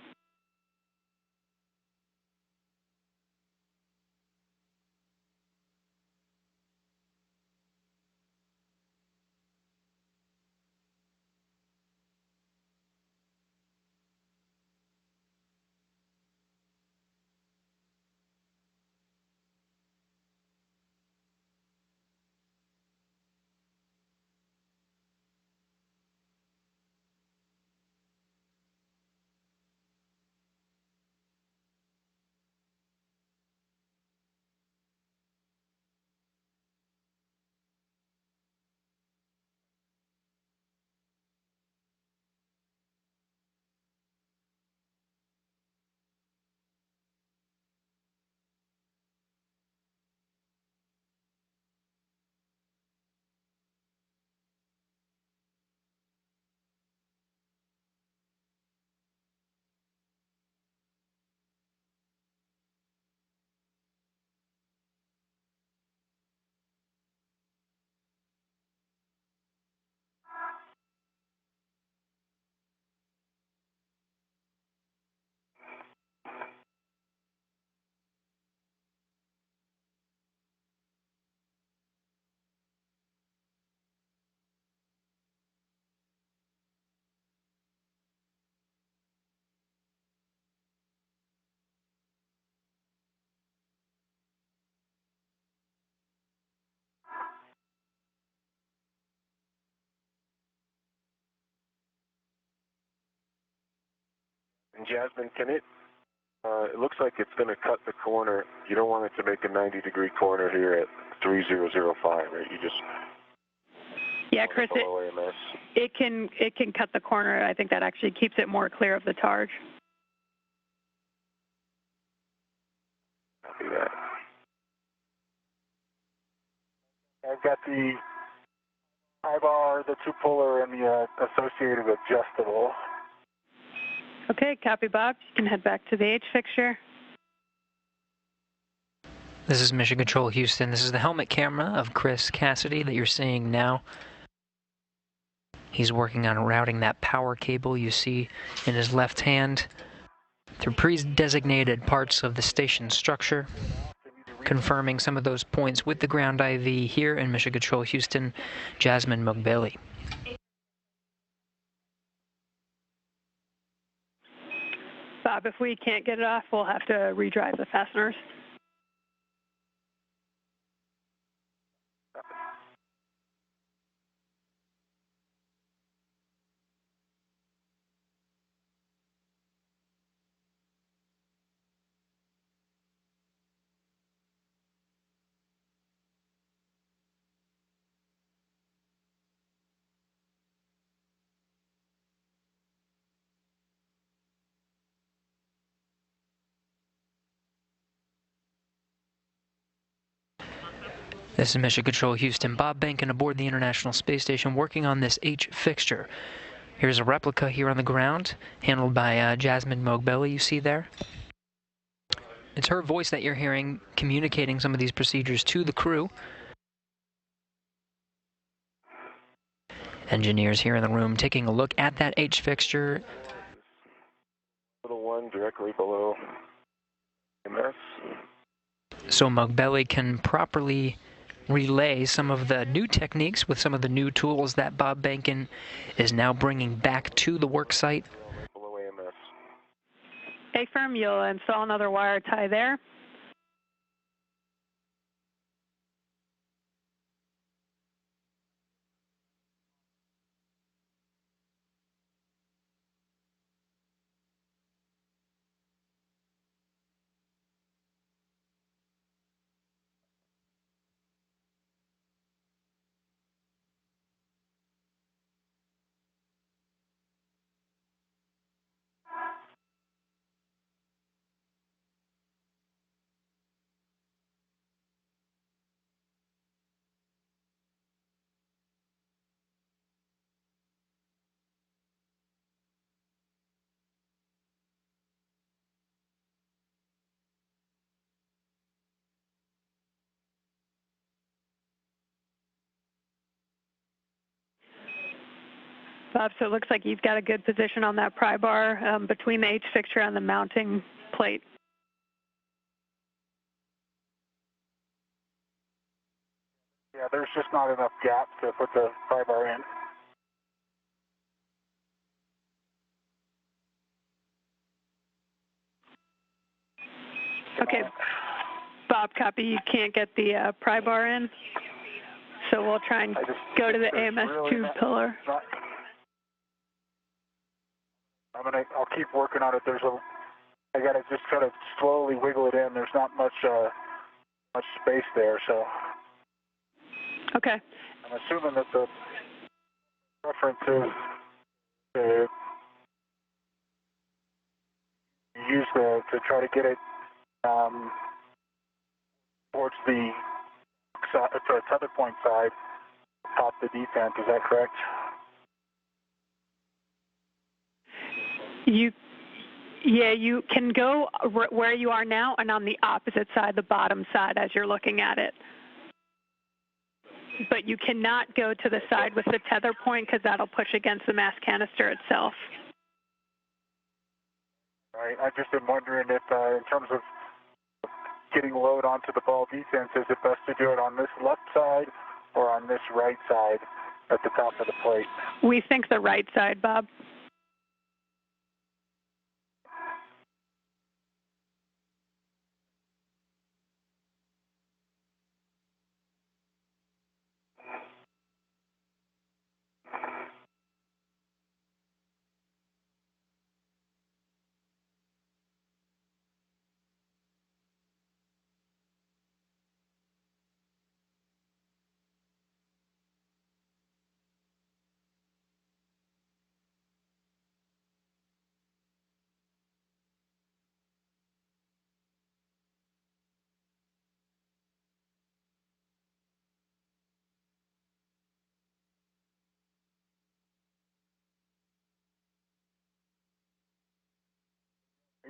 And Jasmine, can it looks like it's going to cut the corner. You don't want it to make a 90-degree corner here at 3005, right? You just
yeah, Chris, it can cut the corner. I think that actually keeps it more clear of the targe.
Copy that.
I've got the high bar, the two-puller, and the associated adjustable.
Okay, copy, Bob. You can head back to the H fixture.
This is Mission Control Houston. This is the helmet camera of Chris Cassidy that you're seeing now. He's working on routing that power cable you see in his left hand through pre-designated parts of the station structure, confirming some of those points with the ground IV here in Mission Control Houston, Jasmine Mogbelli.
Bob, if we can't get it off, we'll have to redrive the fasteners.
This is Mission Control Houston. Bob Behnken aboard the International Space Station working on this H fixture. Here's a replica here on the ground, handled by Jasmine Mogbelli, you see there. It's her voice that you're hearing communicating some of these procedures to the crew. Engineers here in the room taking a look at that H fixture.
Little one directly below MS.
So Mogbelli can properly relay some of the new techniques with some of the new tools that Bob Behnken is now bringing back to the work site.
Below AMS.
A-firm, you'll install another wire tie there. Bob, so it looks like you've got a good position on that pry bar between the H fixture and the mounting plate.
Yeah, there's just not enough gap to put the pry bar in.
Okay, Bob, copy. You can't get the pry bar in, so we'll try and go to the AMS
really
tube pillar.
I'll keep working on it. I gotta just kind of slowly wiggle it in. There's not much space there, so.
Okay.
I'm assuming that the preference is to use to try to get it towards the tether point side, top the descent. Is that correct?
You can go where you are now and on the opposite side, the bottom side, as you're looking at it. But you cannot go to the side with the tether point because that'll push against the mass canister itself.
Right. I just am wondering if, in terms of getting load onto the ball defense, is it best to do it on this left side or on this right side at the top of the plate?
We think the right side, Bob.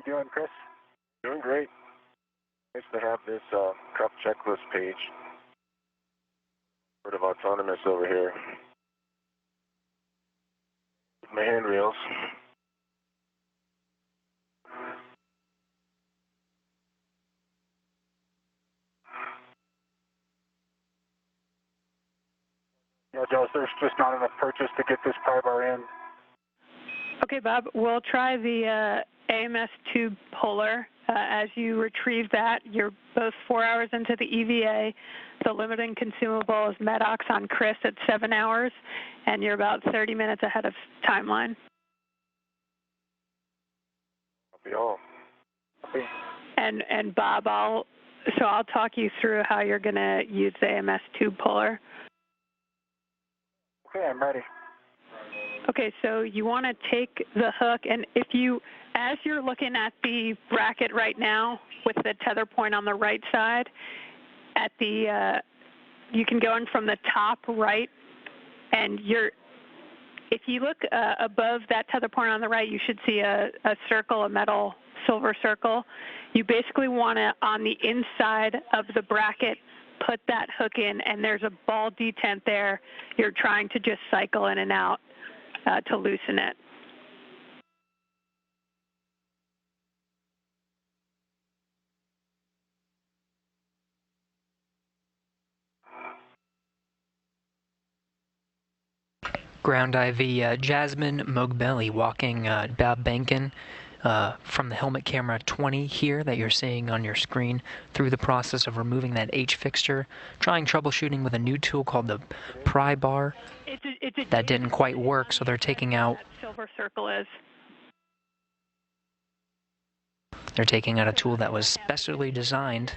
doing, Chris?
Doing great. Nice to have this cup checklist page. Sort of autonomous over here. My handrails.
Yeah, Joe, there's just not enough purchase to get this pry bar in.
Okay, Bob, we'll try the AMS tube puller. As you retrieve that, you're both 4 hours into the EVA. The limiting consumable is Medox on Chris at 7 hours, and you're about 30 minutes ahead of timeline.
Copy all.
Okay.
And Bob, I'll talk you through how you're going to use the AMS tube puller.
Okay, I'm ready.
Okay, so you want to take the hook, and as you're looking at the bracket right now with the tether point on the right side, you can go in from the top right, and if you look above that tether point on the right, you should see a circle, a metal silver circle. You basically want to, on the inside of the bracket, put that hook in, and there's a ball detent there. You're trying to just cycle in and out to loosen it.
Ground IV Jasmine Mogbelli walking Bob Behnken from the helmet camera 20 here that you're seeing on your screen through the process of removing that H fixture, trying troubleshooting with a new tool called the pry bar. That didn't quite work, so they're taking out
Silver circle is.
They're taking out a tool that was specially designed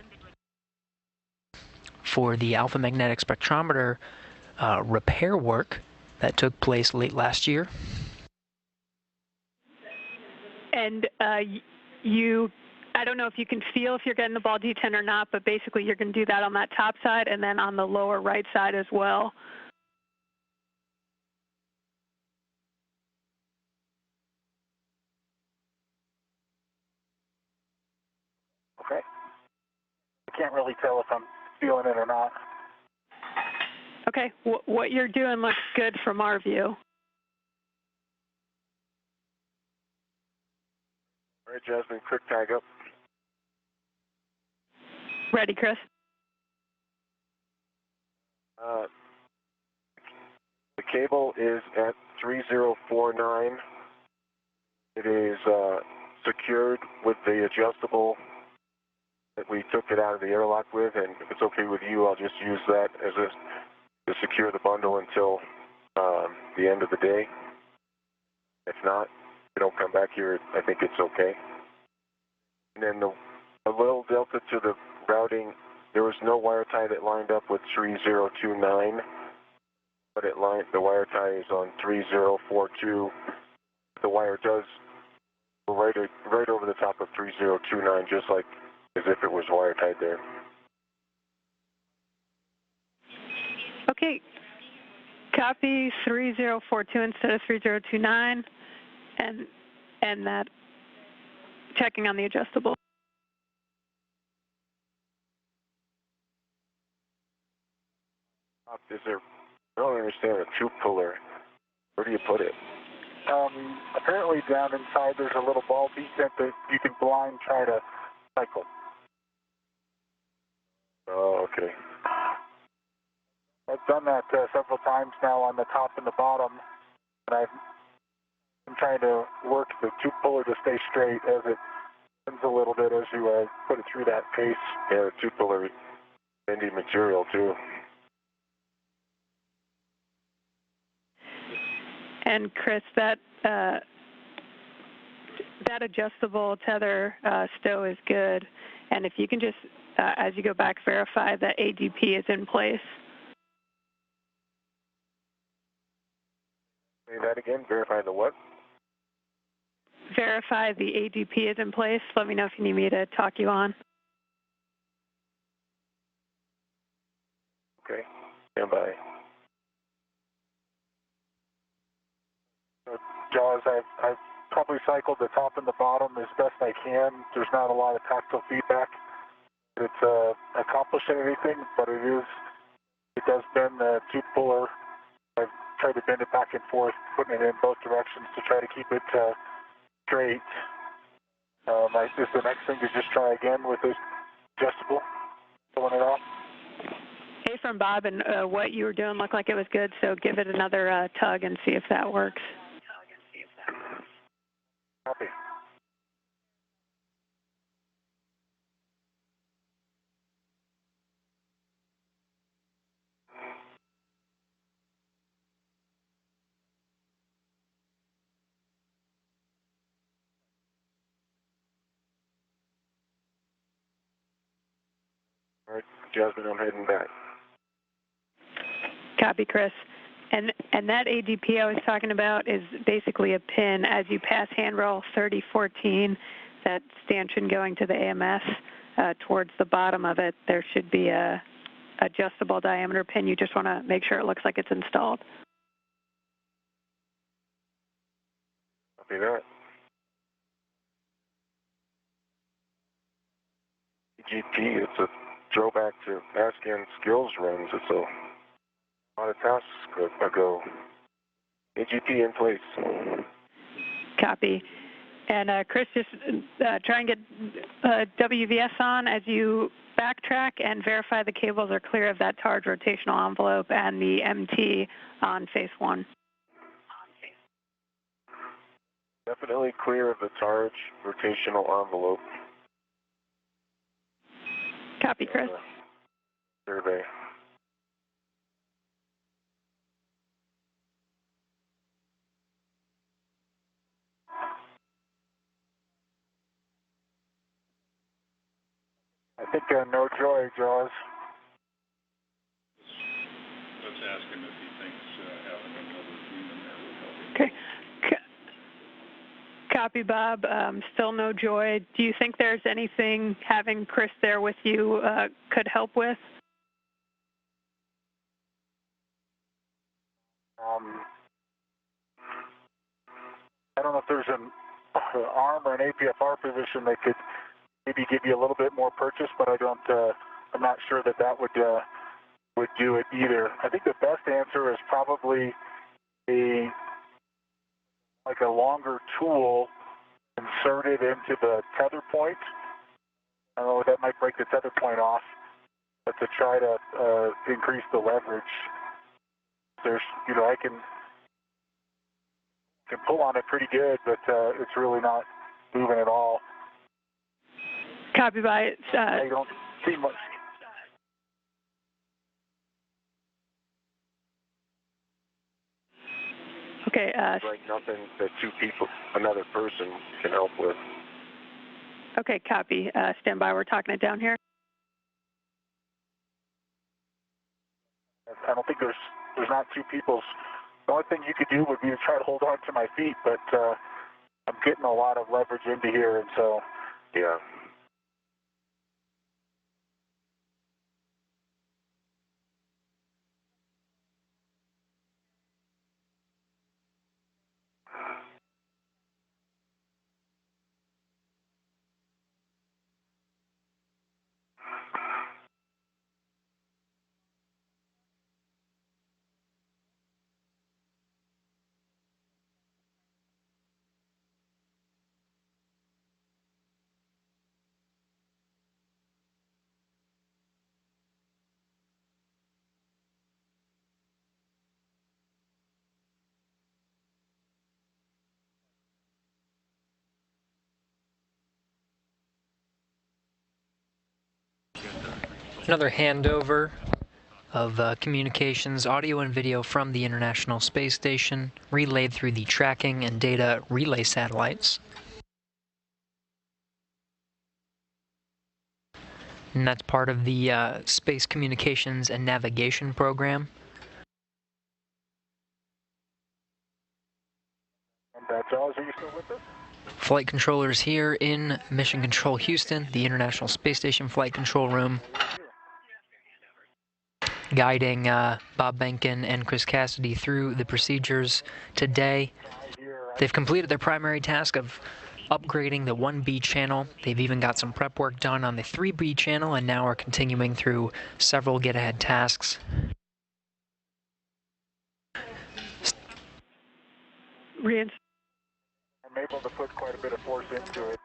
for the alpha magnetic spectrometer repair work that took place late last year.
And I don't know if you can feel if you're getting the ball detent or not, but basically you're going to do that on that top side and then on the lower right side as well.
Okay. I can't really tell if I'm feeling it or not.
Okay, what you're doing looks good from our view.
All right, Jasmine, quick tag up.
Ready, Chris?
The cable is at 3049. It is secured with the adjustable that we took it out of the airlock with, and if it's okay with you, I'll just use that as to secure the bundle until the end of the day. If not, if you don't come back here, I think it's okay. And then a little delta to the routing, there was no wire tie that lined up with 3029, but the wire tie is on 3042. The wire does go right over the top of 3029, just like as if it was wire tied there.
Okay, copy 3042 instead of 3029, and that checking on the adjustable.
I don't understand a tube puller. Where do you put it?
Apparently down inside there's a little ball detent that you can blind try to cycle.
Oh, okay.
I've done that several times now on the top and the bottom, and I'm trying to work the tube puller to stay straight as it bends a little bit as you put it through that pace.
Yeah, the tube puller is bendy material too.
And Chris, that adjustable tether stow is good. And if you can just, as you go back, verify that ADP is in place.
Say that again. Verify the what?
Verify the ADP is in place. Let me know if you need me to talk you on.
Okay. Stand by.
Jaws, I've probably cycled the top and the bottom as best I can. There's not a lot of tactile feedback. It's accomplishing anything, but it does bend the tube puller. I've tried to bend it back and forth, putting it in both directions to try to keep it straight. Is the next thing to just try again with this adjustable, pulling it off?
Hey, from Bob, and what you were doing looked like it was good, so give it another tug and see if that works.
Copy.
All right, Jasmine, I'm heading back.
Copy, Chris. And that ADP I was talking about is basically a pin. As you pass handrail 3014, that stanchion going to the AMS, towards the bottom of it, there should be a adjustable diameter pin. You just want to make sure it looks like it's installed.
Copy that. EGP, it's a throwback to Afghan skills runs. It's a lot of tasks ago. EGP in place.
Copy. And Chris, just try and get WVS on as you backtrack and verify the cables are clear of that targe rotational envelope and the MT on face 1.
Definitely clear of the targe rotational envelope.
Copy, Chris.
Survey.
I think no joy, Jaws.
Let's ask him if he thinks having another team in there would help.
Okay. Copy, Bob. Still no joy. Do you think there's anything having Chris there with you could help with?
I don't know if there's an arm or an APFR position that could maybe give you a little bit more purchase, but I don't. I'm not sure that would do it either. I think the best answer is probably a longer tool inserted into the tether point. I don't know, that might break the tether point off, but to try to increase the leverage, there's, I can pull on it pretty good, but it's really not moving at all.
Copy, by
I don't see much.
Okay.
Like nothing that another person can help with.
Okay, copy. Stand by. We're talking it down here.
I don't think there's not two people's. The only thing you could do would be to try to hold on to my feet, but I'm getting a lot of leverage into here, and so
yeah.
Another handover of communications, audio and video from the International Space Station, relayed through the tracking and data relay satellites. And that's part of the Space Communications and Navigation Program.
Jaws, are you still with us?
Flight controllers here in Mission Control Houston, the International Space Station Flight Control Room, guiding Bob Behnken and Chris Cassidy through the procedures today. They've completed their primary task of upgrading the 1B channel. They've even got some prep work done on the 3B channel and now are continuing through several get-ahead tasks.
I'm able to put quite a bit of force into it.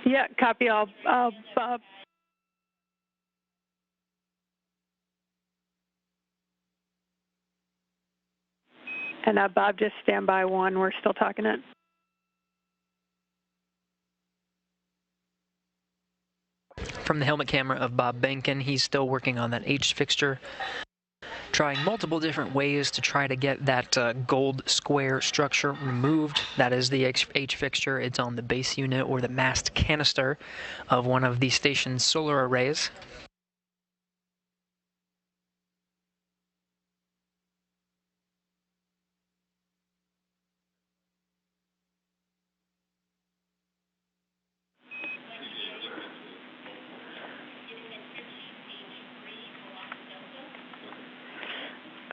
Yeah, copy. I'll Bob. And Bob, just stand by one. We're still talking it.
From the helmet camera of Bob Behnken, he's still working on that H fixture, trying multiple different ways to try to get that gold square structure removed. That is the H fixture. It's on the base unit or the mast canister of one of the station's solar arrays.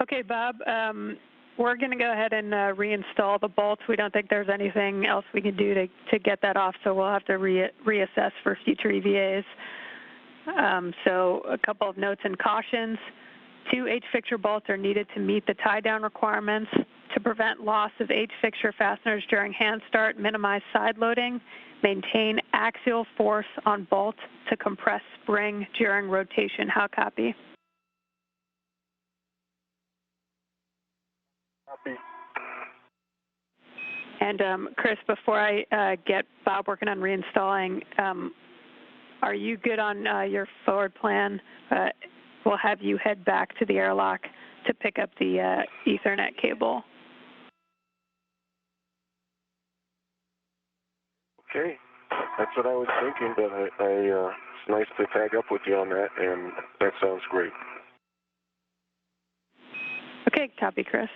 Okay, Bob, we're going to go ahead and reinstall the bolts. We don't think there's anything else we can do to get that off, so we'll have to reassess for future EVAs. So a couple of notes and cautions. 2 H-fixture bolts are needed to meet the tie-down requirements. To prevent loss of H-fixture fasteners during hand start, minimize side loading, maintain axial force on bolt to compress spring during rotation. How copy? And Chris, before I get Bob working on reinstalling, are you good on your forward plan? We'll have you head back to the airlock to pick up the Ethernet cable.
Okay, that's what I was thinking, but it's nice to tag up with you on that, and that sounds great.
Okay, copy, Chris.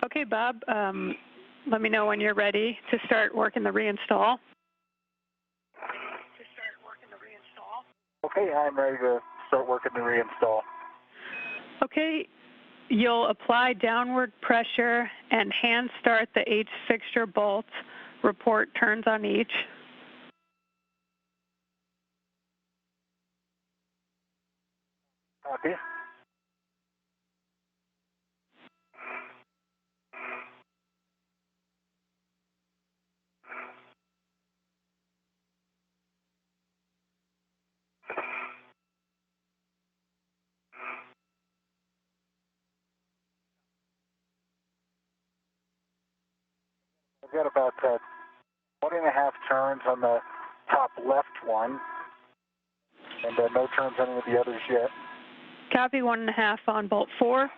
Okay, Bob, let me know when you're ready to start working the reinstall.
Okay, I'm ready to start working the reinstall.
Okay, you'll apply downward pressure and hand start the H fixture bolts. Report turns on each.
Copy. I've got about 1.5 turns on the top left one, and no turns on any of the others yet.
Copy, 1.5 on bolt 4.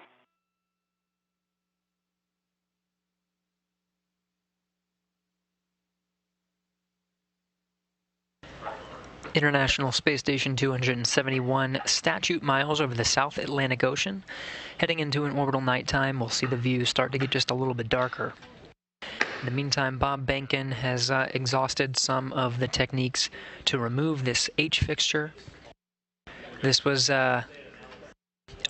International Space Station 271 statute miles over the South Atlantic Ocean. Heading into an orbital nighttime, we'll see the view start to get just a little bit darker. In the meantime, Bob Behnken has exhausted some of the techniques to remove this H fixture. This was a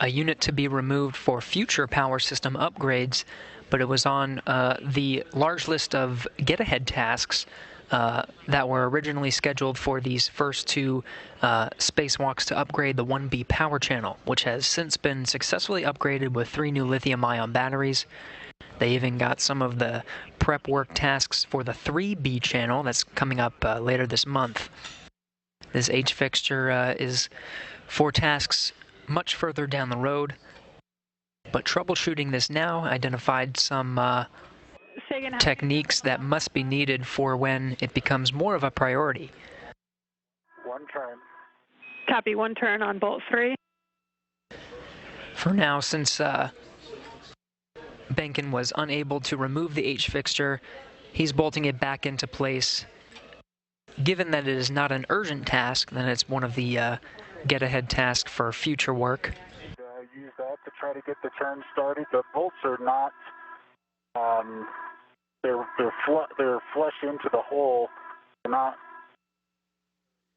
unit to be removed for future power system upgrades, but it was on the large list of get-ahead tasks that were originally scheduled for these first 2 spacewalks to upgrade the 1B power channel, which has since been successfully upgraded with 3 new lithium-ion batteries. They even got some of the prep work tasks for the 3B channel that's coming up later this month. This H fixture is for tasks much further down the road, but troubleshooting this now identified some techniques that must be needed for when it becomes more of a priority.
1 turn.
Copy, 1 turn on bolt 3.
For now, since Behnken was unable to remove the H fixture, he's bolting it back into place. Given that it is not an urgent task, then it's one of the get-ahead tasks for future work.
Use that to try to get the turn started. The bolts are not, they're flush into the hole. They're not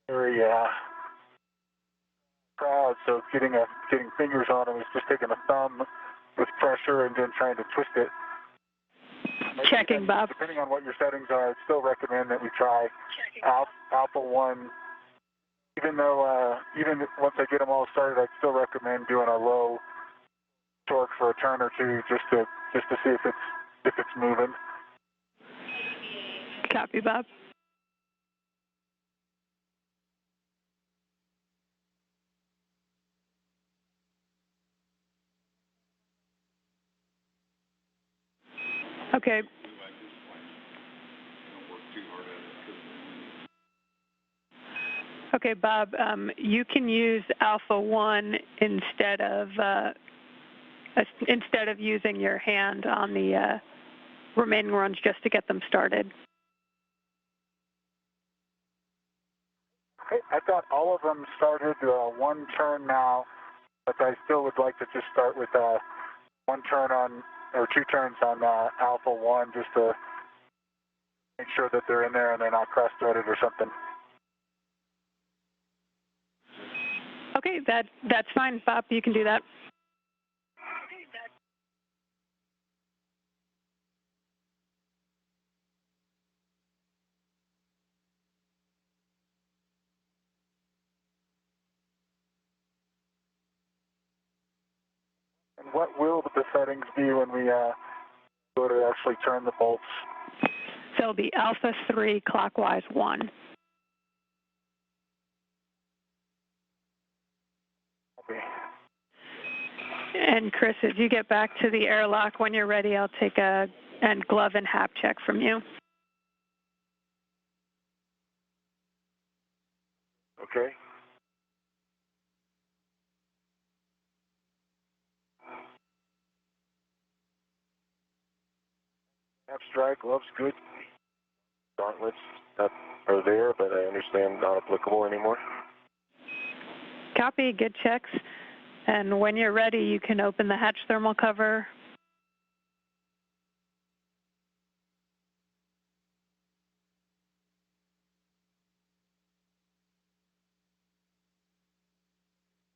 very proud, so getting fingers on them is just taking a thumb with pressure and then trying to twist it.
Checking, Bob.
Depending on what your settings are, I'd still recommend that we try Alpha 1. Even though, even once I get them all started, I'd still recommend doing a low torque for a turn or two just to see if it's moving.
Copy, Bob. Okay. Okay, Bob, you can use Alpha 1 instead of using your hand on the remaining runs just to get them started.
Okay, I've got all of them started one turn now, but I still would like to just start with one turn on, or two turns on Alpha 1 just to make sure that they're in there and they're not cross-threaded or something.
Okay, that's fine, Bob. You can do that.
And what will the settings be when we go to actually turn the bolts?
So it'll be Alpha 3 clockwise 1.
Okay.
And Chris, as you get back to the airlock, when you're ready, I'll take a glove and hap check from you.
Okay. Hap strike, gloves good. Gauntlets that are there, but I understand not applicable anymore.
Copy, good checks. And when you're ready, you can open the hatch thermal cover.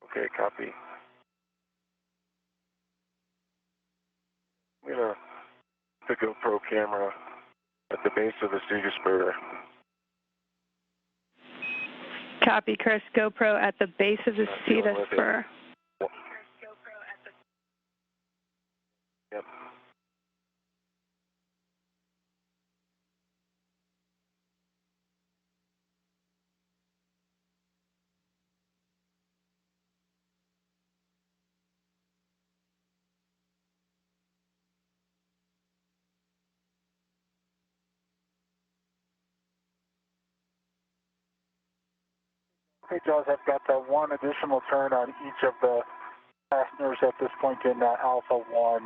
Okay, copy. I'm going to put the GoPro camera at the base of the Stiga spur.
Copy, Chris. GoPro at the base of the Stiga spur.
Yep.
Okay, Jaws, I've got one additional turn on each of the fasteners at this point in Alpha 1.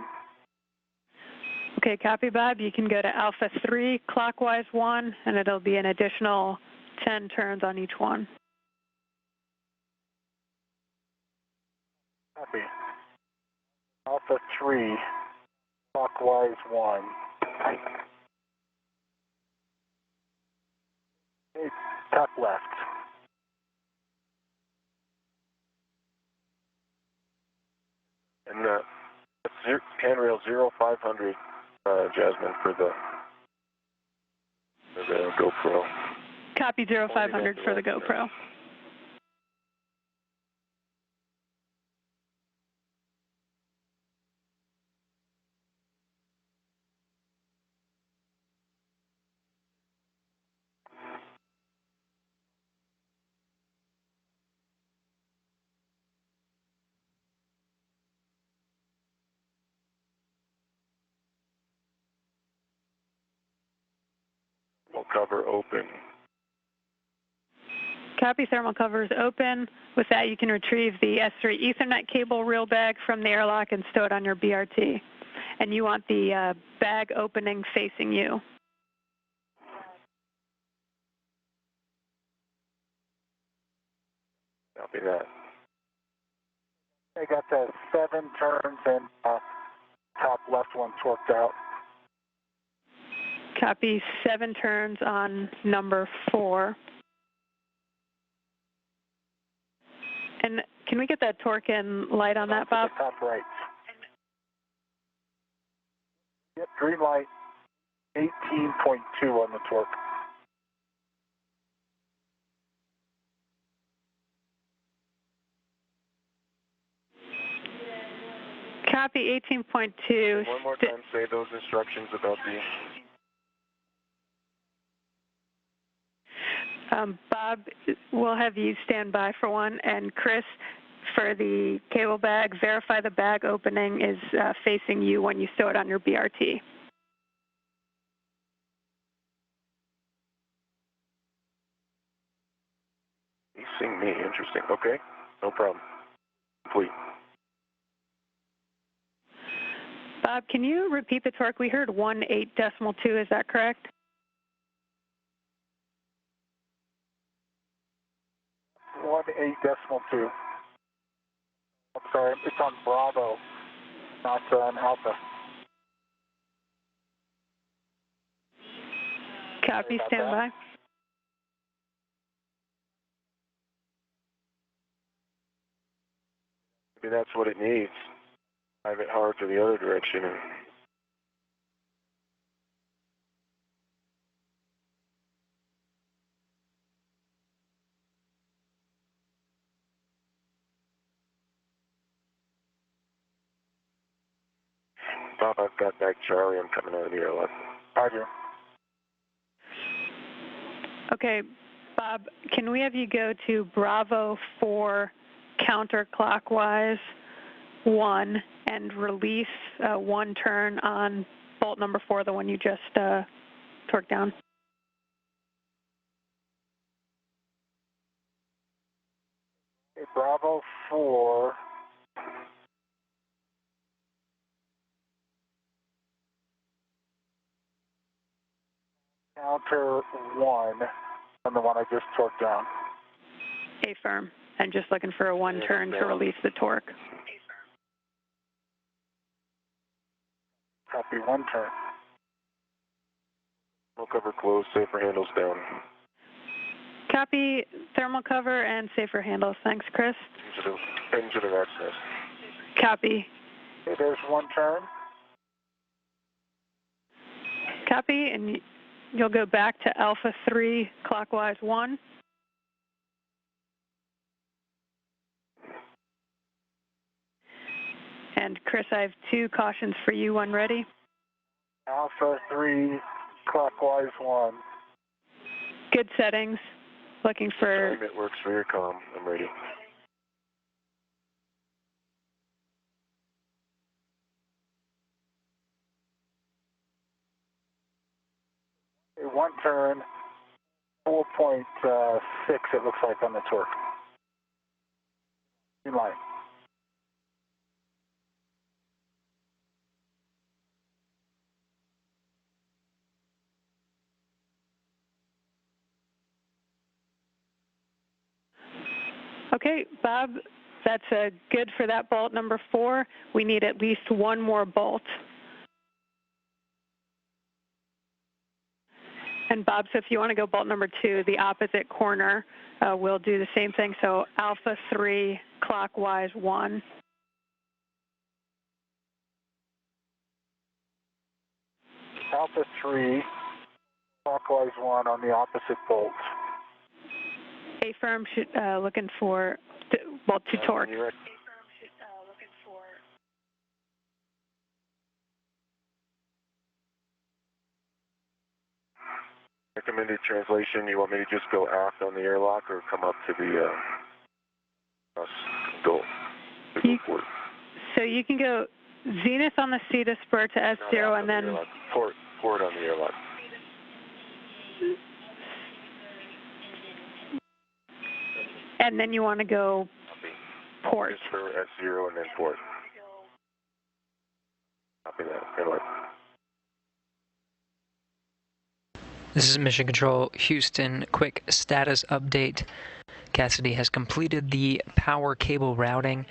Okay, copy, Bob. You can go to Alpha 3 clockwise 1, and it'll be an additional 10 turns on each one.
Copy. Alpha 3 clockwise 1. Okay, top left.
And handrail 0500, Jasmine, for the GoPro.
Copy 0500 for the GoPro.
Cover open.
Copy, thermal cover is open. With that, you can retrieve the S3 Ethernet cable reel bag from the airlock and stow it on your BRT. And you want the bag opening facing you.
Copy that.
I got 7 turns and top left one torqued out.
Copy, 7 turns on number 4. And Can we get that torque and light on that, Bob?
Top right. Yep, green light, 18.2 on the torque.
Copy, 18.2.
One more time, say those instructions about the...
Bob, we'll have you stand by for one, and Chris, for the cable bag, verify the bag opening is facing you when you stow it on your BRT.
He's seeing me, interesting. Okay, no problem. Complete.
Bob, can you repeat the torque? We heard 18.2, is that correct?
18.2. I'm sorry, it's on Bravo, not on Alpha.
Copy, stand by.
Maybe that's what it needs. Drive it hard to the other direction. And Bob, I've got back Charlie. I'm coming out of the airlock.
Roger.
Okay, Bob, can we have you go to Bravo 4 counterclockwise 1 and release one turn on bolt number 4, the one you just torqued down?
Okay, Bravo 4. Counter 1 on the one I just torqued down.
Affirm. And just looking for a one turn to release the torque.
Copy, one turn.
Thermal cover closed, safer handles down.
Copy, thermal cover and safer handles. Thanks, Chris.
Engine of access.
Copy.
Okay, there's one turn.
Copy, and you'll go back to Alpha 3 clockwise 1. And Chris, I have 2 cautions for you. One ready?
Alpha 3 clockwise 1.
Good settings. Looking for...
Time it works for your comm. I'm ready.
One turn, 4.6 it looks like on the torque. In line.
Okay, Bob, that's good for that bolt number 4. We need at least one more bolt. And Bob, so if you want to go bolt number 2, the opposite corner, we'll do the same thing. So Alpha 3 clockwise 1.
Alpha 3 clockwise 1 on the opposite bolt.
Affirm, looking for bolt 2 torque.
Recommended translation, you want me to just go aft on the airlock or come up to the goal?
So you can go zenith on the C to spur to S0 and then...
Forward on the airlock.
And then you want to go port.
Just for S0 and then port. Copy that. Airlock.
This is Mission Control Houston. Quick status update. Cassidy has completed the power cable routing.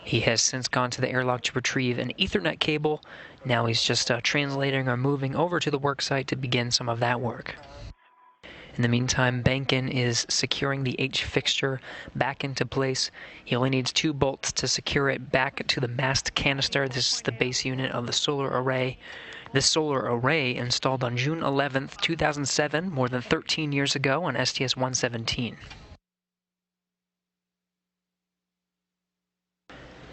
He has since gone to the airlock to retrieve an Ethernet cable. Now he's just translating or moving over to the work site to begin some of that work. In the meantime, Behnken is securing the H fixture back into place. He only needs 2 bolts to secure it back to the mast canister. This is the base unit of the solar array. This solar array installed on June 11th, 2007, more than 13 years ago on STS-117.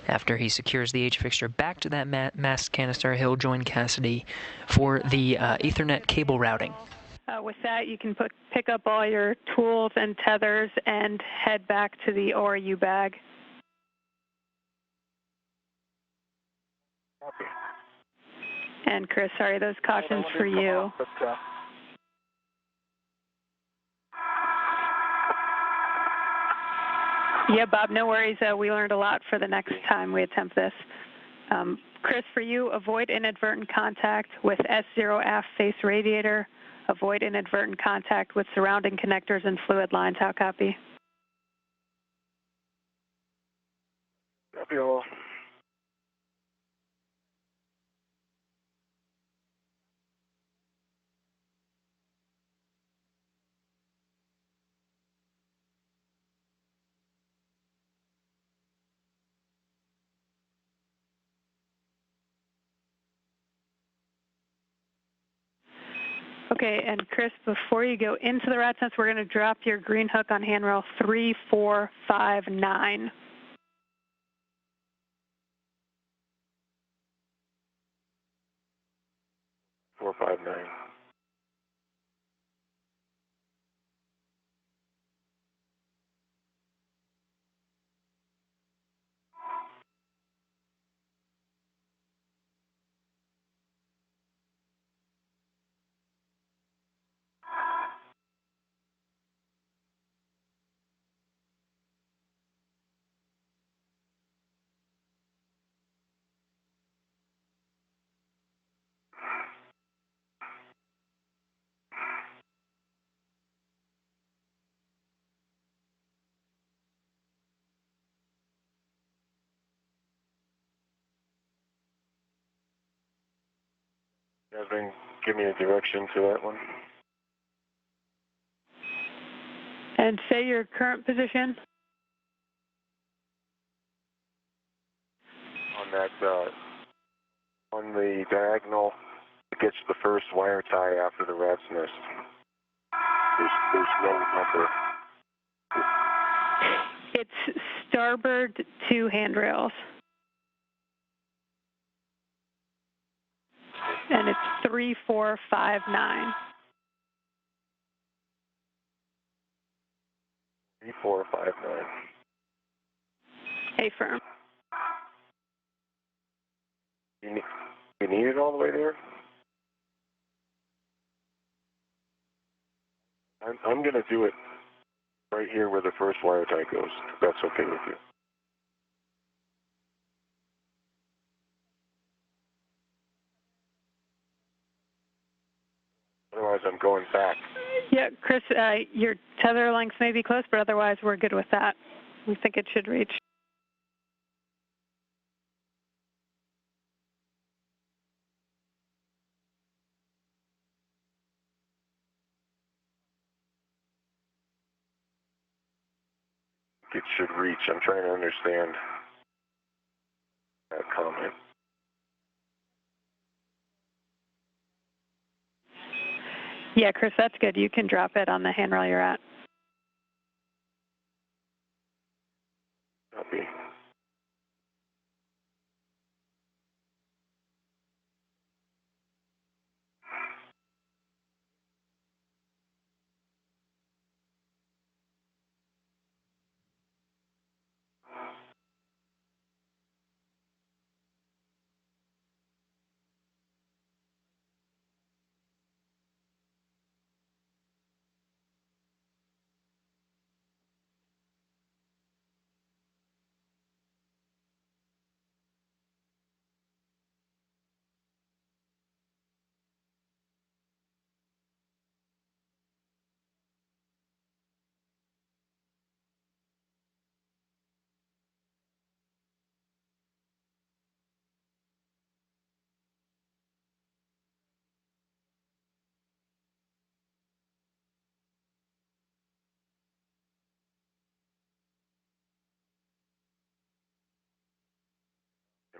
After he secures the H fixture back to that mast canister, he'll join Cassidy for the Ethernet cable routing.
With that, you can pick up all your tools and tethers and head back to the ORU bag.
Copy.
And Chris, sorry, those cautions for you. Yeah, Bob, no worries. We learned a lot for the next time we attempt this. Chris, for you, avoid inadvertent contact with S0 aft face radiator. Avoid inadvertent contact with surrounding connectors and fluid lines. How copy?
Copy all.
Okay, and Chris, before you go into the rad sense, we're going to drop your green hook on handrail 3459.
459. Jasmine, give me a direction to that one.
And say your current position.
On that, on the diagonal, it gets the first wire tie after the rat's nest. There's no number.
It's starboard 2 handrails. And it's 3459.
3459.
Hey, firm.
You need it all the way there? I'm going to do it right here where the first wire tie goes, if that's okay with you. Otherwise, I'm going back.
Yeah, Chris, your tether lengths may be close, but otherwise we're good with that. We think it should reach.
It should reach. I'm trying to understand that comment.
Yeah, Chris, that's good. You can drop it on the handrail you're at.
Copy.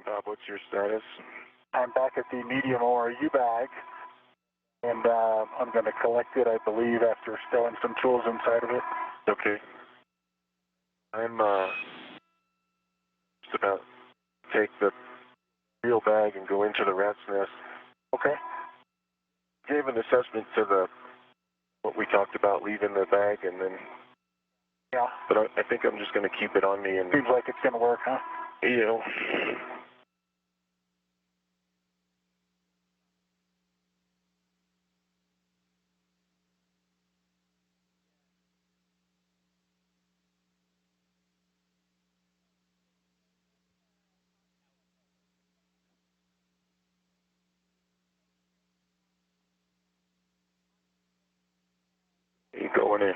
Bob, what's your status?
I'm back at the medium ORU bag, and I'm going to collect it, I believe, after stowing some tools inside of it.
Okay. I'm just about to take the real bag and go into the rat's nest.
Okay.
Gave an assessment to what we talked about, leaving the bag, and then.
Yeah.
But I think I'm just going to keep it on me. And
seems like it's going to work, huh?
You know. You going in?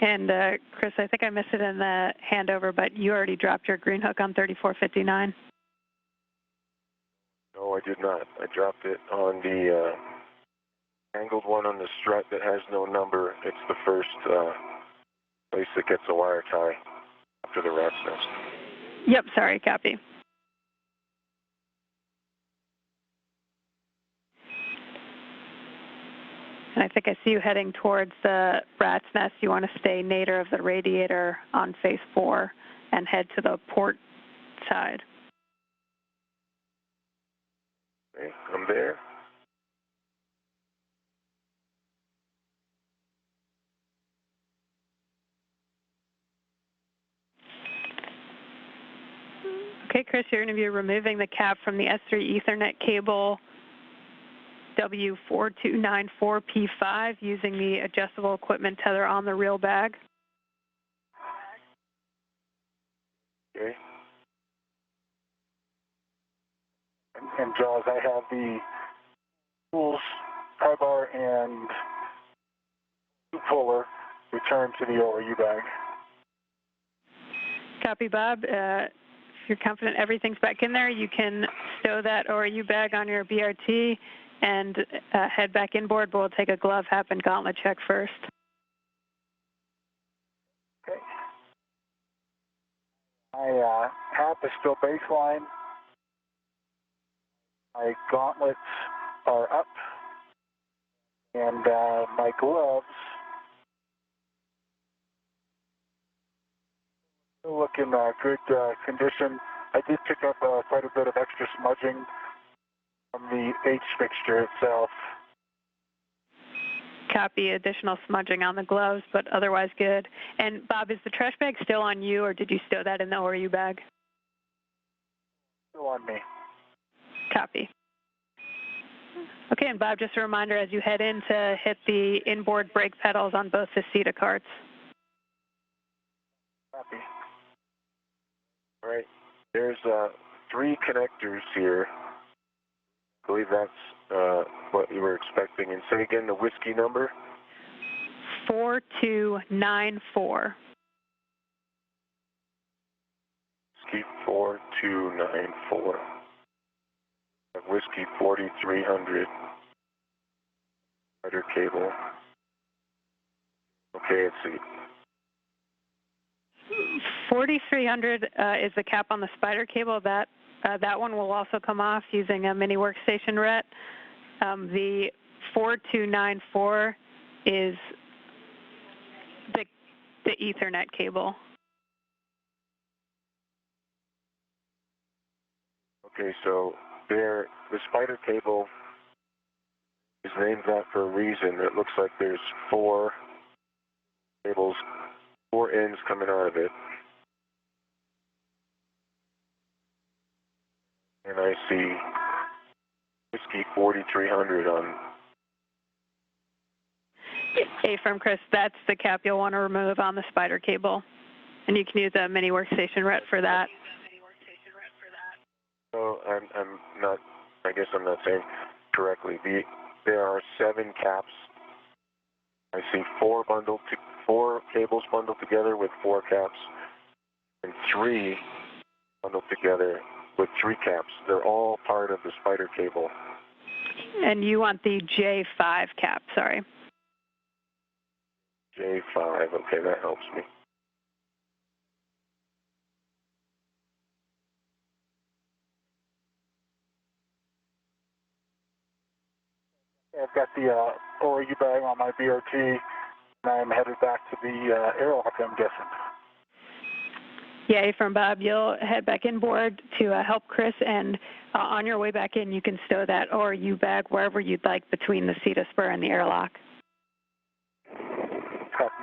And Chris, I think I missed it in the handover, but you already dropped your green hook on 3459.
No, I did not. I dropped it on the angled one on the strut that has no number. It's the first place that gets a wire tie after the rat's nest.
Yep, sorry, copy. And I think I see you heading towards the rat's nest. You want to stay nadir of the radiator on phase 4 and head to the port side.
Okay, I'm there.
Okay, Chris, you're going to be removing the cap from the S3 Ethernet cable W4294P5 using the adjustable equipment tether on the reel bag.
Okay.
And Jaws, I have the tools, tie bar, and puller returned to the ORU bag.
Copy, Bob. If you're confident everything's back in there, you can stow that ORU bag on your BRT and head back inboard, but we'll take a glove, hap, and gauntlet check first.
Okay. My hap is still baseline. My gauntlets are up. And my gloves look in good condition. I did pick up quite a bit of extra smudging from the H fixture itself.
Copy, additional smudging on the gloves, but otherwise good. And Bob, is the trash bag still on you, or did you stow that in the ORU bag?
Still on me.
Copy. Okay, and Bob, just a reminder as you head in to hit the inboard brake pedals on both the CETA carts.
Copy.
All right. There's 3 connectors here. I believe that's what you were expecting. And say again the whiskey number.
4294.
Whiskey 4294. Whiskey 4300. Spider cable. Okay, let's see.
4300 is the cap on the spider cable. That one will also come off using a mini workstation ret. The 4294 is the Ethernet cable.
Okay, so the spider cable is named that for a reason. It looks like there's 4 cables, 4 ends coming out of it. And I see whiskey 4300 on.
From Chris, that's the cap you'll want to remove on the spider cable. And you can use a mini workstation ret for that.
So I'm not, I guess I'm not saying. correctly. There are 7 caps. I see 4 cables bundled together with 4 caps, and 3 bundled together with 3 caps. They're all part of the spider cable.
And you want the J5 cap, sorry.
J5, okay, that helps me.
I've got the ORU bag on my BRT, and I'm headed back to the airlock, I'm guessing.
Yeah, from Bob, you'll head back inboard to help Chris, and on your way back in, you can stow that ORU bag wherever you'd like between the CETA spur and the airlock.
Copy.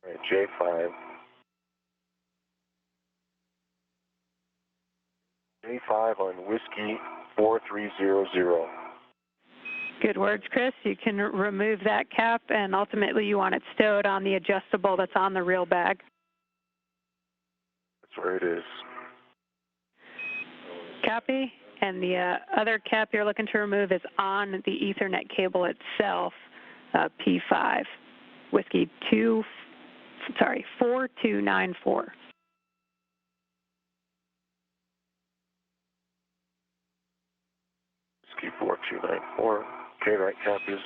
All right, J5. J5 on Whiskey 4300.
Good words, Chris. You can remove that cap, and ultimately you want it stowed on the adjustable that's on the real bag.
That's where it is.
Copy. And the other cap you're looking to remove is on the Ethernet cable itself, P5, Whiskey 4294.
Whiskey 4294. Okay, that cap is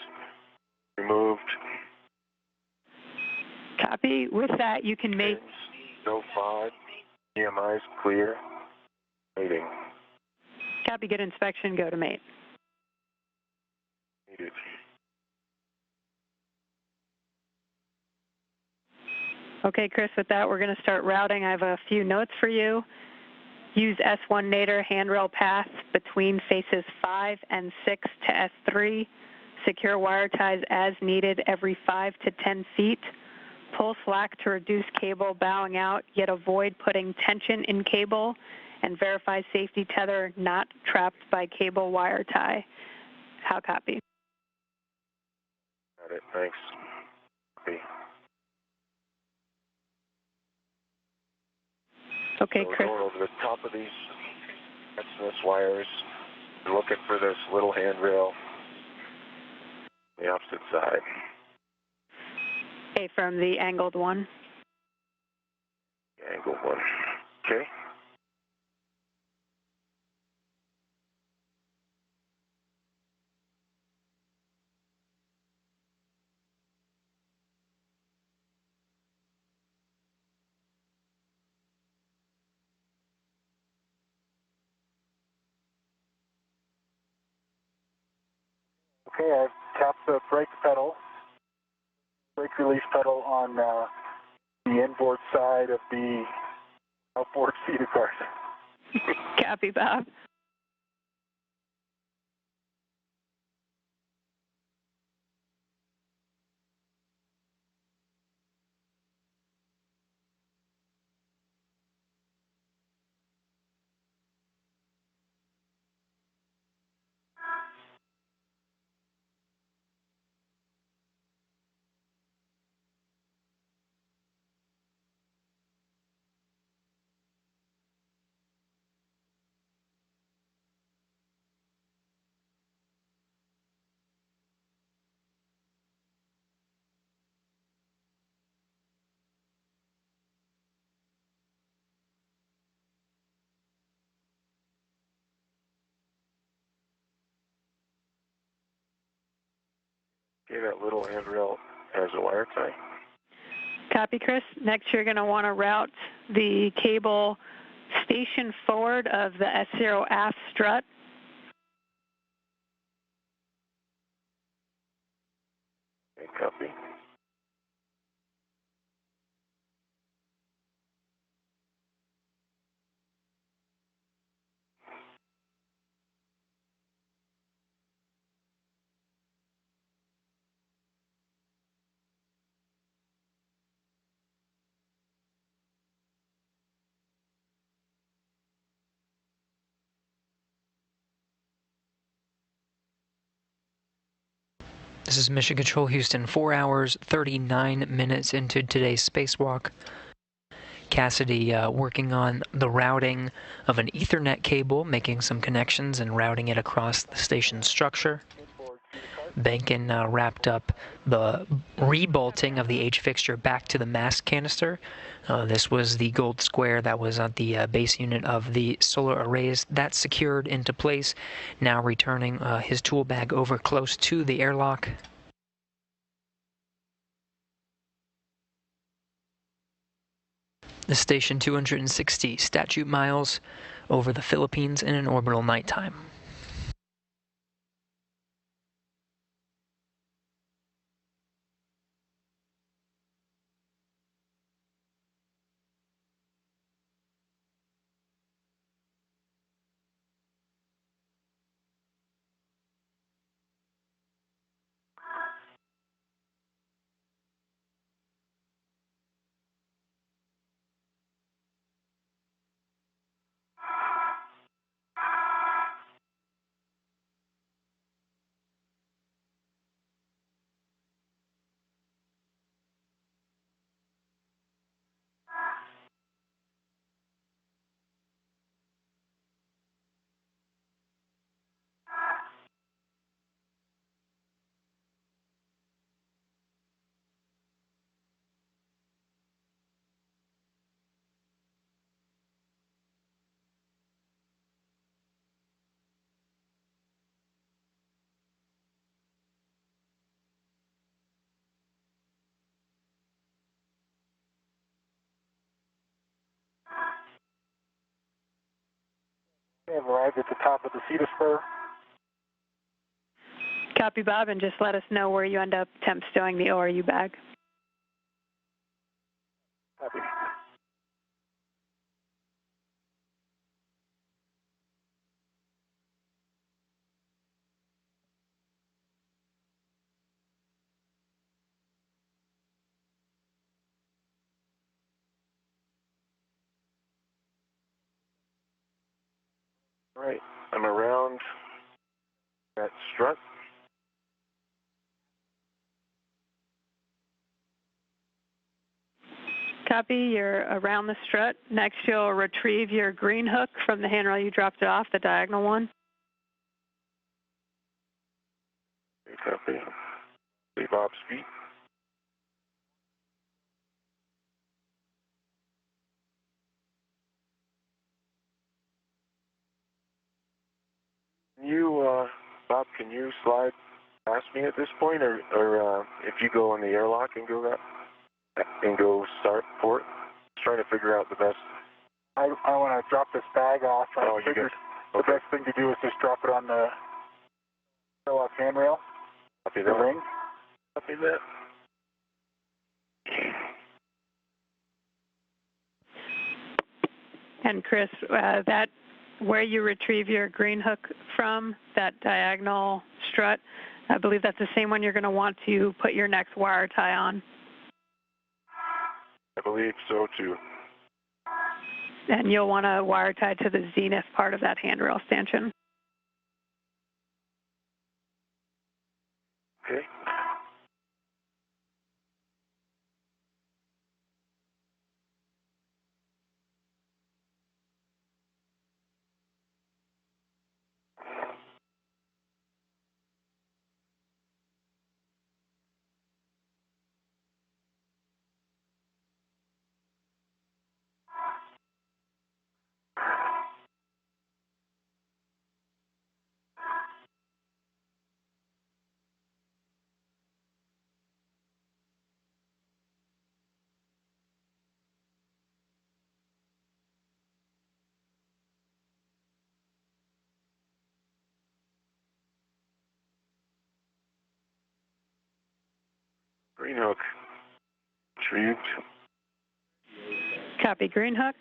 removed.
Copy. With that, you can make...
No 5. EMI is clear. Waiting.
Copy. Good inspection. Go to mate.
Needed.
Okay, Chris, with that, we're going to start routing. I have a few notes for you. Use S1 nadir handrail path between faces 5 and 6 to S3. Secure wire ties as needed every 5 to 10 feet. Pull slack to reduce cable bowing out, yet avoid putting tension in cable, and verify safety tether not trapped by cable wire tie. How copy?
Got it, thanks. Copy.
Okay,
so
Chris.
We're going over the top of these exodus wires. We're looking for this little handrail on the opposite side.
Okay, from the angled one.
Angle 1. Okay.
Okay, I've tapped the brake pedal, brake release pedal on the inboard side of the outboard feeder cars.
Copy, Bob.
Okay, that little handrail has a wire tie.
Copy, Chris. Next, you're going to want to route the cable station forward of the S0 aft strut.
Okay, copy.
This is Mission Control Houston, 4 hours, 39 minutes into today's spacewalk. Cassidy working on the routing of an Ethernet cable, making some connections and routing it across the station structure. Behnken wrapped up the rebolting of the H fixture back to the mast canister. This was the gold square that was at the base unit of the solar arrays. That's secured into place. Now returning his tool bag over close to the airlock. The station 260 statute miles over the Philippines in an orbital nighttime.
We have arrived at the top of the Cedar Spur.
Copy, Bob, and just let us know where you end up temp stowing the ORU bag.
Copy.
All right, I'm around that strut.
Copy, you're around the strut. Next, you'll retrieve your green hook from the handrail you dropped it off, the diagonal one.
Copy. See Bob's feet. Bob, can you slide past me at this point, or if you go in the airlock and go start port? Just trying to figure out the best.
I want to drop this bag off.
Oh, you
figured
got.
the best thing to do is just drop it on the airlock handrail.
Copy
The
that.
ring.
Copy that.
And Chris, that where you retrieve your green hook from, that diagonal strut, I believe that's the same one you're going to want to put your next wire tie on.
I believe so too.
And you'll want to wire tie to the zenith part of that handrail stanchion.
Okay. Green hook. Retrieved.
Copy, green hook.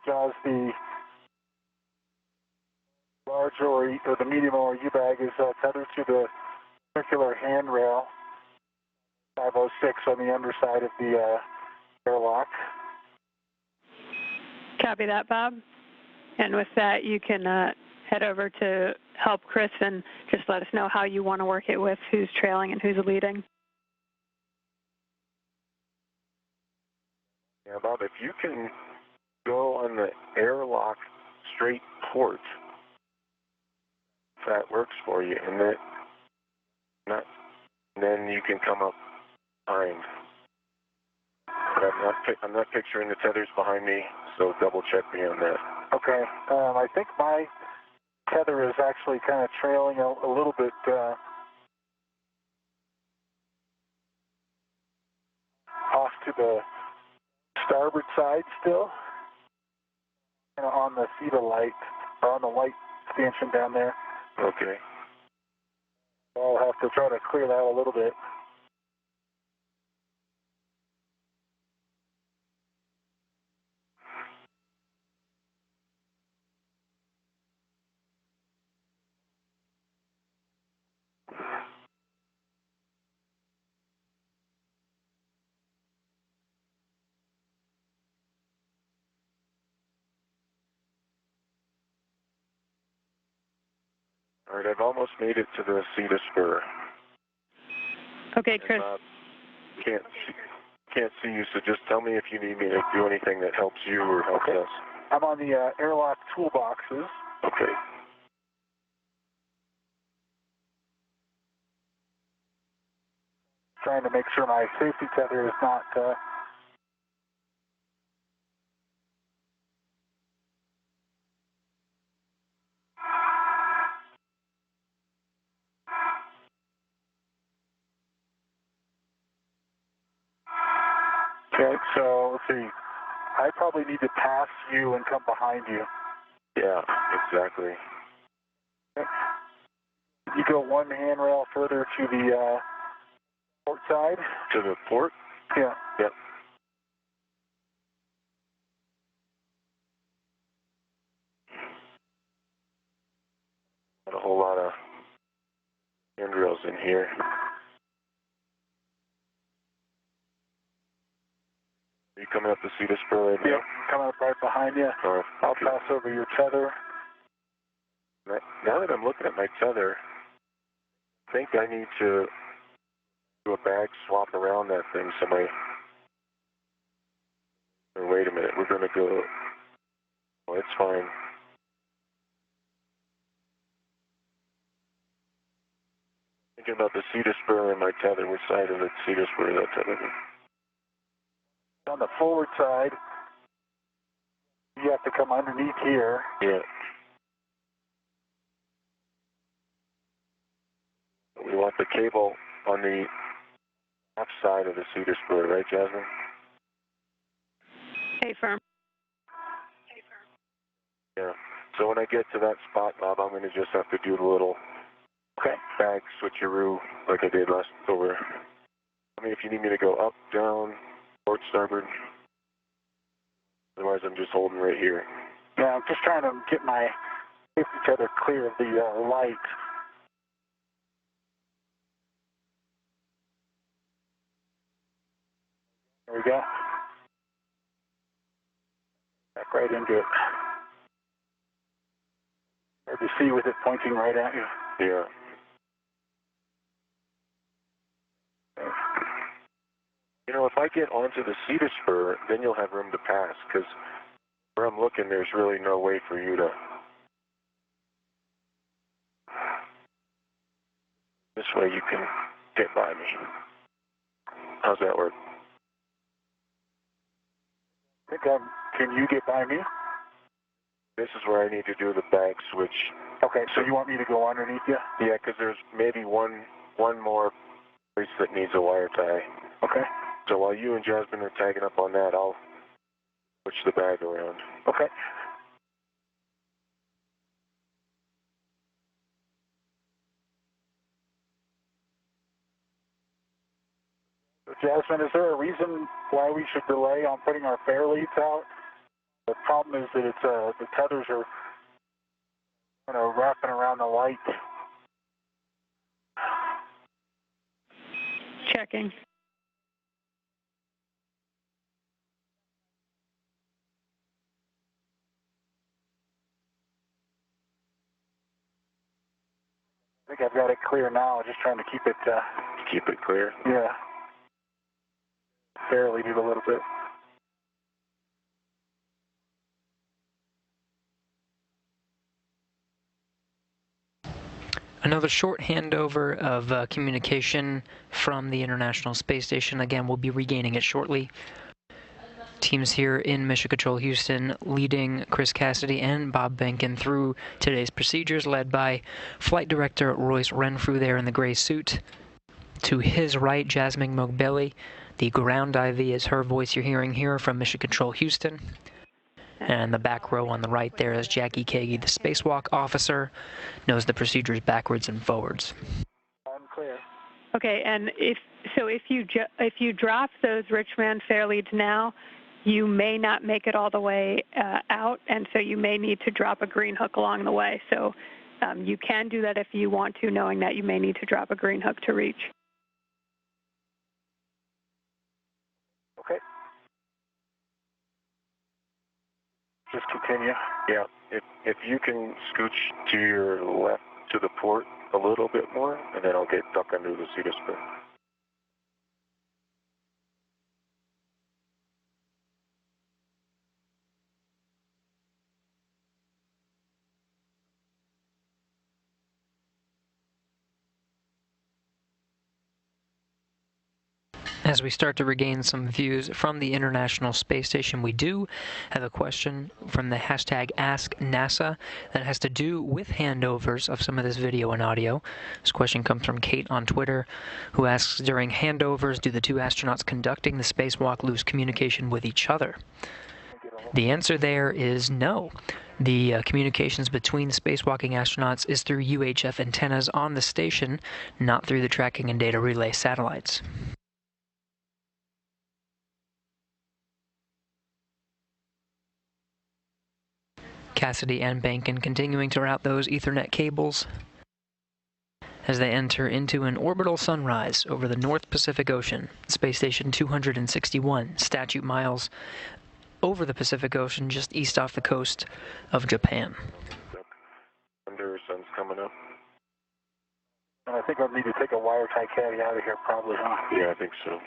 As the large or the medium or U-bag is tethered to the circular handrail 506 on the underside of the airlock.
Copy that, Bob. And with that, you can head over to help Chris and just let us know how you want to work it with who's trailing and who's leading.
Yeah, Bob, if you can go on the airlock straight port, if that works for you, and then you can come up behind. But I'm not picturing the tethers behind me, so double check me on that.
Okay. I think my tether is actually kind of trailing a little bit off to the starboard side still, kind of on the seat of light, or on the light stanchion down there.
Okay.
I'll have to try to clear that a little bit.
All right, I've almost made it to the Cedar Spur.
Okay, Chris.
Can't see you, so just tell me if you need me to do anything that helps you or helps us.
I'm on the airlock toolboxes.
Okay.
Trying to make sure my safety tether is not okay, so let's see. I probably need to pass you and come behind you.
Yeah, exactly.
Okay. You go one handrail further to the port side.
To the port?
Yeah.
Yep. Not a whole lot of handrails in here. Are you coming up the Cedar Spur right now?
Yep, coming up right behind you.
Oh,
I'll
okay.
pass over your tether.
Now that I'm looking at my tether, I think I need to do a bag swap around that thing. Wait a minute, we're going to go. Oh, it's fine. Thinking about the Cedar Spur and my tether. Which side of the Cedar Spur is that tether?
On the forward side, you have to come underneath here.
Yeah. We want the cable on the left side of the Cedar Spur, right, Jasmine?
Hey, firm.
Yeah. So when I get to that spot, Bob, I'm going to just have to do the little bag switcheroo like I did last over. I mean, if you need me to go up, down, port, starboard. Otherwise, I'm just holding right here.
Yeah, I'm just trying to get my safety tether clear of the light. There we go. Back right into it. Hard to see with it pointing right at you.
Yeah. You know, if I get onto the Cedar Spur, then you'll have room to pass, because where I'm looking, there's really no way for you to. This way you can get by me. How's that work?
I think can you get by me?
This is where I need to do the bag switch.
Okay, so you want me to go underneath you?
Yeah, because there's maybe one more place that needs a wire tie.
Okay.
So while you and Jasmine are tagging up on that, I'll switch the bag around.
Okay. Jasmine, is there a reason why we should delay on putting our fair leads out? The problem is that it's the tethers are wrapping around the light.
Checking.
I think I've got it clear now. Just trying to keep it
clear.
Yeah. Barely do a little bit.
Another short handover of communication from the International Space Station. Again, we'll be regaining it shortly. Teams here in Mission Control Houston leading Chris Cassidy and Bob Behnken through today's procedures, led by Flight Director Royce Renfrew there in the gray suit. To his right, Jasmine Mogbelli. The ground IV is her voice you're hearing here from Mission Control Houston. And the back row on the right there is Jackie Kagi, the spacewalk officer, knows the procedures backwards and forwards.
Unclear.
Okay, and if you drop those Richmond fair leads now, you may not make it all the way out, and so you may need to drop a green hook along the way. So you can do that if you want to, knowing that you may need to drop a green hook to reach.
Okay. Just continue.
Yeah, if you can scooch to your left to the port a little bit more, and then I'll get duck under the seat of spin.
As we start to regain some views from the International Space Station, we do have a question from the hashtag AskNASA that has to do with handovers of some of this video and audio. This question comes from Kate on Twitter, who asks, during handovers, do the two astronauts conducting the spacewalk lose communication with each other? The answer there is no. The communications between spacewalking astronauts is through UHF antennas on the station, not through the tracking and data relay satellites. Cassidy and Behnken continuing to route those Ethernet cables as they enter into an orbital sunrise over the North Pacific Ocean. Space Station 261 statute miles over the Pacific Ocean, just east off the coast of Japan.
Under sun's coming up.
And I think I'll need to take a wire tie caddy out of here probably, huh?
Yeah, I think so.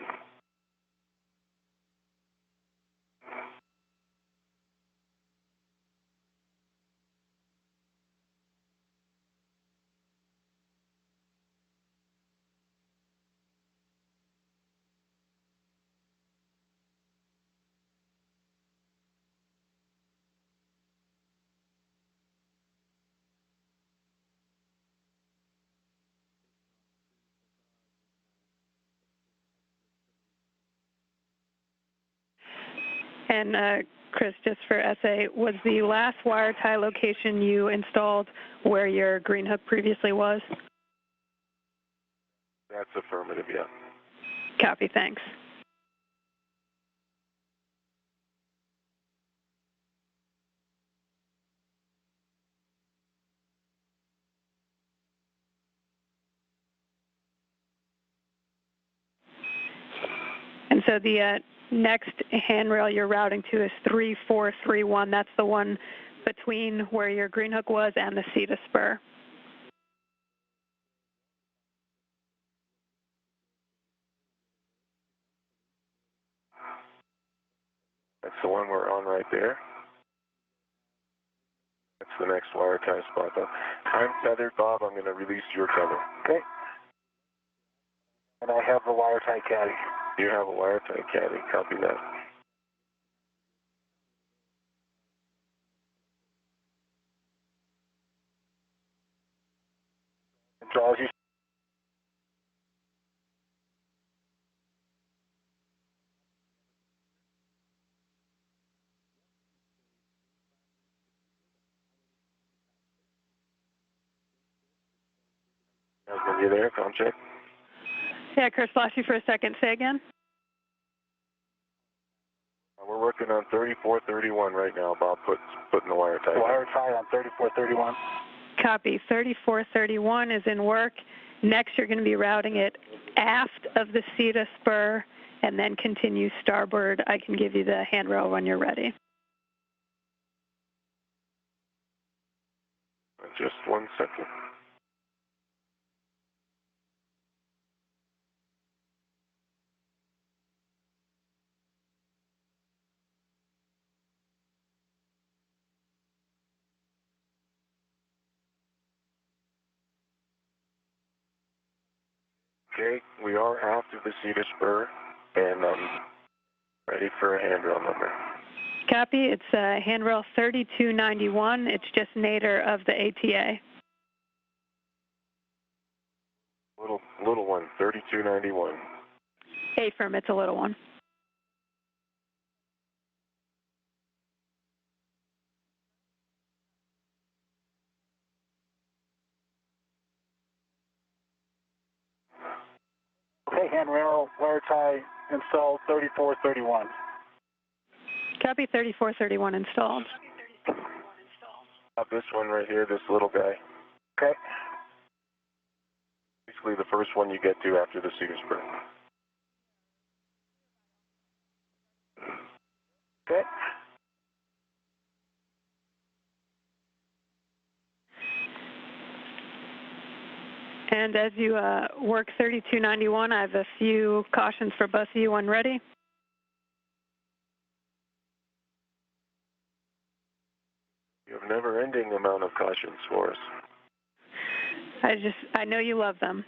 And Chris, just for SA, was the last wire tie location you installed where your green hook previously was?
That's affirmative, yeah.
Copy, thanks. And so the next handrail you're routing to is 3431. That's the one between where your green hook was and the CETA spur.
That's the one we're on right there. That's the next wire tie spot, though. I'm tethered, Bob. I'm going to release your tether.
Okay. And I have the wire tie caddy.
You have a wire tie caddy. Copy that.
Draws you.
Jasmine, you there? Comm check.
Yeah, Chris, lost you for a second. Say again.
We're working on 3431 right now, Bob, putting the wire tie.
Wire tie on 3431.
Copy. 3431 is in work. Next, you're going to be routing it aft of the CETA spur and then continue starboard. I can give you the handrail when you're ready.
Just 1 second. Okay, we are after the CETA spur, and ready for a handrail number.
Copy. It's handrail 3291. It's just nadir of the ATA.
Little one, 3291.
Affirm, it's a little one.
Okay, handrail, wire tie installed 3431.
Copy. 3431 installed.
This one right here, this little guy.
Okay.
Basically the first one you get to after the CETA spur.
Okay.
And as you work 3291, I have a few cautions for both of you when ready.
You have never-ending amount of cautions for us.
I know you love them.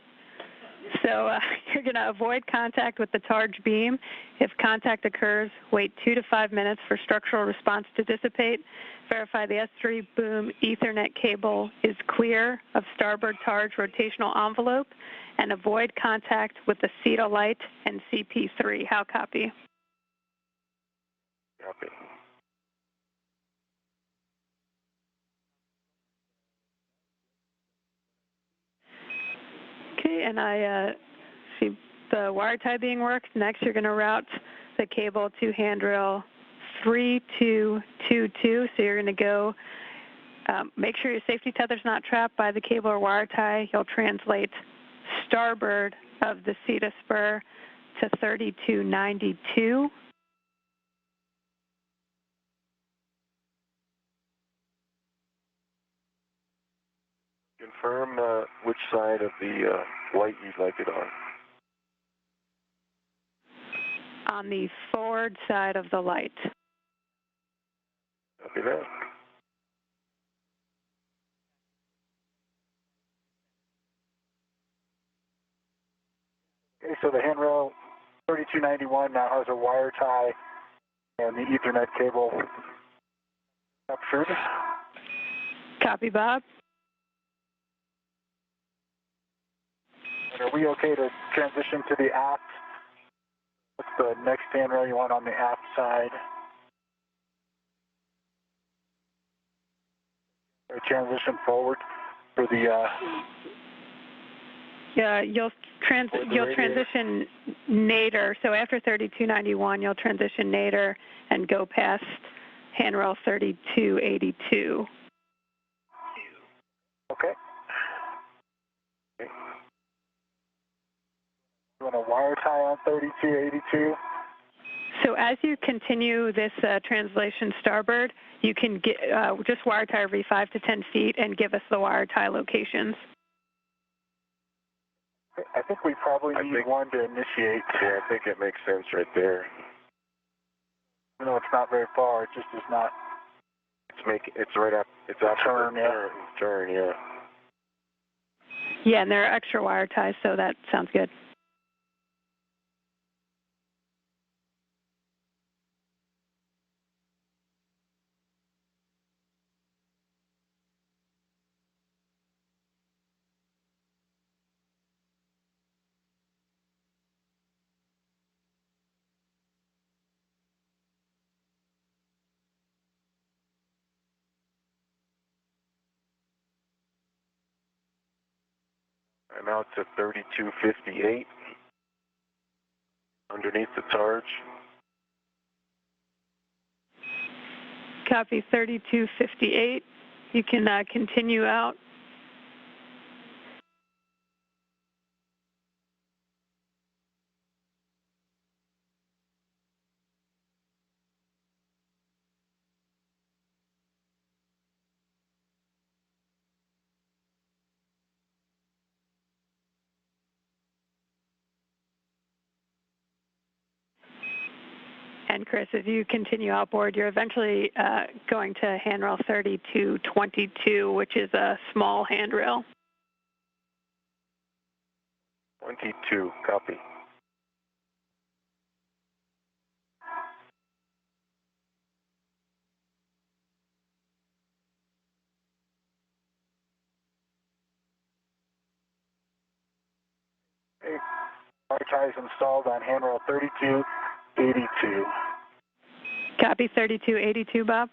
So you're going to avoid contact with the targe beam. If contact occurs, wait 2 to 5 minutes for structural response to dissipate. Verify the S3 boom Ethernet cable is clear of starboard targe rotational envelope, and avoid contact with the CETA light and CP3. How copy?
Copy.
Okay, and I see the wire tie being worked. Next, you're going to route the cable to handrail 3222. So you're going to go, make sure your safety tether's not trapped by the cable or wire tie. You'll translate starboard of the CETA spur to 3292.
Confirm which side of the light you'd like it on.
On the forward side of the light.
Copy that.
Okay, so the handrail 3291 now has a wire tie and the Ethernet cable captured.
Copy, Bob.
And are we okay to transition to the aft? What's the next handrail you want on the aft side? Or transition forward for the
Yeah, you'll transition nadir. So after 3291, you'll transition nadir and go past handrail 3282.
Okay. You want a wire tie on 3282?
So as you continue this translation starboard, you can get just wire tie every 5 to 10 feet and give us the wire tie locations.
I think we probably need one to initiate.
Yeah, I think it makes sense right there.
No, it's not very far. It just is not.
It's right up. It's after
Turn,
the
yeah.
turn, yeah.
Yeah, and there are extra wire ties, so that sounds good.
I'm out to 3258 underneath the targe.
Copy 3258. You can continue out. And Chris, as you continue outboard, you're eventually going to handrail 3222, which is a small handrail.
22, copy.
Okay. Our ties installed on handrail 3282.
Copy 3282, Bob.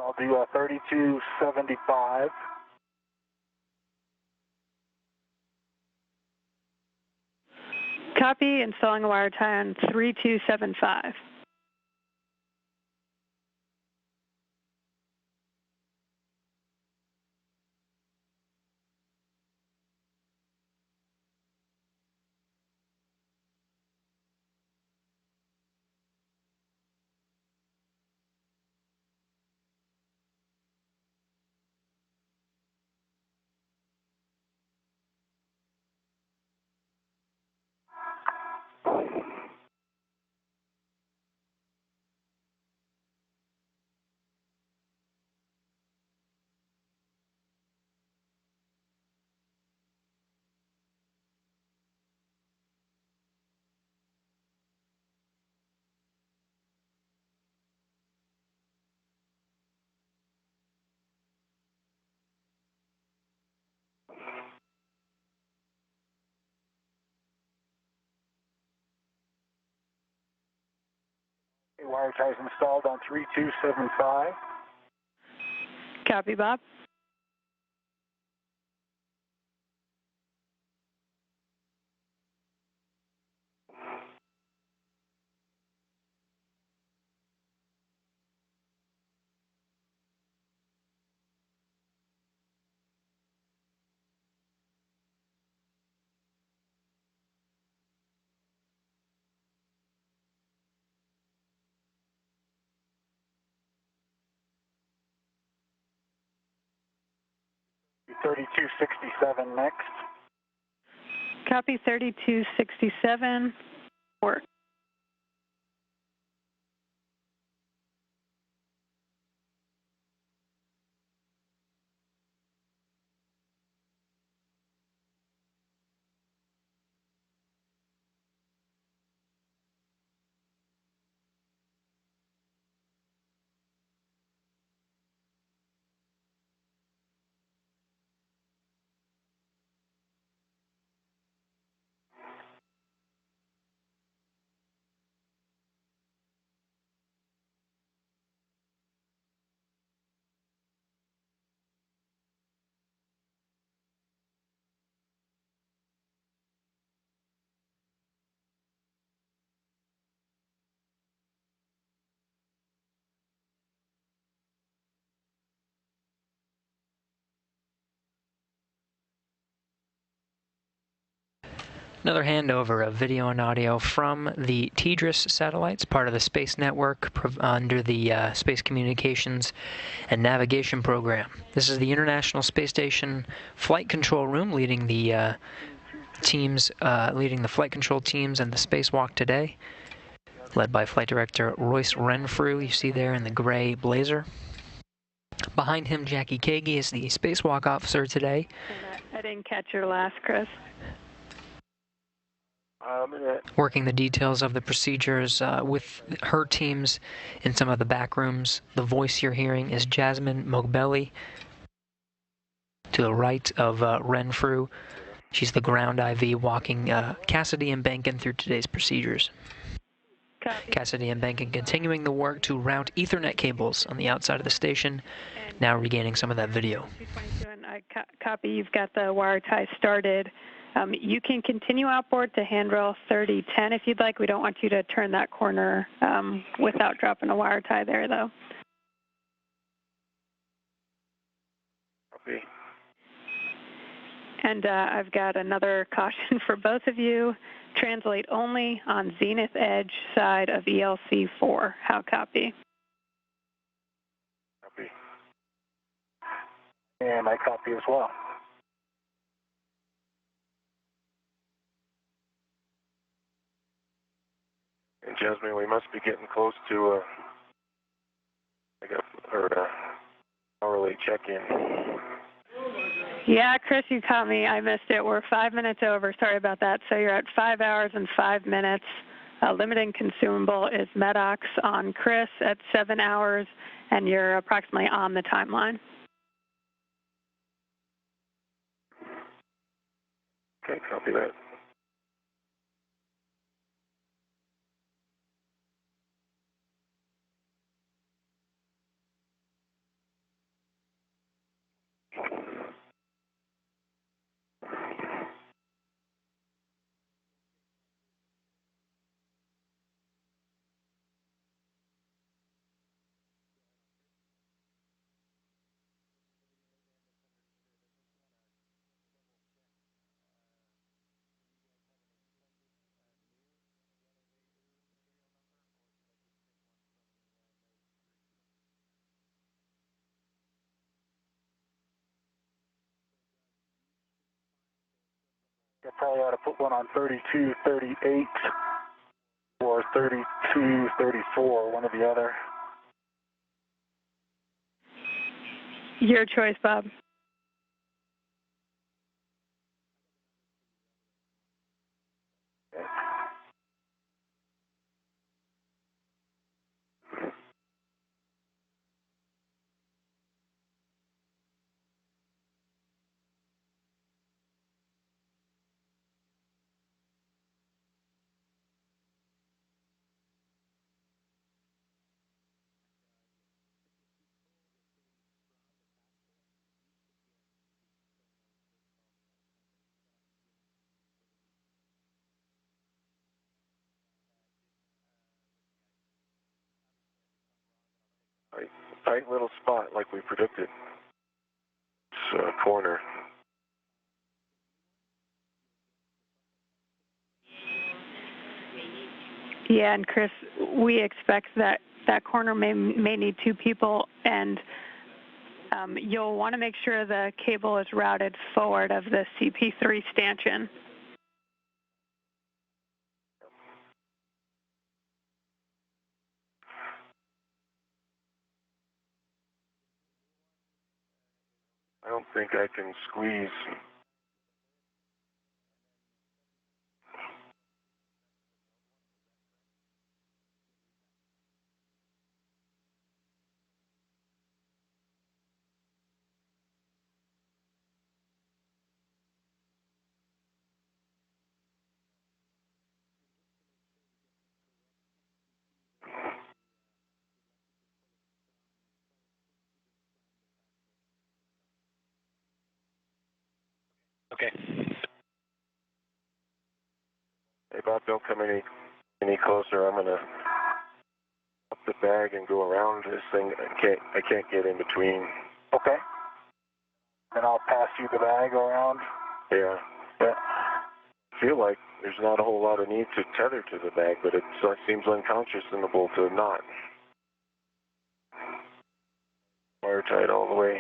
I'll do 3275.
Copy, installing a wire tie on 3275.
Okay, wire ties installed on 3275.
Copy, Bob.
Do 3267 next.
Copy 3267. Work.
Another handover of video and audio from the TDRS satellites, part of the Space Network under the Space Communications and Navigation Program. This is the International Space Station Flight Control Room, leading the leading the flight control teams and the spacewalk today, led by Flight Director Royce Renfrew, you see there in the gray blazer. Behind him, Jackie Kagi is the spacewalk officer today.
I didn't catch your last, Chris.
Working the details of the procedures with her teams in some of the back rooms. The voice you're hearing is Jasmine Mogbelli, to the right of Renfrew. She's the ground IV walking Cassidy and Behnken through today's procedures.
copy.
Cassidy and Behnken continuing the work to route Ethernet cables on the outside of the station, now regaining some of that video.
222, and I copy. You've got the wire tie started. You can continue outboard to handrail 3010 if you'd like. We don't want you to turn that corner without dropping a wire tie there, though.
Copy.
And I've got another caution for both of you. Translate only on zenith edge side of ELC4. How copy?
Copy.
And I copy as well.
And Jasmine, we must be getting close to our hourly check-in.
Yeah, Chris, you caught me. I missed it. We're 5 minutes over. Sorry about that. So you're at 5 hours and 5 minutes. Limiting consumable is Medox on Chris at 7 hours, and you're approximately on the timeline.
Okay, copy that.
I probably ought to put one on 3238 or 3234, one or the other.
Your choice, Bob.
Tight little spot like we predicted. It's a corner.
Yeah, and Chris, we expect that that corner may need 2 people, and you'll want to make sure the cable is routed forward of the CP3 stanchion.
I don't think I can squeeze.
Okay.
Hey Bob, don't come any closer. I'm gonna up the bag and go around this thing. I can't get in between.
Okay. Then I'll pass you the bag around.
Yeah.
Yeah.
I feel like there's not a whole lot of need to tether to the bag, but it seems unconscionable to not. Wire tied all the way.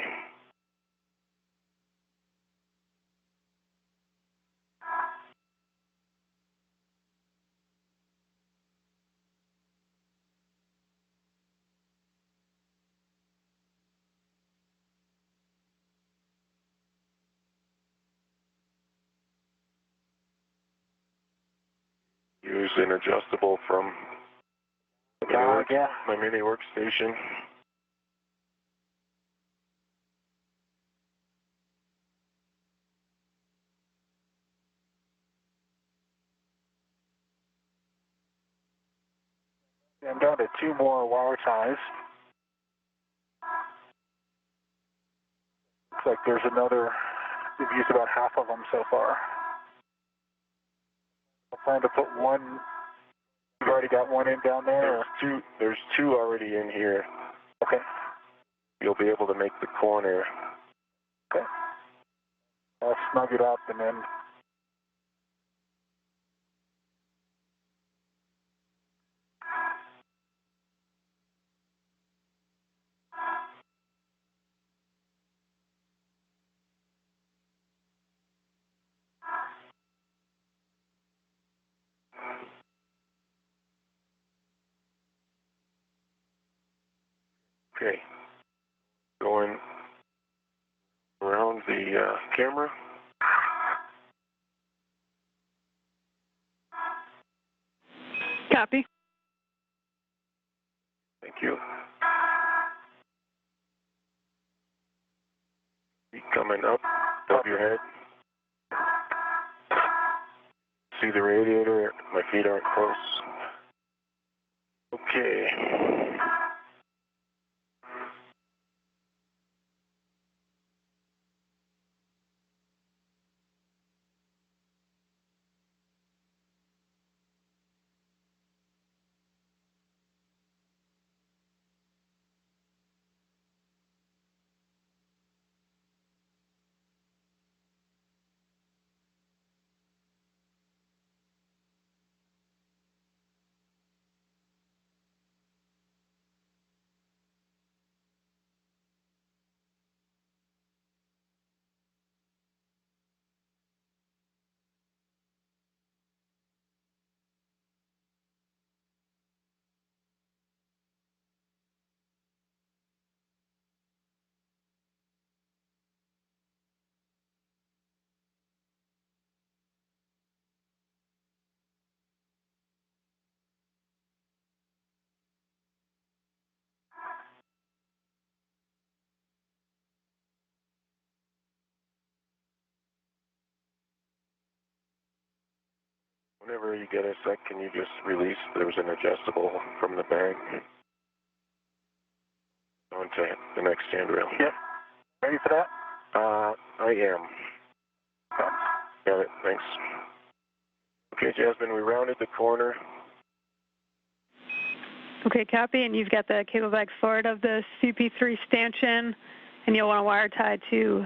Use an adjustable from my mini workstation.
I'm down to 2 more wire ties. Looks like there's another, we've used about half of them so far. I plan to put one, you've already got one in down there?
There's two already in here.
Okay.
You'll be able to make the corner.
Okay. I'll snug it up and then
Okay. Going around the camera.
Copy.
Thank you. Keep coming up above your head. See the radiator? My feet aren't close. Okay. Whenever you get a sec, can you just release? There's an adjustable from the bag onto the next handrail.
Yep. Ready for that?
I am. Got it, thanks. Okay, Jasmine, we rounded the corner.
Okay, copy. And you've got the cable bag forward of the CP3 stanchion, and you'll want to wire tie to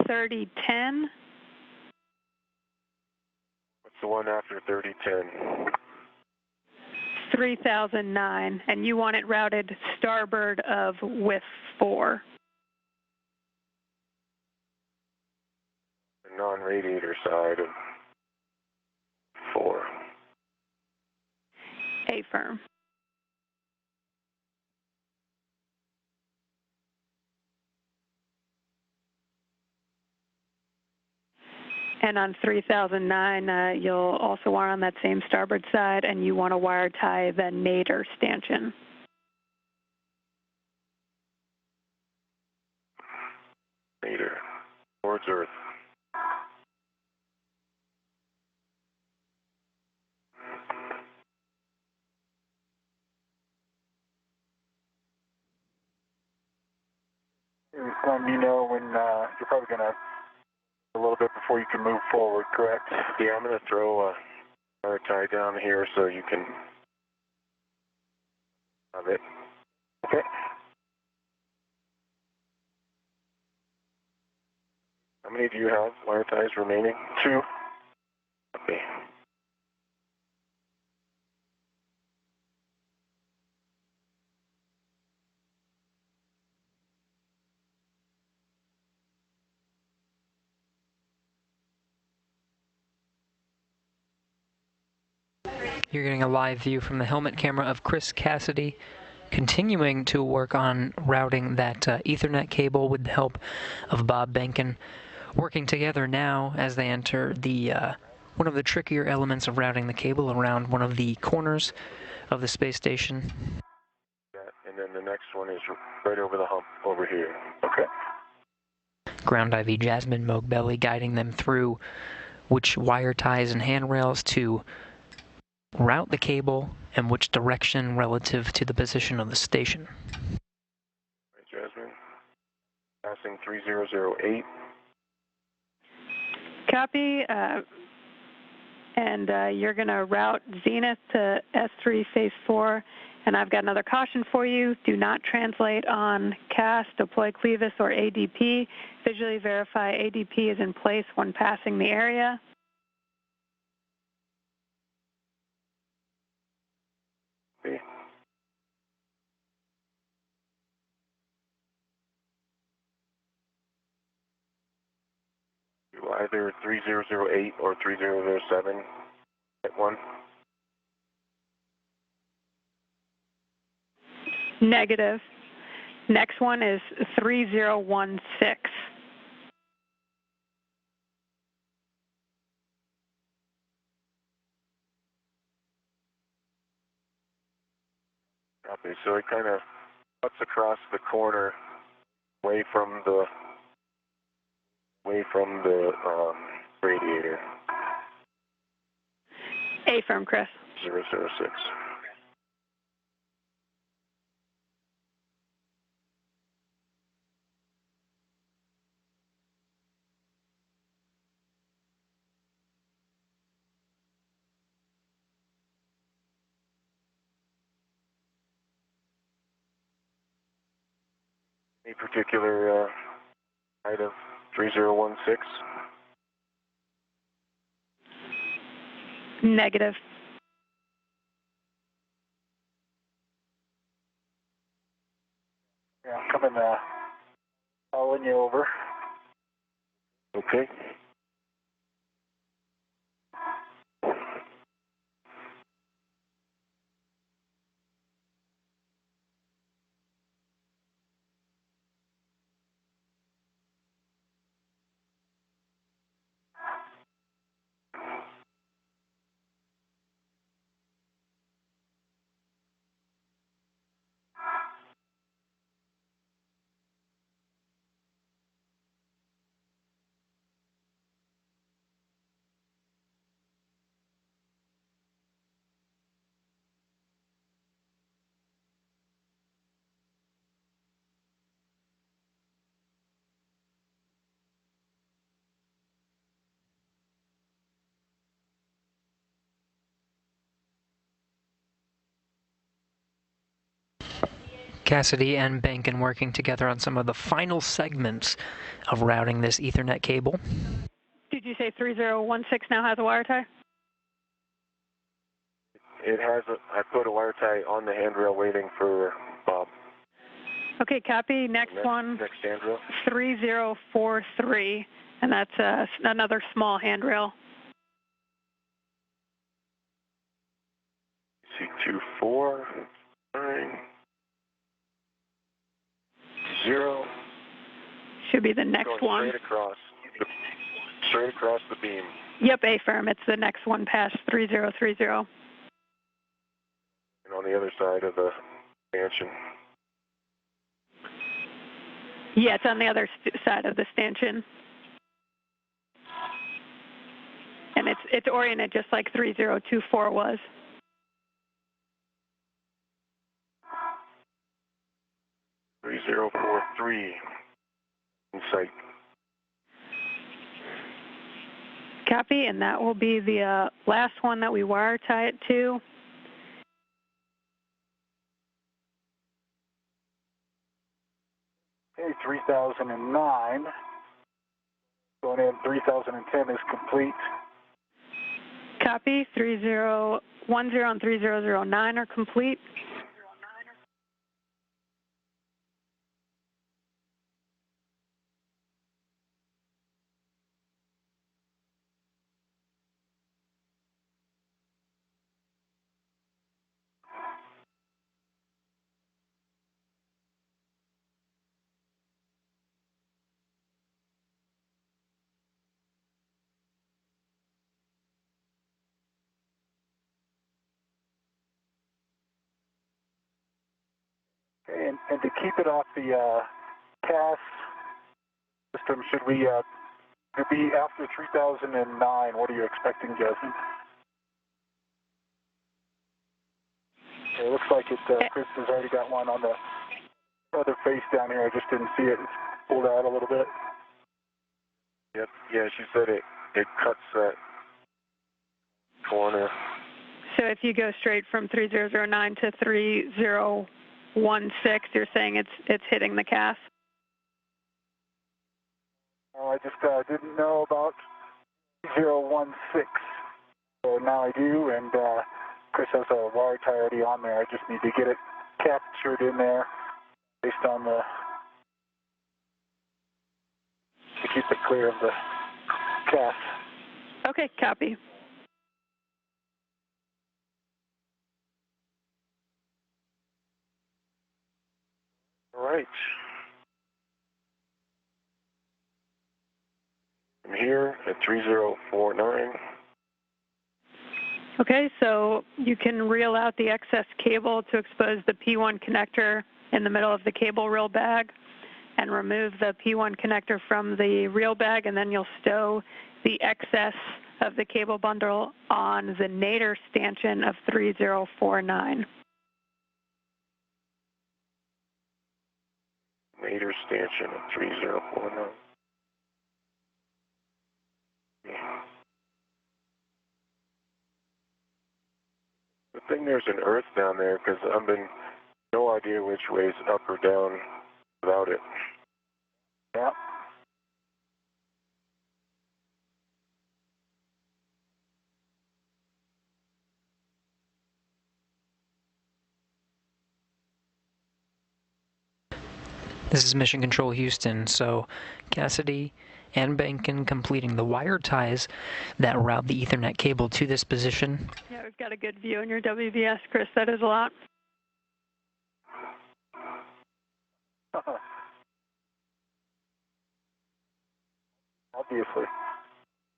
3010.
What's the one after 3010?
3009, and you want it routed starboard of width 4.
The non-radiator side of 4.
A firm. And on 3009, you'll also wire on that same starboard side, and you want to wire tie the nadir stanchion.
Nadir, towards Earth.
Let me know when you're probably going to a little bit before you can move forward, correct?
Yeah, I'm going to throw a wire tie down here so you can have it.
Okay.
How many do you have wire ties remaining?
2.
Okay.
You're getting a live view from the helmet camera of Chris Cassidy, continuing to work on routing that Ethernet cable with the help of Bob Behnken, working together now as they enter the one of the trickier elements of routing the cable around one of the corners of the space station.
And then the next one is right over the hump over here.
Okay.
Ground IV Jasmine Mogbelly guiding them through which wire ties and handrails to route the cable, and which direction relative to the position of the station.
Jasmine, passing 3008.
Copy, and you're going to route Zenith to S3 Phase 4, and I've got another caution for you. Do not translate on CAS, deploy Clevis, or ADP. Visually verify ADP is in place when passing the area.
Okay. Either 3008 or 3007 at 1.
Negative. Next one is 3016.
Copy. So it kind of cuts across the corner away from the radiator.
Affirm, Chris.
006. Any particular height of 3016?
Negative.
Yeah, I'm coming, following you over.
Okay.
Cassidy and Behnken working together on some of the final segments of routing this Ethernet cable.
Did you say 3016 now has a wire tie?
It has I put a wire tie on the handrail waiting for Bob.
Okay, copy. Next one,
Next handrail.
3043, and that's another small handrail.
C24, 9, 0.
Should be the next
Going
one.
Straight across the beam.
Yep, affirm. It's the next one past 3030.
And on the other side of the stanchion.
Yeah, it's on the other side of the stanchion. And it's oriented just like 3024 was.
Three 3043 in sight.
Copy, and that will be the last one that we wire tie it to.
Okay, 3009. Going in 3010 is complete.
Copy, 3010 and 3009 are complete.
Okay, and to keep it off the CAS system, should we be after 3009? What are you expecting, Jasmine? It looks like it. Chris has already got one on the other face down here. I just didn't see it. It's pulled out a little bit.
Yep. Yeah, she said it cuts that corner.
So if you go straight from 3009 to 3016, you're saying it's hitting the cast?
I just didn't know about 016. So now I do, and Chris has a wire tie already on there. I just need to get it captured in there based on to keep it clear of the cast.
Okay, copy.
All right. I'm here at 3049.
Okay, so you can reel out the excess cable to expose the P1 connector in the middle of the cable reel bag and remove the P1 connector from the reel bag, and then you'll stow the excess of the cable bundle on the nadir stanchion of 3049.
Nadir stanchion of 3049. Good thing there's an earth down there, because I've been no idea which way is up or down without it.
Yeah.
This is Mission Control Houston, so Cassidy and Behnken completing the wire ties that route the Ethernet cable to this position.
Yeah, we've got a good view in your WVS, Chris. That is a lot.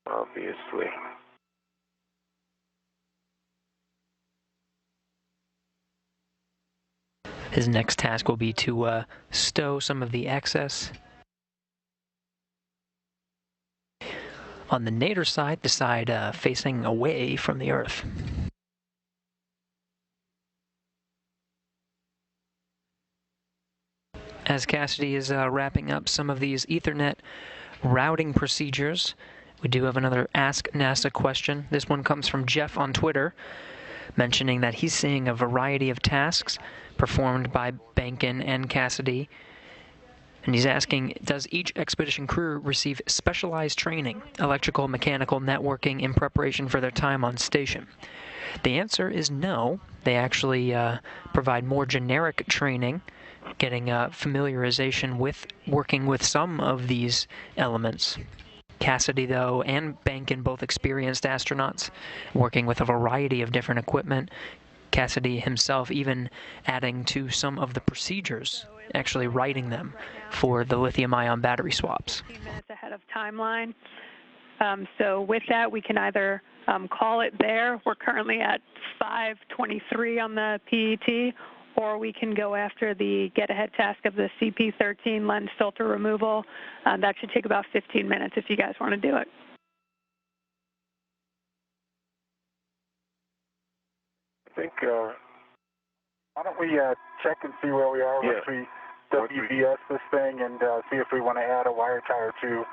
Obviously.
His next task will be to stow some of the excess. On the nadir side, the side facing away from the Earth. As Cassidy is wrapping up some of these Ethernet routing procedures, we do have another Ask NASA question. This one comes from Jeff on Twitter, mentioning that he's seeing a variety of tasks performed by Behnken and Cassidy. And he's asking, does each expedition crew receive specialized training, electrical, mechanical, networking, in preparation for their time on station? The answer is no. They actually provide more generic training, getting familiarization with working with some of these elements. Cassidy, though, and Behnken, both experienced astronauts, working with a variety of different equipment. Cassidy himself even adding to some of the procedures, actually writing them for the lithium-ion battery swaps.
15 minutes ahead of timeline. So with that, we can either call it there. We're currently at 5:23 on the PET, or we can go after the get-ahead task of the CP13 lens filter removal. That should take about 15 minutes if you guys want to do it.
I think,
why don't we check and see where we are once we WVS this thing and see if we want to add a wire tie or two.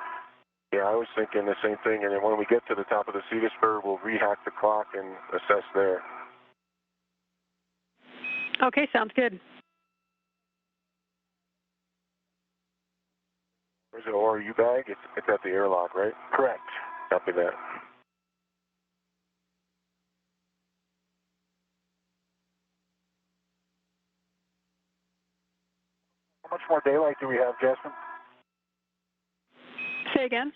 Yeah, I was thinking the same thing, and then when we get to the top of the Cedar Spur, we'll rehack the clock and assess there.
Okay, sounds good.
Where's the ORU bag? It's at the airlock, right?
Correct.
Copy that.
How much more daylight do we have, Justin?
Say again?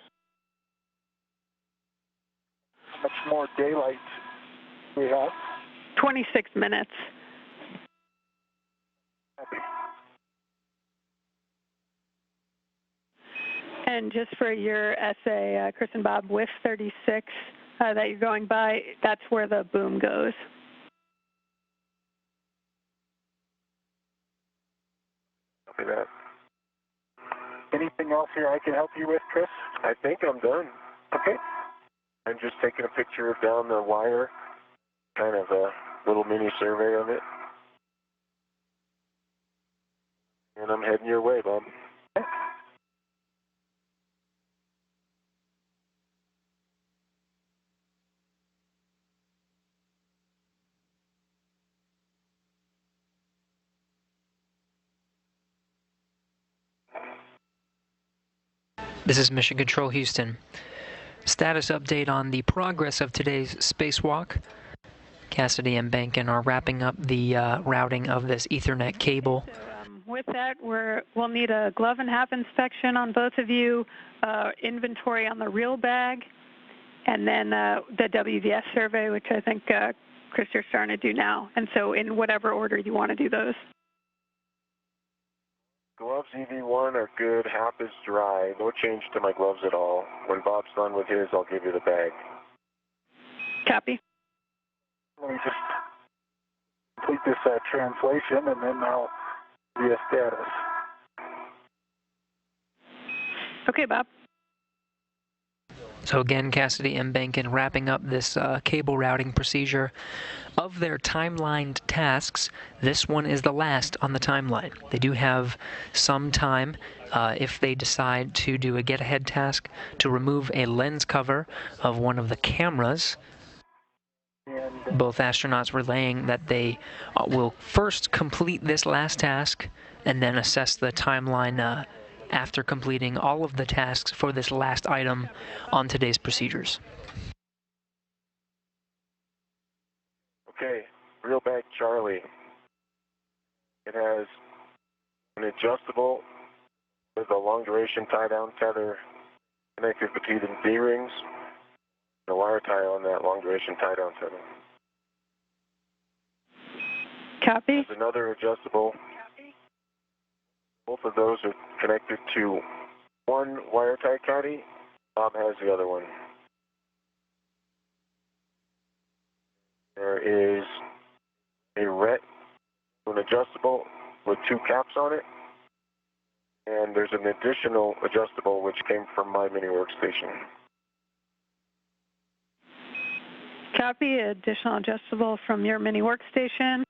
How much more daylight do we have?
26 minutes. And just for your essay, Chris and Bob, WIF 36 that you're going by, that's where the boom goes.
Copy that.
Anything else here I can help you with, Chris?
I think I'm done.
Okay.
I'm just taking a picture of down the wire, kind of a little mini survey of it. And I'm heading your way, Bob.
This is Mission Control Houston. Status update on the progress of today's spacewalk. Cassidy and Behnken are wrapping up the routing of this Ethernet cable.
So with that, we'll need a glove and half inspection on both of you, inventory on the real bag, and then the WVS survey, which I think, Chris, you're starting to do now. And so in whatever order you want to do those.
Gloves EV1 are good, half is dry. No change to my gloves at all. When Bob's done with his, I'll give you the bag.
Copy.
Let me just complete this translation, and then I'll be a status.
Okay, Bob.
So again, Cassidy and Behnken wrapping up this cable routing procedure. Of their timelined tasks, this one is the last on the timeline. They do have some time if they decide to do a get-ahead task to remove a lens cover of one of the cameras. Both astronauts relaying that they will first complete this last task and then assess the timeline after completing all of the tasks for this last item on today's procedures.
Okay, real bag Charlie. It has an adjustable with a long duration tie down tether connected between the D-rings and a wire tie on that long duration tie down tether.
Copy.
There's another adjustable. Both of those are connected to one wire tie caddy. Bob has the other one. There is a ret, an adjustable with two caps on it, and there's an additional adjustable which came from my mini workstation.
Copy. Additional adjustable from your mini workstation.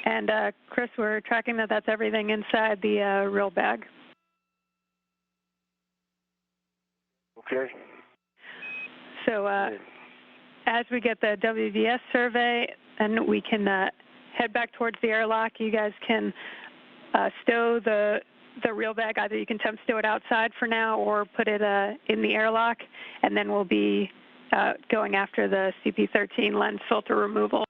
And Chris, we're tracking that that's everything inside the real bag.
Okay.
So as we get the WVS survey, and we can head back towards the airlock, you guys can stow the real bag. Either you can temp stow it outside for now or put it in the airlock, and then we'll be going after the CP13 lens filter removal.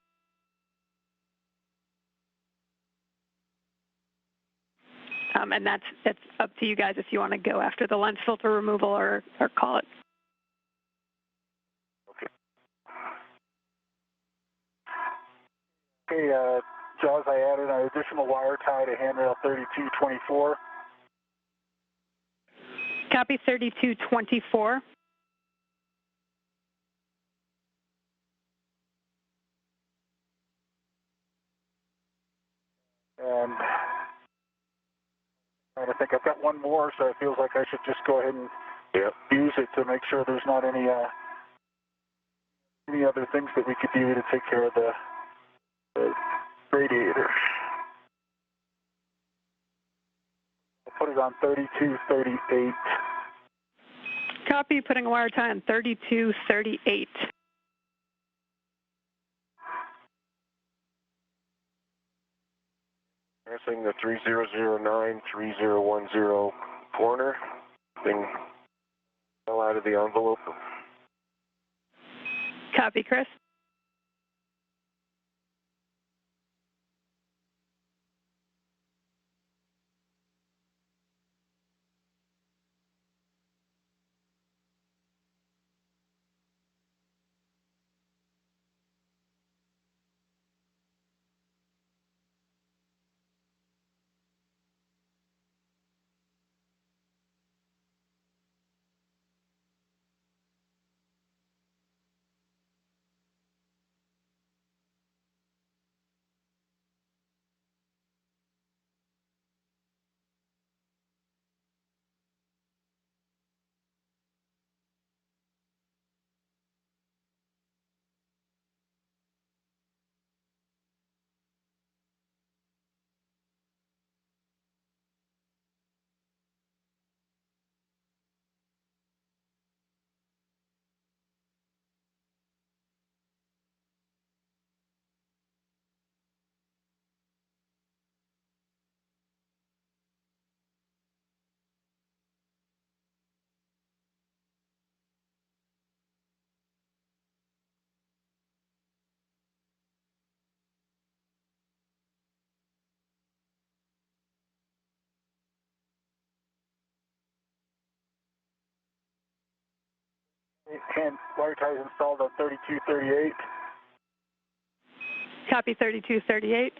And that's up to you guys if you want to go after the lens filter removal or call it.
Okay, Jaws, I added an additional wire tie to handrail 3224.
Copy 3224.
And I think I've got one more, so it feels like I should just go ahead and use it to make sure there's not any other things that we could do to take care of the radiator. I'll put it on 3238.
Copy, putting a wire tie on 3238.
Pressing the 3009-3010 corner. Thing fell out of the envelope.
Copy, Chris.
10 wire ties installed on 3238.
Copy 3238.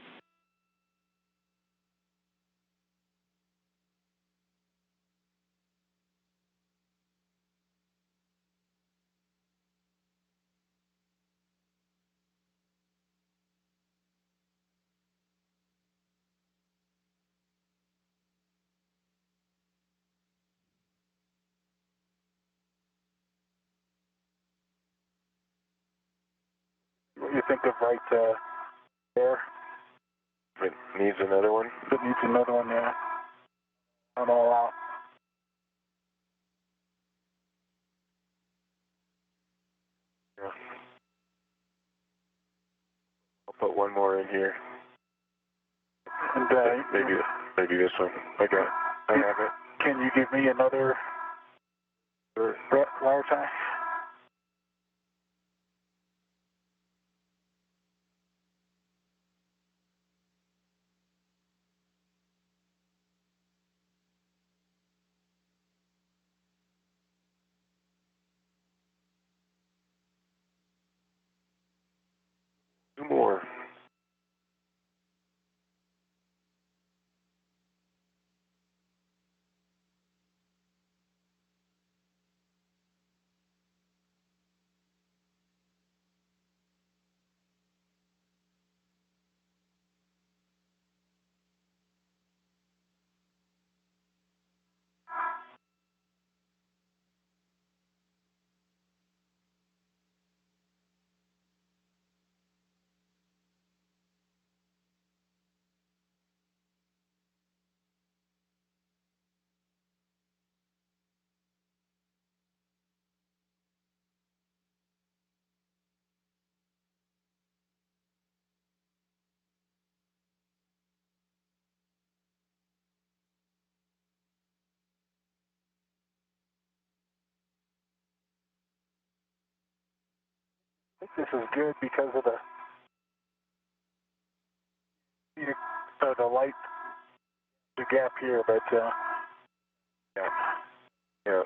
What do you think of right there?
It needs another one?
It needs another one, yeah. Not all out.
Yeah. I'll put one more in here.
And
maybe this one. I have it.
Can you give me another wire tie?
Two more.
I think this is good because of the light, the gap here, but
Yeah.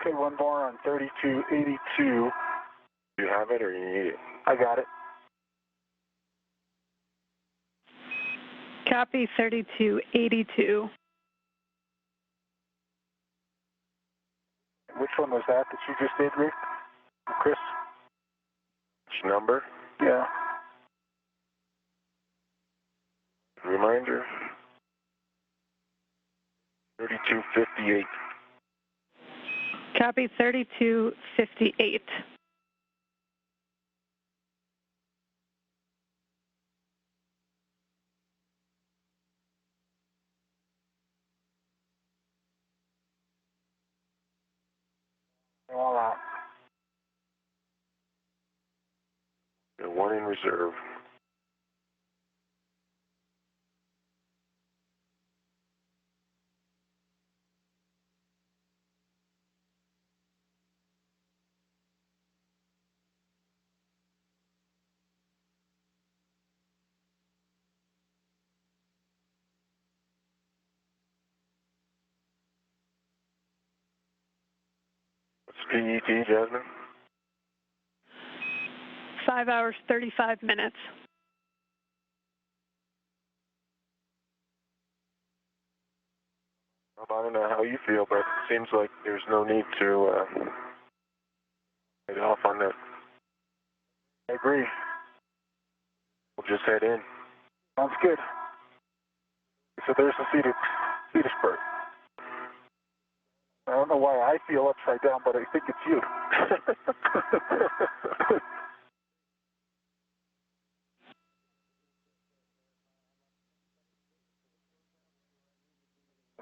okay, one more on 3282.
Do you have it or you need it?
I got it.
Copy 3282.
Which one was that you just did, Rick? Chris?
Which number?
Yeah.
Reminder? 3258.
Copy 3258.
All out.
One in reserve. What's PET, Jasmine?
5 hours, 35 minutes.
I don't know how you feel, but it seems like there's no need to Head off on that.
I agree.
We'll just head in.
Sounds good. So there's the Cedarspur. I don't know why I feel upside down, but I think it's you.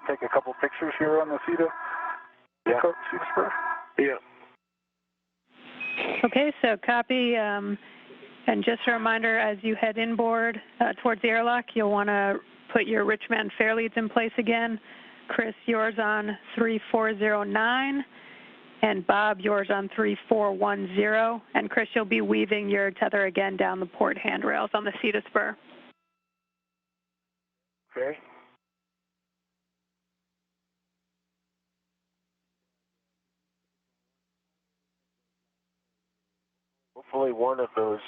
Take a couple pictures here on the Cedarspur.
Yeah.
Okay, so copy. And just a reminder, as you head inboard towards the airlock, you'll want to put your Richman fare leads in place again. Chris, yours on 3409, and Bob, yours on 3410. And Chris, you'll be weaving your tether again down the port handrails on the Cedarspur.
Okay. Hopefully one of those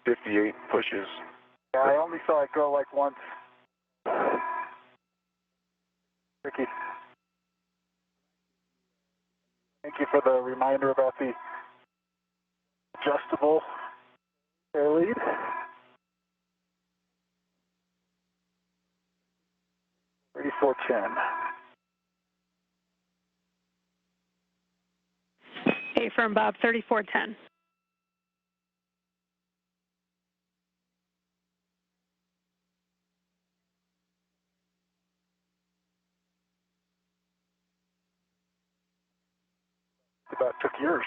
58 pushes.
Yeah, I only saw it go like once. Ricky, thank you for the reminder about the adjustable air lead.
Affirm, Bob, 3410.
About took yours.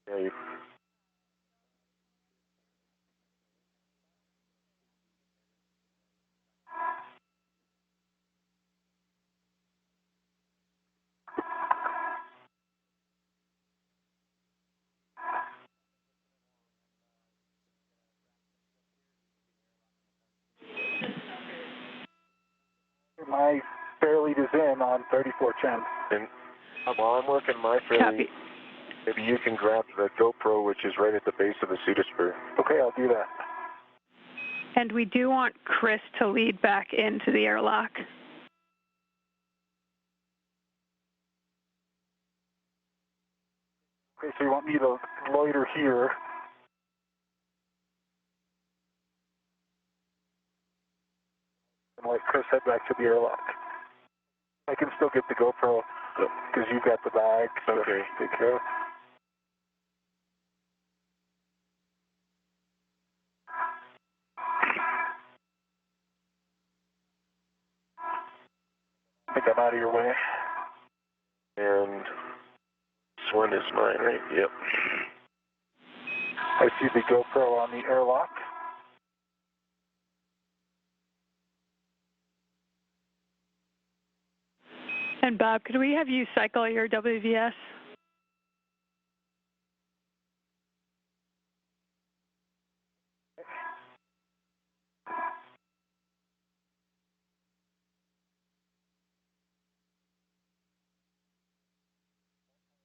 Yeah, you.
My fare lead is in on 3410.
And while I'm working my fairly,
Copy.
maybe you can grab the GoPro, which is right at the base of the Cedarspur.
Okay, I'll do that.
And we do want Chris to lead back into the airlock.
Okay, so you want me to loiter here. And let Chris head back to the airlock. I can still get the GoPro because you've got the bag. So
Okay.
take care of. I think I'm out of your way.
And this one is mine, right? Yep.
I see the GoPro on the airlock.
And Bob, could we have you cycle your WVS?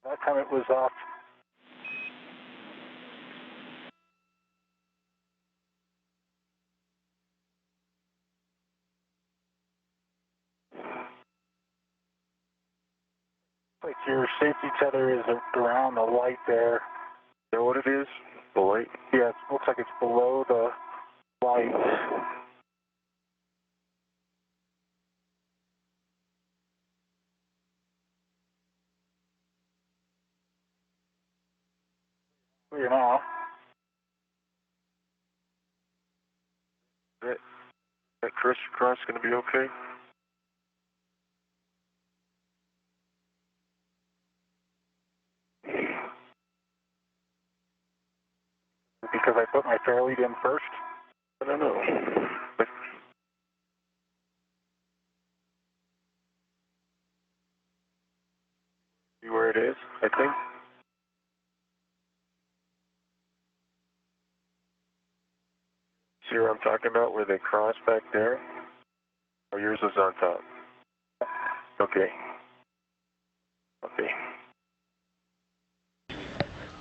That time it was off. Like your safety tether is around the light there.
You know what it is? The light?
Yeah, it looks like it's below the light. Clear now.
That crisscross going to be okay?
Because I put my fare lead in first.
I don't know. But see where it is, I think. See where I'm talking about, where they cross back there? Oh, yours is on top. Okay. Okay.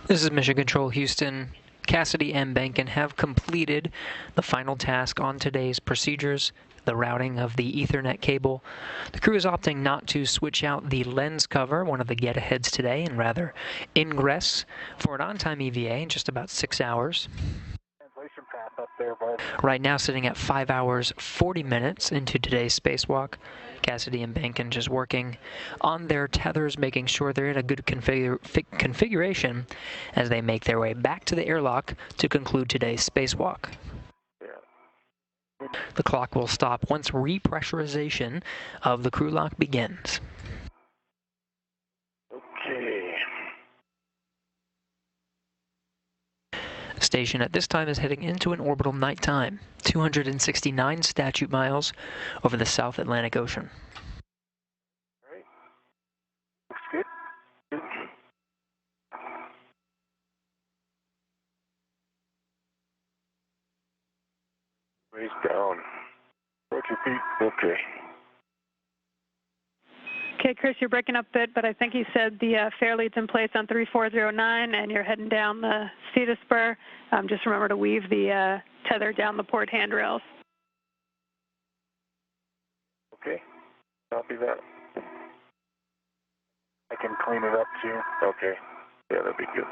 This is Mission Control Houston. Cassidy and Behnken have completed the final task on today's procedures. the routing of the Ethernet cable. The crew is opting not to switch out the lens cover, one of the get-aheads today, and rather ingress for an on-time EVA in just about 6 hours.
Translation path up there, bud.
Right now sitting at 5 hours, 40 minutes into today's spacewalk. Cassidy and Behnken just working on their tethers, making sure they're in a good configuration as they make their way back to the airlock to conclude today's spacewalk. The clock will stop once repressurization of the crew lock begins.
Okay.
The station at this time is heading into an orbital nighttime, 269 statute miles over the South Atlantic Ocean.
All right. Looks good. Ways down. Approach your feet. Okay.
Okay, Chris, you're breaking up a bit, but I think you said the fare lead's in place on 3409, and you're heading down the Cedar Spur. Just remember to weave the tether down the port handrails.
Okay. Copy that.
I can clean it up too.
Okay. Yeah, that'd be good.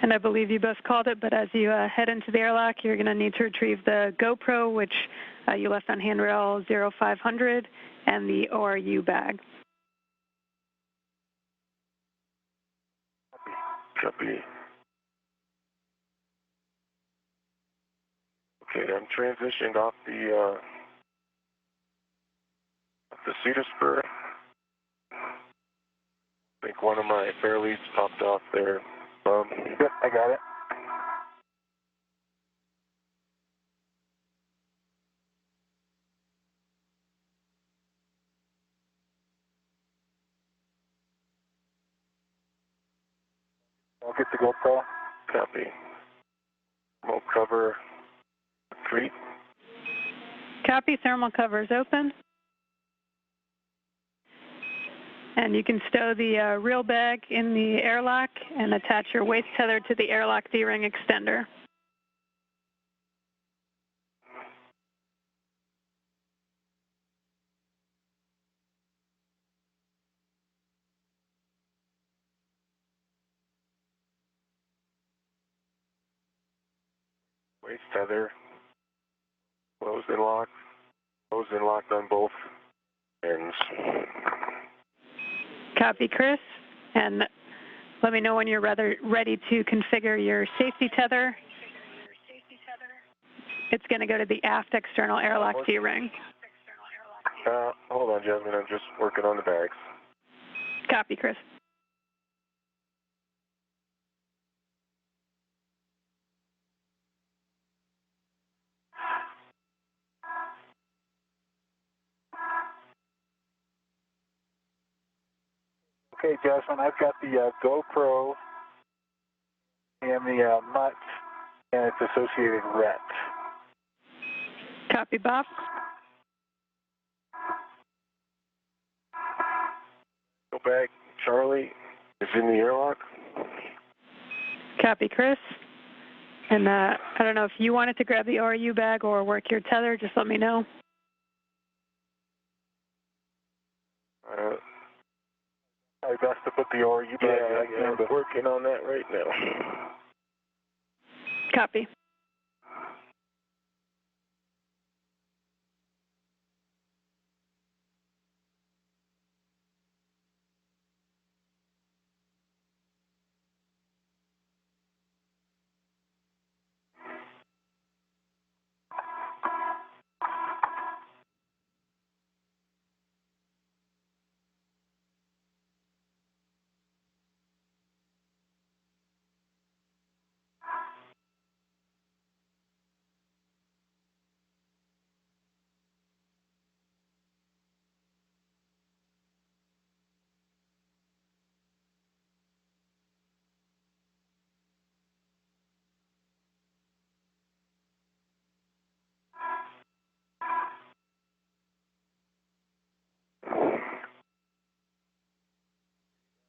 And I believe you both called it, but as you head into the airlock, you're going to need to retrieve the GoPro, which you left on handrail 0500, and the ORU bag.
Copy. Okay, I'm transitioned off the Cedar Spur. I think one of my fare leads popped off there.
Yep, I got it. I'll get the GoPro.
Copy. We'll cover 3.
Copy, thermal covers open. And you can stow the reel bag in the airlock and attach your waist tether to the airlock D-ring extender.
Waist tether. Closed and locked. Closed and locked on both ends.
Copy, Chris. And let me know when you're ready to configure your safety tether. It's going to go to the aft external airlock D-ring.
Hold on, Jasmine. I'm just working on the bags.
Copy, Chris.
Okay, Jasmine, I've got the GoPro and the MUT and its associated RET.
Copy, Bob.
Go back. Charlie is in the airlock.
Copy, Chris. And I don't know if you wanted to grab the ORU bag or work your tether, just let me know.
Probably best to put the ORU bag
I'm working on that right now.
Copy.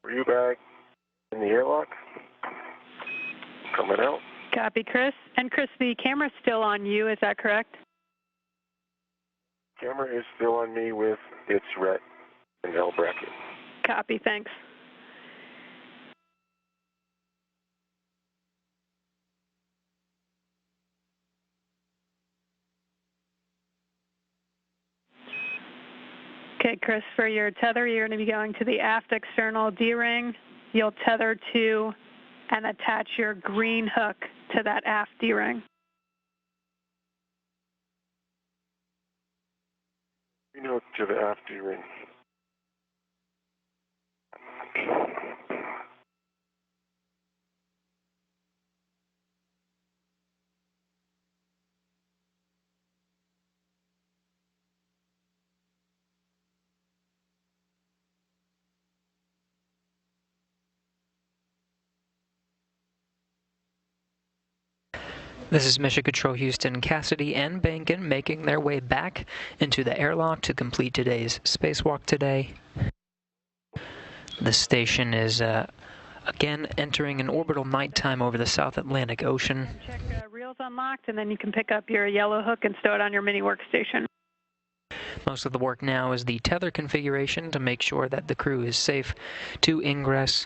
You back in the airlock? Coming out.
Copy, Chris. And Chris, the camera's still on you, is that correct?
Camera is still on me with its ret and L bracket.
Copy, thanks. Okay, Chris, for your tether, you're going to be going to the aft external D-ring. You'll tether to and attach your green hook to that aft D-ring.
Green hook to the aft D-ring.
This is Mission Control Houston. Cassidy and Behnken making their way back into the airlock to complete today's spacewalk today. The station is again entering an orbital nighttime over the South Atlantic Ocean.
Check reels unlocked, and then you can pick up your yellow hook and stow it on your mini workstation.
Most of the work now is the tether configuration to make sure that the crew is safe to ingress.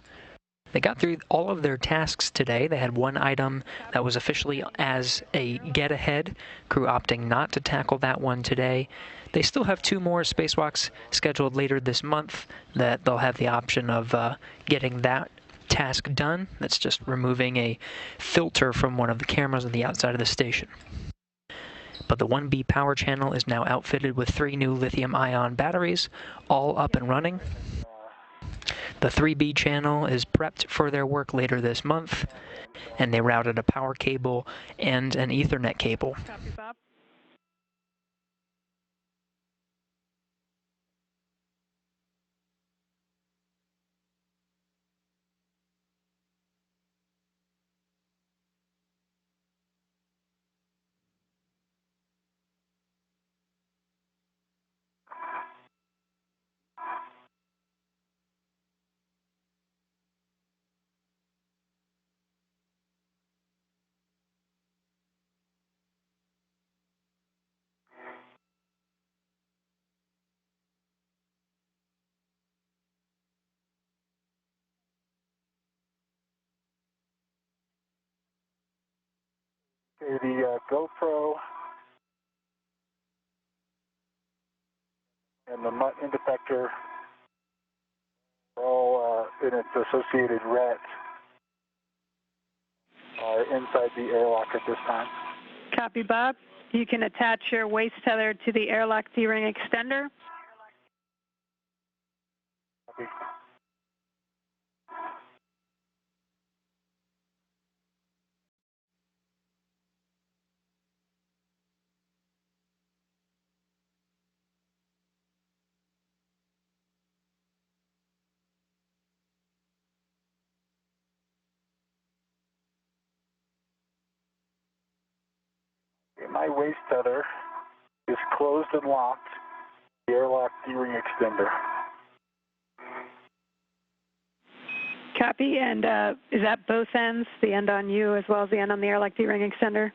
They got through all of their tasks today. They had one item that was officially as a get-ahead, crew opting not to tackle that one today. They still have 2 more spacewalks scheduled later this month that they'll have the option of getting that task done. That's just removing a filter from one of the cameras on the outside of the station. But the 1B power channel is now outfitted with 3 new lithium-ion batteries, all up and running. The 3B channel is prepped for their work later this month, and they routed a power cable and an Ethernet cable.
Copy, Bob.
Okay, the GoPro and the MUT indefector are all in its associated ret are inside the airlock at this time.
Copy, Bob. You can attach your waist tether to the airlock D-ring extender.
Copy. My waist tether is closed and locked. The airlock D-ring extender.
Copy, and is that both ends, the end on you as well as the end on the airlock D-ring extender?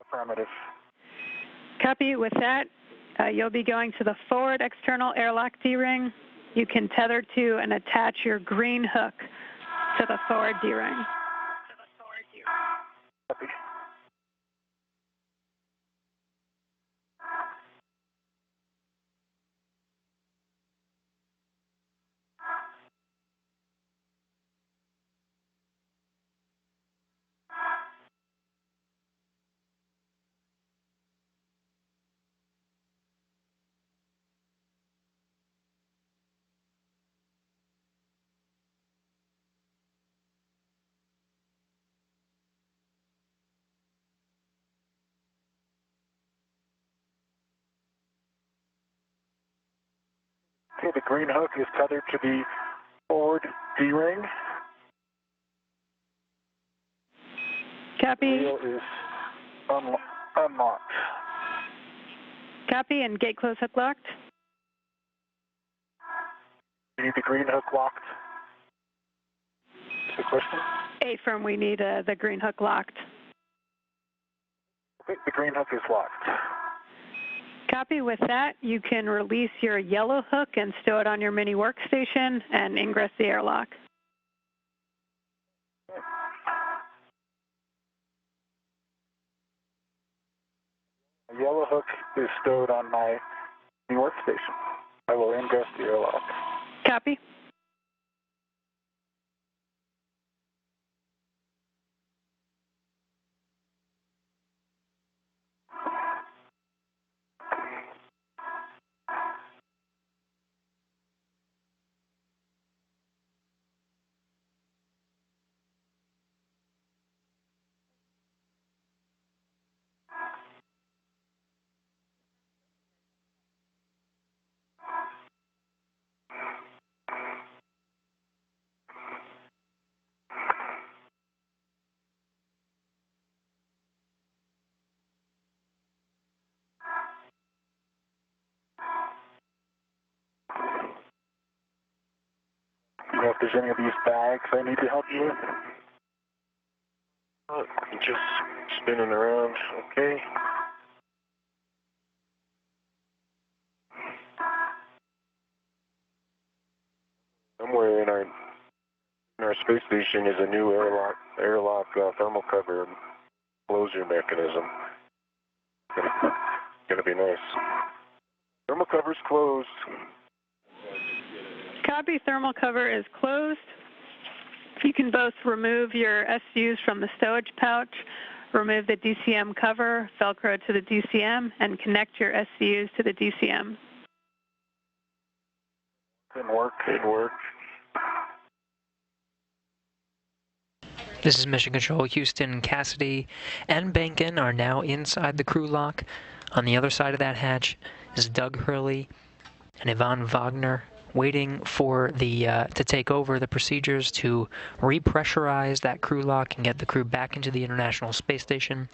Affirmative.
Copy. With that, you'll be going to the forward external airlock D-ring. You can tether to and attach your green hook to the forward D-ring.
Copy. Okay, the green hook is tethered to the forward D-ring.
Copy.
Wheel is unlocked.
Copy, and gate close hook locked.
you need the green hook locked? Is the question?
Affirm, we need the green hook locked.
Okay, the green hook is locked.
Copy. With that, you can release your yellow hook and stow it on your mini workstation and ingress the airlock.
The yellow hook is stowed on my mini workstation. I will ingress the airlock.
Copy.
Do you know if there's any of these bags I need to help you with?
Just spinning around, okay. Somewhere in our space station is a new airlock thermal cover closure mechanism. Gonna be nice. Thermal cover's closed.
Copy. Thermal cover is closed. You can both remove your SUs from the stowage pouch, remove the DCM cover, Velcro to the DCM, and connect your SCUs to the DCM.
Didn't work. Didn't work.
This is Mission Control Houston. Cassidy and Behnken are now inside the crew lock. On the other side of that hatch is Doug Hurley and Yvonne Wagner, waiting for the to take over the procedures to repressurize that crew lock and get the crew back into the International Space Station.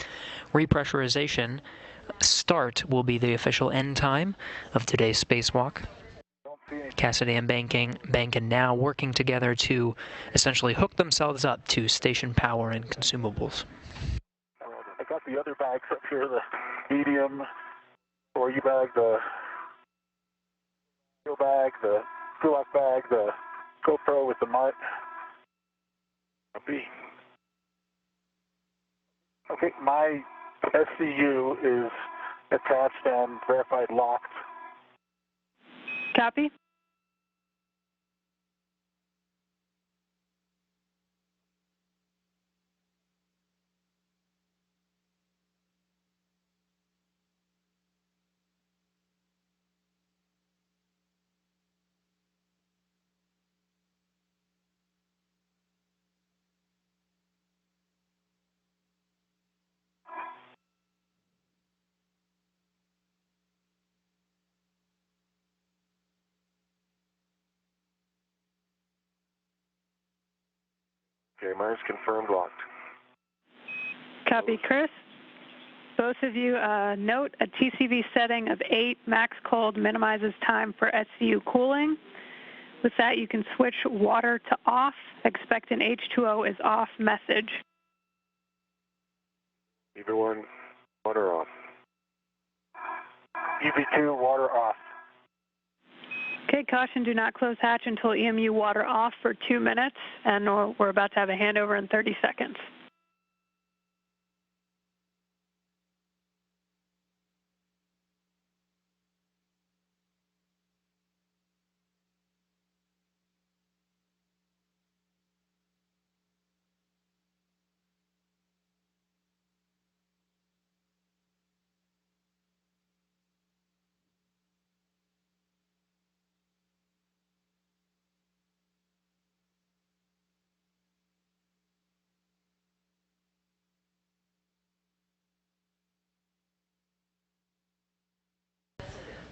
Repressurization start will be the official end time of today's spacewalk. Cassidy and Behnken now working together to essentially hook themselves up to station power and consumables.
I got the other bags up here, the medium, or you bag, the steel bag, the Spacewalk bag, the GoPro with the mutt.
Copy.
Okay, my SCU is attached and verified locked.
Copy.
Okay, mine's confirmed locked.
Copy, Chris. Both of you note a TCV setting of 8 max cold minimizes time for SCU cooling. With that, you can switch water to off. Expect an H2O is off message.
Either one, water off.
EV2, water off.
Okay, caution, do not close hatch until EMU water off for 2 minutes, and we're about to have a handover in 30 seconds.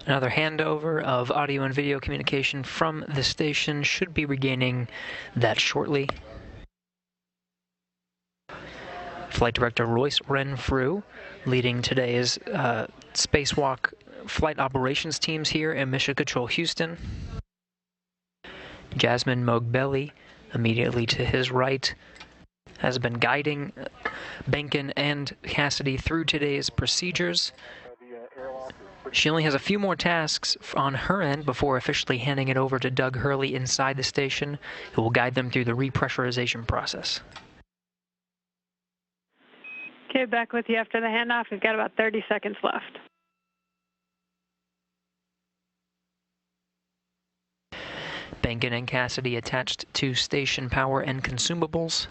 Another handover of audio and video communication from the station. Should be regaining that shortly. Flight Director Royce Renfrew leading today's spacewalk flight operations teams here in Mission Control Houston. Jasmine Mogbelli, immediately to his right, has been guiding Behnken and Cassidy through today's procedures. She only has a few more tasks on her end before officially handing it over to Doug Hurley inside the station, who will guide them through the repressurization process.
Okay, back with you after the handoff. We've got about 30 seconds left.
Behnken and Cassidy attached to station power and consumables.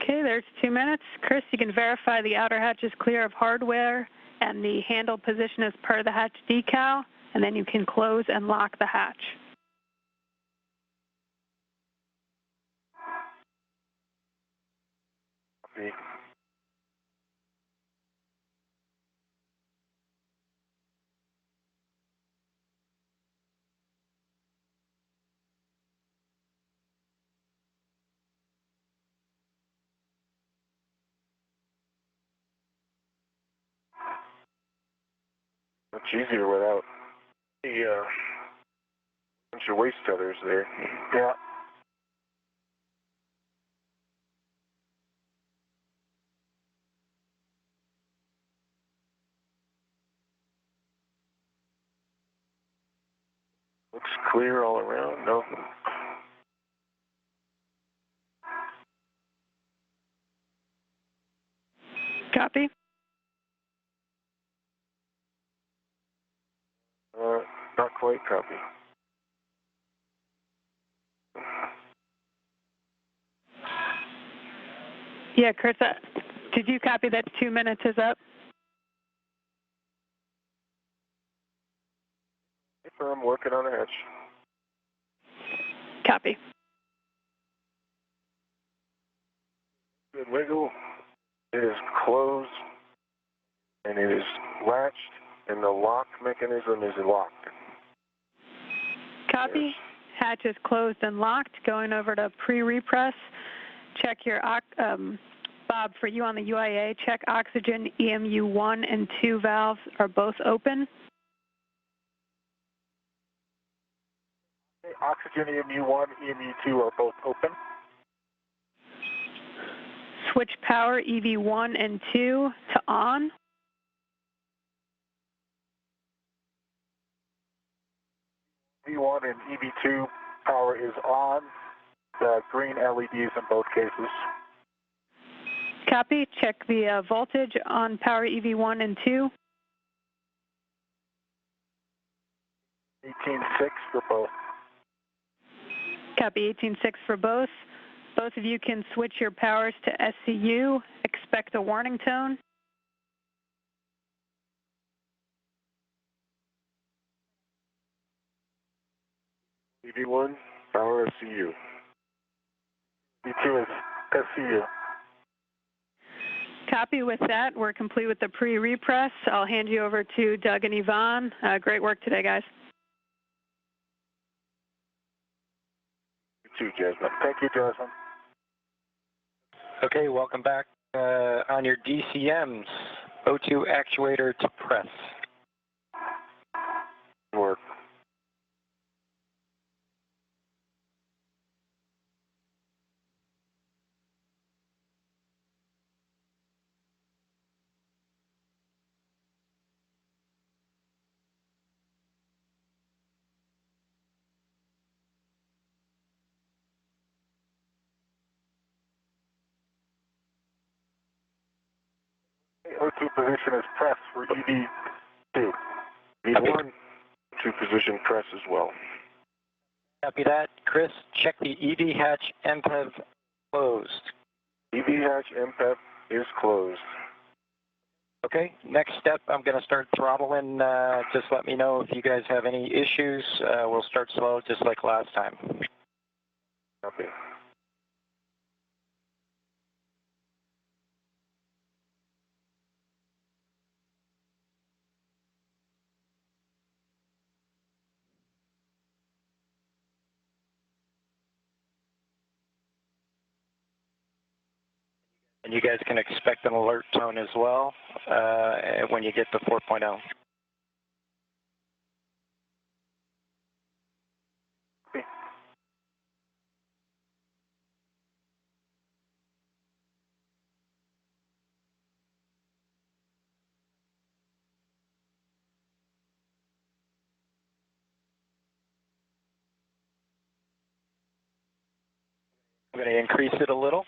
Okay, there's 2 minutes. Chris, you can verify the outer hatch is clear of hardware and the handle position is per the hatch decal, and then you can close and lock the hatch.
Okay. Much easier without the bunch of waste tethers there.
Yeah.
Looks clear all around. No.
Copy.
Not quite copy.
Yeah, Chris, did you copy that 2 minutes is up?
I'm working on a hatch.
Copy.
Good wiggle. It is closed and it is latched and the lock mechanism is locked.
Copy.
Yes.
Hatch is closed and locked. Going over to pre-repress. Check your, Bob, for you on the UIA, check oxygen EMU 1 and 2 valves are both open.
Oxygen EMU 1, EMU 2 are both open.
Switch power EV1 and 2 to on.
EV1 and EV2 power is on. The green LEDs in both cases.
Copy. Check the voltage on power EV1 and 2.
18.6 for both.
Copy. 18.6 for both. Both of you can switch your powers to SCU. Expect a warning tone.
EV1, power SCU.
EV2 is SCU.
Copy. With that, we're complete with the pre-repress. I'll hand you over to Doug and Yvonne. Great work today, guys.
You too, Jasmine.
Thank you, Jasmine.
Okay, welcome back. On your DCMs, O2 actuator to press.
Work.
O2 position is press for EV2.
EV1, to position press as well.
Copy that. Chris, check the EV hatch MPEV closed.
EV hatch MPEP is closed.
Okay, next step, I'm going to start throttling. Just let me know if you guys have any issues. We'll start slow, just like last time.
Copy.
And you guys can expect an alert tone as well when you get to 4.0. I'm going to increase it a little.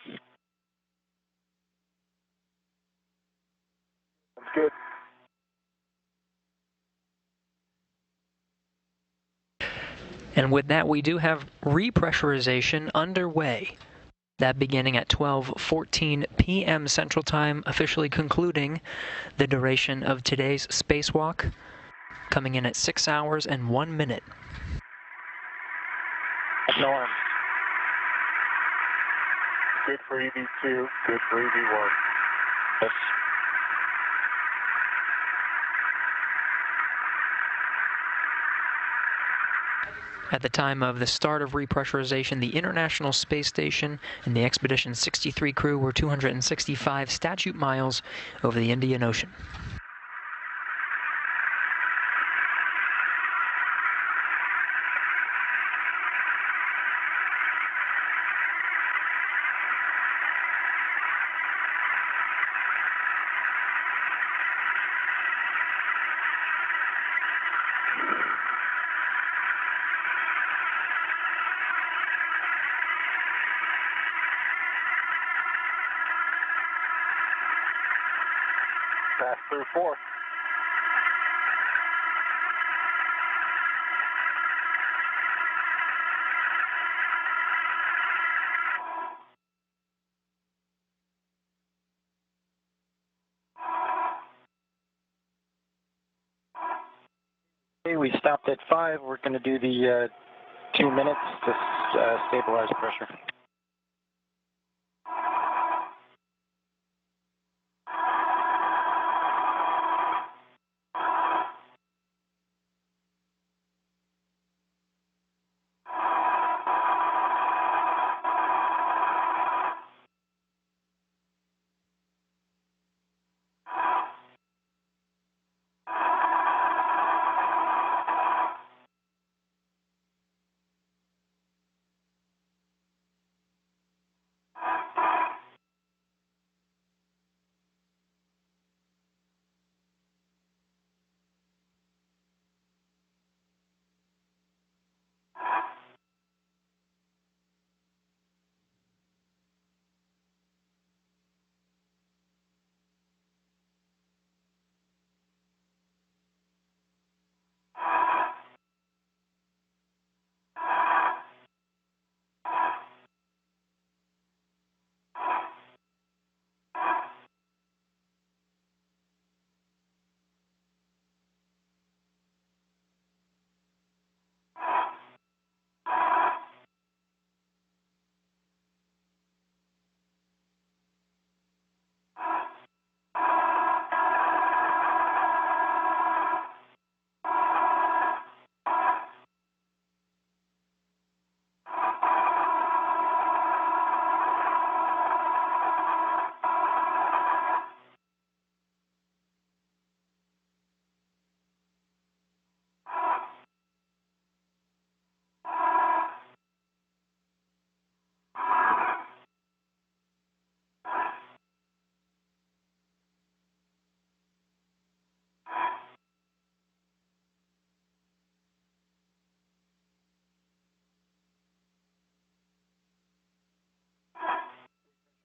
That's good.
And with that, we do have repressurization underway. That beginning at 12:14 p.m. Central Time, officially concluding the duration of today's spacewalk, coming in at 6 hours and 1 minute.
Norm.
Good for EV2, good for EV1.
Yes.
At the time of the start of repressurization, the International Space Station and the Expedition 63 crew were 265 statute miles over the Indian Ocean.
Pass through 4.
Okay, we stopped at 5. We're going to do the 2 minutes to stabilize pressure.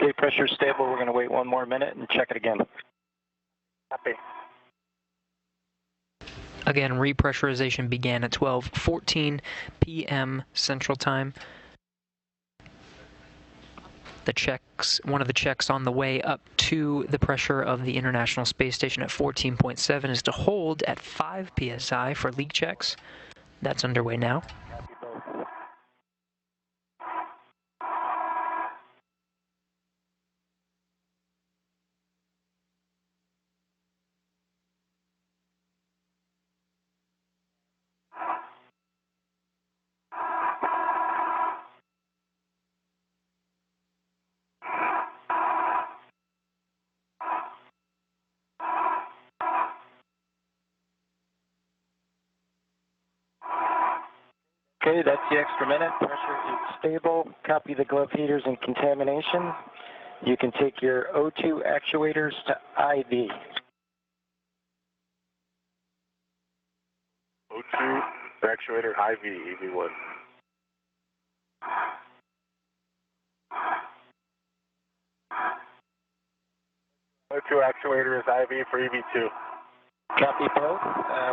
Okay, pressure stable. We're going to wait 1 more minute and check it again.
Copy.
Again, repressurization began at 12:14 p.m. Central Time. One of the checks on the way up to the pressure of the International Space Station at 14.7 is to hold at 5 psi for leak checks. That's underway now.
Okay, that's the extra minute. Pressure is stable. Copy the glove heaters and contamination. You can take your O2 actuators to IV.
O2 actuator IV, EV1. O2 actuator is IV for EV2.
Copy both.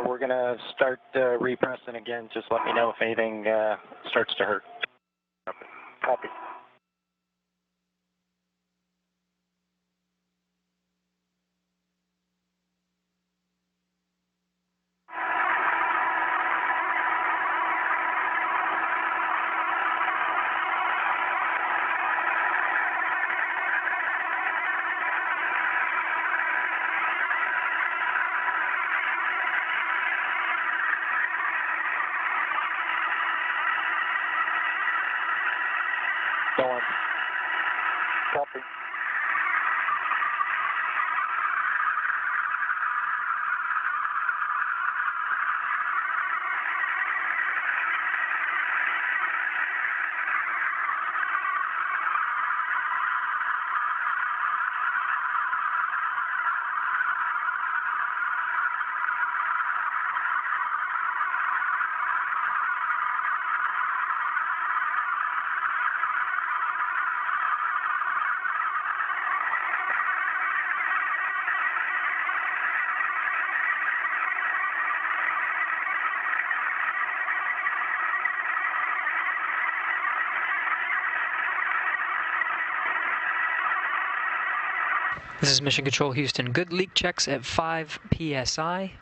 We're going to start repressing again. Just let me know if anything starts to hurt.
Copy.
Go on.
Copy.
This is Mission Control Houston. Good leak checks at 5 psi,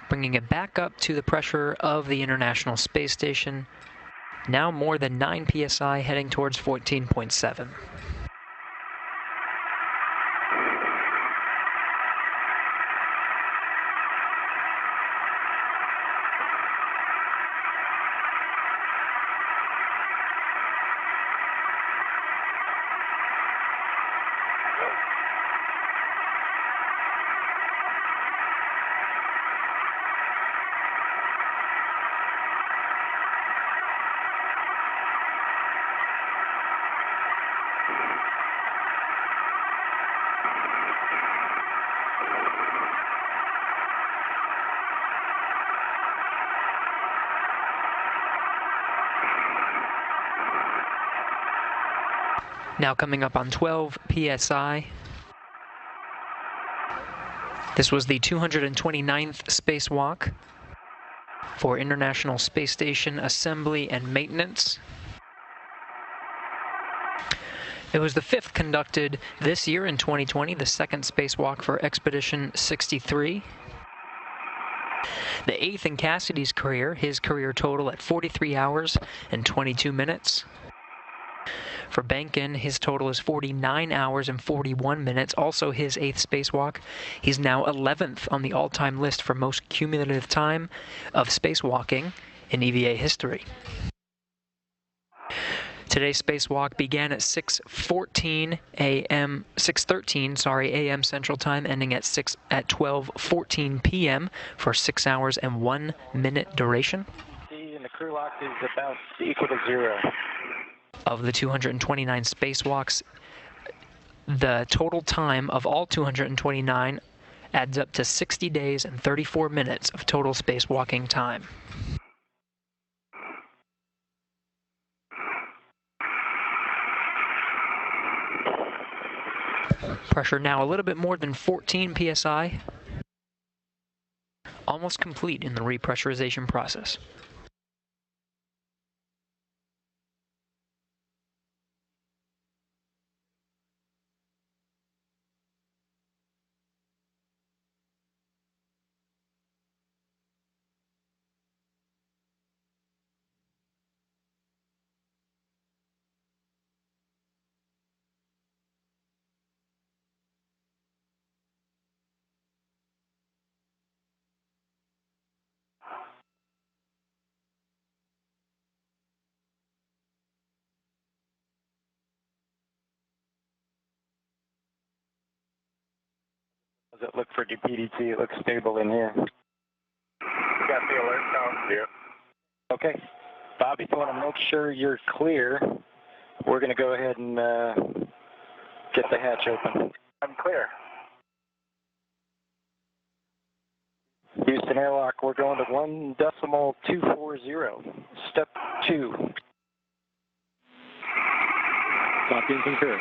bringing it back up to the pressure of the International Space Station. Now more than 9 psi, heading towards 14.7. Now coming up on 12 psi. This was the 229th spacewalk for International Space Station assembly and maintenance. It was the 5th conducted this year in 2020, the 2nd spacewalk for Expedition 63. The 8th in Cassidy's career, his career total at 43 hours and 22 minutes. For Behnken, his total is 49 hours and 41 minutes, also his 8th spacewalk. He's now 11th on the all-time list for most cumulative time of spacewalking in EVA history. Today's spacewalk began at 6:13 a.m. Central Time, ending at 12:14 p.m. for 6 hours and 1 minute duration.
And the crew lock is about equal to 0.
Of the 229 spacewalks, the total time of all 229 adds up to 60 days and 34 minutes of total spacewalking time. Pressure now a little bit more than 14 psi. Almost complete in the repressurization process.
Does it look for DPDT? It looks stable in here.
Got the alert sound here.
Okay. Bob, if you want to make sure you're clear, we're going to go ahead and get the hatch open.
I'm clear.
Houston airlock, we're going to 1.240. Step 2.
Copy and concur.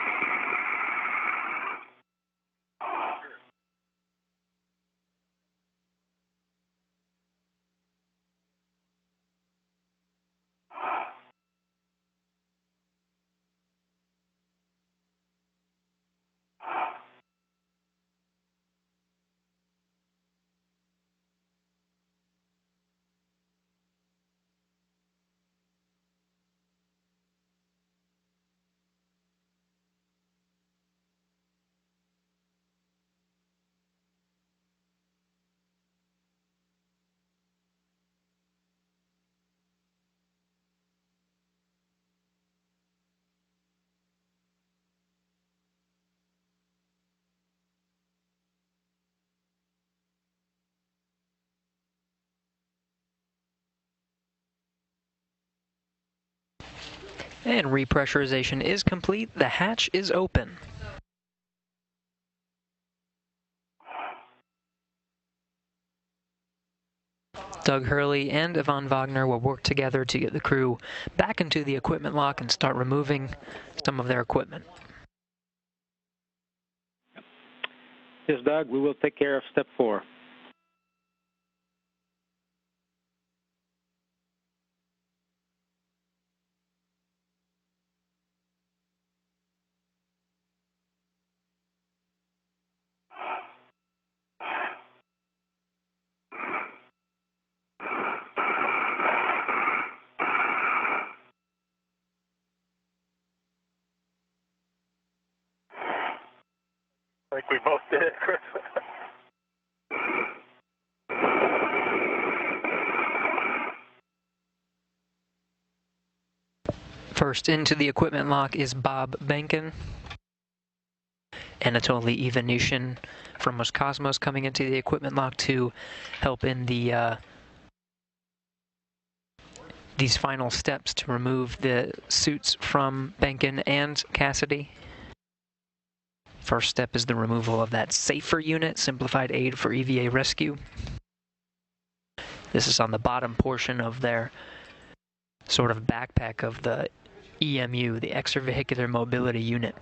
And repressurization is complete. The hatch is open. Doug Hurley and Yvonne Wagner will work together to get the crew back into the equipment lock and start removing some of their equipment.
Yes, Doug, we will take care of step 4.
I think we both did it, Chris.
First into the equipment lock is Bob Behnken. Anatoly Ivanushin from Roscosmos coming into the equipment lock to help in the these final steps to remove the suits from Behnken and Cassidy. First step is the removal of that SAFER unit, Simplified Aid for EVA Rescue. This is on the bottom portion of their sort of backpack of the EMU, the Extravehicular Mobility Unit.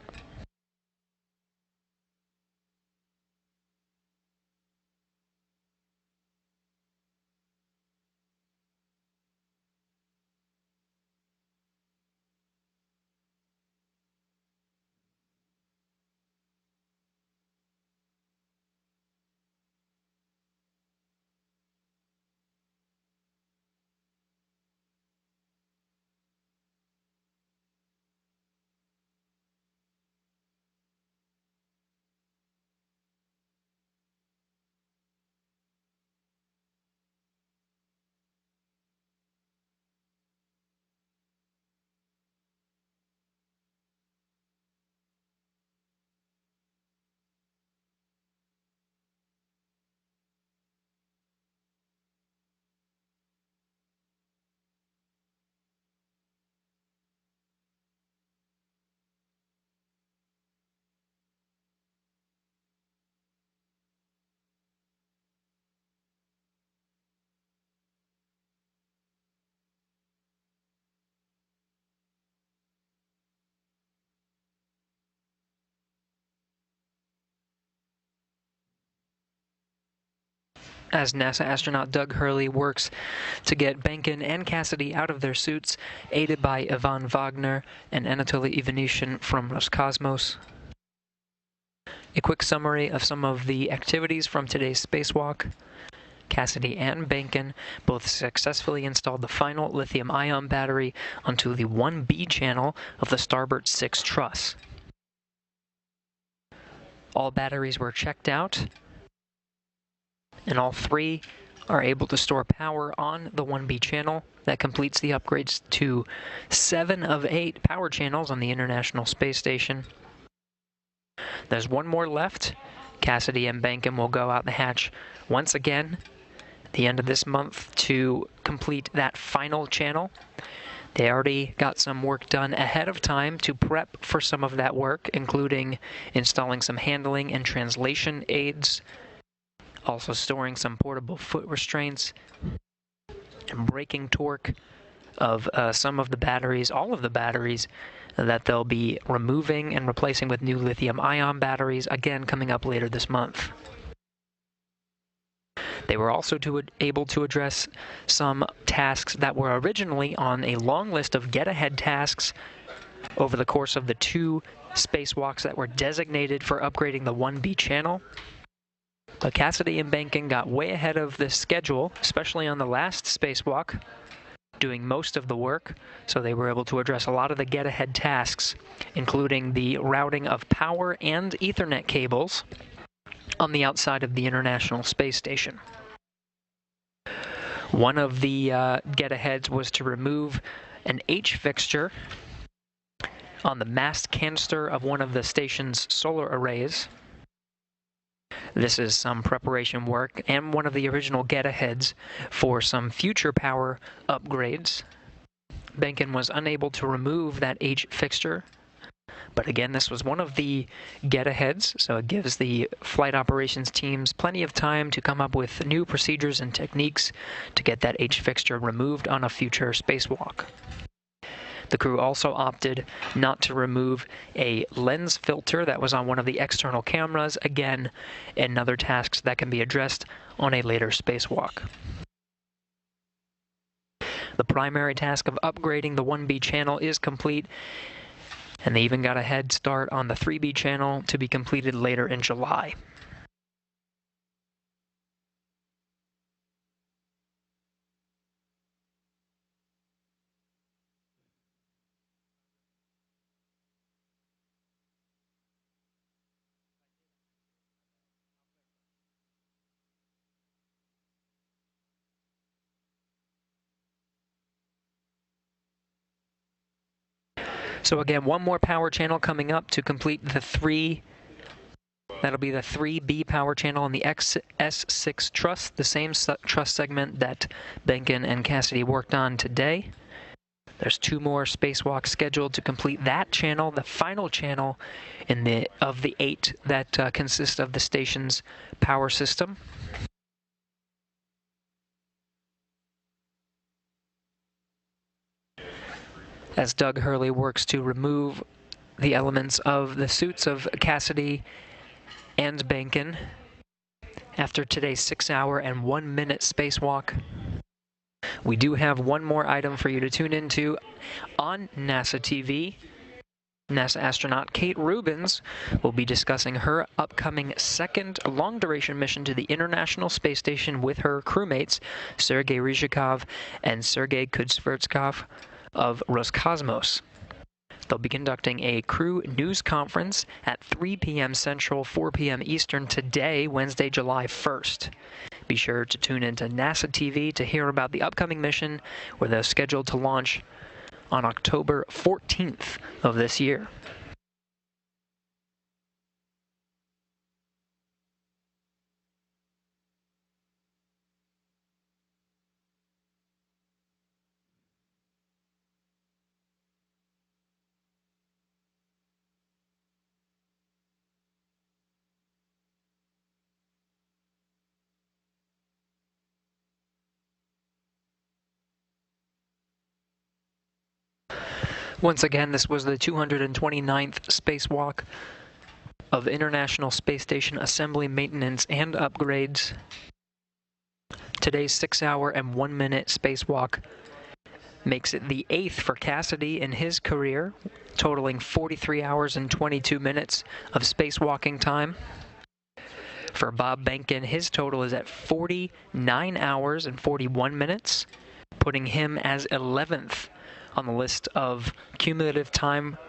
As NASA astronaut Doug Hurley works to get Behnken and Cassidy out of their suits, aided by Yvonne Wagner and Anatoly Ivanushin from Roscosmos. A quick summary of some of the activities from today's spacewalk. Cassidy and Behnken both successfully installed the final lithium-ion battery onto the 1B channel of the starboard 6 truss. All batteries were checked out, and all 3 are able to store power on the 1B channel. That completes the upgrades to 7 of 8 power channels on the International Space Station. There's 1 more left. Cassidy and Behnken will go out the hatch once again at the end of this month to complete that final channel. They already got some work done ahead of time to prep for some of that work, including installing some handling and translation aids, also storing some portable foot restraints, and braking torque of some of the batteries, all of the batteries that they'll be removing and replacing with new lithium-ion batteries, again coming up later this month. They were also able to address some tasks that were originally on a long list of get-ahead tasks over the course of the 2 spacewalks that were designated for upgrading the 1B channel. But Cassidy and Behnken got way ahead of the schedule, especially on the last spacewalk, doing most of the work, so they were able to address a lot of the get-ahead tasks, including the routing of power and Ethernet cables on the outside of the International Space Station. One of the get-aheads was to remove an H fixture on the mast canister of one of the station's solar arrays. This is some preparation work and one of the original get-aheads for some future power upgrades. Behnken was unable to remove that H fixture, but again, this was one of the get-aheads, so it gives the flight operations teams plenty of time to come up with new procedures and techniques to get that H fixture removed on a future spacewalk. The crew also opted not to remove a lens filter that was on one of the external cameras, again, another task that can be addressed on a later spacewalk. The primary task of upgrading the 1B channel is complete, and they even got a head start on the 3B channel to be completed later in July. So again, one more power channel coming up to complete the 3. That'll be the 3B power channel on the XS6 truss, the same truss segment that Behnken and Cassidy worked on today. There's 2 more spacewalks scheduled to complete that channel, the final channel of the 8 that consist of the station's power system. As Doug Hurley works to remove the elements of the suits of Cassidy and Behnken after today's 6-hour and 1-minute spacewalk. We do have one more item for you to tune into on NASA TV. NASA astronaut Kate Rubins will be discussing her upcoming second long-duration mission to the International Space Station with her crewmates, Sergei Ryzhikov and Sergei Kudzvertskov of Roscosmos. They'll be conducting a crew news conference at 3 p.m. Central, 4 p.m. Eastern today, Wednesday, July 1st. Be sure to tune into NASA TV to hear about the upcoming mission, where they're scheduled to launch on October 14th of this year. Once again, this was the 229th spacewalk of International Space Station assembly, maintenance, and upgrades. Today's 6-hour and 1-minute spacewalk makes it the 8th for Cassidy in his career, totaling 43 hours and 22 minutes of spacewalking time. For Bob Behnken, his total is at 49 hours and 41 minutes, putting him as 11th on the list of cumulative time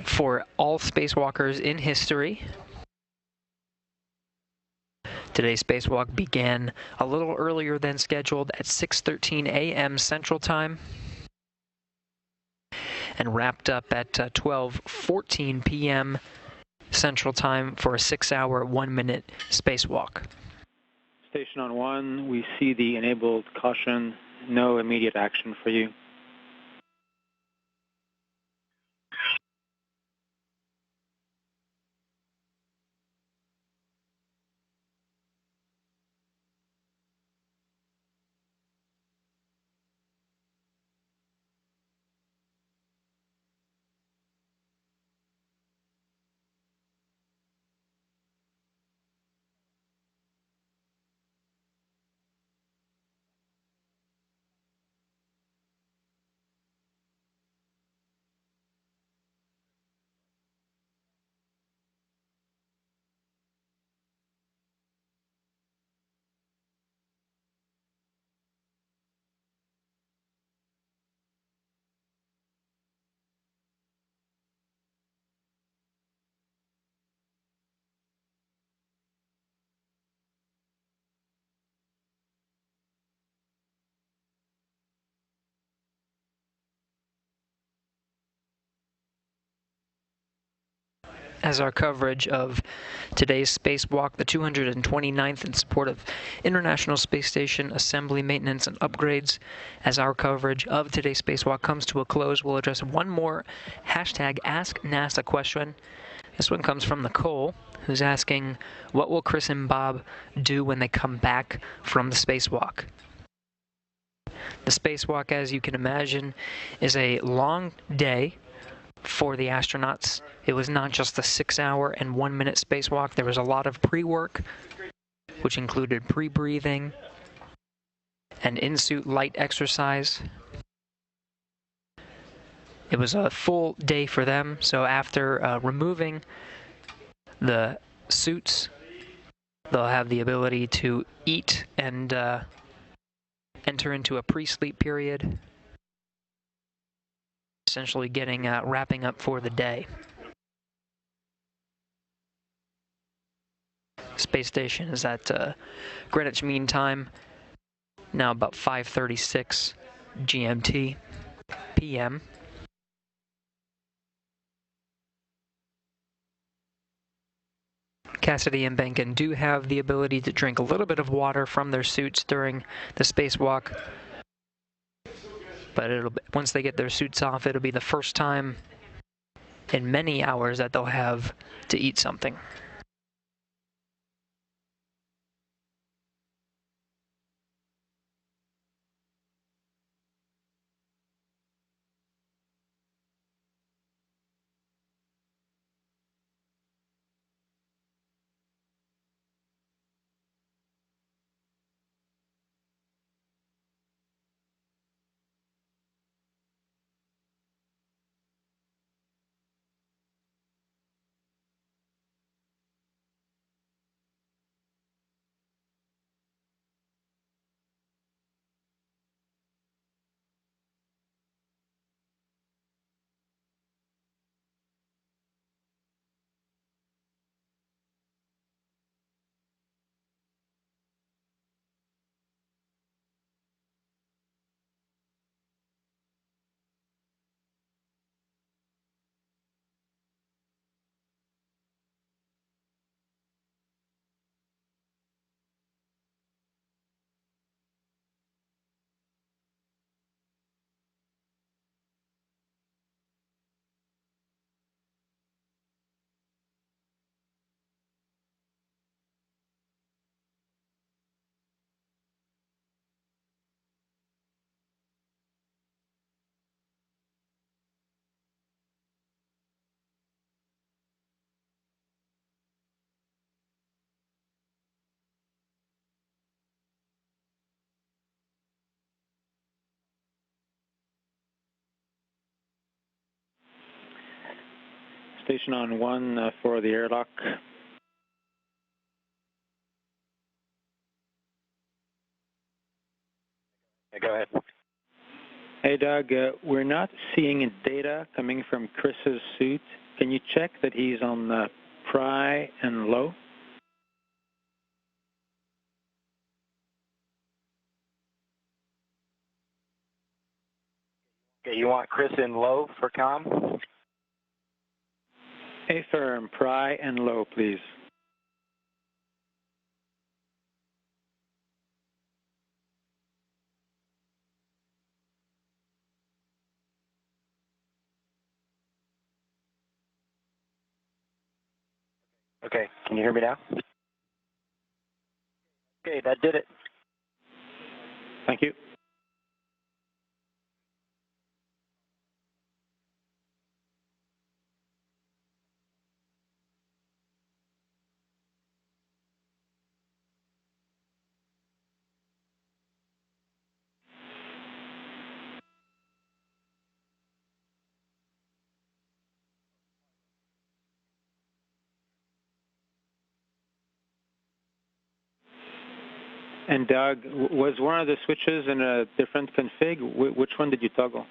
for all spacewalkers in history. Today's spacewalk began a little earlier than scheduled at 6:13 a.m. Central Time and wrapped up at 12:14 p.m. Central Time for a 6-hour, 1-minute spacewalk.
Station on 1, we see the enabled caution no immediate action for you.
As our coverage of today's spacewalk, the 229th in support of International Space Station assembly, maintenance, and upgrades. As our coverage of today's spacewalk comes to a close, we'll address one more hashtag Ask NASA question. This one comes from Nicole, who's asking, what will Chris and Bob do when they come back from the spacewalk? The spacewalk, as you can imagine, is a long day for the astronauts. It was not just a 6-hour and 1-minute spacewalk. There was a lot of pre-work, which included pre-breathing and in-suit light exercise. It was a full day for them, so after removing the suits, they'll have the ability to eat and enter into a pre-sleep period, essentially getting wrapping up for the day. Space station is at Greenwich Mean Time, now about 5:36 GMT PM. Cassidy and Behnken do have the ability to drink a little bit of water from their suits during the spacewalk, but once they get their suits off, it'll be the first time in many hours that they'll have to eat something.
Station on 1 for the airlock.
Go ahead.
Hey Doug, we're not seeing data coming from Chris's suit. Can you check that he's on pry and low?
Okay, you want Chris in low for comm?
Affirm, pry and low, please.
Okay, can you hear me now? Okay, that did it.
Thank you. And Doug, was one of the switches in a different config? Which one did you toggle?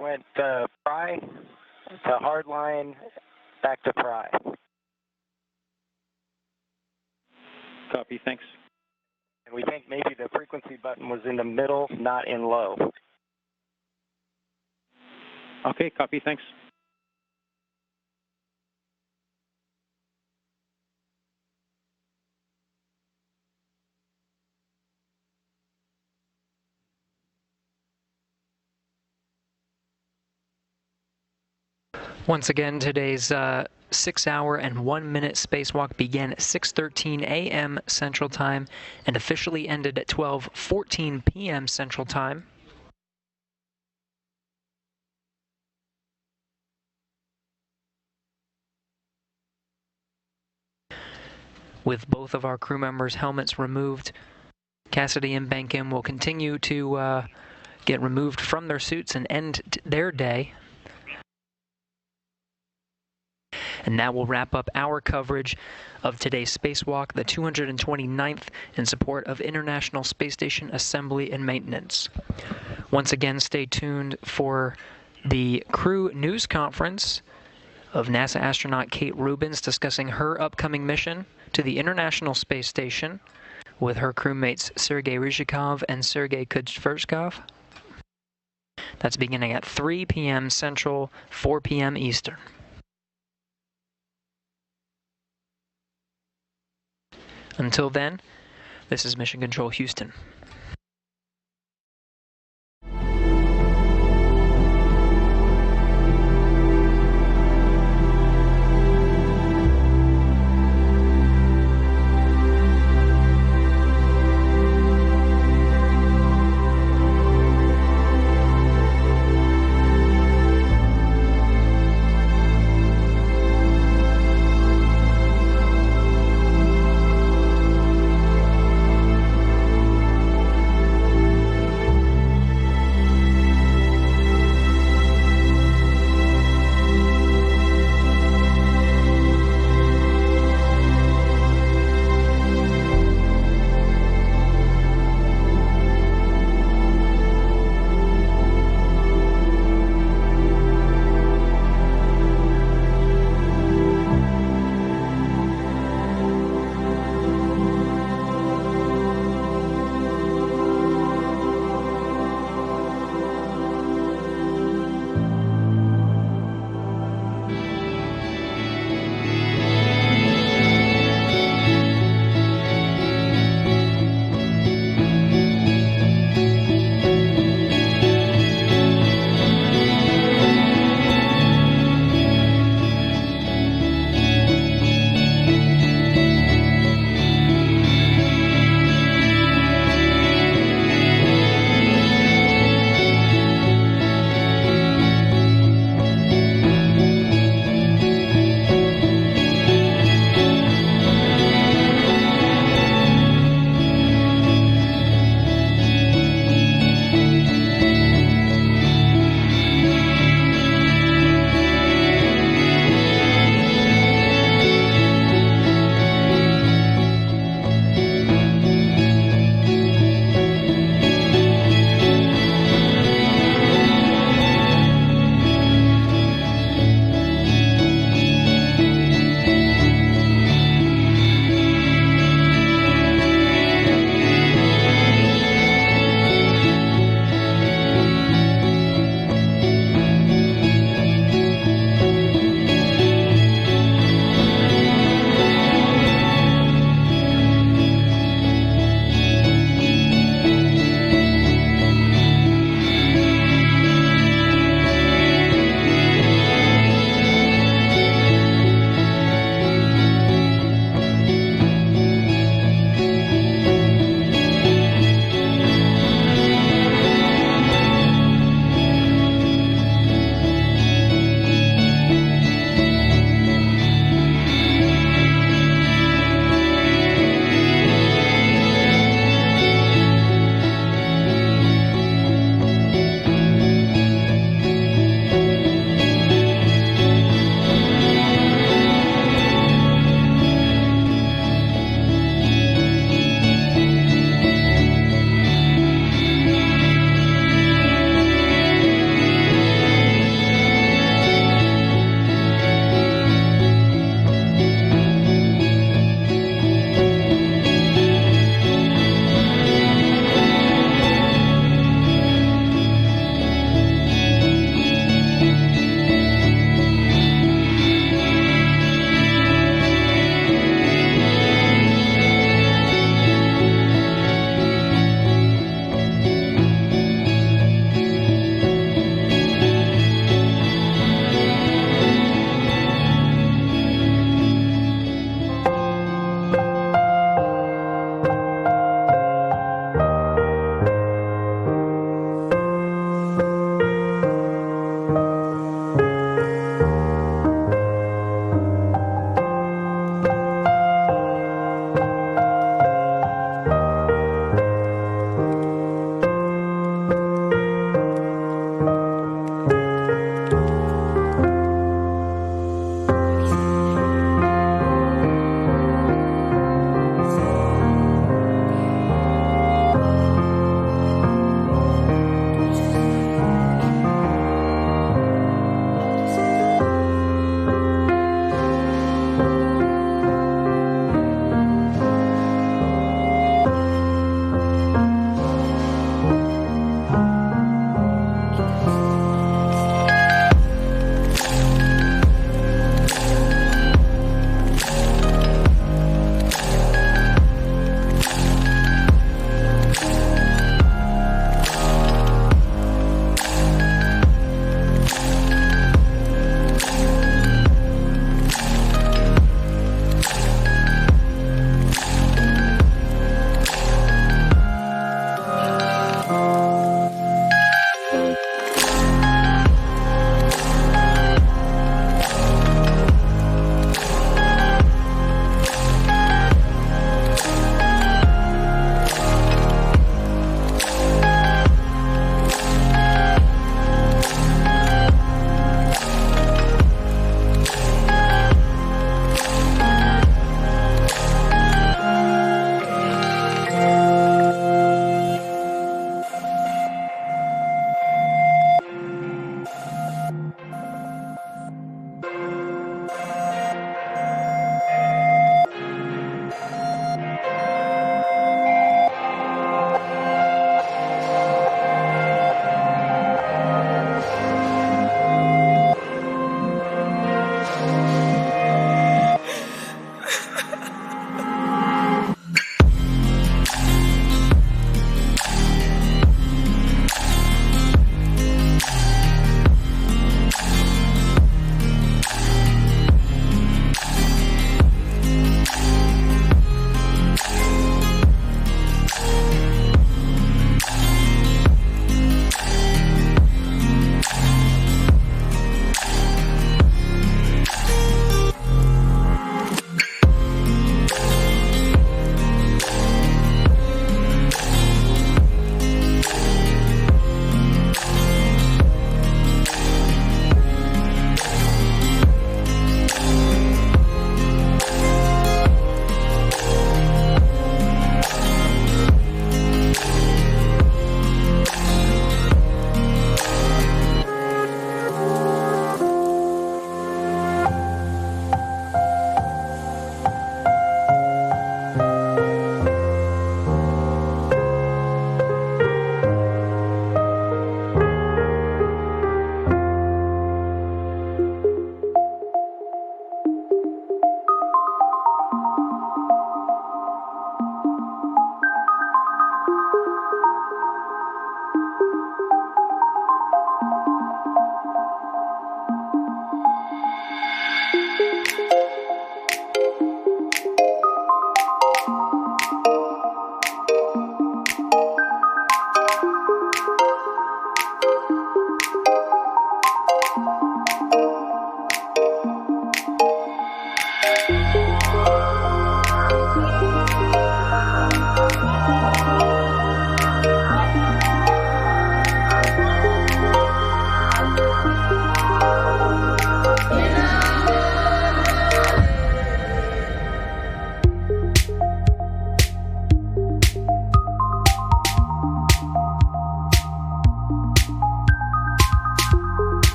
Went pry to hardline, back to pry.
Copy, thanks.
And we think maybe the frequency button was in the middle, not in low.
Okay, copy, thanks.
Once again, today's 6-hour and 1-minute spacewalk began at 6:13 a.m. Central Time and officially ended at 12:14 p.m. Central Time. With both of our crew members' helmets removed, Cassidy and Behnken will continue to get removed from their suits and end their day. And that will wrap up our coverage of today's spacewalk, the 229th, in support of International Space Station assembly and maintenance. Once again, stay tuned for the crew news conference of NASA astronaut Kate Rubins discussing her upcoming mission to the International Space Station with her crewmates Sergei Ryzhikov and Sergei Kudzverskov. That's beginning at 3 p.m. Central, 4 p.m. Eastern. Until then, this is Mission Control Houston.